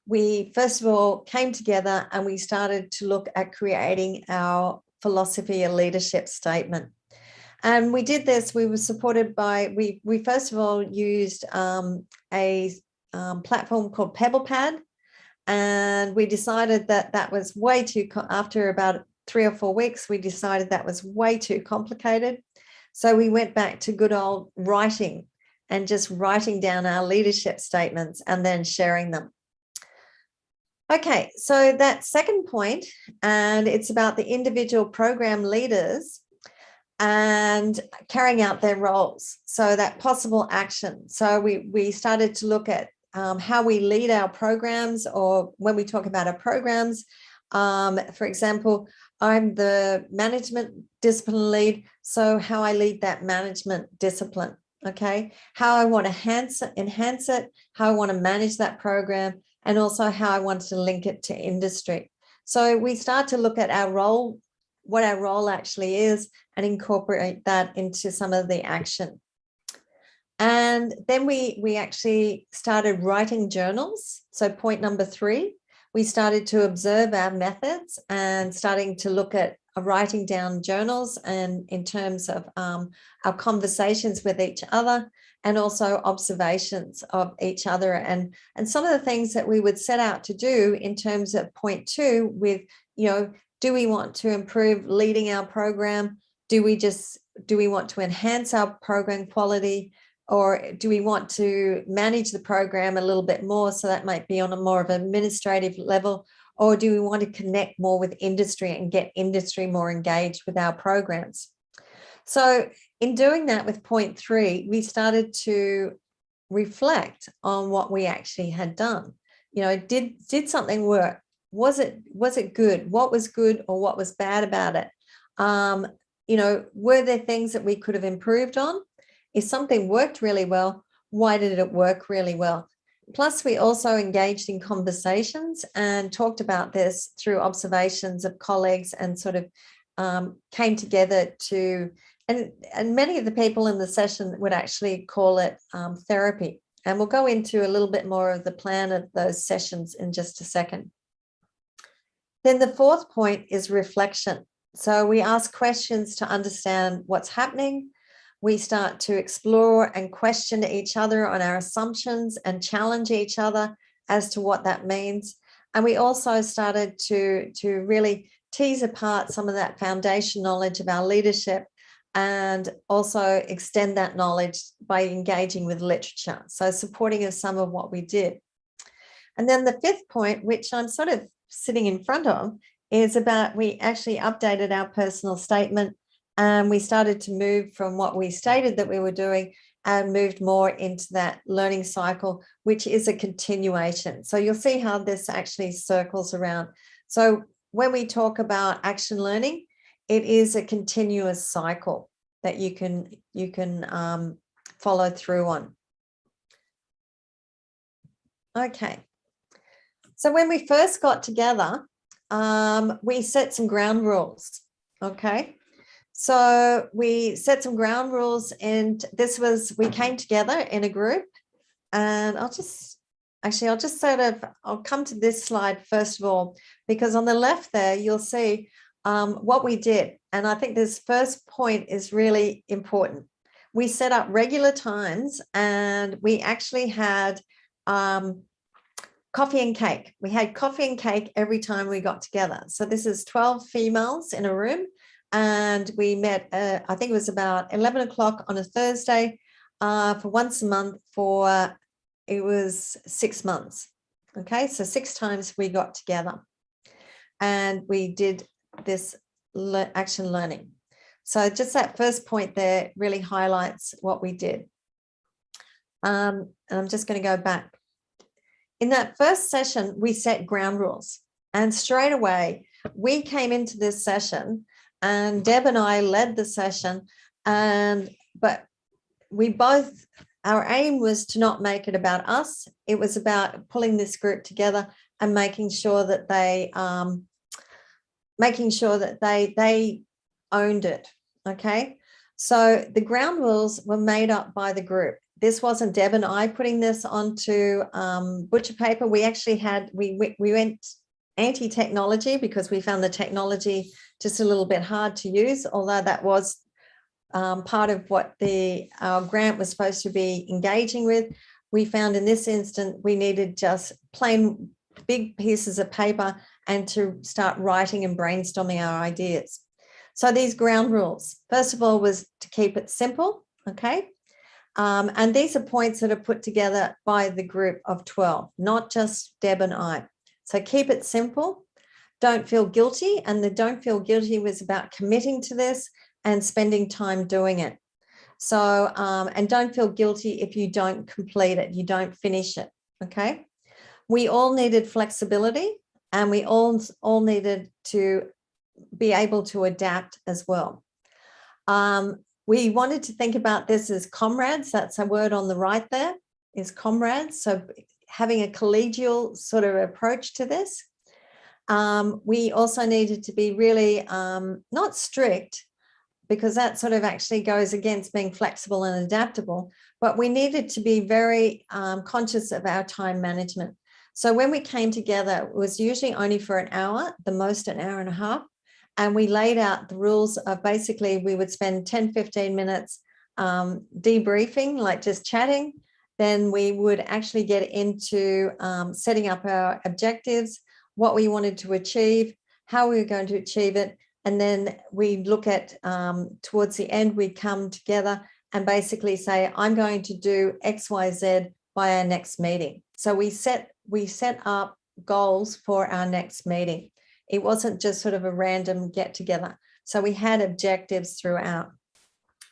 We first of all came together and we started to look at creating our philosophy and leadership statement. And we did this, we were supported by, we first of all used a platform called PebblePad, and we decided that that was way too, after about 3 or 4 weeks, we decided that was way too complicated. So we went back to good old writing and just writing down our leadership statements and then sharing them. Okay, so that second point, and it's about the individual program leaders and carrying out their roles. So that possible action. So we started to look at how we lead our programs, or when we talk about our programs, for example, I'm the management discipline lead. So how I lead that management discipline, okay? How I want to enhance it, how I want to manage that program, and also how I want to link it to industry. So we start to look at our role, what our role actually is, and incorporate that into some of the action. And then we actually started writing journals. So point number 3, we started to observe our methods and starting to look at writing down journals, and in terms of our conversations with each other, and also observations of each other, and some of the things that we would set out to do in terms of point 2 with, you know, do we want to improve leading our program? Do we want to enhance our program quality? Or do we want to manage the program a little bit more? So that might be on a more of an administrative level. Or do we want to connect more with industry and get industry more engaged with our programs? So in doing that with point 3, we started to reflect on what we actually had done. You know, did something work? Was it good? What was good or what was bad about it? You know, were there things that we could have improved on? If something worked really well, why did it work really well? Plus, we also engaged in conversations and talked about this through observations of colleagues, and sort of came together to, and many of the people in the session would actually call it therapy. And we'll go into a little bit more of the plan of those sessions in just a second. Then the fourth point is reflection. So we ask questions to understand what's happening. We start to explore and question each other on our assumptions and challenge each other as to what that means. And we also started to really tease apart some of that foundation knowledge of our leadership, and also extend that knowledge by engaging with literature. So supporting of some of what we did. And then the fifth point, which I'm sort of sitting in front of, is about, we actually updated our personal statement, and we started to move from what we stated that we were doing and moved more into that learning cycle, which is a continuation. So you'll see how this actually circles around. So when we talk about action learning, it is a continuous cycle that you can follow through on. Okay. So when we first got together, we set some ground rules. Okay. So we set some ground rules, and we came together in a group, and I'll come to this slide first of all, because on the left there, you'll see what we did. And I think this first point is really important. We set up regular times, and we actually had coffee and cake. We had coffee and cake every time we got together. So this is 12 females in a room. And we met, I think it was about 11 o'clock on a Thursday for once a month it was 6 months. Okay, so 6 times we got together and we did this action learning. So just that first point there really highlights what we did. And I'm just going to go back. In that first session, we set ground rules. And straight away, we came into this session and Deb and I led the session. But we both, our aim was to not make it about us. It was about pulling this group together and making sure that they owned it. Okay. So the ground rules were made up by the group. This wasn't Deb and I putting this onto butcher paper. We actually had, we went anti-technology because we found the technology just a little bit hard to use, although that was part of what our grant was supposed to be engaging with. We found in this instance, we needed just plain big pieces of paper and to start writing and brainstorming our ideas. So these ground rules, first of all, was to keep it simple, okay? And these are points that are put together by the group of 12, not just Deb and I. So keep it simple, don't feel guilty, and the don't feel guilty was about committing to this and spending time doing it. So, and don't feel guilty if you don't complete it, you don't finish it, okay? We all needed flexibility and we all needed to be able to adapt as well. We wanted to think about this as comrades. That's a word on the right there, is comrades. So having a collegial sort of approach to this. We also needed to be really not strict, because that sort of actually goes against being flexible and adaptable, but we needed to be very conscious of our time management. So when we came together, it was usually only for an hour, the most an hour and a half. And we laid out the rules of basically we would spend 10, 15 minutes debriefing, like just chatting. Then we would actually get into setting up our objectives, what we wanted to achieve, how we were going to achieve it. And then we look at, towards the end, we come together and basically say, I'm going to do X, Y, Z by our next meeting. So we set up goals for our next meeting. It wasn't just sort of a random get together. So we had objectives throughout.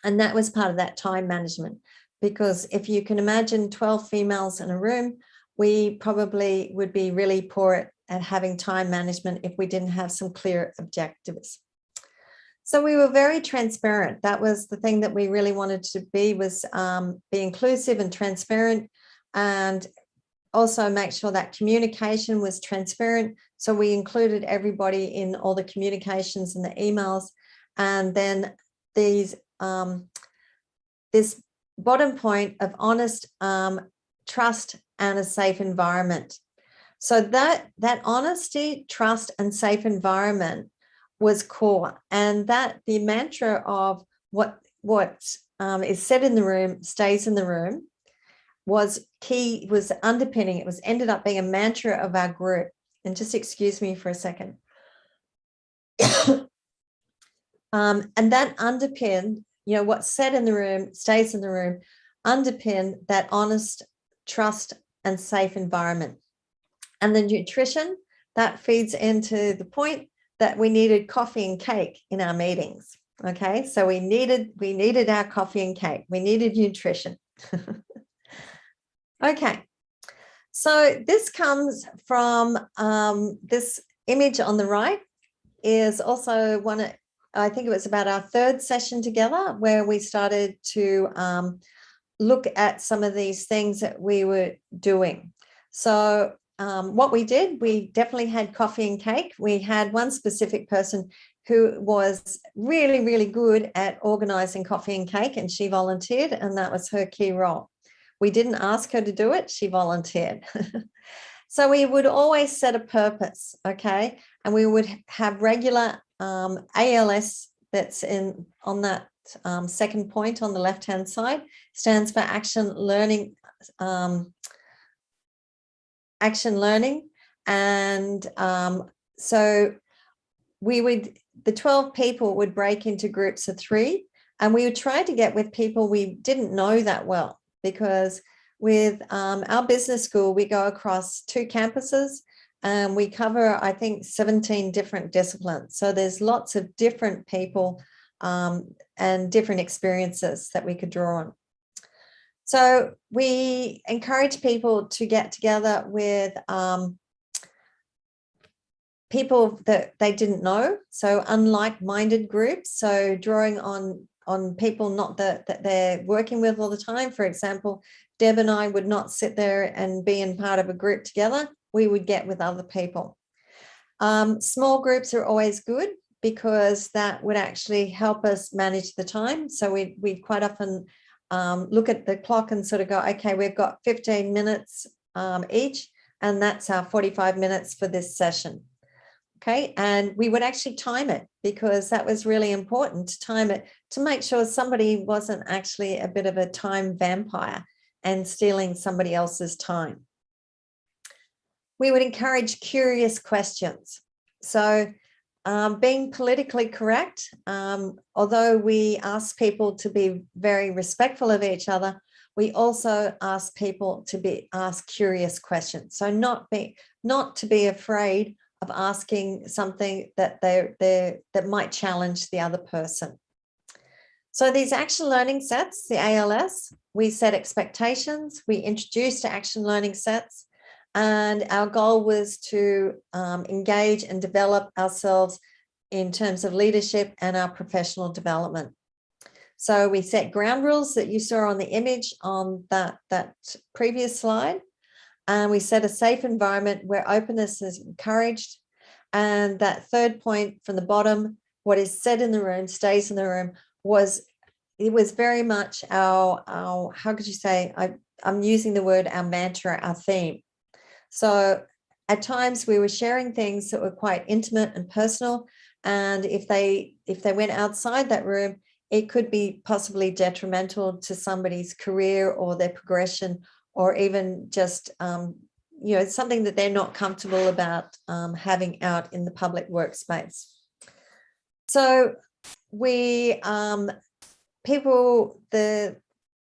And that was part of that time management, because if you can imagine 12 females in a room, we probably would be really poor at having time management if we didn't have some clear objectives. So we were very transparent. That was the thing that we really wanted to be, was be inclusive and transparent, and also make sure that communication was transparent. So we included everybody in all the communications and the emails. And then these, this bottom point of honest, trust and a safe environment. So that honesty, trust and safe environment was core. And that the mantra of what is said in the room stays in the room was key, was underpinning. It was ended up being a mantra of our group. And just excuse me for a second. And that underpinned, you know, what's said in the room stays in the room, underpin that honest, trust and safe environment. And the nutrition, that feeds into the point that we needed coffee and cake in our meetings. Okay, so we needed our coffee and cake. We needed nutrition. Okay, so this comes from this image on the right is also one, I think it was about our third session together, where we started to look at some of these things that we were doing. So what we did, we definitely had coffee and cake. We had one specific person who was really, really good at organizing coffee and cake, and she volunteered, and that was her key role. We didn't ask her to do it, she volunteered. So we would always set a purpose, okay? And we would have regular ALS, that's on that second point on the left-hand side, stands for action learning. And so the 12 people would break into groups of 3, and we would try to get with people we didn't know that well, because with our business school, we go across 2 campuses and we cover, I think, 17 different disciplines. So there's lots of different people and different experiences that we could draw on. So we encourage people to get together with people that they didn't know, so unlike-minded groups. So drawing on people not that they're working with all the time. For example, Deb and I would not sit there and be in part of a group together. We would get with other people. Small groups are always good because that would actually help us manage the time. So we quite often look at the clock and sort of go, okay, we've got 15 minutes each, and that's our 45 minutes for this session. Okay, and we would actually time it because that was really important to time it to make sure somebody wasn't actually a bit of a time vampire and stealing somebody else's time. We would encourage curious questions. So being politically correct, although we ask people to be very respectful of each other, we also ask people to ask curious questions. So not to be afraid of asking something that that might challenge the other person. So these action learning sets, the ALS, we set expectations, we introduced action learning sets, and our goal was to engage and develop ourselves in terms of leadership and our professional development. So we set ground rules that you saw on the image on that previous slide. And we set a safe environment where openness is encouraged. And that third point from the bottom, what is said in the room stays in the room, was very much our how could you say, I'm using the word our mantra, our theme. So at times we were sharing things that were quite intimate and personal. And if they went outside that room, it could be possibly detrimental to somebody's career or their progression, or even just, something that they're not comfortable about having out in the public workspace. So the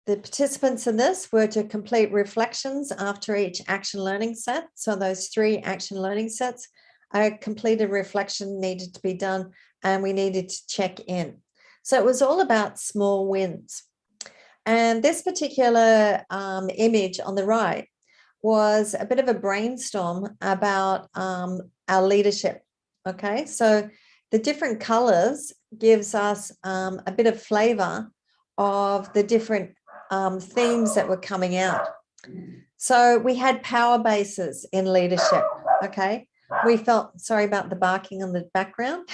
participants in this were to complete reflections after each action learning set. So those 3 action learning sets, a completed reflection needed to be done, and we needed to check in. So it was all about small wins. And this particular image on the right was a bit of a brainstorm about our leadership. Okay, so the different colors gives us a bit of flavor of the different themes that were coming out. So we had power bases in leadership. Okay, we felt, sorry about the barking on the background.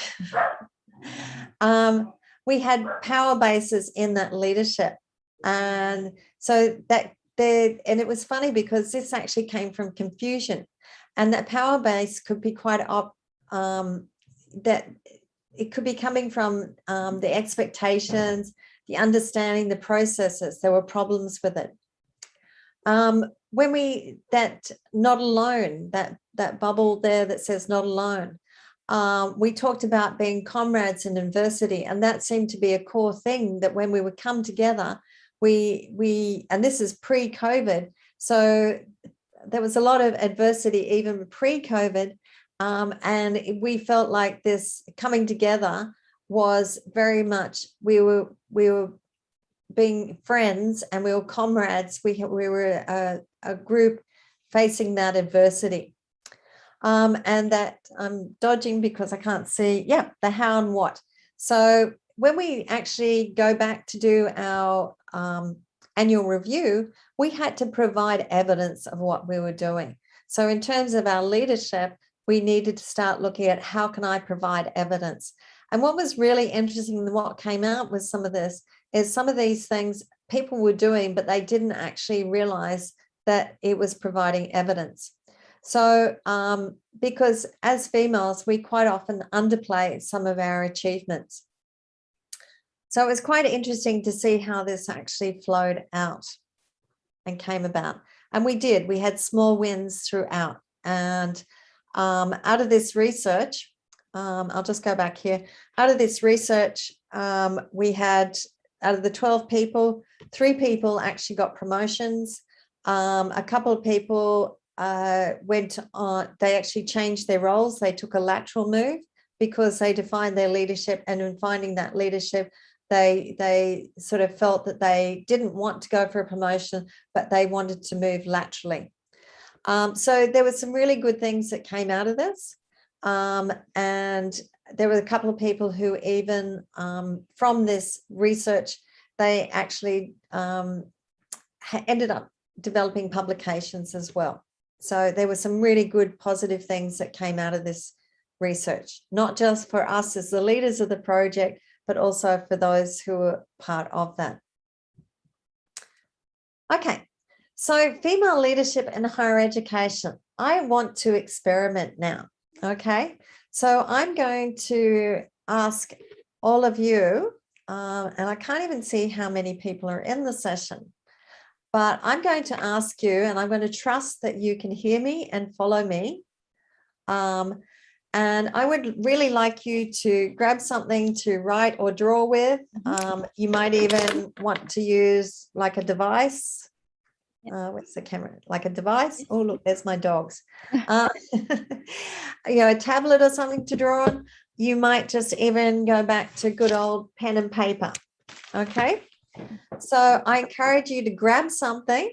We had power bases in that leadership. And so and it was funny because this actually came from confusion, and that power base could be quite that it could be coming from the expectations, the understanding, the processes. There were problems with it. That not alone, that bubble there that says not alone, we talked about being comrades in adversity, and that seemed to be a core thing, that when we would come together, and this is pre-COVID, so there was a lot of adversity even pre-COVID, and we felt like this coming together was very much, we were being friends and we were comrades. We were a group facing that adversity. And that I'm dodging because I can't see, the how and what. So when we actually go back to do our annual review, we had to provide evidence of what we were doing. So in terms of our leadership, we needed to start looking at how can I provide evidence. And what was really interesting and what came out with some of this is some of these things people were doing, but they didn't actually realize that it was providing evidence. So because as females, we quite often underplay some of our achievements. So it was quite interesting to see how this actually flowed out and came about. And we had small wins throughout. And out of this research, I'll just go back here. Out of this research, we had, out of the 12 people, 3 people actually got promotions. A couple of people went on, they actually changed their roles. They took a lateral move because they defined their leadership, and in finding that leadership, They sort of felt that they didn't want to go for a promotion, but they wanted to move laterally. So there were some really good things that came out of this. And there were a couple of people who even from this research, they actually ended up developing publications as well. So there were some really good positive things that came out of this research, not just for us as the leaders of the project, but also for those who were part of that. Okay, so female leadership in higher education. I want to experiment now, okay? So I'm going to ask all of you, and I can't even see how many people are in the session, but I'm going to ask you, and I'm going to trust that you can hear me and follow me. And I would really like you to grab something to write or draw with. You might even want to use like a device. What's the camera? Like a device? Oh, look, there's my dogs. You know, a tablet or something to draw on. You might just even go back to good old pen and paper. Okay. So I encourage you to grab something.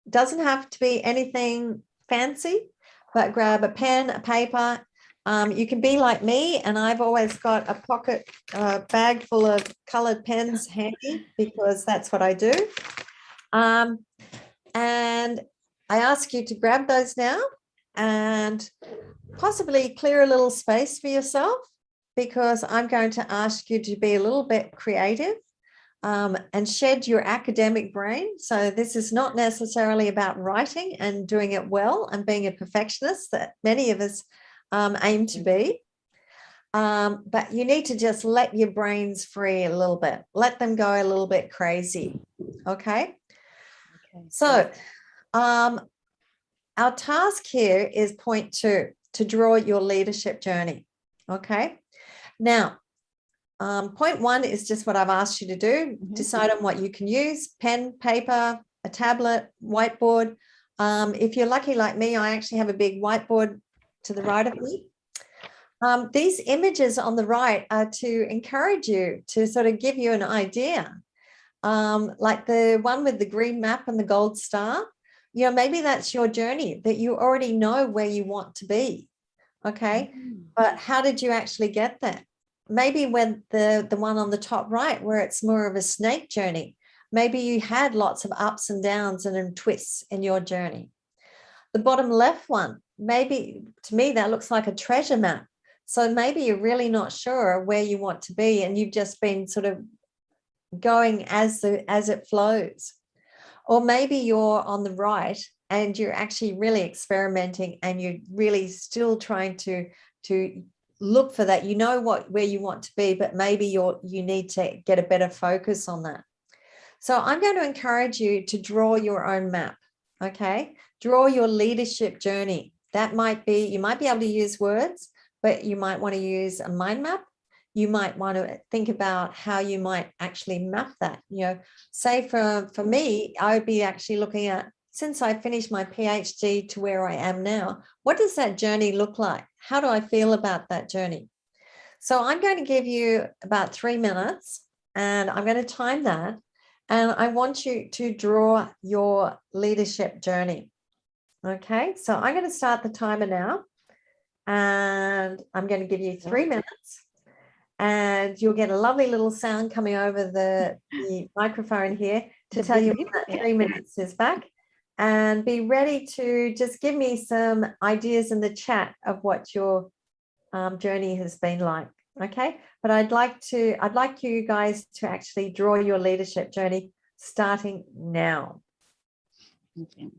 Doesn't have to be anything fancy, but grab a pen, a paper. You can be like me, and I've always got a pocket bag full of colored pens handy because that's what I do. And I ask you to grab those now and possibly clear a little space for yourself, because I'm going to ask you to be a little bit creative and shed your academic brain. So this is not necessarily about writing and doing it well and being a perfectionist that many of us aim to be. But you need to just let your brains free a little bit. Let them go a little bit crazy. Okay. So our task here is point 2, to draw your leadership journey. Okay. Now, point 1 is just what I've asked you to do. Decide on what you can use: pen, paper, a tablet, whiteboard. If you're lucky like me, I actually have a big whiteboard to the right of me. These images on the right are to encourage you, to sort of give you an idea. Like the one with the green map and the gold star, you know, maybe that's your journey, that you already know where you want to be. Okay. But how did you actually get there? Maybe when the one on the top right, where it's more of a snake journey, maybe you had lots of ups and downs and twists in your journey. The bottom left one, maybe to me, that looks like a treasure map. So maybe you're really not sure where you want to be, and you've just been sort of going as it flows. Or maybe you're on the right and you're actually really experimenting, and you're really still trying to look for that. You know where you want to be, but maybe you need to get a better focus on that. So I'm going to encourage you to draw your own map. Okay, draw your leadership journey. That might be, you might be able to use words, but you might want to use a mind map. You might want to think about how you might actually map that. You know, say for me, I would be actually looking at, since I finished my PhD to where I am now, what does that journey look like? How do I feel about that journey? So I'm going to give you about 3 minutes, and I'm going to time that. And I want you to draw your leadership journey. Okay, so I'm going to start the timer now, and I'm going to give you 3 minutes. And you'll get a lovely little sound coming over the microphone here to tell you when that 3 minutes is back. And be ready to just give me some ideas in the chat of what your journey has been like. Okay, but I'd like you guys to actually draw your leadership journey starting now. Okay.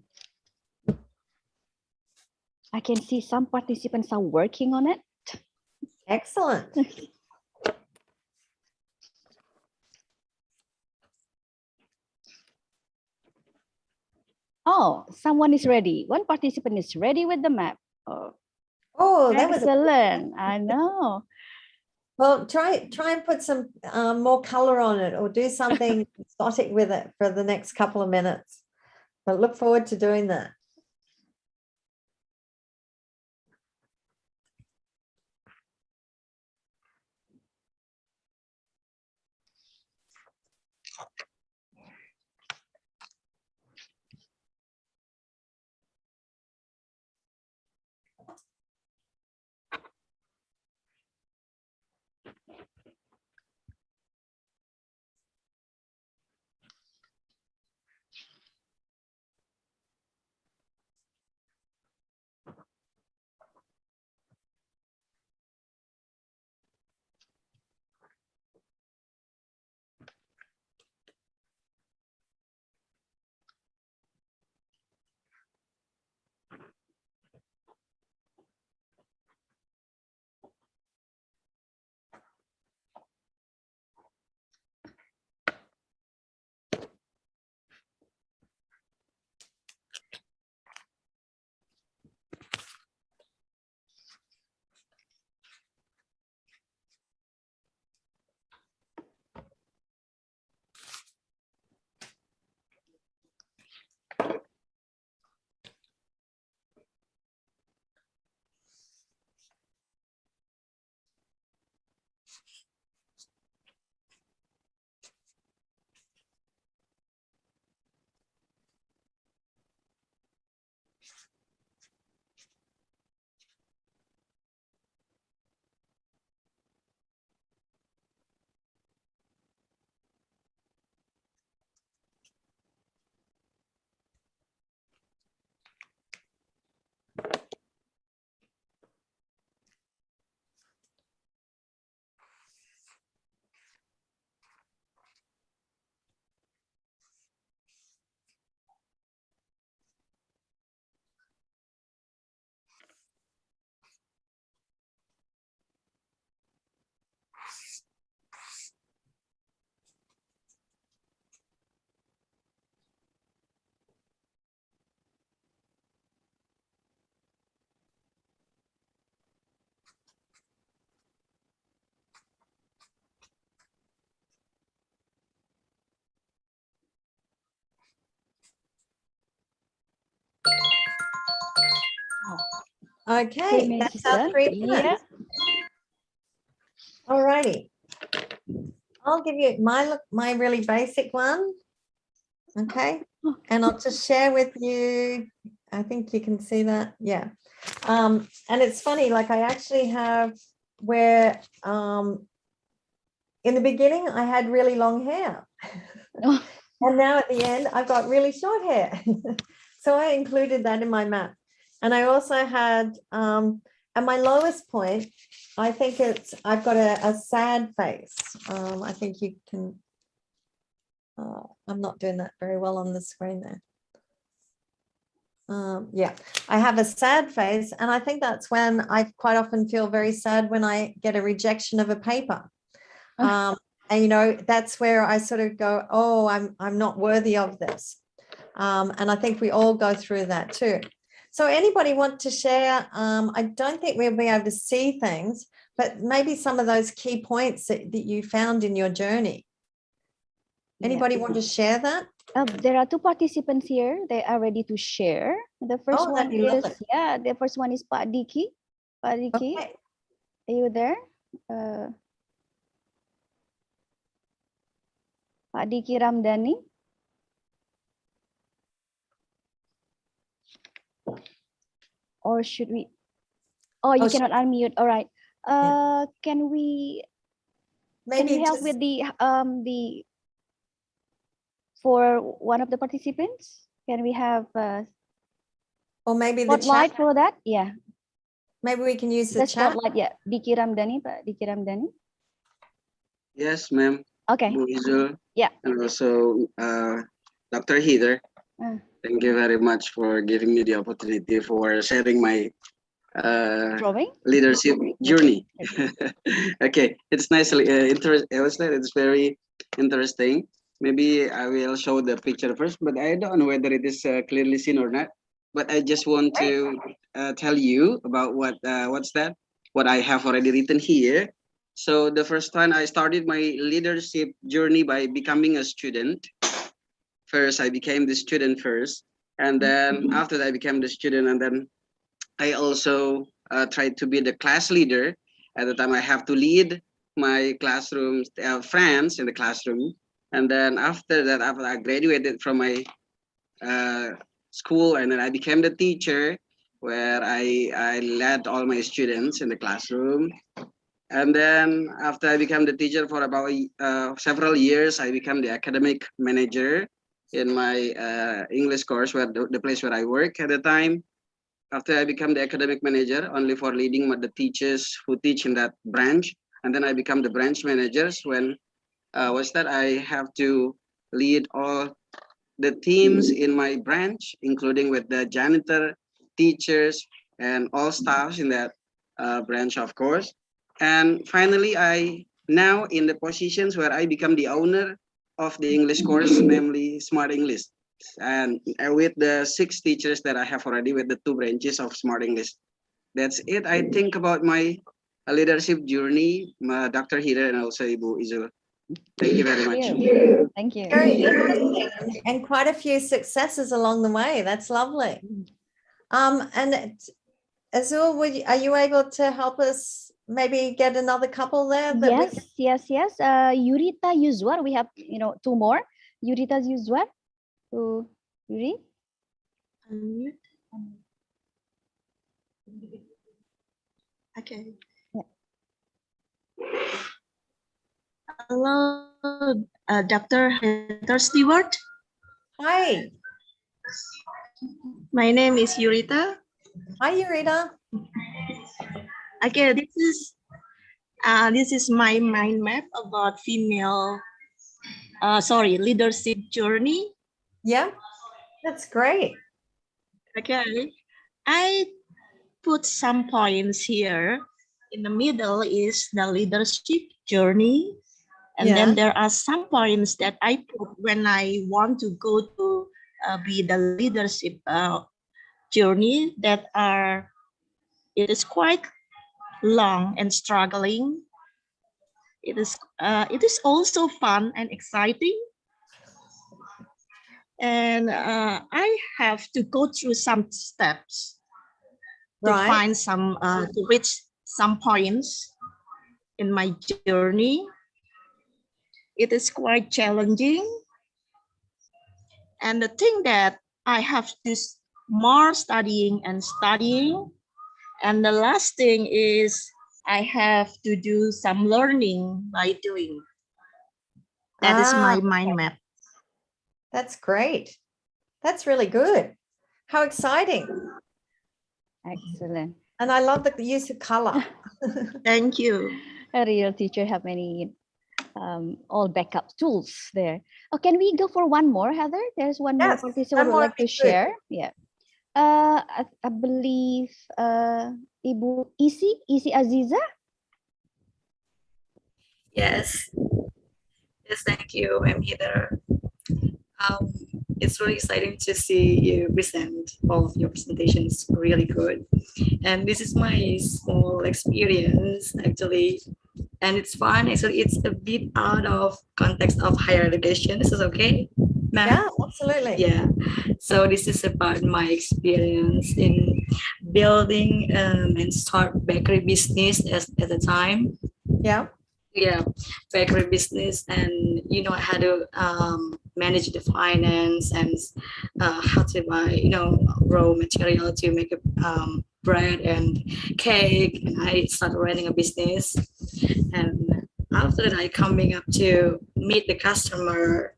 I can see some participants are working on it. Excellent. Oh, someone is ready. One participant is ready with the map. Oh, that was excellent. I know. Well, try and put some more color on it, or do something exotic with it for the next couple of minutes. But look forward to doing that. 3 Okay, minutes that's is our done. 3 Yeah. minutes. All righty. I'll give you my really basic one. Okay. And I'll just share with you. I think you can see that. Yeah. And it's funny, like I actually have where in the beginning I had really long hair. And now at the end I've got really short hair. So I included that in my map. And I also had at my lowest point, I think I've got a sad face. I think you can, I'm not doing that very well on the screen there. Yeah, I have a sad face, and I think that's when I quite often feel very sad when I get a rejection of a paper. And you know, that's where I sort of go, oh, I'm not worthy of this. And I think we all go through that too. So anybody want to share? I don't think we'll be able to see things, but maybe some of those key points that you found in your journey. Anybody want to share that? There are 2 participants here. They are ready to share. The first one that'd be is, lovely. the first one is Pak Diki. Pak Diki, Okay. are you there? Pak Diki Ramdhani. Or should we? Oh, you cannot unmute. All right. Can we? Can Maybe you help with the for one of the participants? Can we have or maybe the spotlight chat? for that? Yeah. Maybe we can use the chat. Spotlight. Yeah. Diki Ramdhani, Pak Diki Ramdhani. Yes, ma'am. Okay. Bu Izul. Yeah. And also Dr. Heather. Thank you very much for giving me the opportunity for sharing my leadership journey. Okay, it's nicely it's very interesting. Maybe I will show the picture first, but I don't know whether it is clearly seen or not. But I just want to tell you about what I have already written here. So the first time I started my leadership journey by becoming a student. First, I became the student first, and then after that I became the student, and then I also tried to be the class leader. At the time, I have to lead my classroom friends in the classroom, and then after that, after I graduated from my school, and then I became the teacher, where I led all my students in the classroom. And then after I became the teacher for about several years, I became the academic manager in my English course, where the place where I work at the time. After I became the academic manager, only for leading the teachers who teach in that branch. And then I become the branch managers when I have to lead all the teams in my branch, including with the janitor, teachers, and all staffs in that branch, of course. And finally, I now in the positions where I become the owner of the English course, namely Smart English. And with the 6 teachers that I have already with the 2 branches of Smart English. That's it. I think about my leadership journey, Dr. Hira and also Ibu Izul. Thank you very much. Thank you. Very interesting, and quite a few successes along the way. That's lovely. And Azul, are you able to help us maybe get another couple there? Yes. Yurita Yuzwar. We have 2 more. Yurita Yuzwar. Yuri. Okay. Hello, Dr. Heather Stewart. Hi. My name is Yurita. Hi, Yurita. Okay, this is my mind map about leadership journey. Yeah, that's great. Okay, I put some points here. In the middle is the leadership journey. And then there are some points that I put when I want to go to be the leadership journey it is quite long and struggling. It is also fun and exciting. And I have to go through some steps. to find some, to reach some points in my journey. It is quite challenging. And the thing that I have to more studying and studying. And the last thing is I have to do some learning by doing. That is my mind map. That's great. That's really good. How exciting. Excellent. And I love the use of color. Thank you. A real teacher have many all backup tools there. Oh, can we go for one more, Heather? There's one more participant would like to share. Yeah. I believe Ibu Isi Aziza. Yes. Yes, thank you. I'm Heather. It's really exciting to see you present. All of your presentations really good. And this is my small experience actually. And it's fun. Actually, it's a bit out of context of higher education. This is okay, ma'am? Yeah, absolutely. Yeah. So this is about my experience in building and start bakery business at the time. Yeah. Yeah, bakery business, and how to manage the finance and how to buy raw material to make bread and cake. And I started running a business, and after that I coming up to meet the customer.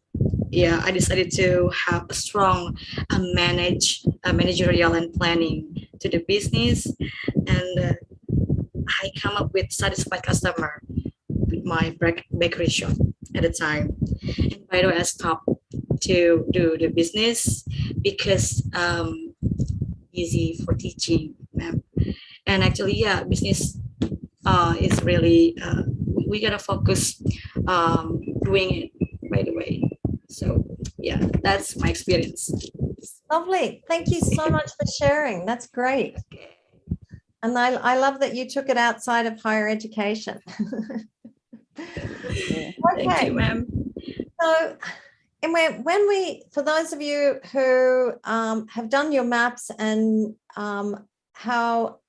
Yeah, I decided to have a strong managerial and planning to the business, and I come up with satisfied customer with my bakery shop at the time. And by the way, I stopped to do the business because easy for teaching, ma'am. And actually, yeah, business is really we gotta focus doing it right away. So yeah, that's my experience. Lovely. Thank you so much for sharing. That's great. And I love that you took it outside of higher education. Thank you, ma'am. So, and when we, for those of you who have done your maps and how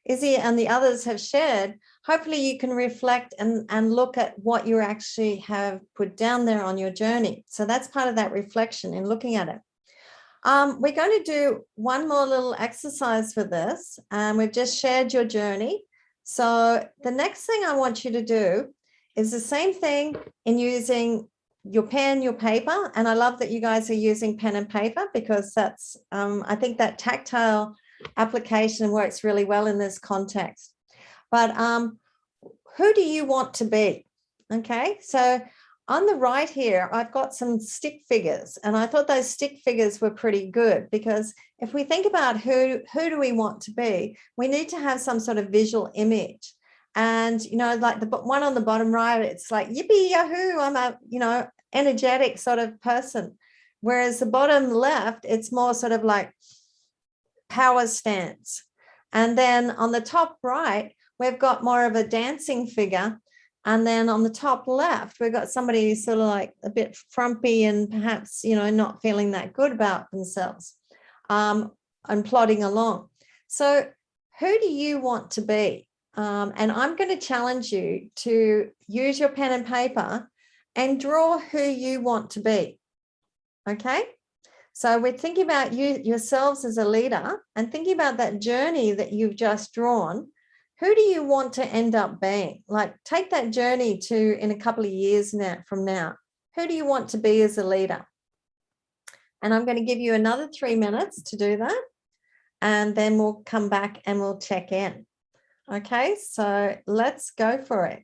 Izzy and the others have shared, hopefully you can reflect and look at what you actually have put down there on your journey. So that's part of that reflection in looking at it. We're going to do one more little exercise for this. We've just shared your journey. So the next thing I want you to do is the same thing in using your pen, your paper. And I love that you guys are using pen and paper because that's, I think that tactile application works really well in this context. But who do you want to be? Okay, so on the right here, I've got some stick figures, and I thought those stick figures were pretty good because if we think about who do we want to be, we need to have some sort of visual image. And, like the one on the bottom right, it's like, yippee, yahoo, I'm a, energetic sort of person. Whereas the bottom left, it's more sort of like power stance. And then on the top right, we've got more of a dancing figure. And then on the top left, we've got somebody who's sort of like a bit frumpy and perhaps, not feeling that good about themselves and plodding along. So who do you want to be? And I'm going to challenge you to use your pen and paper and draw who you want to be. Okay? So we're thinking about yourselves as a leader and thinking about that journey that you've just drawn. Who do you want to end up being? Like take that journey to in a couple of years from now. Who do you want to be as a leader? And I'm going to give you another 3 minutes to do that. And then we'll come back and we'll check in. Okay, so let's go for it.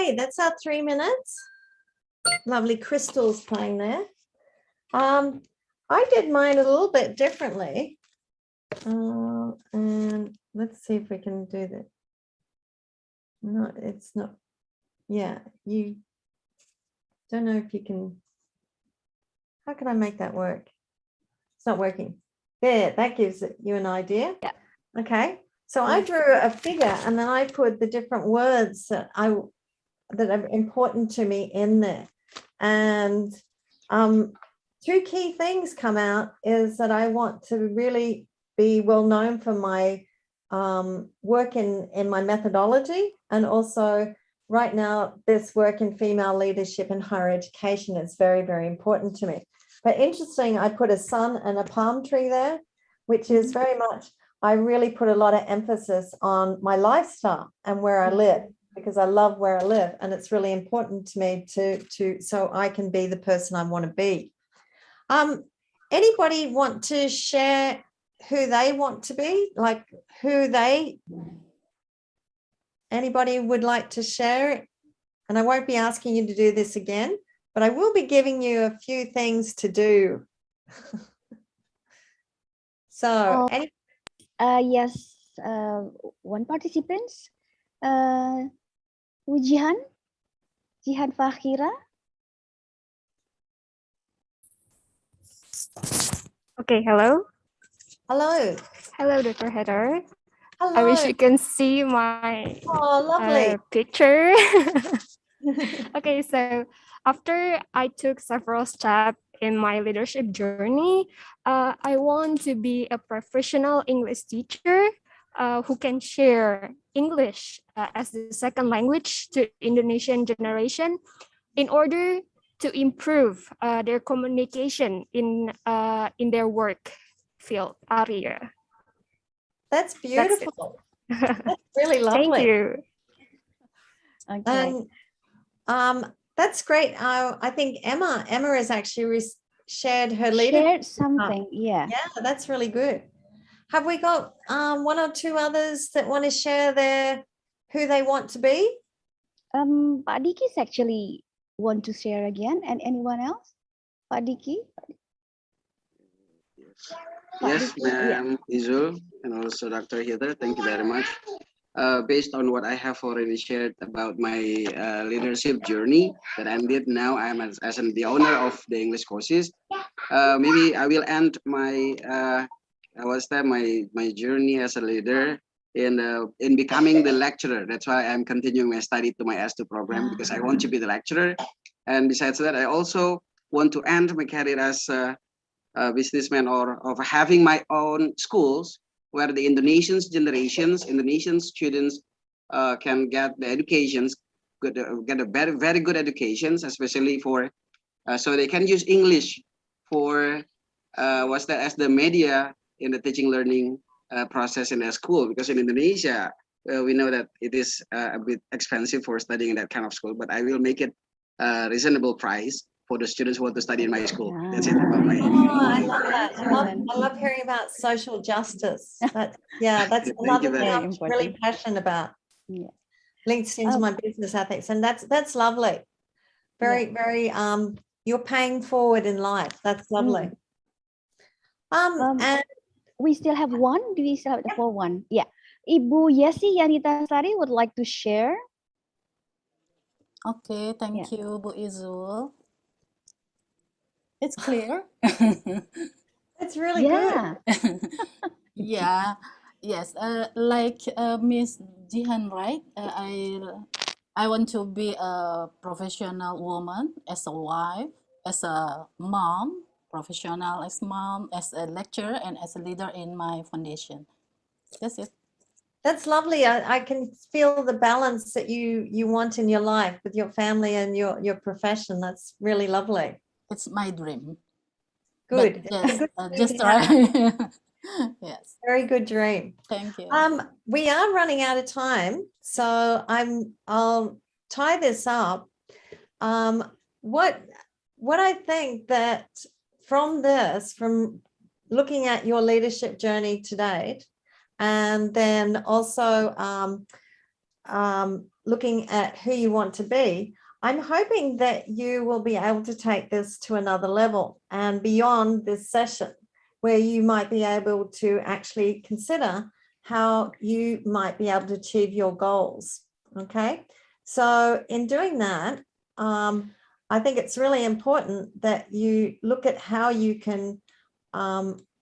Okay, that's our 3 minutes. Lovely crystals playing there. I did mine a little bit differently. And let's see if we can do that. No, it's not. Yeah, you don't know if you can. How can I make that work? It's not working. There, that gives you an idea. Yeah. Okay. So I drew a figure and then I put the different words that are important to me in there. And two key things come out is that I want to really be well known for my work in my methodology, and also right now this work in female leadership in higher education is very, very important to me. But interesting, I put a sun and a palm tree there, which is very much, I really put a lot of emphasis on my lifestyle and where I live, because I love where I live, and it's really important to me to so I can be the person I want to be. Anybody want to share who they want to be, like anybody would like to share it? And I won't be asking you to do this again, but I will be giving you a few things to do. So yes, one participant, Jihan Fahira. Okay, hello. Hello. Hello, Dr. Heather. Hello. I wish you can see my lovely picture. Okay, so after I took several steps in my leadership journey, I want to be a professional English teacher who can share English as the second language to Indonesian generation in order to improve their communication in their work field area. That's beautiful. That's really lovely. Thank you. Okay. And that's great. I think Emma has actually shared her leadership. Shared something, yeah. Yeah, that's really good. Have we got one or two others that want to share who they want to be? Pak Diki's actually want to share again, and anyone else? Pak Diki? Yes, ma'am, Izul, and also Dr. Heather, thank you very much. Based on what I have already shared about my leadership journey that ended now, I am the owner of the English courses. Maybe I will end my my journey as a leader in becoming the lecturer. That's why I'm continuing my study to my S2 program, because I want to be the lecturer. And besides that, I also want to end my career as a businessman, or of having my own schools where the Indonesian students can get the educations, get a very, very good educations, especially for so they can use English for as the media in the teaching learning process in their school. Because in Indonesia, we know that it is a bit expensive for studying in that kind of school, but I will make it a reasonable price for the students who want to study in my school. That's it about my. I love that. I love hearing about social justice. That's another thing I'm really passionate about. Yeah. Links into my business ethics, and that's lovely. Very, very. You're paying forward in life. That's lovely. And we still have one. Do we still have the full one? Yeah. Ibu Yesi Yanita Sari would like to share. Okay, thank you, Bu Izul. It's clear. It's really good. Yeah, yes. Like Miss Jihan, right? I want to be a professional woman, as a wife, as a mom, professional as mom, as a lecturer, and as a leader in my foundation. That's it. That's lovely. I can feel the balance that you want in your life with your family and your profession. That's really lovely. It's my dream. Good. But yes, just try. Yes. Very good dream. Thank you. We are running out of time, so I'll tie this up. What I think that from looking at your leadership journey to date, and then also looking at who you want to be, I'm hoping that you will be able to take this to another level and beyond this session, where you might be able to actually consider how you might be able to achieve your goals. Okay, so in doing that, I think it's really important that you look at how you can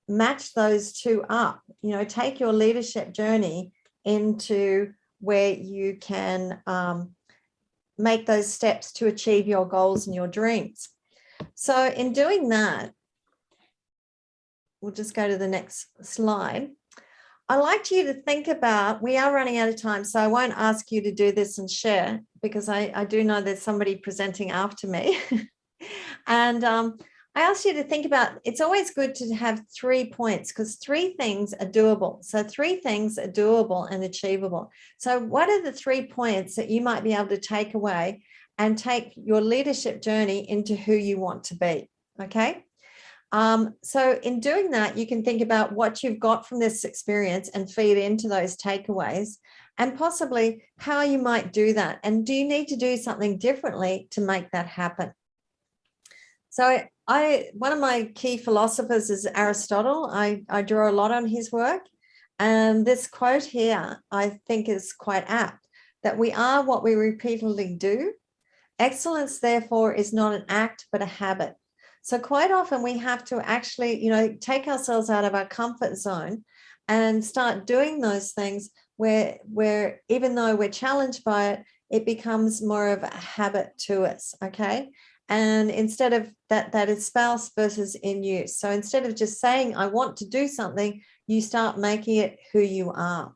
match those two up, take your leadership journey into where you can make those steps to achieve your goals and your dreams. So in doing that, we'll just go to the next slide. I'd like you to think about, we are running out of time, so I won't ask you to do this and share, because I do know there's somebody presenting after me. And I asked you to think about, it's always good to have 3 points, because 3 things are doable. So 3 things are doable and achievable. So what are the 3 points that you might be able to take away and take your leadership journey into who you want to be? Okay. So in doing that, you can think about what you've got from this experience and feed into those takeaways, and possibly how you might do that. And do you need to do something differently to make that happen? So one of my key philosophers is Aristotle. I draw a lot on his work. And this quote here, I think, is quite apt, that we are what we repeatedly do. Excellence, therefore, is not an act, but a habit. So quite often we have to actually, take ourselves out of our comfort zone and start doing those things where even though we're challenged by it, it becomes more of a habit to us, okay? And instead of that is spouse versus in use. So instead of just saying, I want to do something, you start making it who you are.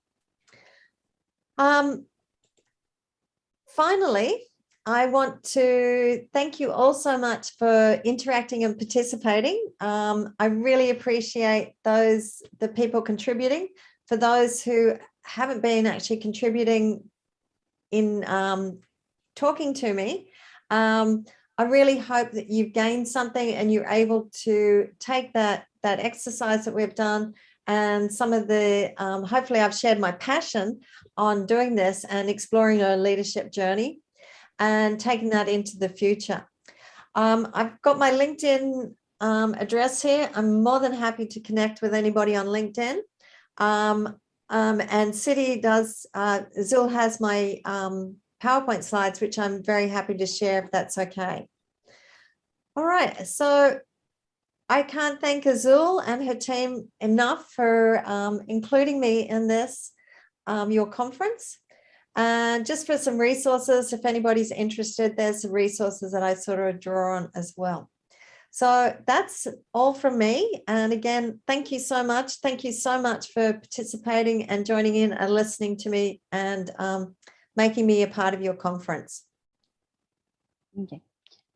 Finally, I want to thank you all so much for interacting and participating. I really appreciate the people contributing. For those who haven't been actually contributing in talking to me, I really hope that you've gained something and you're able to take that exercise that we've done and some of the, hopefully I've shared my passion on doing this and exploring a leadership journey and taking that into the future. I've got my LinkedIn address here. I'm more than happy to connect with anybody on LinkedIn. And City does, Zul has my PowerPoint slides, which I'm very happy to share if that's okay. All right, so I can't thank Azul and her team enough for including me in this, your conference. And just for some resources, if anybody's interested, there's some resources that I sort of draw on as well. So that's all from me. And again, thank you so much. Thank you so much for participating and joining in and listening to me and making me a part of your conference. Okay.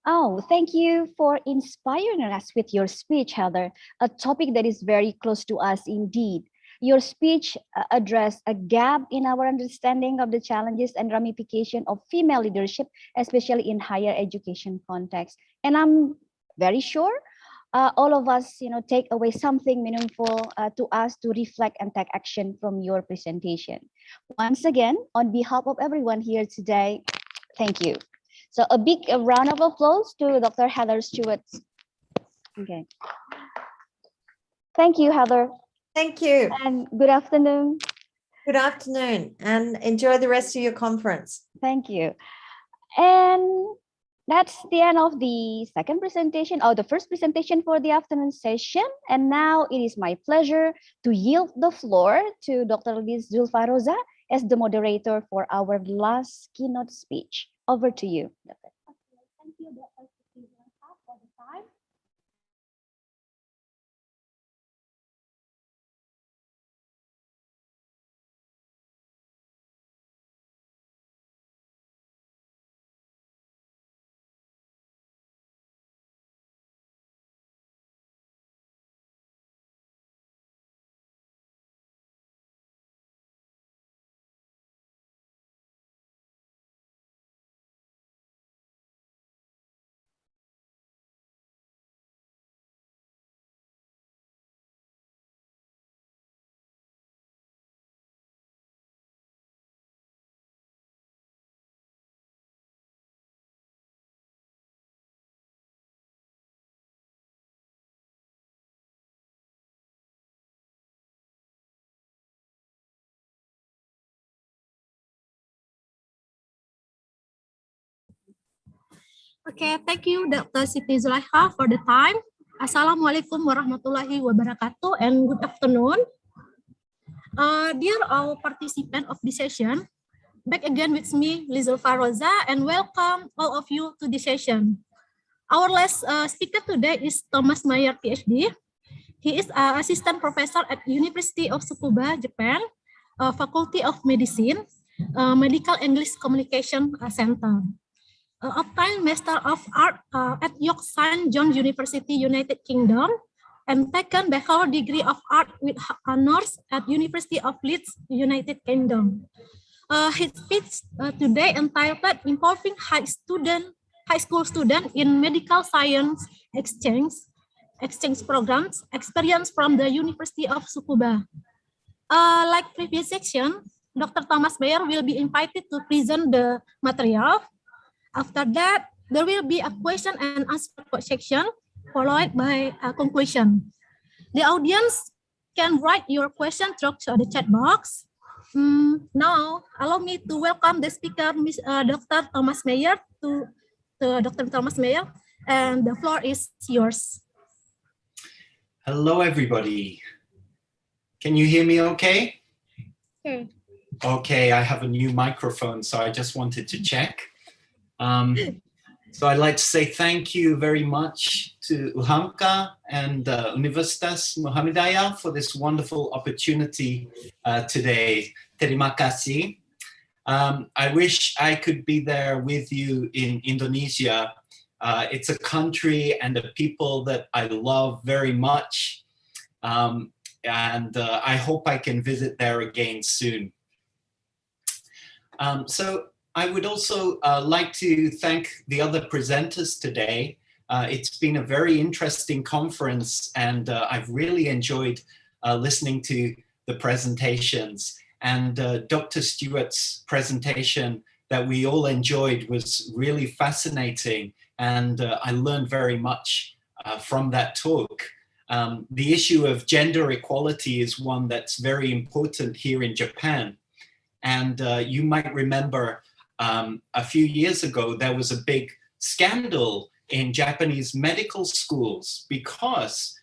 Oh, thank you for inspiring us with your speech, Heather, a topic that is very close to us indeed. Your speech addressed a gap in our understanding of the challenges and ramifications of female leadership, especially in higher education context. And I'm very sure all of us, take away something meaningful to us to reflect and take action from your presentation. Once again, on behalf of everyone here today, thank you. So a big round of applause to Dr. Heather Stewart. Okay. Thank you, Heather. Thank you. And good afternoon. Good afternoon, and enjoy the rest of your conference. Thank you. And that's the end of the second presentation, or the first presentation for the afternoon session. And now it is my pleasure to yield the floor to Dr. Liz Zulfaroza as the moderator for our last keynote speech. Over to you, Dr. Thank you, Dr. for the time. Okay, thank you, Dr. Siti Zulaikha, for the time. Assalamualaikum warahmatullahi wabarakatuh, and good afternoon. Dear all participants of this session, back again with me, Lizulfa Roza, and welcome all of you to this session. Our last speaker today is Thomas Mayer, PhD. He is an assistant professor at University of Tsukuba, Japan, Faculty of Medicine, Medical English Communication Center. Obtained Master of Art at York St. John University, United Kingdom, and taken Bachelor degree of Art with honors at University of Leeds, United Kingdom. His speech today entitled "Involving High School Student in Medical Science Exchange Programs, Experience from the University of Tsukuba." Like previous section, Dr. Thomas Mayer will be invited to present the material. After that, there will be a question and answer section followed by a conclusion. The audience can write your question through the chat box. Now, allow me to welcome the speaker, Dr. Thomas Mayer, to Dr. Thomas Mayer, and the floor is yours. Hello, everybody. Can you hear me okay? Okay. Okay, I have a new microphone, so I just wanted to check. So I'd like to say thank you very much to UHAMKA and Universitas Muhammadiyah for this wonderful opportunity today. Terima kasih. I wish I could be there with you in Indonesia. It's a country and a people that I love very much. And I hope I can visit there again soon. So I would also like to thank the other presenters today. It's been a very interesting conference, and I've really enjoyed listening to the presentations. And Dr. Stewart's presentation that we all enjoyed was really fascinating, and I learned very much from that talk. The issue of gender equality is one that's very important here in Japan. And you might remember a few years ago, there was a big scandal in Japanese medical schools because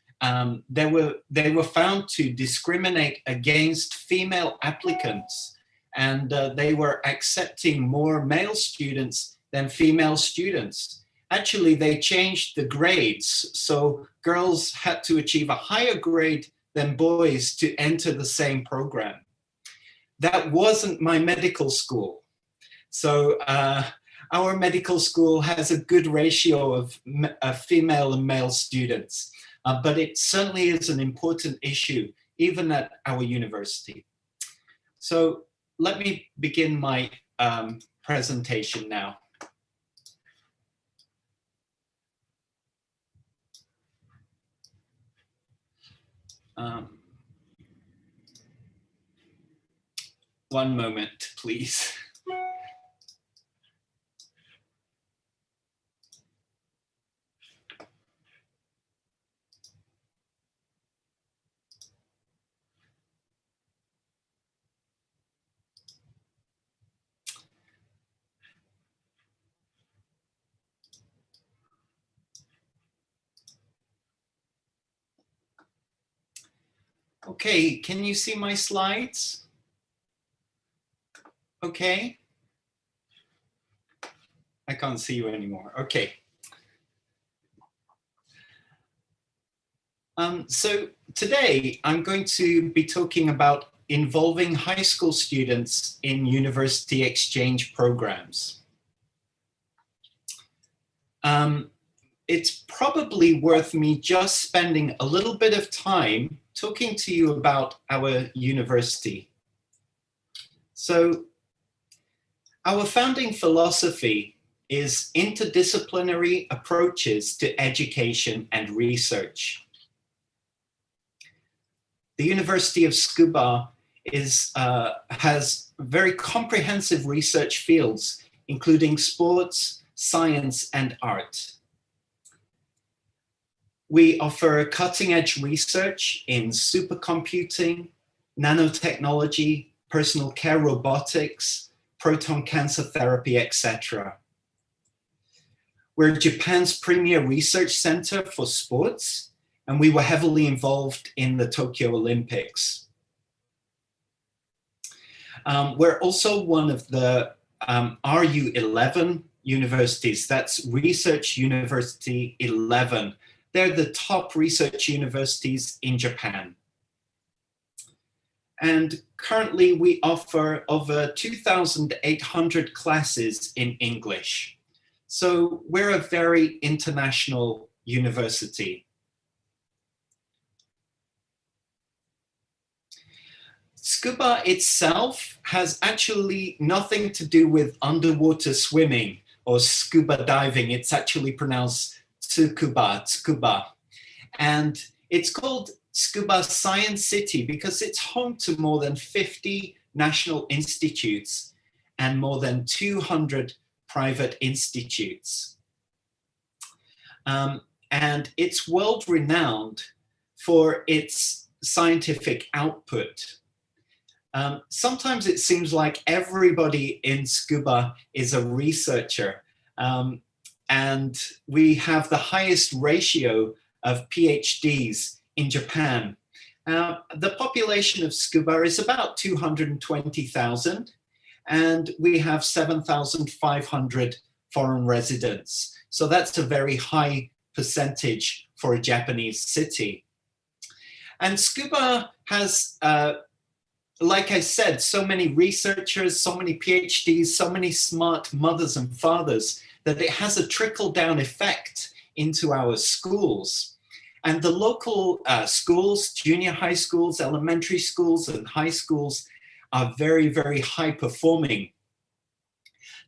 they were found to discriminate against female applicants, and they were accepting more male students than female students. Actually, they changed the grades, so girls had to achieve a higher grade than boys to enter the same program. That wasn't my medical school. So our medical school has a good ratio of female and male students, but it certainly is an important issue, even at our university. So let me begin my presentation now. One moment, please. Okay, can you see my slides? Okay. I can't see you anymore. Okay. So today I'm going to be talking about involving high school students in university exchange programs. It's probably worth me just spending a little bit of time talking to you about our university. So our founding philosophy is interdisciplinary approaches to education and research. The University of Tsukuba has very comprehensive research fields, including sports, science, and art. We offer cutting-edge research in supercomputing, nanotechnology, personal care robotics, proton cancer therapy, etc. We're Japan's premier research center for sports, and we were heavily involved in the Tokyo Olympics. We're also one of the RU11 universities. That's Research University 11. They're the top research universities in Japan. And currently we offer over 2,800 classes in English. So we're a very international university. Scuba itself has actually nothing to do with underwater swimming or scuba diving. It's actually pronounced tsukuba. And it's called Scuba Science City because it's home to more than 50 national institutes and more than 200 private institutes. And it's world-renowned for its scientific output. Sometimes it seems like everybody in scuba is a researcher, and we have the highest ratio of PhDs in Japan. The population of scuba is about 220,000, and we have 7,500 foreign residents. So that's a very high percentage for a Japanese city. And scuba has like I said, so many researchers, so many PhDs, so many smart mothers and fathers that it has a trickle-down effect into our schools. And the local schools, junior high schools, elementary schools, and high schools are very, very high performing.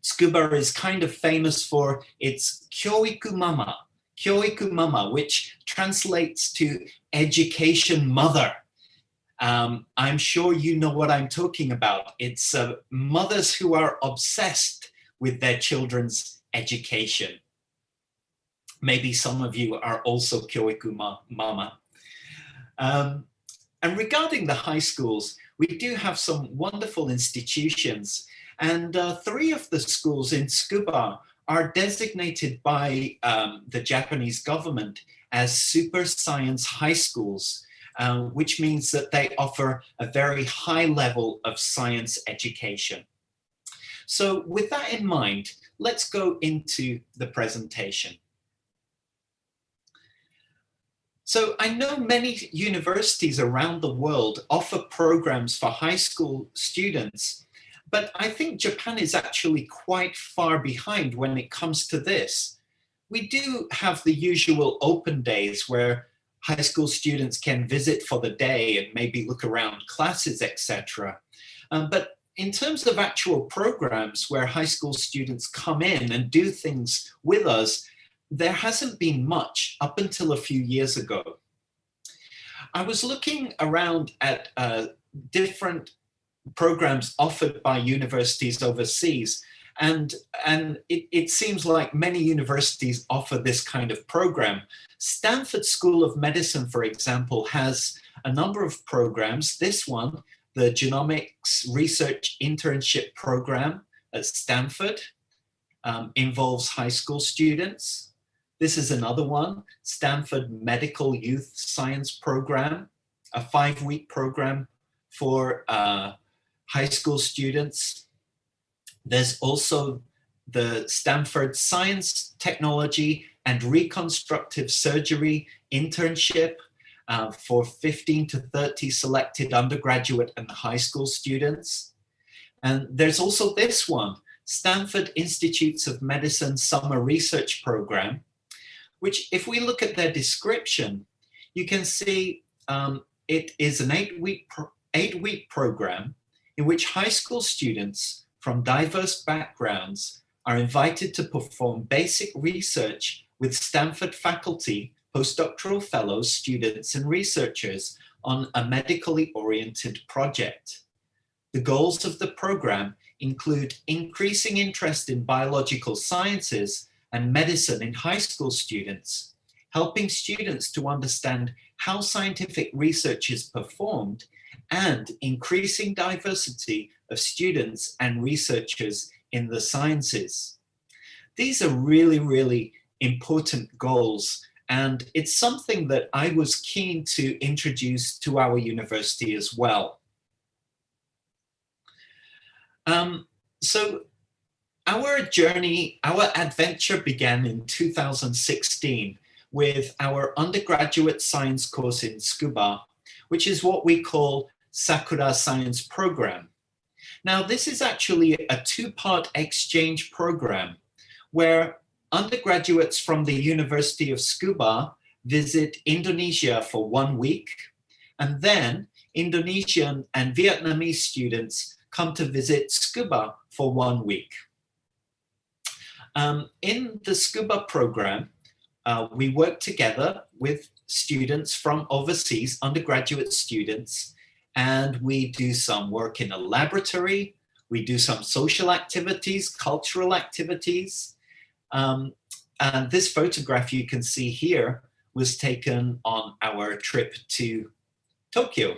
Scuba is kind of famous for its kyoiku mama, which translates to education mother. I'm sure you know what I'm talking about. It's mothers who are obsessed with their children's education. Maybe some of you are also kyoiku mama. And regarding the high schools, we do have some wonderful institutions, and 3 of the schools in Tsukuba are designated by the Japanese government as super science high schools. Which means that they offer a very high level of science education. So with that in mind, let's go into the presentation. So I know many universities around the world offer programs for high school students, but I think Japan is actually quite far behind when it comes to this. We do have the usual open days where high school students can visit for the day and maybe look around classes, etc. But in terms of actual programs where high school students come in and do things with us, there hasn't been much up until a few years ago. I was looking around at different programs offered by universities overseas, and it seems like many universities offer this kind of program. Stanford School of Medicine, for example, has a number of programs. This one, the Genomics Research Internship Program at Stanford, involves high school students. This is another one, Stanford Medical Youth Science Program, a 5-week program for high school students. There's also the Stanford Science, Technology, and Reconstructive Surgery Internship for 15 to 30 selected undergraduate and high school students. And there's also this one, Stanford Institutes of Medicine Summer Research Program, which if we look at their description, you can see it is an 8-week program in which high school students from diverse backgrounds are invited to perform basic research with Stanford faculty, postdoctoral fellows, students, and researchers on a medically oriented project. The goals of the program include increasing interest in biological sciences and medicine in high school students, helping students to understand how scientific research is performed, and increasing diversity of students and researchers in the sciences. These are really, really important goals. And it's something that I was keen to introduce to our university as well. So our journey, our adventure began in 2016 with our undergraduate science course in Tsukuba, which is what we call Sakura Science Program. Now, this is actually a two-part exchange program where undergraduates from the University of Tsukuba visit Indonesia for 1 week, and then Indonesian and Vietnamese students come to visit Tsukuba for 1 week. In the Tsukuba program, we work together with students from overseas, undergraduate students, and we do some work in a laboratory, we do some social activities, cultural activities. And this photograph you can see here was taken on our trip to Tokyo.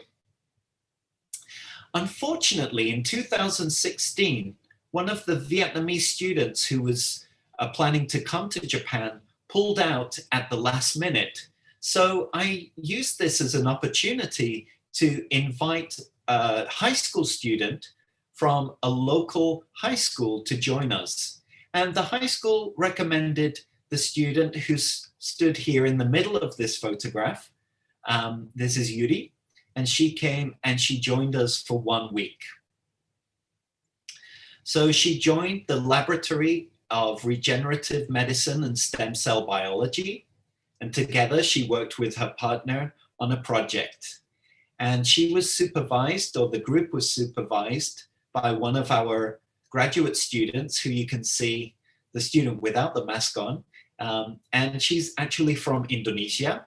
Unfortunately, in 2016, one of the Vietnamese students who was planning to come to Japan pulled out at the last minute. So I used this as an opportunity to invite a high school student from a local high school to join us. And the high school recommended the student who stood here in the middle of this photograph. This is Yuri, and she came and she joined us for 1 week. So she joined the Laboratory of Regenerative Medicine and Stem Cell Biology, and together she worked with her partner on a project. And she was supervised, or the group was supervised, by one of our graduate students, who you can see, the student without the mask on, and she's actually from Indonesia.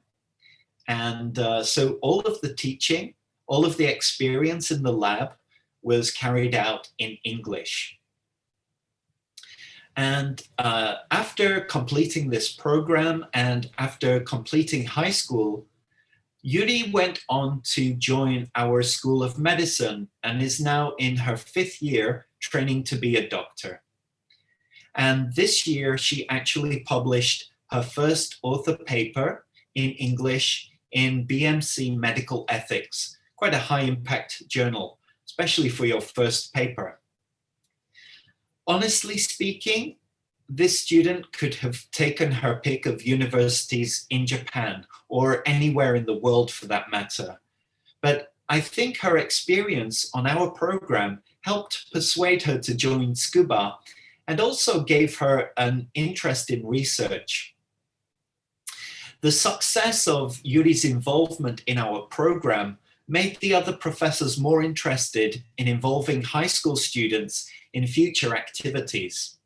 And so all of the teaching, all of the experience in the lab was carried out in English. And after completing this program and after completing high school, Yuri went on to join our School of Medicine and is now in her 5th year training to be a doctor. And this year, she actually published her first author paper in English in BMC Medical Ethics, quite a high impact journal, especially for your first paper. Honestly speaking, this student could have taken her pick of universities in Japan or anywhere in the world for that matter. But I think her experience on our program helped persuade her to join Tsukuba and also gave her an interest in research. The success of Yuri's involvement in our program made the other professors more interested in involving high school students in future activities.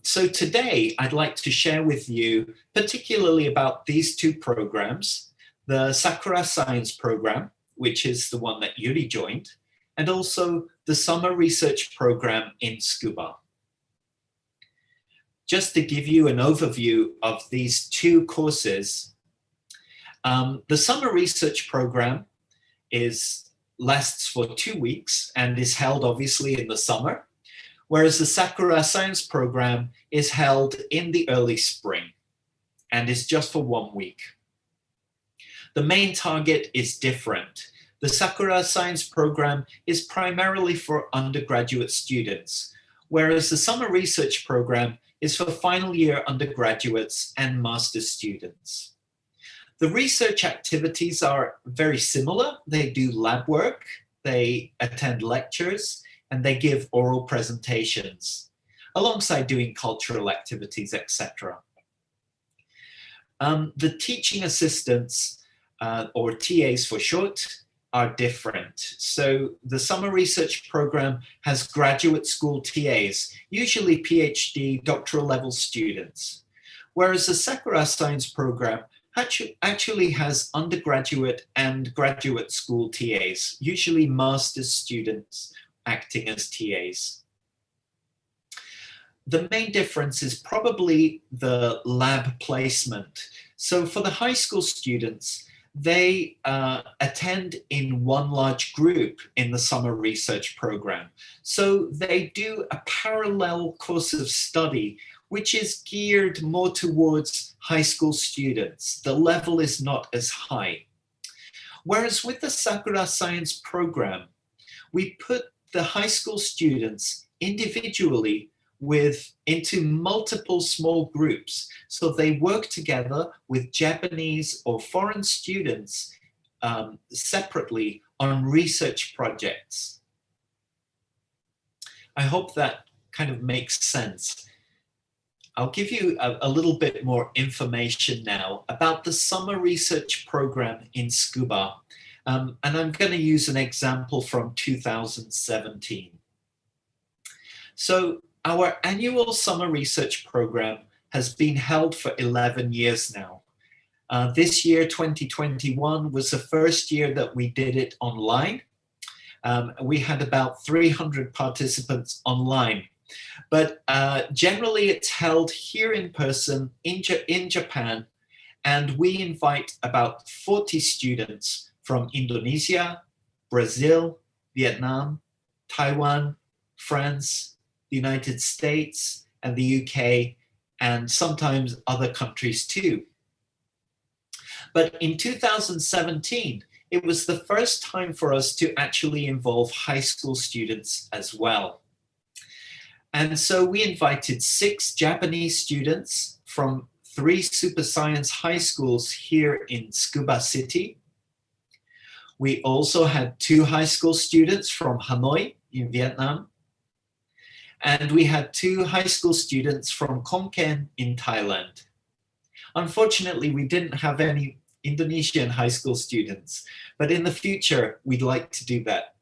So today, I'd like to share with you particularly about these two programs, the Sakura Science Program, which is the one that Yuri joined, and also the Summer Research Program in Tsukuba. Just to give you an overview of these two courses, the Summer Research Program lasts for 2 weeks and is held obviously in the summer, whereas the Sakura Science Program is held in the early spring and is just for 1 week. The main target is different. The Sakura Science Program is primarily for undergraduate students, whereas the Summer Research Program is for final year undergraduates and master's students. The research activities are very similar. They do lab work, they attend lectures, and they give oral presentations, alongside doing cultural activities, etc. The teaching assistants, or TAs for short, are different. So the Summer Research Program has graduate school TAs, usually PhD doctoral level students, whereas the Sakura Science Program actually has undergraduate and graduate school TAs, usually master's students acting as TAs. The main difference is probably the lab placement. So for the high school students, they attend in one large group in the Summer Research Program. So they do a parallel course of study which is geared more towards high school students. The level is not as high. Whereas with the Sakura Science program, we put the high school students individually into multiple small groups. So they work together with Japanese or foreign students separately on research projects. I hope that kind of makes sense. I'll give you a little bit more information now about the summer research program in Tsukuba. And I'm going to use an example from 2017. So our annual summer research program has been held for 11 years now. This year, 2021, was the first year that we did it online. We had about 300 participants online. But generally it's held here in person in Japan, and we invite about 40 students from Indonesia, Brazil, Vietnam, Taiwan, France, the United States, and the UK, and sometimes other countries too. But in 2017, it was the first time for us to actually involve high school students as well. And so we invited 6 Japanese students from 3 super science high schools here in Tsukuba City. We also had 2 high school students from Hanoi in Vietnam. And we had 2 high school students from Khon Kaen in Thailand. Unfortunately, we didn't have any Indonesian high school students, but in the future, we'd like to do that.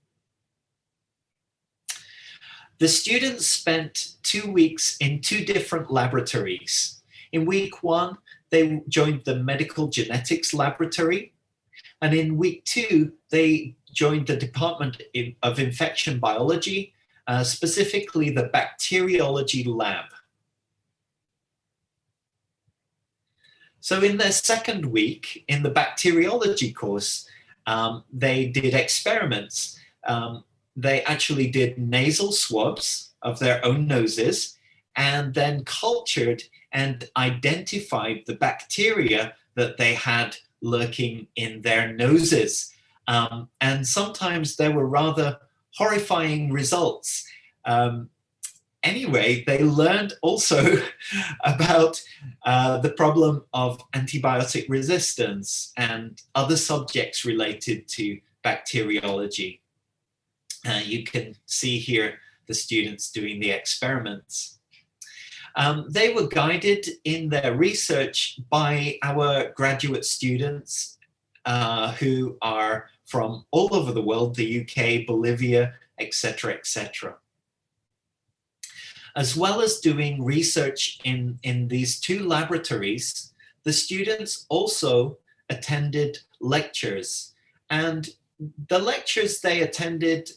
The students spent 2 weeks in 2 different laboratories. In week 1, they joined the medical genetics laboratory. And in week 2, they joined the Department of Infection Biology, specifically the bacteriology lab. So in their second week, in the bacteriology course, they did experiments. They actually did nasal swabs of their own noses and then cultured and identified the bacteria that they had lurking in their noses. And sometimes there were rather horrifying results. Anyway, they learned also about the problem of antibiotic resistance and other subjects related to bacteriology. You can see here the students doing the experiments. They were guided in their research by our graduate students who are from all over the world, the UK, Bolivia, etc., etc. As well as doing research in these 2 laboratories, the students also attended lectures. And the lectures they attended,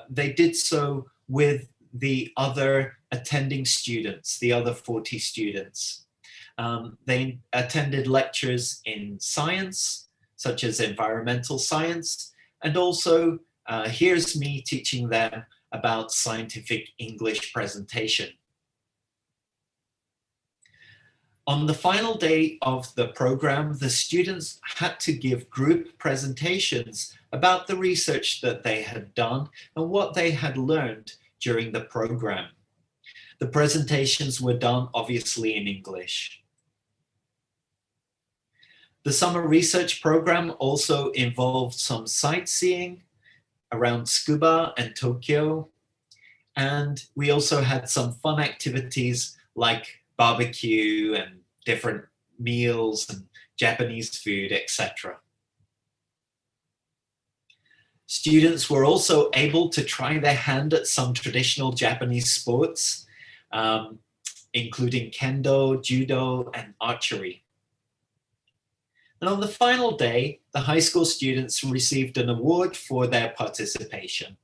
they did so with the other attending students, the other 40 students. They attended lectures in science, such as environmental science, and also here's me teaching them about scientific English presentation. On the final day of the program, the students had to give group presentations about the research that they had done and what they had learned during the program. The presentations were done obviously in English. The summer research program also involved some sightseeing around Tsukuba and Tokyo. And we also had some fun activities like barbecue and different meals and Japanese food, etc. Students were also able to try their hand at some traditional Japanese sports, including kendo, judo, and archery. And on the final day, the high school students received an award for their participation.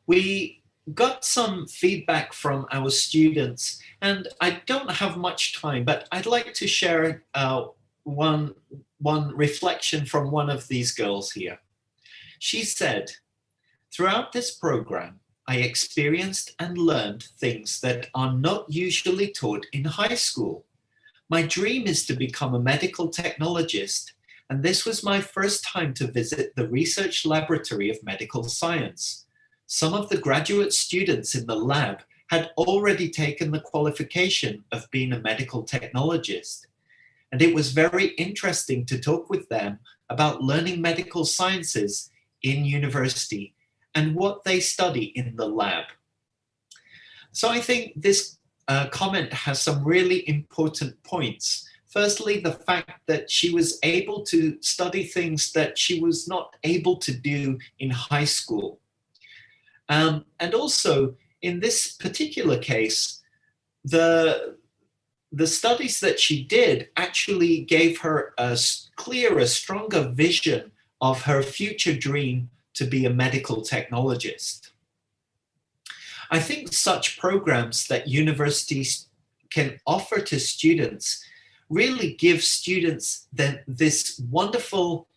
We got some feedback from our students, and I don't have much time, but I'd like to share one reflection from one of these girls here. She said, "Throughout this program, I experienced and learned things that are not usually taught in high school. My dream is to become a medical technologist, and this was my first time to visit the research laboratory of medical science. Some of the graduate students in the lab had already taken the qualification of being a medical technologist, and it was very interesting to talk with them about learning medical sciences in university and what they study in the lab. So I think this comment has some really important points. Firstly, the fact that she was able to study things that she was not able to do in high school. And also, in this particular case, the studies that she did actually gave her a clearer, stronger vision of her future dream to be a medical technologist. I think such programs that universities can offer to students really give students this wonderful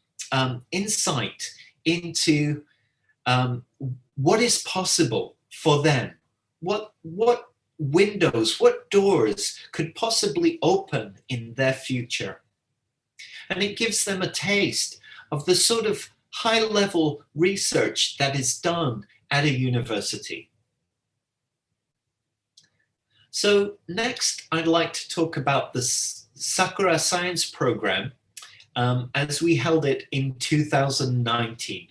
insight into what is possible for them, what windows, what doors could possibly open in their future. And it gives them a taste of the sort of high-level research that is done at a university. So next, I'd like to talk about the Sakura Science Program as we held it in 2019.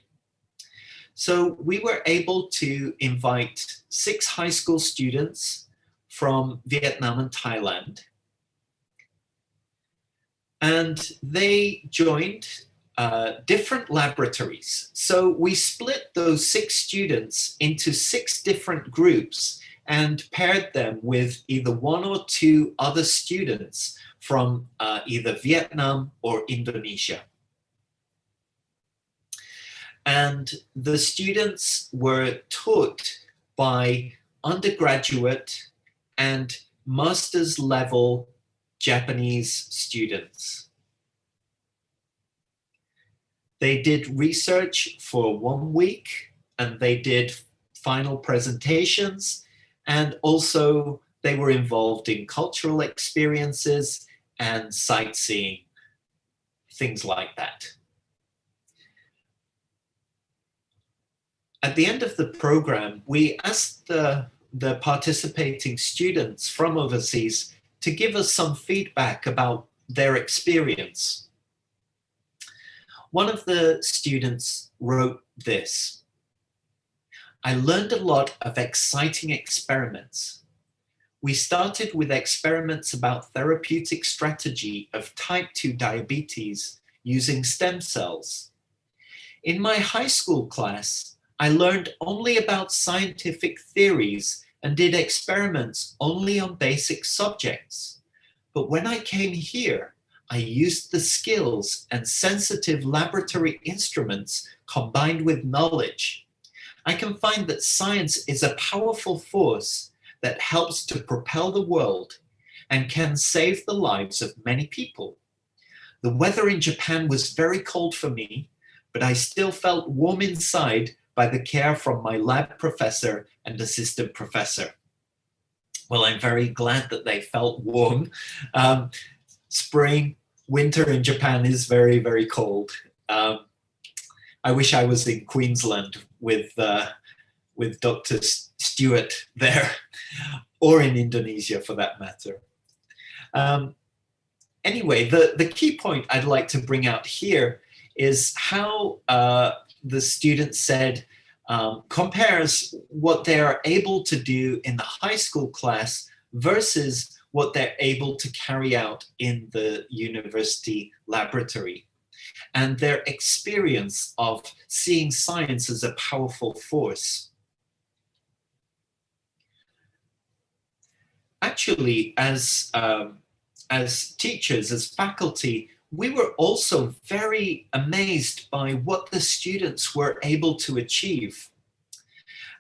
So we were able to invite 6 high school students from Vietnam and Thailand. And they joined different laboratories. So we split those 6 students into 6 different groups and paired them with either 1 or 2 other students from either Vietnam or Indonesia. And the students were taught by undergraduate and master's level Japanese students. They did research for 1 week, and they did final presentations, and also they were involved in cultural experiences and sightseeing, things like that. At the end of the program, we asked the participating students from overseas to give us some feedback about their experience. One of the students wrote this: "I learned a lot of exciting experiments. We started with experiments about therapeutic strategy of type 2 diabetes using stem cells. In my high school class, I learned only about scientific theories and did experiments only on basic subjects. But when I came here, I used the skills and sensitive laboratory instruments combined with knowledge. I can find that science is a powerful force that helps to propel the world and can save the lives of many people. The weather in Japan was very cold for me, but I still felt warm inside by the care from my lab professor and assistant professor." Well, I'm very glad that they felt warm. Spring, winter in Japan is very, very cold. I wish I was in Queensland with Dr. Stewart there, or in Indonesia for that matter. Anyway, the key point I'd like to bring out here is how the student said compares what they are able to do in the high school class versus what they're able to carry out in the university laboratory, and their experience of seeing science as a powerful force. Actually, as teachers, as faculty, we were also very amazed by what the students were able to achieve.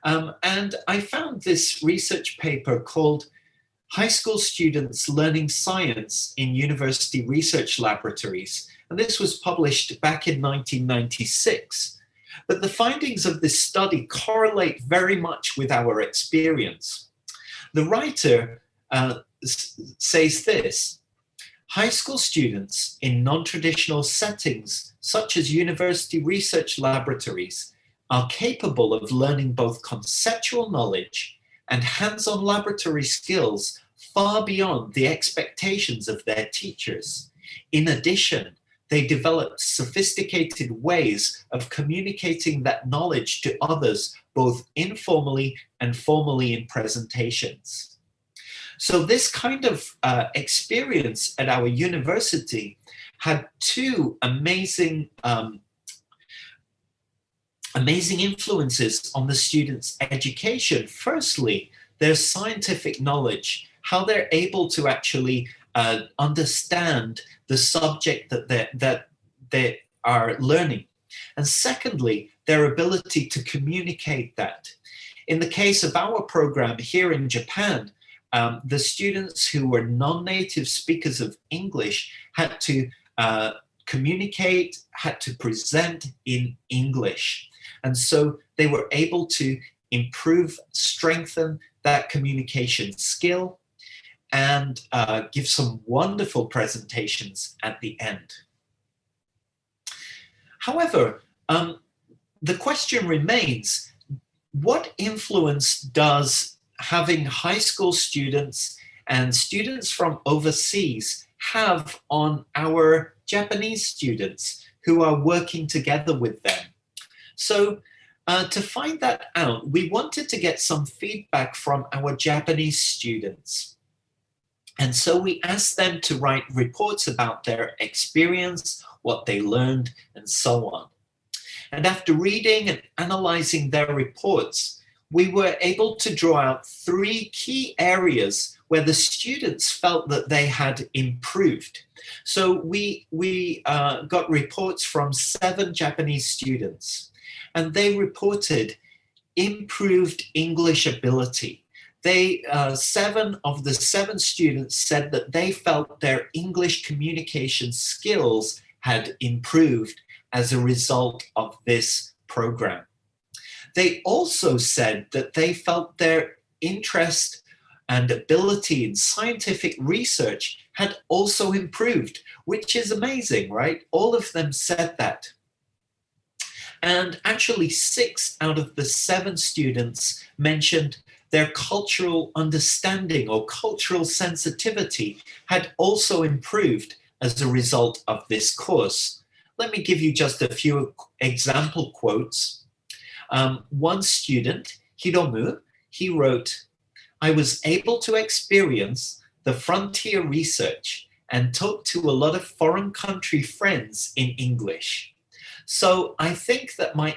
And I found this research paper called High School Students Learning Science in University Research Laboratories. And this was published back in 1996. But the findings of this study correlate very much with our experience. The writer says this: high school students in non-traditional settings, such as university research laboratories, are capable of learning both conceptual knowledge and hands-on laboratory skills far beyond the expectations of their teachers. In addition, they develop sophisticated ways of communicating that knowledge to others, both informally and formally in presentations. So this kind of experience at our university had two amazing influences on the students' education. Firstly, their scientific knowledge, how they're able to actually understand the subject that they are learning. And secondly, their ability to communicate that. In the case of our program here in Japan, the students who were non-native speakers of English had to communicate, had to present in English. And so they were able to improve, strengthen that communication skill, and give some wonderful presentations at the end. However, the question remains, what influence does having high school students and students from overseas have on our Japanese students who are working together with them? So to find that out, we wanted to get some feedback from our Japanese students. And so we asked them to write reports about their experience, what they learned, and so on. And after reading and analyzing their reports, we were able to draw out 3 key areas where the students felt that they had improved. So we got reports from 7 Japanese students, and they reported improved English ability. 7 of the 7 students said that they felt their English communication skills had improved as a result of this program. They also said that they felt their interest and ability in scientific research had also improved, which is amazing, right? All of them said that. And actually 6 out of the 7 students mentioned their cultural understanding or cultural sensitivity had also improved as a result of this course. Let me give you just a few example quotes. One student, Hiromu, he wrote, "I was able to experience the frontier research and talk to a lot of foreign country friends in English. So I think that my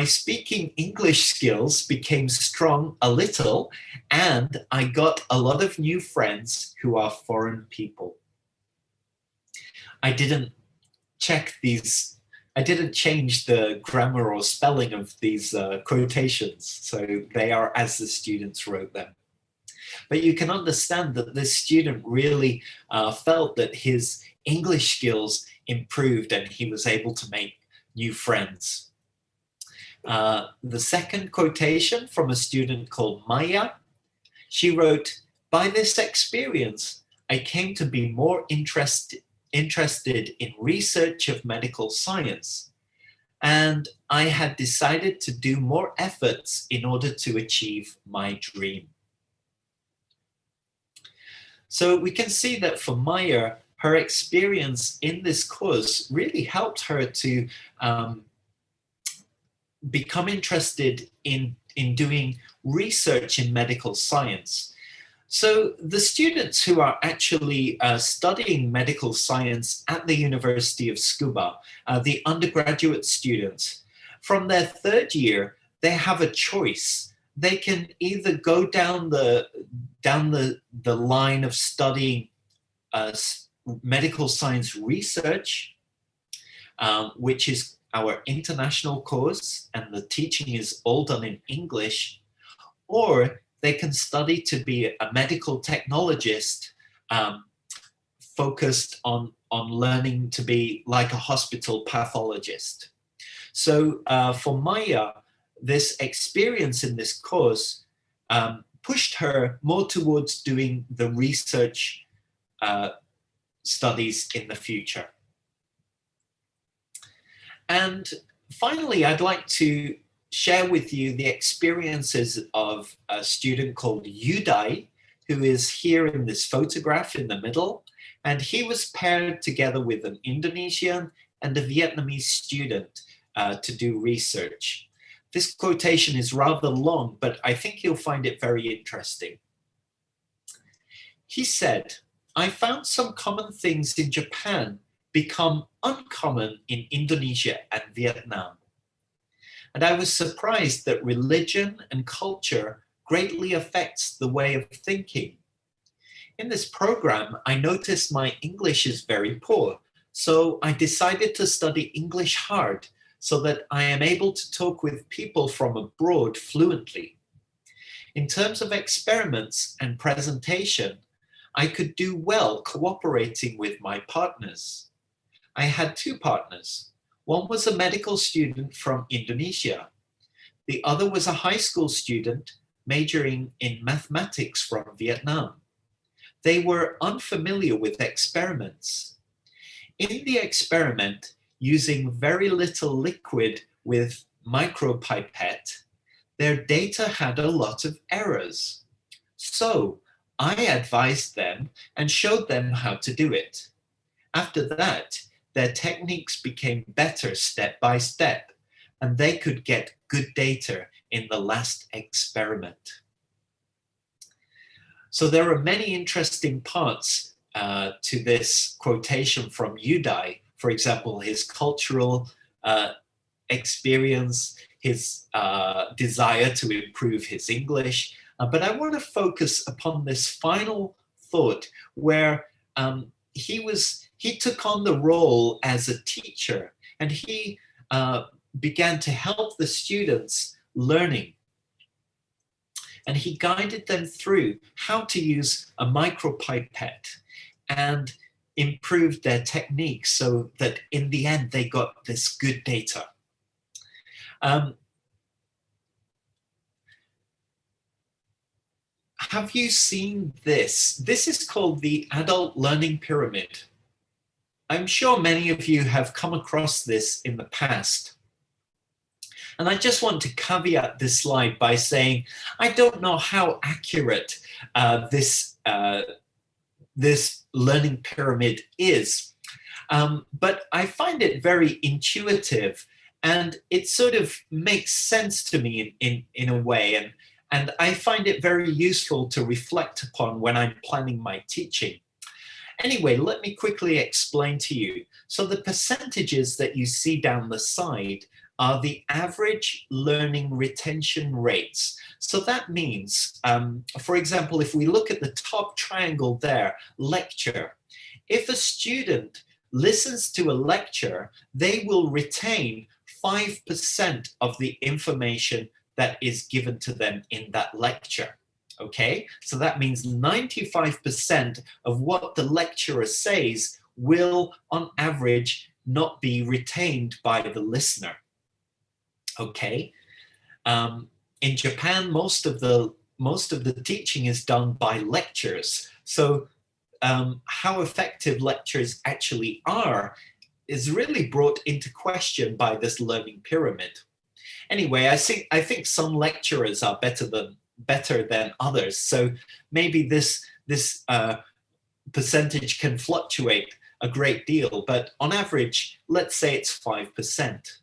speaking English skills became strong a little, and I got a lot of new friends who are foreign people." I didn't change the grammar or spelling of these quotations, so they are as the students wrote them. But you can understand that this student really felt that his English skills improved and he was able to make new friends. The second quotation from a student called Maya, she wrote, "By this experience, I came to be more interested in research of medical science, and I had decided to do more efforts in order to achieve my dream." So we can see that for Maya, her experience in this course really helped her to become interested in doing research in medical science. So the students who are actually studying medical science at the University of Tsukuba, the undergraduate students, from their 3rd year, they have a choice. They can either go down the line of studying medical science research, which is our international course, and the teaching is all done in English, or they can study to be a medical technologist focused on on learning to be like a hospital pathologist. So for Maya, this experience in this course pushed her more towards doing the research studies in the future. And finally, I'd like to share with you the experiences of a student called Uday, who is here in this photograph in the middle. And he was paired together with an Indonesian and a Vietnamese student to do research. This quotation is rather long, but I think you'll find it very interesting. He said, "I found some common things in Japan become uncommon in Indonesia and Vietnam. And I was surprised that religion and culture greatly affects the way of thinking. In this program, I noticed my English is very poor, so I decided to study English hard so that I am able to talk with people from abroad fluently. In terms of experiments and presentation, I could do well cooperating with my partners. I had two partners. One was a medical student from Indonesia. The other was a high school student majoring in mathematics from Vietnam. They were unfamiliar with experiments. In the experiment, using very little liquid with micropipette, their data had a lot of errors. So I advised them and showed them how to do it. After that, their techniques became better step by step, and they could get good data in the last experiment." So there are many interesting parts to this quotation from Uday. For example, his cultural experience, his desire to improve his English. But I want to focus upon this final thought where he took on the role as a teacher, and he began to help the students learning. And he guided them through how to use a micropipette and improved their techniques so that in the end they got this good data. Have you seen this? This is called the Adult Learning Pyramid. I'm sure many of you have come across this in the past. And I just want to caveat this slide by saying, I don't know how accurate this learning pyramid is, but I find it very intuitive, and it sort of makes sense to me in a way, and I find it very useful to reflect upon when I'm planning my teaching. Anyway, let me quickly explain to you. So the percentages that you see down the side are the average learning retention rates. So that means, for example, if we look at the top triangle there, lecture, if a student listens to a lecture, they will retain 5% of the information that is given to them in that lecture. Okay, so that means 95% of what the lecturer says will, on average, not be retained by the listener. Okay, in Japan, most of the teaching is done by lectures. So how effective lectures actually are is really brought into question by this learning pyramid. Anyway, I think some lecturers are better than others. So maybe this percentage can fluctuate a great deal, but on average, let's say it's 5%.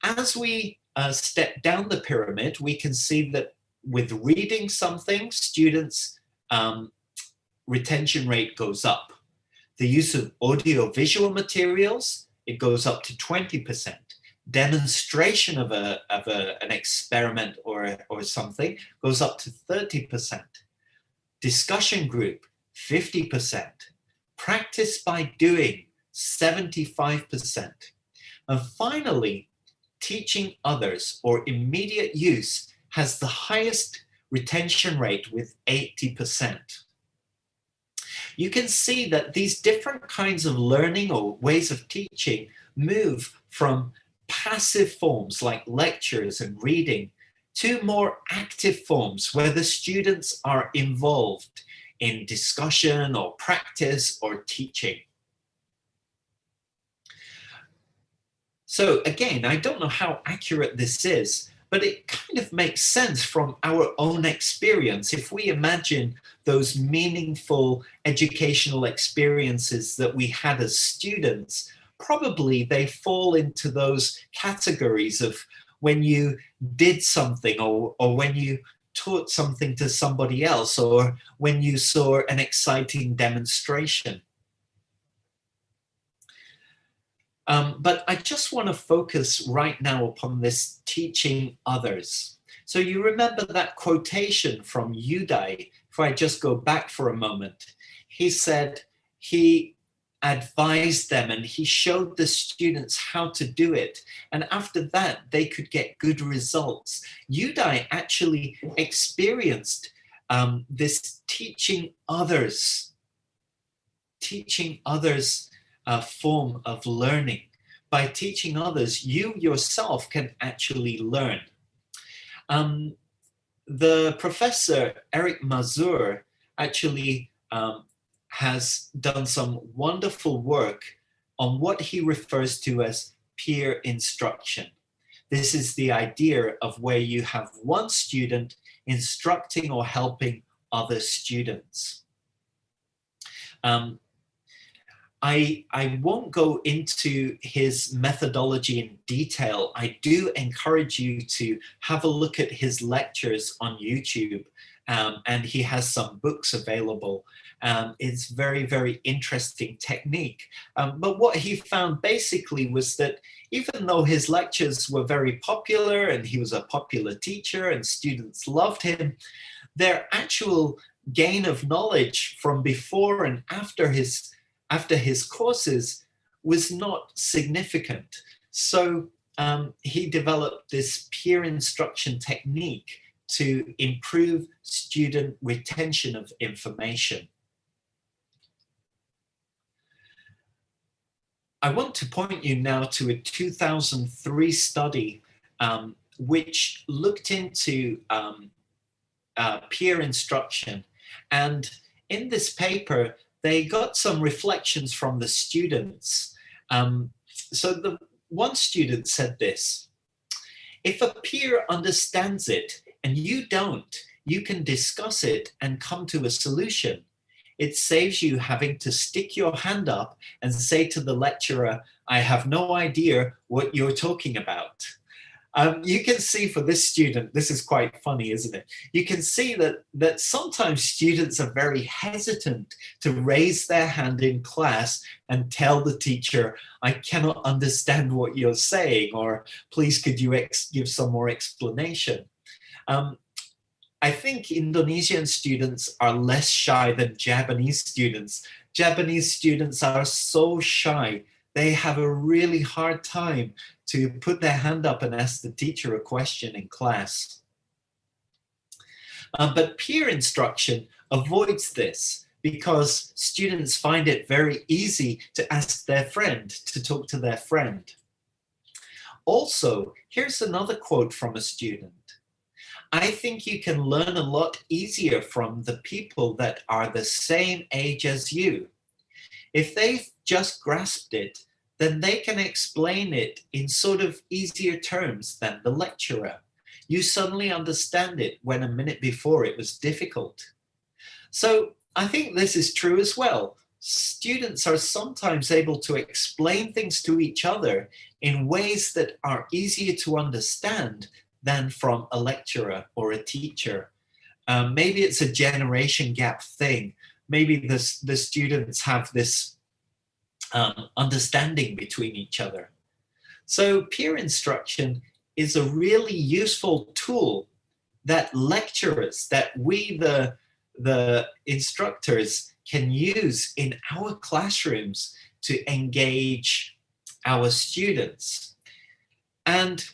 As we step down the pyramid, we can see that with reading something, students' retention rate goes up. The use of audio-visual materials, it goes up to 20%. Demonstration of an experiment or something goes up to 30%. Discussion group, 50%. Practice by doing, 75%. And finally, teaching others or immediate use has the highest retention rate with 80%. you can see that these different kinds of learning or ways of teaching move from passive forms like lectures and reading to more active forms where the students are involved in discussion or practice or teaching. So again, I don't know how accurate this is, but it kind of makes sense from our own experience. If we imagine those meaningful educational experiences that we had as students, probably they fall into those categories of when you did something or when you taught something to somebody else or when you saw an exciting demonstration. But I just want to focus right now upon this teaching others. So you remember that quotation from Uday, if I just go back for a moment, he said he advised them and he showed the students how to do it. And after that, they could get good results. Uday actually experienced this teaching others form of learning. By teaching others, you yourself can actually learn. The professor, Eric Mazur, actually has done some wonderful work on what he refers to as peer instruction. This is the idea of where you have one student instructing or helping other students. I won't go into his methodology in detail. I do encourage you to have a look at his lectures on YouTube, and he has some books available. It's very, very interesting technique. But what he found basically was that even though his lectures were very popular and he was a popular teacher and students loved him, their actual gain of knowledge from before and after his courses was not significant. So he developed this peer instruction technique to improve student retention of information. I want to point you now to a 2003 study which looked into peer instruction. And in this paper, they got some reflections from the students. So the one student said this: if a peer understands it and you don't, you can discuss it and come to a solution. It saves you having to stick your hand up and say to the lecturer, I have no idea what you're talking about. You can see for this student, this is quite funny, isn't it? You can see that sometimes students are very hesitant to raise their hand in class and tell the teacher, I cannot understand what you're saying, or please could you give some more explanation. I think Indonesian students are less shy than Japanese students. Japanese students are so shy. They have a really hard time to put their hand up and ask the teacher a question in class. But peer instruction avoids this because students find it very easy to ask their friend, to talk to their friend. Also, here's another quote from a student. I think you can learn a lot easier from the people that are the same age as you. If they've just grasped it, then they can explain it in sort of easier terms than the lecturer. You suddenly understand it when a minute before it was difficult. So I think this is true as well. Students are sometimes able to explain things to each other in ways that are easier to understand than from a lecturer or a teacher. Maybe it's a generation gap thing. Maybe the students have this understanding between each other. So peer instruction is a really useful tool that lecturers, that we, the instructors, can use in our classrooms to engage our students. And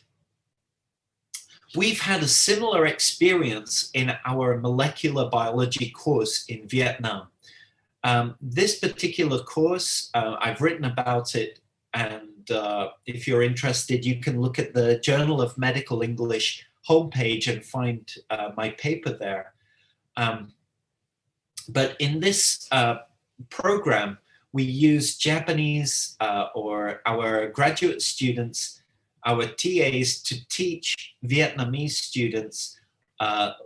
we've had a similar experience in our molecular biology course in Vietnam. This particular course, I've written about it, and if you're interested, you can look at the Journal of Medical English homepage and find my paper there. But in this program, we use Japanese or our graduate students, our TAs, to teach Vietnamese students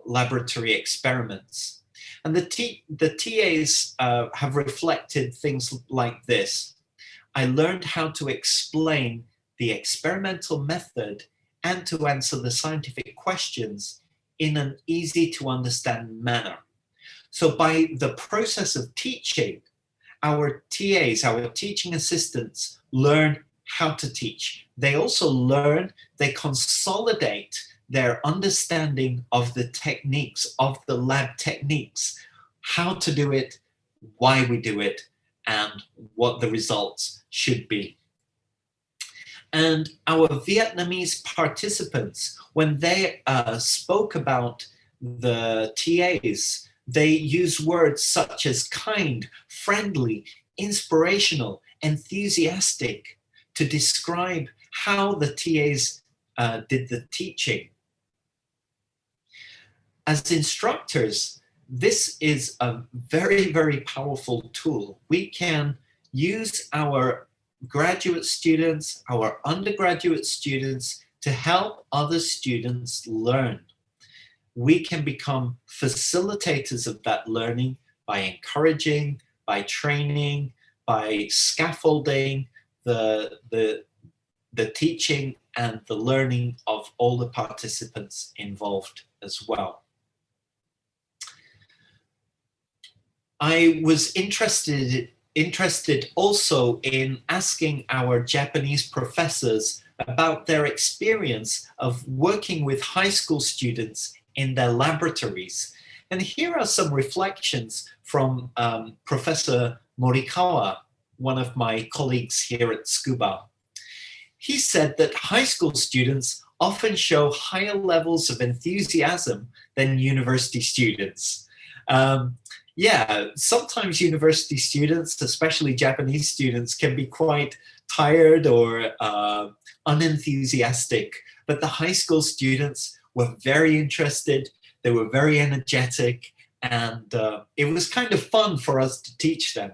laboratory experiments. And the TAs have reflected things like this. I learned how to explain the experimental method and to answer the scientific questions in an easy to understand manner. So by the process of teaching, our TAs, our teaching assistants, learn how to teach. They also learn, they consolidate their understanding of the techniques, of the lab techniques, how to do it, why we do it, and what the results should be. And our Vietnamese participants, when they spoke about the TAs, they use words such as kind, friendly, inspirational, enthusiastic to describe how the TAs did the teaching. As instructors, this is a very, very powerful tool. We can use our graduate students, our undergraduate students to help other students learn. We can become facilitators of that learning by encouraging, by training, by scaffolding the teaching and the learning of all the participants involved as well. I was interested also in asking our Japanese professors about their experience of working with high school students in their laboratories. And here are some reflections from Professor Morikawa, one of my colleagues here at Tsukuba. He said that high school students often show higher levels of enthusiasm than university students. Yeah, sometimes university students, especially Japanese students, can be quite tired or unenthusiastic, but the high school students were very interested, they were very energetic, and it was kind of fun for us to teach them.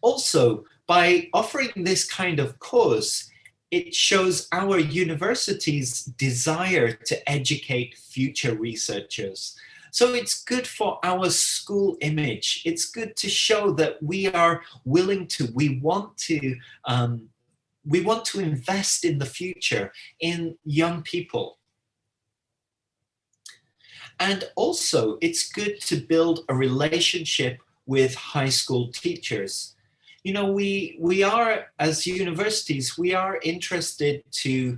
Also, by offering this kind of course, it shows our university's desire to educate future researchers. So it's good for our school image. It's good to show that we are willing to, we want to invest in the future, in young people. And also, it's good to build a relationship with high school teachers. You know, we are, as universities, we are interested to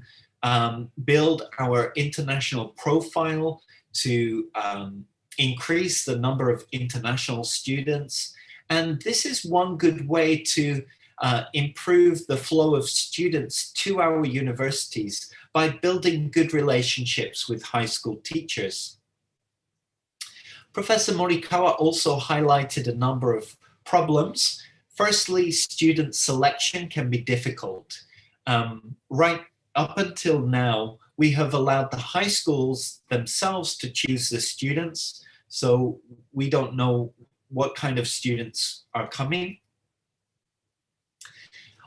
build our international profile, to increase the number of international students. And this is one good way to improve the flow of students to our universities by building good relationships with high school teachers. Professor Morikawa also highlighted a number of problems. Firstly, student selection can be difficult. Right up until now, we have allowed the high schools themselves to choose the students, so we don't know what kind of students are coming.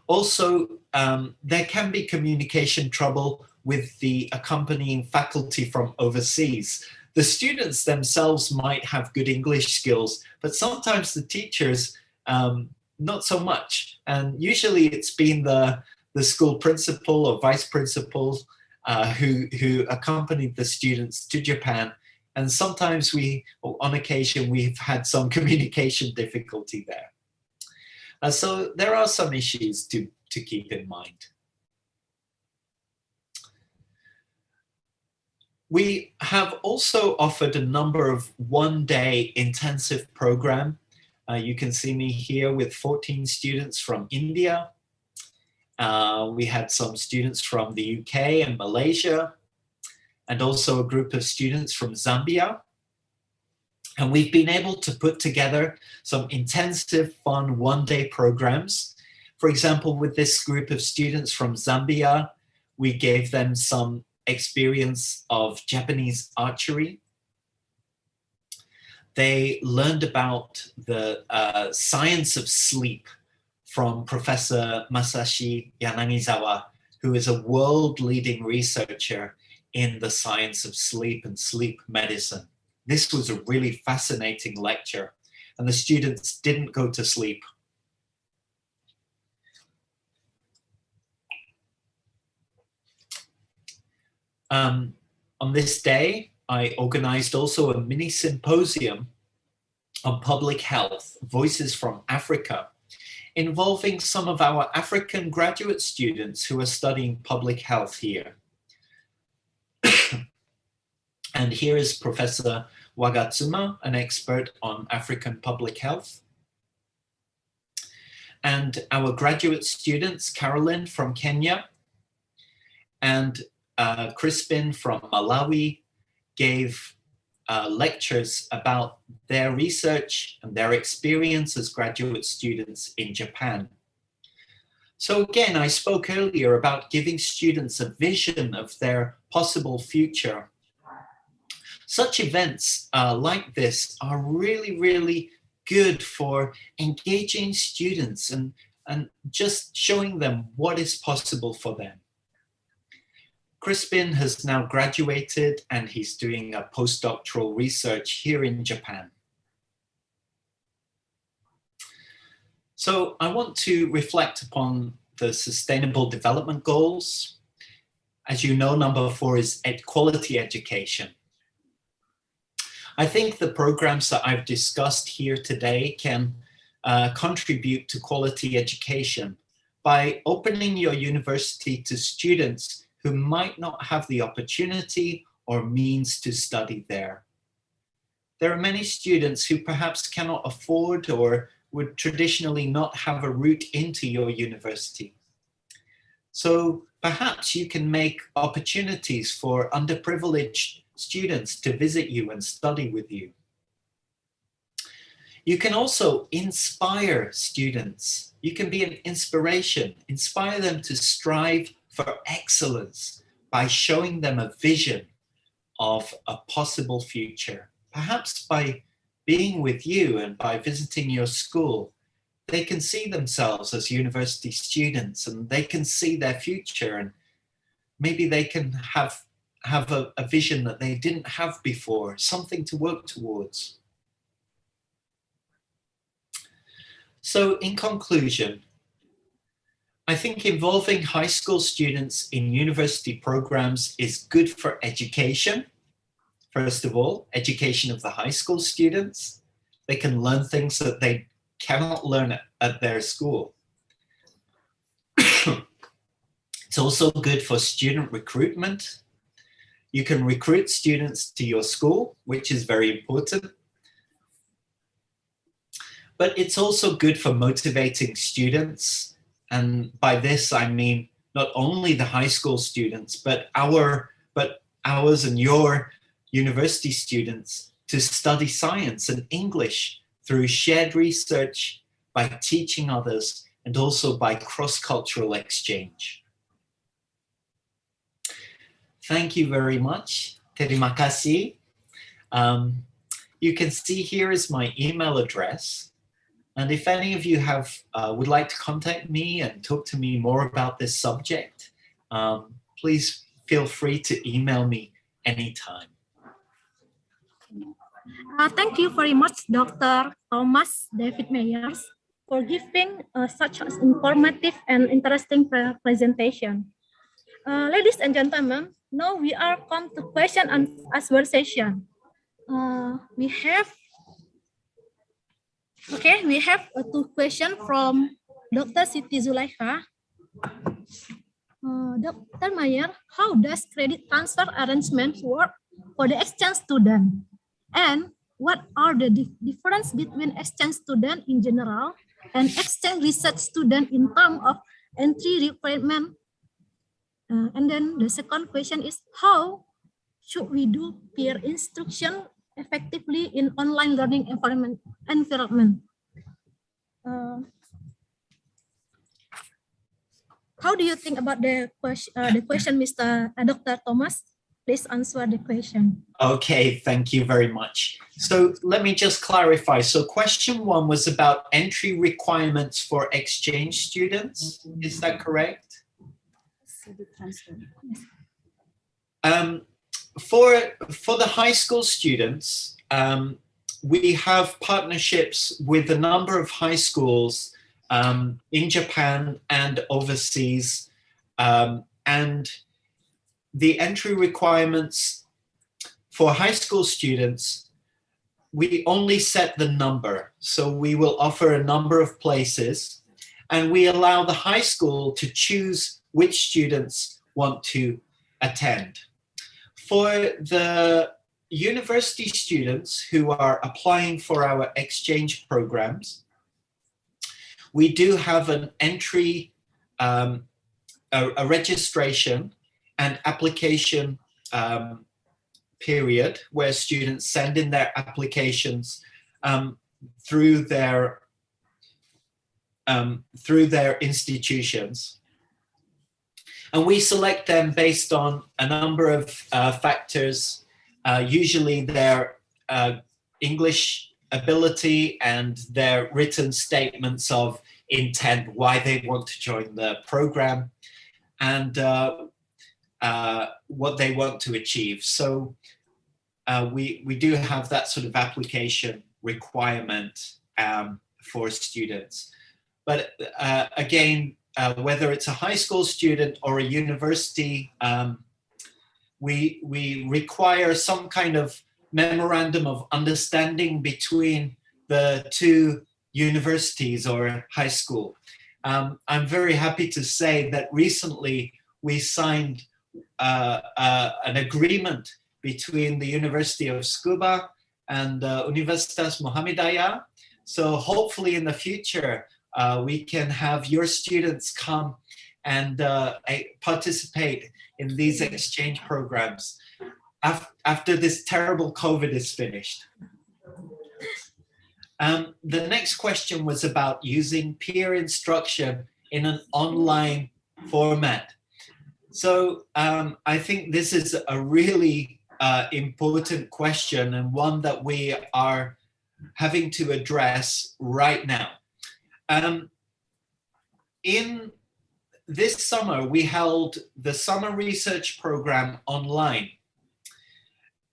Also, there can be communication trouble with the accompanying faculty from overseas. The students themselves might have good English skills, but sometimes the teachers, not so much. And usually it's been the school principal or vice principal who accompanied the students to Japan. And sometimes on occasion, we've had some communication difficulty there. So there are some issues to keep in mind. We have also offered a number of one-day intensive program. You can see me here with 14 students from India. We had some students from the UK and Malaysia, and also a group of students from Zambia. And we've been able to put together some intensive, fun one-day programs. For example, with this group of students from Zambia, we gave them some experience of Japanese archery. They learned about the science of sleep from Professor Masashi Yanagisawa, who is a world-leading researcher in the science of sleep and sleep medicine. This was a really fascinating lecture, and the students didn't go to sleep. On this day, I organized also a mini symposium on public health, Voices from Africa, involving some of our African graduate students who are studying public health here. And here is Professor Wagatsuma, an expert on African public health. And our graduate students, Carolyn from Kenya and Crispin from Malawi, gave lectures about their research and their experience as graduate students in Japan. So again, I spoke earlier about giving students a vision of their possible future. Such events like this are really, really good for engaging students and just showing them what is possible for them. Crispin has now graduated and he's doing a postdoctoral research here in Japan. So I want to reflect upon the Sustainable Development Goals. As you know, number 4 is quality education. I think the programs that I've discussed here today can contribute to quality education by opening your university to students who might not have the opportunity or means to study there. There are many students who perhaps cannot afford or would traditionally not have a route into your university. So perhaps you can make opportunities for underprivileged students to visit you and study with you. You can also inspire students. You can be an inspiration, inspire them to strive for excellence by showing them a vision of a possible future. Perhaps by being with you and by visiting your school, they can see themselves as university students and they can see their future, and maybe they can have a vision that they didn't have before, something to work towards. So in conclusion, I think involving high school students in university programs is good for education. First of all, education of the high school students. They can learn things that they cannot learn at their school. It's also good for student recruitment. You can recruit students to your school, which is very important. But it's also good for motivating students. And by this, I mean not only the high school students, but ours and your university students to study science and English through shared research, by teaching others, and also by cross-cultural exchange. Thank you very much. Terima kasih. You can see here is my email address. And if any of you would like to contact me and talk to me more about this subject, please feel free to email me anytime. Thank you very much, Dr. Thomas David Meyers, for giving such an informative and interesting presentation. Ladies and gentlemen, now we are come to question and answer session. We have two questions from Dr. Siti Zulaikha. Dr. Meyer, how does credit transfer arrangement work for the exchange student? And what are the difference between exchange student in general and exchange research student in terms of entry requirement? And then the second question is, how should we do peer instruction effectively in online learning environment. How do you think about the question, Mr. Dr. Thomas? Please answer the question. Okay, thank you very much. So let me just clarify. So question 1 was about entry requirements for exchange students. Is that correct? For the high school students, we have partnerships with a number of high schools in Japan and overseas. And the entry requirements for high school students, we only set the number. So we will offer a number of places, and we allow the high school to choose which students want to attend. For the university students who are applying for our exchange programs, we do have an entry, a registration and application period where students send in their applications through their institutions. And we select them based on a number of factors, usually their English ability and their written statements of intent, why they want to join the program, and what they want to achieve. So we do have that sort of application requirement for students. But again, whether it's a high school student or a university, we require some kind of memorandum of understanding between the two universities or high school. I'm very happy to say that recently we signed an agreement between the University of Tsukuba and Universitas Muhammadiyah. So hopefully in the future, we can have your students come and participate in these exchange programs after this terrible COVID is finished. The next question was about using peer instruction in an online format. So I think this is a really important question, and one that we are having to address right now. In this summer, we held the summer research program online,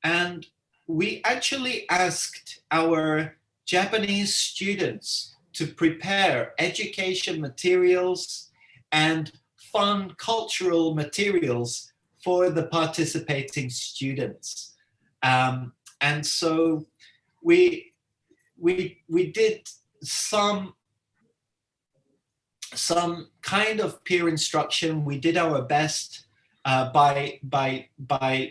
and we actually asked our Japanese students to prepare education materials and fun cultural materials for the participating students. And so we did some kind of peer instruction. We did our best by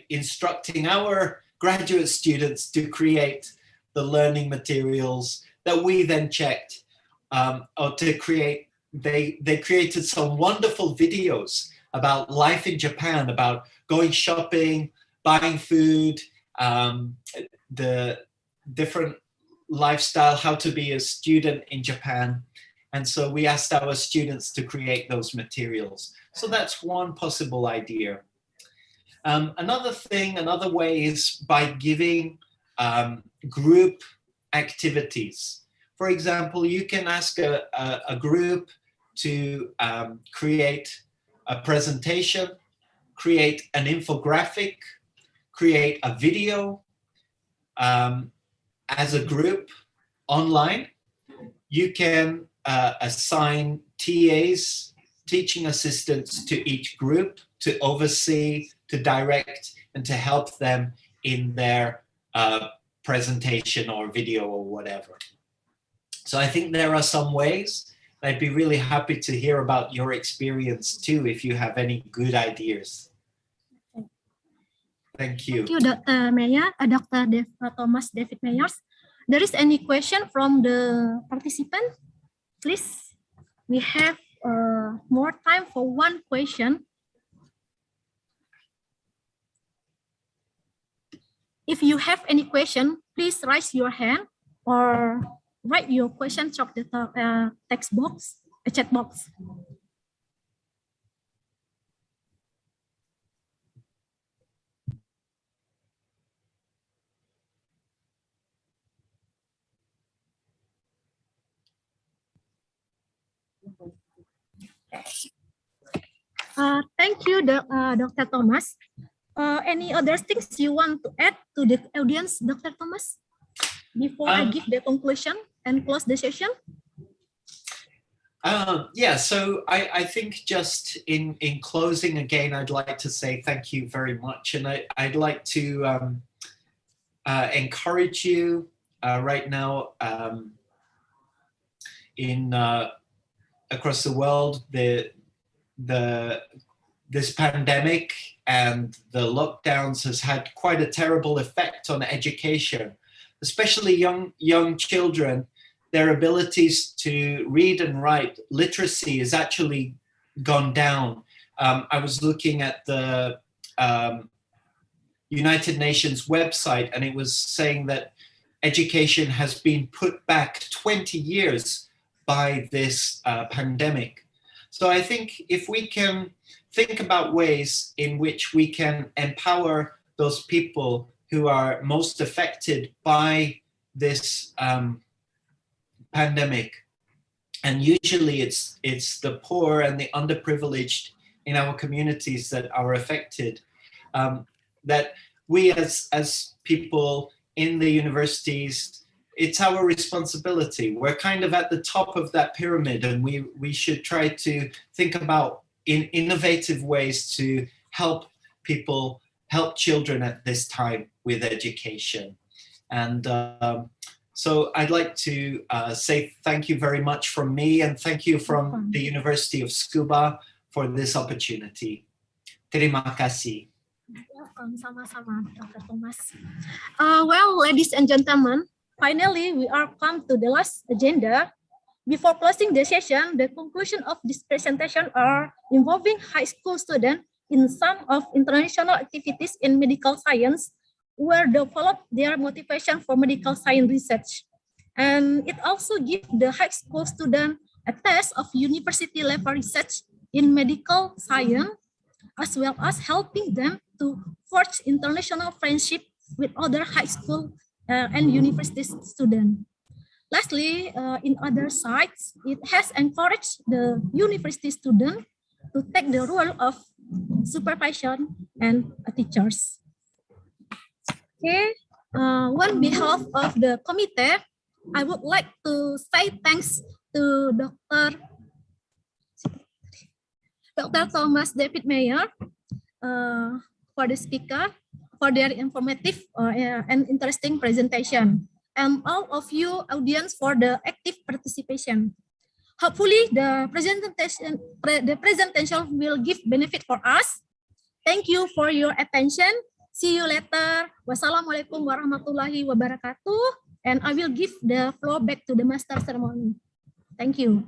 instructing our graduate students to create the learning materials that we then checked, or to create. They created some wonderful videos about life in Japan, about going shopping, buying food, the different lifestyle, how to be a student in Japan. And so we asked our students to create those materials. So that's one possible idea. Another way is by giving group activities. For example, you can ask a group to create a presentation, create an infographic, create a video as a group online. You can assign TAs, teaching assistants, to each group to oversee, to direct, and to help them in their presentation or video or whatever. So I think there are some ways. I'd be really happy to hear about your experience too, if you have any good ideas. Thank you. Thank you, Dr. Meyer, Dr. Thomas David Meyers. There is any question from the participant? Please, we have more time for one question. If you have any question, please raise your hand or write your question through the text box, chat box. Thank you, Dr. Thomas. Any other things you want to add to the audience, Dr. Thomas, before I give the conclusion and close the session? Yeah, so I think just in closing, again, I'd like to say thank you very much. And I'd like to encourage you right now across the world, this pandemic and the lockdowns has had quite a terrible effect on education, especially young children. Their abilities to read and write, literacy has actually gone down. I was looking at the United Nations website, and it was saying that education has been put back 20 years by this pandemic. So I think if we can think about ways in which we can empower those people who are most affected by this pandemic, and usually it's the poor and the underprivileged in our communities that are affected, that we as people in the universities, it's our responsibility. We're kind of at the top of that pyramid, and we should try to think about innovative ways to help people, help children at this time with education. And so I'd like to say thank you very much from me, and thank you from the University of Tsukuba for this opportunity. Terima kasih. Welcome, sama-sama, Dr. Thomas. Well, ladies and gentlemen, finally we are come to the last agenda. Before closing the session, the conclusion of this presentation are involving high school students in some of international activities in medical science, where develop their motivation for medical science research. And it also gives the high school student a taste of university level research in medical science, as well as helping them to forge international friendship with other high school and university students. Lastly, in other sides, it has encouraged the university student to take the role of supervision and teachers. Okay, on behalf of the committee, I would like to say thanks to Dr. Thomas David Mayer for the speaker, for their informative and interesting presentation, and all of you audience for the active participation. Hopefully the presentation will give benefit for us. Thank you for your attention. See you later. Wassalamualaikum warahmatullahi wabarakatuh. And I will give the floor back to the master ceremony. Thank you.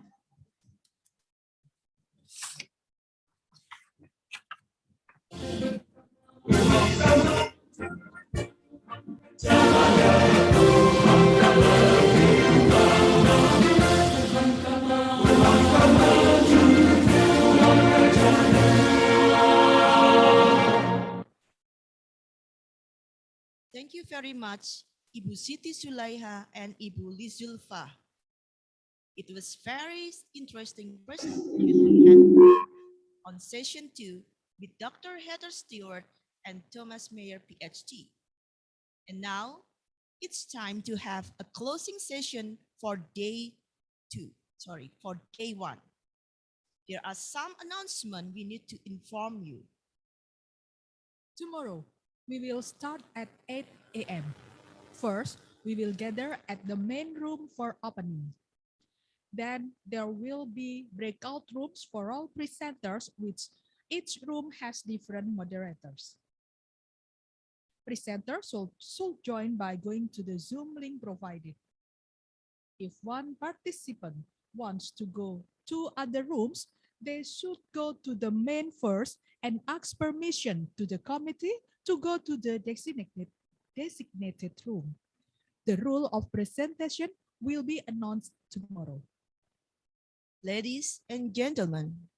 Thank you very much, Ibu Siti Sulaiha and Ibu Lizulfa. It was very interesting presentation on session 2 with Dr. Heather Stewart and Thomas Mayer, PhD. And now it's time to have a closing session for day 1. There are some announcements we need to inform you. Tomorrow, we will start at 8 a.m. First, we will gather at the main room for opening. Then there will be breakout rooms for all presenters, which each room has different moderators. Presenters should join by going to the Zoom link provided. If one participant wants to go to other rooms, they should go to the main first and ask permission to the committee to go to the designated designated room. The rule of presentation will be announced tomorrow. Ladies and gentlemen,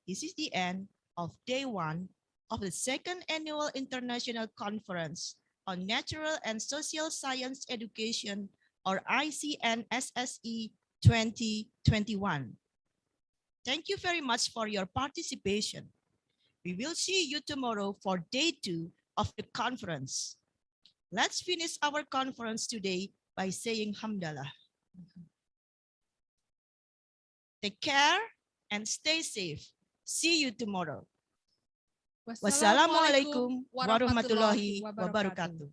this is the end of day 1 of the second annual International Conference on Natural and Social Science Education, or ICNSSE 2021. Thank you very much for your participation. We will see you tomorrow for day 2 of the conference. Let's finish our conference today by saying Hamdallah. Take care and stay safe. See you tomorrow. Wassalamualaikum warahmatullahi wabarakatuh.